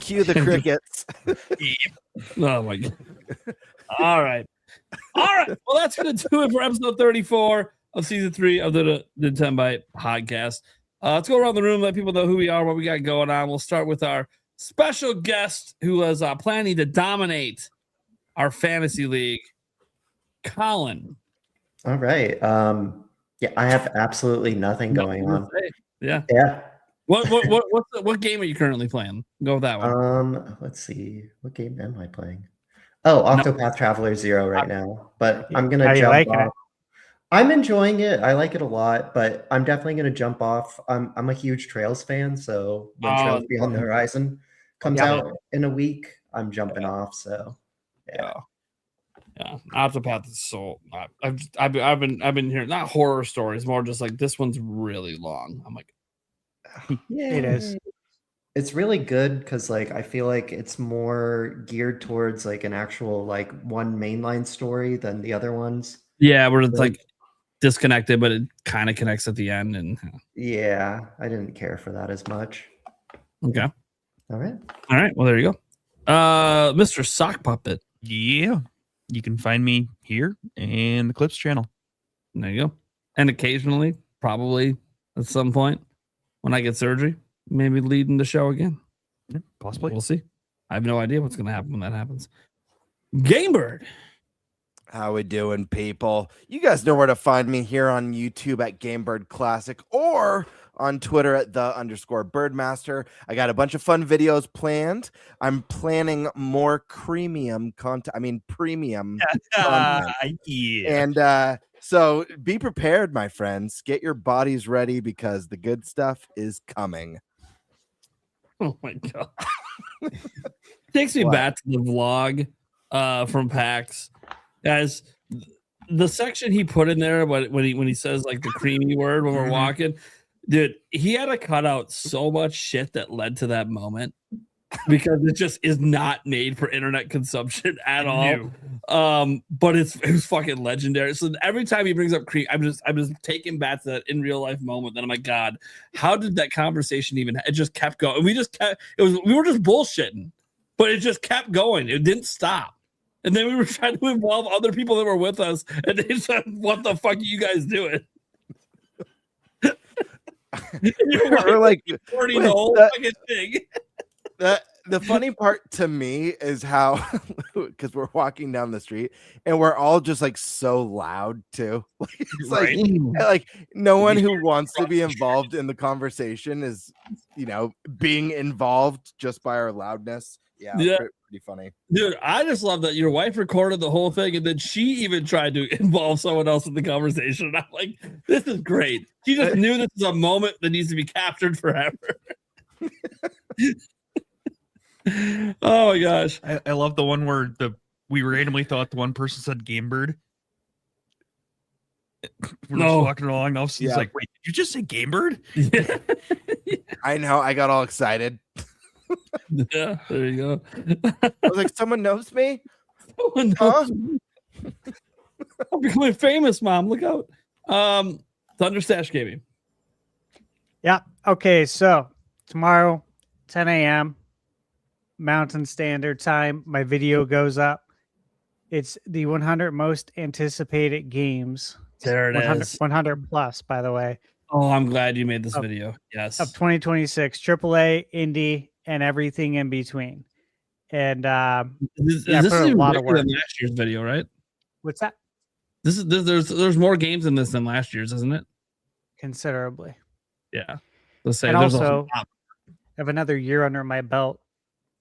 Cue the crickets. Oh my god. All right. Well, that's gonna do it for episode 34 of season 3 of the NintenByte podcast. Let's go around the room, let people know who we are, what we got going on. We'll start with our special guest who was planning to dominate our fantasy league, Colin. All right. Yeah, I have absolutely nothing going on. Yeah. What game are you currently playing? Go with that one. Let's see. What game am I playing? Oh, Octopath Traveler 0 right now. But I'm gonna jump off. I'm enjoying it. I like it a lot, but I'm definitely gonna jump off. I'm a huge Trails fan, so when Trails Beyond the Horizon comes out in a week, I'm jumping off. So yeah. Octopath is so. I've been hearing not horror stories, more just like this one's really long. I'm like, yeah, it is. It's really good because like I feel like it's more geared towards like an actual like one mainline story than the other ones. Yeah, where it's like disconnected, but it kind of connects at the end. And yeah, I didn't care for that as much. Okay. All right. All right. Well, there you go. Mr. Sock Puppet. Yeah. You can find me here and the Clips channel. There you go. And occasionally, probably at some point when I get surgery, maybe leading the show again. Yeah, possibly. We'll see. I have no idea what's going to happen when that happens. Gamebird. How we doing, people? You guys know where to find me here on YouTube at Gamebird Classic or on Twitter at _Birdmaster. I got a bunch of fun videos planned. I'm planning more premium content. Content. Yeah. And so be prepared, my friends. Get your bodies ready because the good stuff is coming. Oh my God. Takes me back to the vlog from PAX. Guys, the section he put in there when he says like the creamy word when we're walking, dude, he had to cut out so much shit that led to that moment because it just is not made for internet consumption at all. But it was fucking legendary. So every time he brings up cream, I'm just taken back to that in real life moment. Then I'm like, God, how did that conversation it just kept going? We were just bullshitting, but it just kept going. It didn't stop. And then we were trying to involve other people that were with us, and they said, "What the fuck are you guys doing?" We're like recording the whole fucking thing. The funny part to me is how, because we're walking down the street and we're all just like so loud too. It's like no one who wants to be involved in the conversation is, being involved just by our loudness. Yeah. Pretty funny. Dude, I just love that your wife recorded the whole thing and then she even tried to involve someone else in the conversation. And I'm like, this is great. She just knew this is a moment that needs to be captured forever. Oh my gosh. I love the one where we randomly thought the one person said Gamebird. We're just walking along. Now she's like, wait, did you just say Gamebird? Yeah. I know. I got all excited. Yeah, there you go. I was like, someone knows me? Someone knows me. I'm becoming famous, Mom. Look out. ThunderStash Gaming. Yeah. Okay. So tomorrow, 10 a.m. Mountain Standard Time, my video goes up. It's the 100 most anticipated games. There it 100, is. 100 plus, by the way. Oh, I'm glad you made this video. Yes. Of 2026, AAA, indie, and everything in between. And this put is a lot of bigger work. than last year's video, right? What's that? There's more games in this than last year's, isn't it? Considerably. Yeah. Let's say And there's also, I have another year under my belt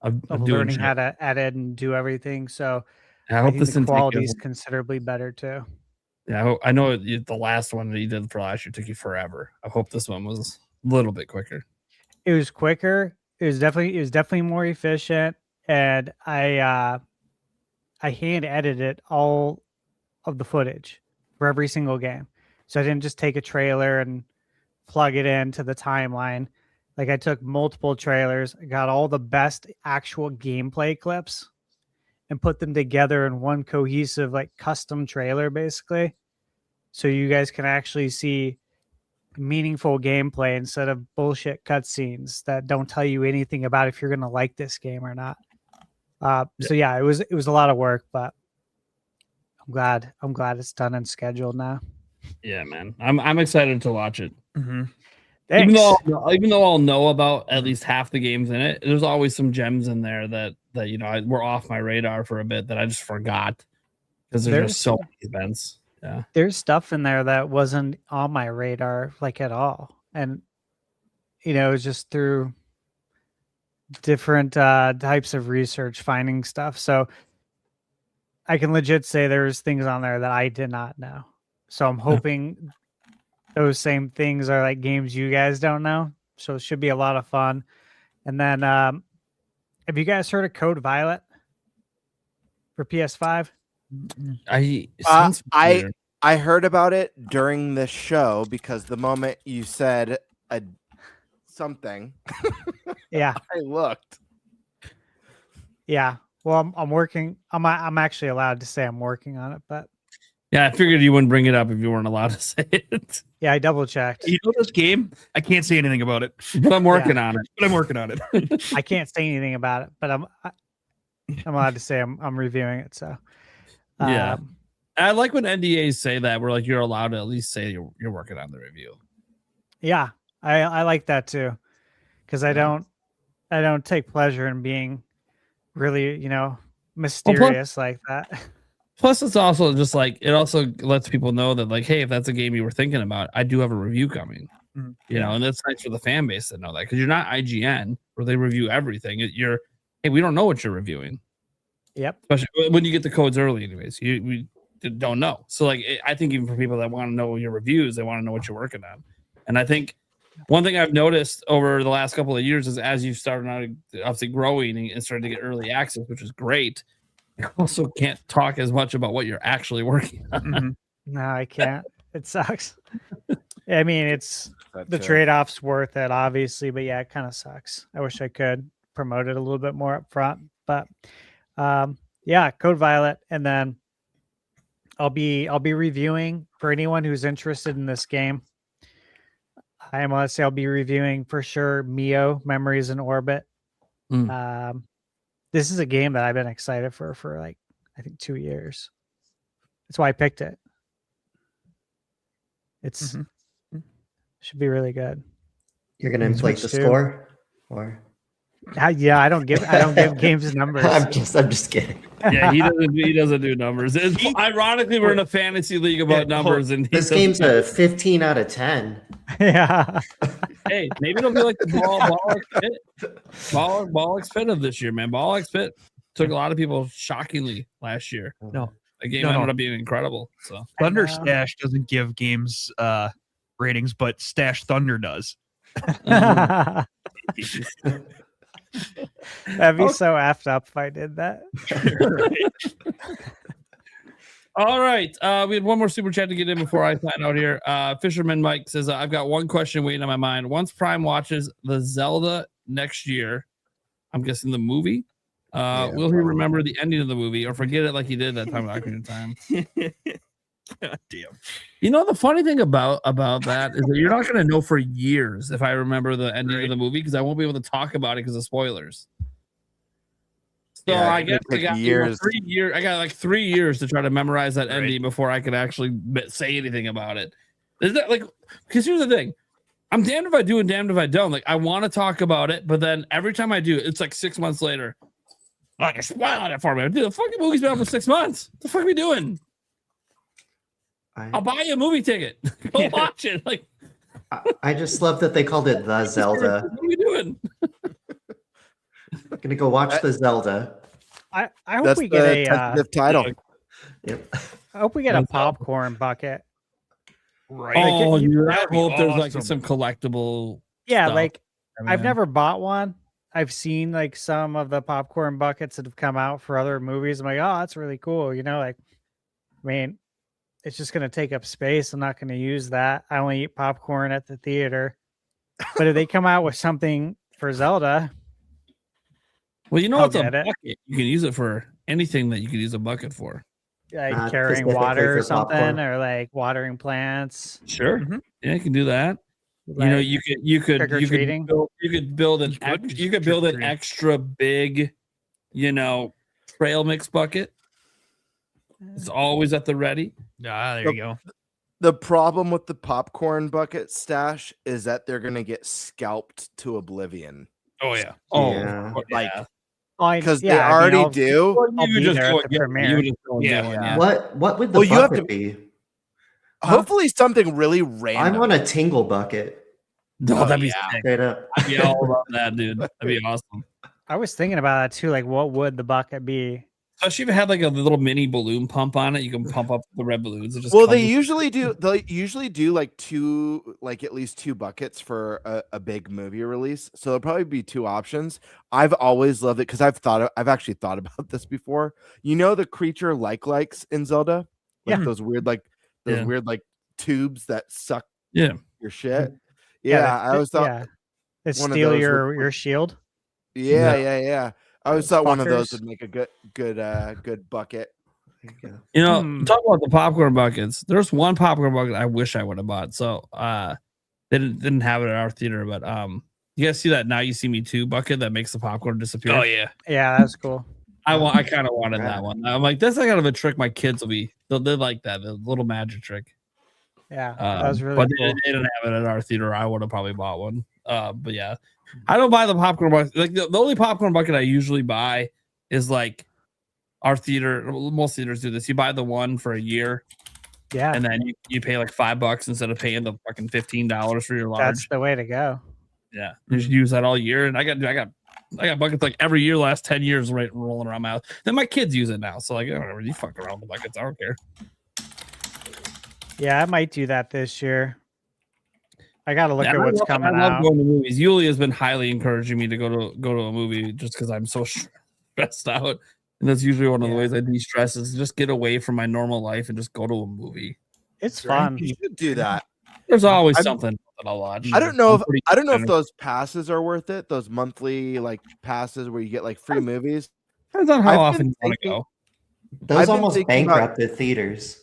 of learning how to edit and do everything. So I hope this the quality is considerably better too. Yeah, I know the last one that you did for last year took you forever. I hope this one was a little bit quicker. It was quicker. It was definitely more efficient, and I hand edited all of the footage for every single game. So I didn't just take a trailer and plug it into the timeline. Like I took multiple trailers, I got all the best actual gameplay clips and put them together in one cohesive, like custom trailer, basically. So you guys can actually see meaningful gameplay instead of bullshit cutscenes that don't tell you anything about if you're going to like this game or not. So yeah, it was a lot of work, but I'm glad it's done and scheduled now. Yeah, man. I'm excited to watch it. Mm-hmm. Even though I'll know about at least half the games in it, there's always some gems in there that were off my radar for a bit that I just forgot because there's just so many events. Yeah, there's stuff in there that wasn't on my radar like at all, and it was just through different types of research finding stuff. So I can legit say there's things on there that I did not know. So I'm hoping those same things are like games you guys don't know. So it should be a lot of fun. And then have you guys heard of Code Violet for PS5? I heard about it during the show because the moment you said something, yeah, I looked. Yeah, well, I'm working. I'm actually allowed to say I'm working on it, but yeah, I figured you wouldn't bring it up if you weren't allowed to say it. Yeah, I double checked. You know this game? I can't say anything about it, But I'm working on it. but I'm working on it. I can't say anything about it, but I'm allowed to say I'm reviewing it. So Yeah. I like when NDAs say that. We're like, you're allowed to at least say you're working on the review. yeah, I like that too, because I don't take pleasure in being really mysterious like that. Plus, it's also just like it also lets people know that like, hey, if that's a game you were thinking about, I do have a review coming. You know, and that's nice for the fan base to know that because you're not IGN where they review everything. You're, hey, we don't know what you're reviewing. Yep. Especially when you get the codes early, anyways. We don't know. So like, I think even for people that want to know your reviews, they want to know what you're working on. And I think one thing I've noticed over the last couple of years is as you've started out obviously growing and starting to get early access, which is great. You also can't talk as much about what you're actually working on. No, I can't. It sucks. I mean, it's the trade-off's worth it, obviously, but yeah, it kind of sucks. I wish I could promote it a little bit more up front, but yeah, Code Violet, and then I'll be reviewing for anyone who's interested in this game. I want to say I'll be reviewing for sure Mio Memories in Orbit. This is a game that I've been excited for like I think 2 years. That's why I picked it. It's should be really good. You're gonna inflate the score, or yeah, I don't give games numbers. I'm just kidding. Yeah, he doesn't do numbers. Ironically, we're in a fantasy league about numbers, and this game's a 15 out of 10. Yeah. Hey, maybe it'll be like the Ball X Pit of this year, man. Ball X Pit took a lot of people shockingly last year. No, the game ended up being incredible. So ThunderStash doesn't give games ratings, but Stash Thunder does. That'd be so effed up if I did that. All right. We had one more super chat to get in before I sign out here. Fisherman Mike says, I've got one question waiting on my mind. Once Prime watches the Zelda next year, I'm guessing the movie, will he remember the ending of the movie or forget it like he did that time of Ocarina of Time? God damn. You know, the funny thing about that is that you're not going to know for years if I remember the ending of the movie because I won't be able to talk about it because of spoilers. So Yeah, I guess I got years. 3 years. I got like 3 years to try to memorize that ending before I could actually say anything about it. Is that like? Because here's the thing, I'm damned if I do and damned if I don't. Like I want to talk about it, but then every time I do, it's like 6 months later. Like spoil it for me. Dude, the fucking movie's been out for 6 months. What the fuck are we doing? I'll buy you a movie ticket. Go watch it. Like I just love that they called it the Zelda. What are we doing? Gonna go watch the Zelda. I hope we get a tentative title. Yep. I hope we get a popcorn bucket. Right. Oh, dude, I that'd be hope there's like awesome. some collectible. Yeah, stuff. like I've Man. never bought one. I've seen like some of the popcorn buckets that have come out for other movies. I'm like, oh, that's really cool. You know, like, I mean, it's just going to take up space. I'm not going to use that. I only eat popcorn at the theater. But if they come out with something for Zelda, Well, you know I'll what's a get it. bucket? You can use it for anything that you could use a bucket for. like carrying specifically water or for something, popcorn. or like watering plants. Sure. Yeah, you can do that. Like, you know, you could trick-or-treating. build an extra big, you know, trail mix bucket. It's always at the ready. Ah, there you go. The problem with the popcorn bucket stash is that they're gonna get scalped to oblivion. Oh yeah. Oh, Yeah. Like I- because yeah, they I mean, already I'll- do. I'll you be just there go at the get one. premiere. You would just go and get Yeah. one, yeah. What would the Well, you have bucket to- be? Hopefully something really I random. want a tingle bucket. Oh, that'd be yeah. sick. Straight up. I'd be all about that, dude. That'd be awesome. I was thinking about that too. Like, what would the bucket be? Especially if it had like a little mini balloon pump on it, you can pump up the red balloons. It just Well, comes they with- usually do. They usually do like at least two buckets for a big movie release. So there'll probably be two options. I've always loved it because I've actually thought about this before. You know the creature likes in Zelda, like Yeah. those weird tubes that suck Yeah. your shit. Yeah, I always thought. Yeah, it one of steal those your shield. Yeah. I always thought one of those Fuckers. would make a good bucket. You know, talk about the popcorn buckets. There's one popcorn bucket I wish I would have bought. So they didn't have it at our theater, but you guys see that Now You See Me Too bucket that makes the popcorn disappear? Oh yeah. Yeah, that's cool. I kind of wanted that one. I'm like, that's kind of a trick my kids will be. They'll like that, the little magic trick. Yeah, that was really but cool. they didn't have it at our theater. I would have probably bought one. But yeah, I don't buy the popcorn bucket. Like the only popcorn bucket I usually buy is like our theater. Most theaters do this. You buy the one for a year, Yeah, and then you pay like $5 instead of paying the fucking $15 for your large. that's the way to go. Yeah, you should use that all year. And I got buckets like every year, last 10 years, right, rolling around my house. Then my kids use it now, so like whatever, you fuck around with buckets. I don't care. Yeah, I might do that this year. I got to look Yeah, at what's coming I love out. going to movies. Yulia has been highly encouraging me to go to a movie just because I'm so stressed out, and that's usually one of the ways I de-stress is just get away from my normal life and just go to a movie. It's fun. You should do that. There's always something that I'll watch. I don't know I'm if those passes are worth it. Those monthly like passes where you get like free movies. Depends on how I've often been you want to go. Those I've been almost thinking about- bankrupted theaters.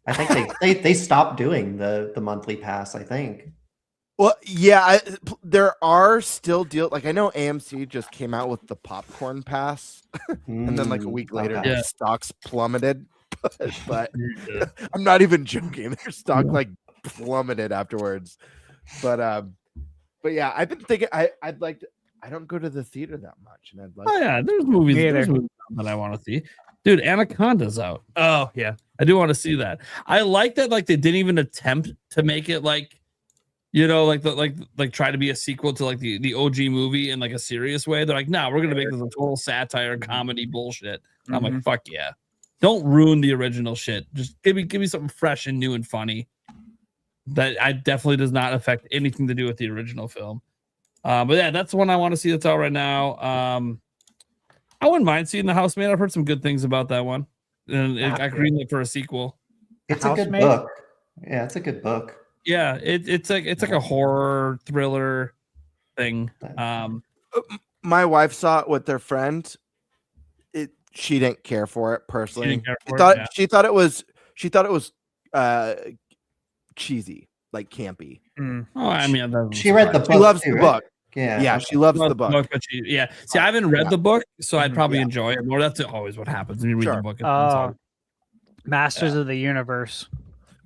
I think they stopped doing the monthly pass. I think. Well, yeah, there are still deals. Like I know AMC just came out with the popcorn pass, and then like a week later, okay. their stocks plummeted. But I'm not even joking. Their stock like plummeted afterwards. But yeah, I've been thinking I'd like to, I don't go to the theater that much, and I'd like. Oh yeah, there's movies that I want to see. Dude, Anaconda's out. Oh yeah. I do want to see that. I like that. Like they didn't even attempt to make it like, you know, like try to be a sequel to like the OG movie in like a serious way. They're like, no, we're gonna make this a total satire comedy bullshit. And I'm like, fuck yeah! Don't ruin the original shit. Just give me something fresh and new and funny. That I definitely does not affect anything to do with the original film. But yeah, that's the one I want to see that's out right now. I wouldn't mind seeing The Housemaid. I've heard some good things about that one. And I greenlit for a sequel. It's a good Housemaid? book. Yeah, it's a good book. Yeah, it's like a horror thriller thing. My wife saw it with their friend. She didn't care for it personally. She didn't care for it, yeah. She thought it was cheesy, like campy. Oh, I mean, She read the book. She loves too, the right? book. Yeah, She loves the book. But yeah. See, I haven't read the book, so I'd probably enjoy it more. That's always what happens when you read the book. Masters of the Universe.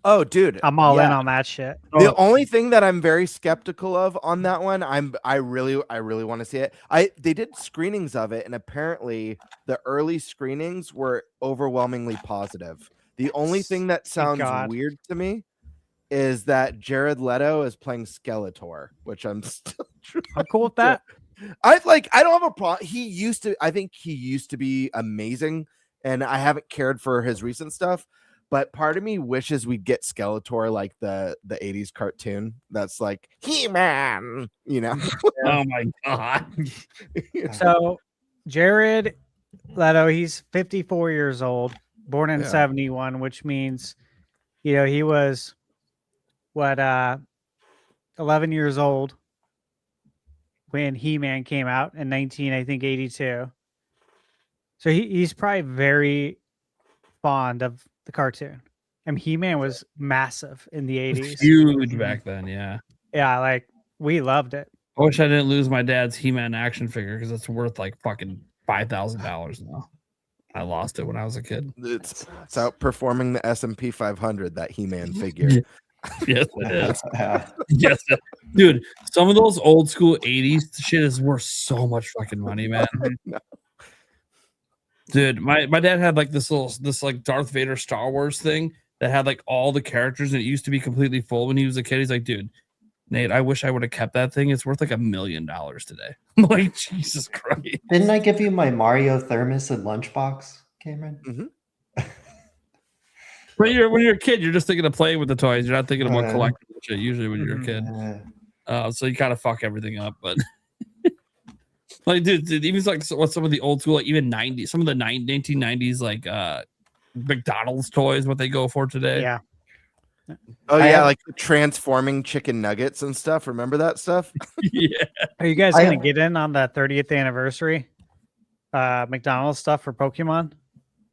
Oh, dude, I'm all in on that shit. The only thing that I'm very skeptical of on that one, I really want to see it. They did screenings of it, and apparently the early screenings were overwhelmingly positive. The only thing that sounds weird to me is that Jared Leto is playing Skeletor, which I'm still I'm cool with that. I don't have a problem. I think he used to be amazing, and I haven't cared for his recent stuff. But part of me wishes we'd get Skeletor like the 80s cartoon that's like He-Man, you know. Oh my god. So Jared Leto, he's 54 years old, born in 71, which means, you know, he was 11 years old when He-Man came out in 82. So he's probably very fond of the cartoon. I mean, He-Man was massive in the 80s. Huge back then, yeah. Yeah, like we loved it. I wish I didn't lose my dad's He-Man action figure because it's worth like fucking $5,000 now. I lost it when I was a kid. It's outperforming the S&P 500, that He-Man figure. Yes, it is. Yes, dude. Some of those old school 80s shit is worth so much fucking money, man. Dude, my dad had like this like Darth Vader Star Wars thing that had like all the characters, and it used to be completely full when he was a kid. He's like, dude, Nate, I wish I would have kept that thing. It's worth like $1 million today. I'm like, Jesus Christ. Didn't I give you my Mario thermos and lunchbox, Cameron? Mm-hmm. When you're a kid, you're just thinking of playing with the toys. You're not thinking about collecting shit usually when you're a kid. So you kind of fuck everything up, but like, dude, even like what some of the old school, like even 90s, some of the 1990s, like McDonald's toys, what they go for today. Yeah. Oh yeah, like transforming chicken nuggets and stuff. Remember that stuff? Yeah. Are you guys gonna get in on the 30th anniversary McDonald's stuff for Pokemon?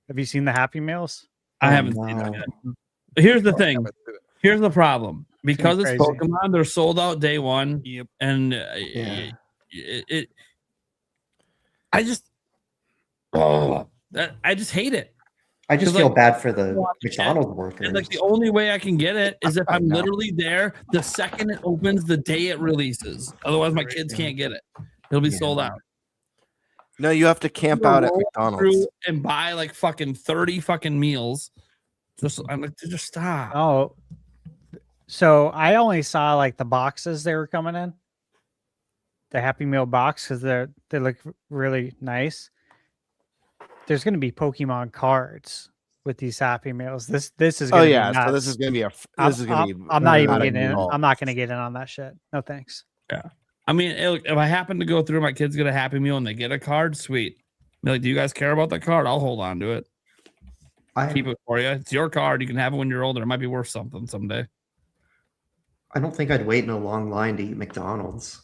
Have you seen the Happy Meals? I haven't seen it yet. Here's the thing. Here's the problem. Because it's crazy. Pokemon, they're sold out day one. Yep. And I just hate it. I just 'Cause, feel like, bad for the watch it, McDonald's workers. And like the only way I can get it is if I I'm know. literally there the second it opens, the day it releases. Otherwise, my kids can't get it. It'll be sold out. No, you have to camp out at Roll McDonald's. through and buy like fucking 30 fucking meals. I'm like, just stop. Oh, so I only saw like the boxes they were coming in, the Happy Meal box, because they look really nice. There's going to be Pokemon cards with these Happy Meals. This is Oh gonna yeah, be so nuts. this is gonna be I'm not even out of getting in. control. I'm not going to get in on that shit. No thanks. I mean, if I happen to go through, my kids get a Happy Meal and they get a card, sweet. Be like, do you guys care about that card? I'll hold on to it. Keep it for you. It's your card. You can have it when you're older. It might be worth something someday. I don't think I'd wait in a long line to eat McDonald's.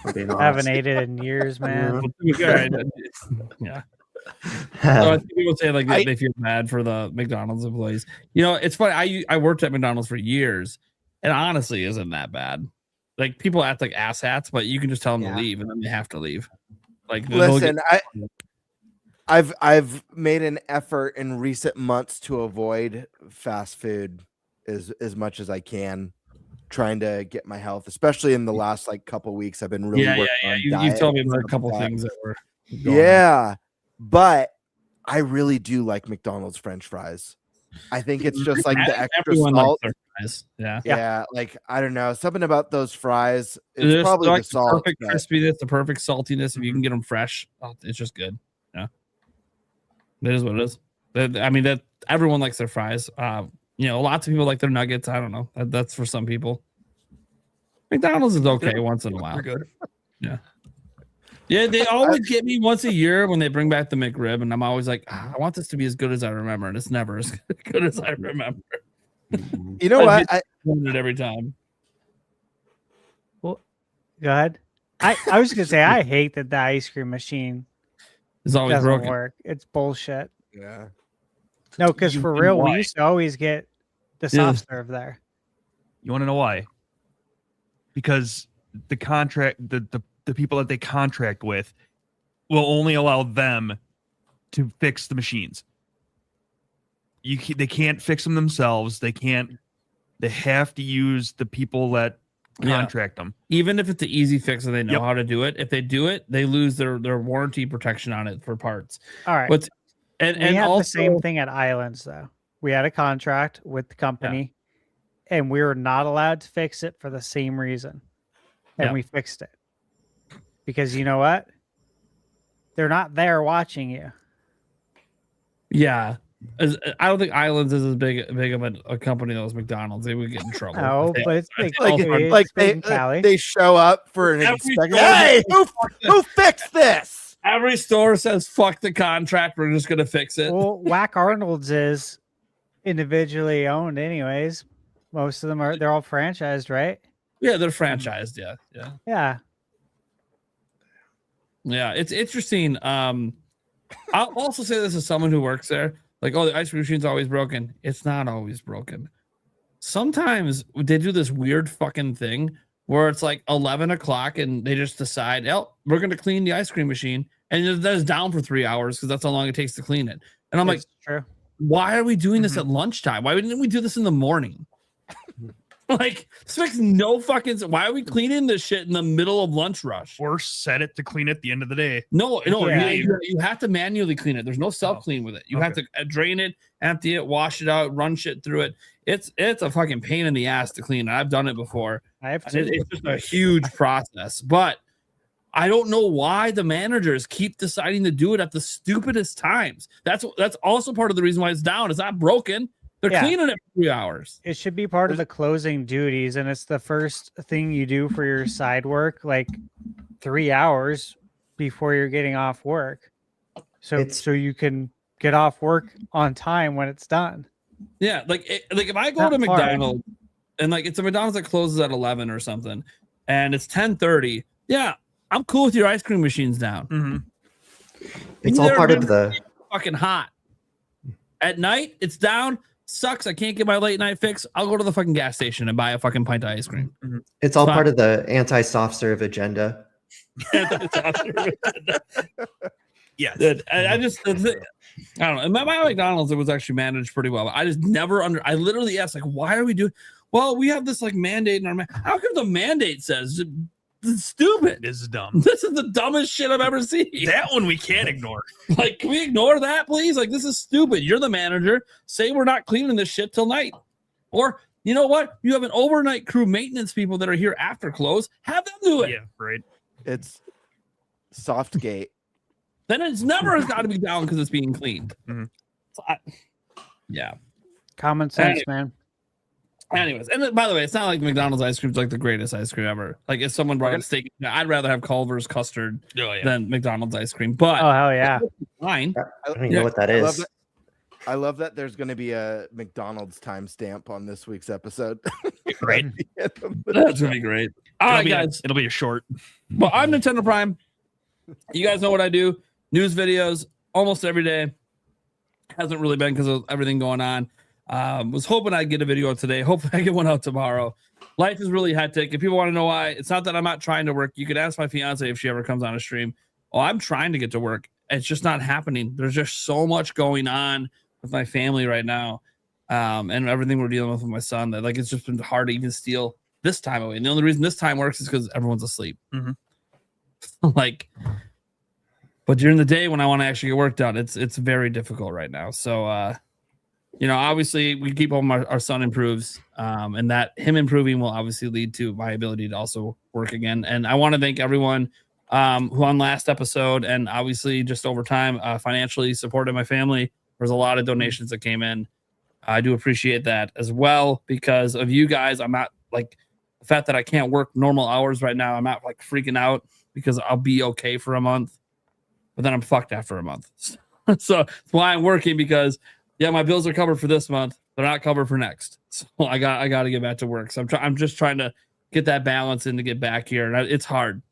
I haven't ate it in years, man. Yeah. So I think people say like they feel bad for the McDonald's employees. You know, it's funny. I worked at McDonald's for years, and honestly, isn't that bad. Like people act like asshats, but you can just tell them to leave, and then they have to leave. Like, listen, I've made an effort in recent months to avoid fast food as much as I can, trying to get my health, especially in the last like couple weeks. I've been really working on You told me diet about a and couple stuff like things that were but I really do like McDonald's French fries. I think it's just like the extra salt. Fries. Yeah, like I don't know, something about those fries. It's There's probably like the salt. perfect crispiness, the perfect saltiness. If you can get them fresh, it's just good. Yeah, that is what it is. I mean, that everyone likes their fries. You know, lots of people like their nuggets. I don't know. That's for some people. McDonald's is okay once in a while. Good. Yeah. Yeah, they always get me once a year when they bring back the McRib, and I'm always like, I want this to be as good as I remember, and it's never as good as I remember. You know what? I it every time. Well, go ahead. I was gonna say I hate that the ice cream machine It's always doesn't broken. work. It's bullshit. Yeah. No, because for know real, we why? used to always get the soft serve there. You want to know why? Because the contract, the people that they contract with will only allow them to fix the machines. They can't fix them themselves. They have to use the people that contract them. Even if it's an easy fix and they know how to do it, if they do it, they lose their warranty protection on it for parts. All right. But we and had also, the same thing at Islands though. We had a contract with the company, and we were not allowed to fix it for the same reason, and we fixed it because you know what? They're not there watching you. Yeah. I don't think Islands is as big of a company as McDonald's. They would get in trouble. No, but it's big. Like they show up for an inspection. Hey, who fixed this? Every store says fuck the contract. We're just gonna fix it. Well, Whack Arnold's is individually owned, anyways. Most of them they're all franchised, right? Yeah, they're franchised. Yeah. It's interesting. I'll also say this as someone who works there. Like, oh, the ice cream machine's always broken. It's not always broken. Sometimes they do this weird fucking thing where it's like 11 o'clock and they just decide, oh, we're going to clean the ice cream machine. And then it's down for 3 hours because that's how long it takes to clean it. And I'm like, true. Why are we doing this at lunchtime? Why didn't we do this in the morning? Like, this makes no fucking sense. Why are we cleaning this shit in the middle of lunch rush? Or set it to clean at the end of the day. No, you have to manually clean it. There's no self-clean with it. You have to drain it, empty it, wash it out, run shit through it. It's a fucking pain in the ass to clean. I've done it before. It's just a huge process. But I don't know why the managers keep deciding to do it at the stupidest times. That's also part of the reason why it's down. It's not broken. They're cleaning it for 3 hours. It should be part of the closing duties, and it's the first thing you do for your side work, like 3 hours before you're getting off work. So you can get off work on time when it's done. Yeah, like if I go to McDonald's and like it's a McDonald's that closes at 11 or something, and it's 10:30. Yeah, I'm cool with your ice cream machines down. It's all part of the fucking hot. At night, it's down. Sucks. I can't get my late night fix. I'll go to the fucking gas station and buy a fucking pint of ice cream. It's all Fine. part of the anti-soft serve agenda. Yes. Dude, I don't know. My McDonald's, it was actually managed pretty well. I just never I literally asked, like, why are we doing? Well, we have this like mandate in our how come the mandate says it's stupid? This is dumb. This is the dumbest shit I've ever seen. That one we can't ignore. Like, can we ignore that, please? Like, this is stupid. You're the manager. Say we're not cleaning this shit till night. Or, you know what? You have an overnight crew maintenance people that are here after close. Have them do it. Yeah, right. It's soft gate. Then it's never got to be down because it's being cleaned. Mhm. So yeah. Common sense, Anyway. man. Anyways, and then, by the way, it's not like McDonald's ice cream is like the greatest ice cream ever. Like, if someone brought up steak, I'd rather have Culver's custard than McDonald's ice cream. But Oh hell yeah! fine. I don't even know what that I love is. that. I love that there's going to be a McDonald's timestamp on this week's episode. Right. That's gonna be great. All right, guys. It'll be a short. Well, I'm Nintendo Prime. You guys know what I do. News videos almost every day. Hasn't really been because of everything going on. Was hoping I'd get a video today. Hopefully I get one out tomorrow. Life is really hectic. If people want to know why, it's not that I'm not trying to work. You could ask my fiance if she ever comes on a stream. Oh, I'm trying to get to work. It's just not happening. There's just so much going on with my family right now. And everything we're dealing with my son, that like it's just been hard to even steal this time away. And the only reason this time works is because everyone's asleep. Like, but during the day when I want to actually get work done, it's very difficult right now. So you know, obviously we keep hoping our son improves, and that him improving will obviously lead to my ability to also work again. And I want to thank everyone who on last episode and obviously just over time financially supported my family. There's a lot of donations that came in. I do appreciate that as well because of you guys. I'm not like the fact that I can't work normal hours right now. I'm not like freaking out because I'll be okay for a month, but then I'm fucked after a month. So that's why I'm working because my bills are covered for this month. They're not covered for next. So I got to get back to work. So I'm just trying to get that balance in to get back here. And it's hard.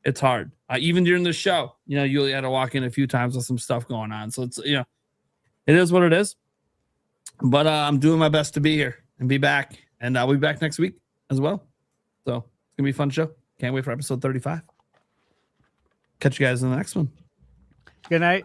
It's hard. Even during the show, you know, you had to walk in a few times with some stuff going on. So it's, you know, it is what it is. But I'm doing my best to be here and be back. And I'll be back next week as well. So it's going to be a fun show. Can't wait for episode 35. Catch you guys in the next one. Good night.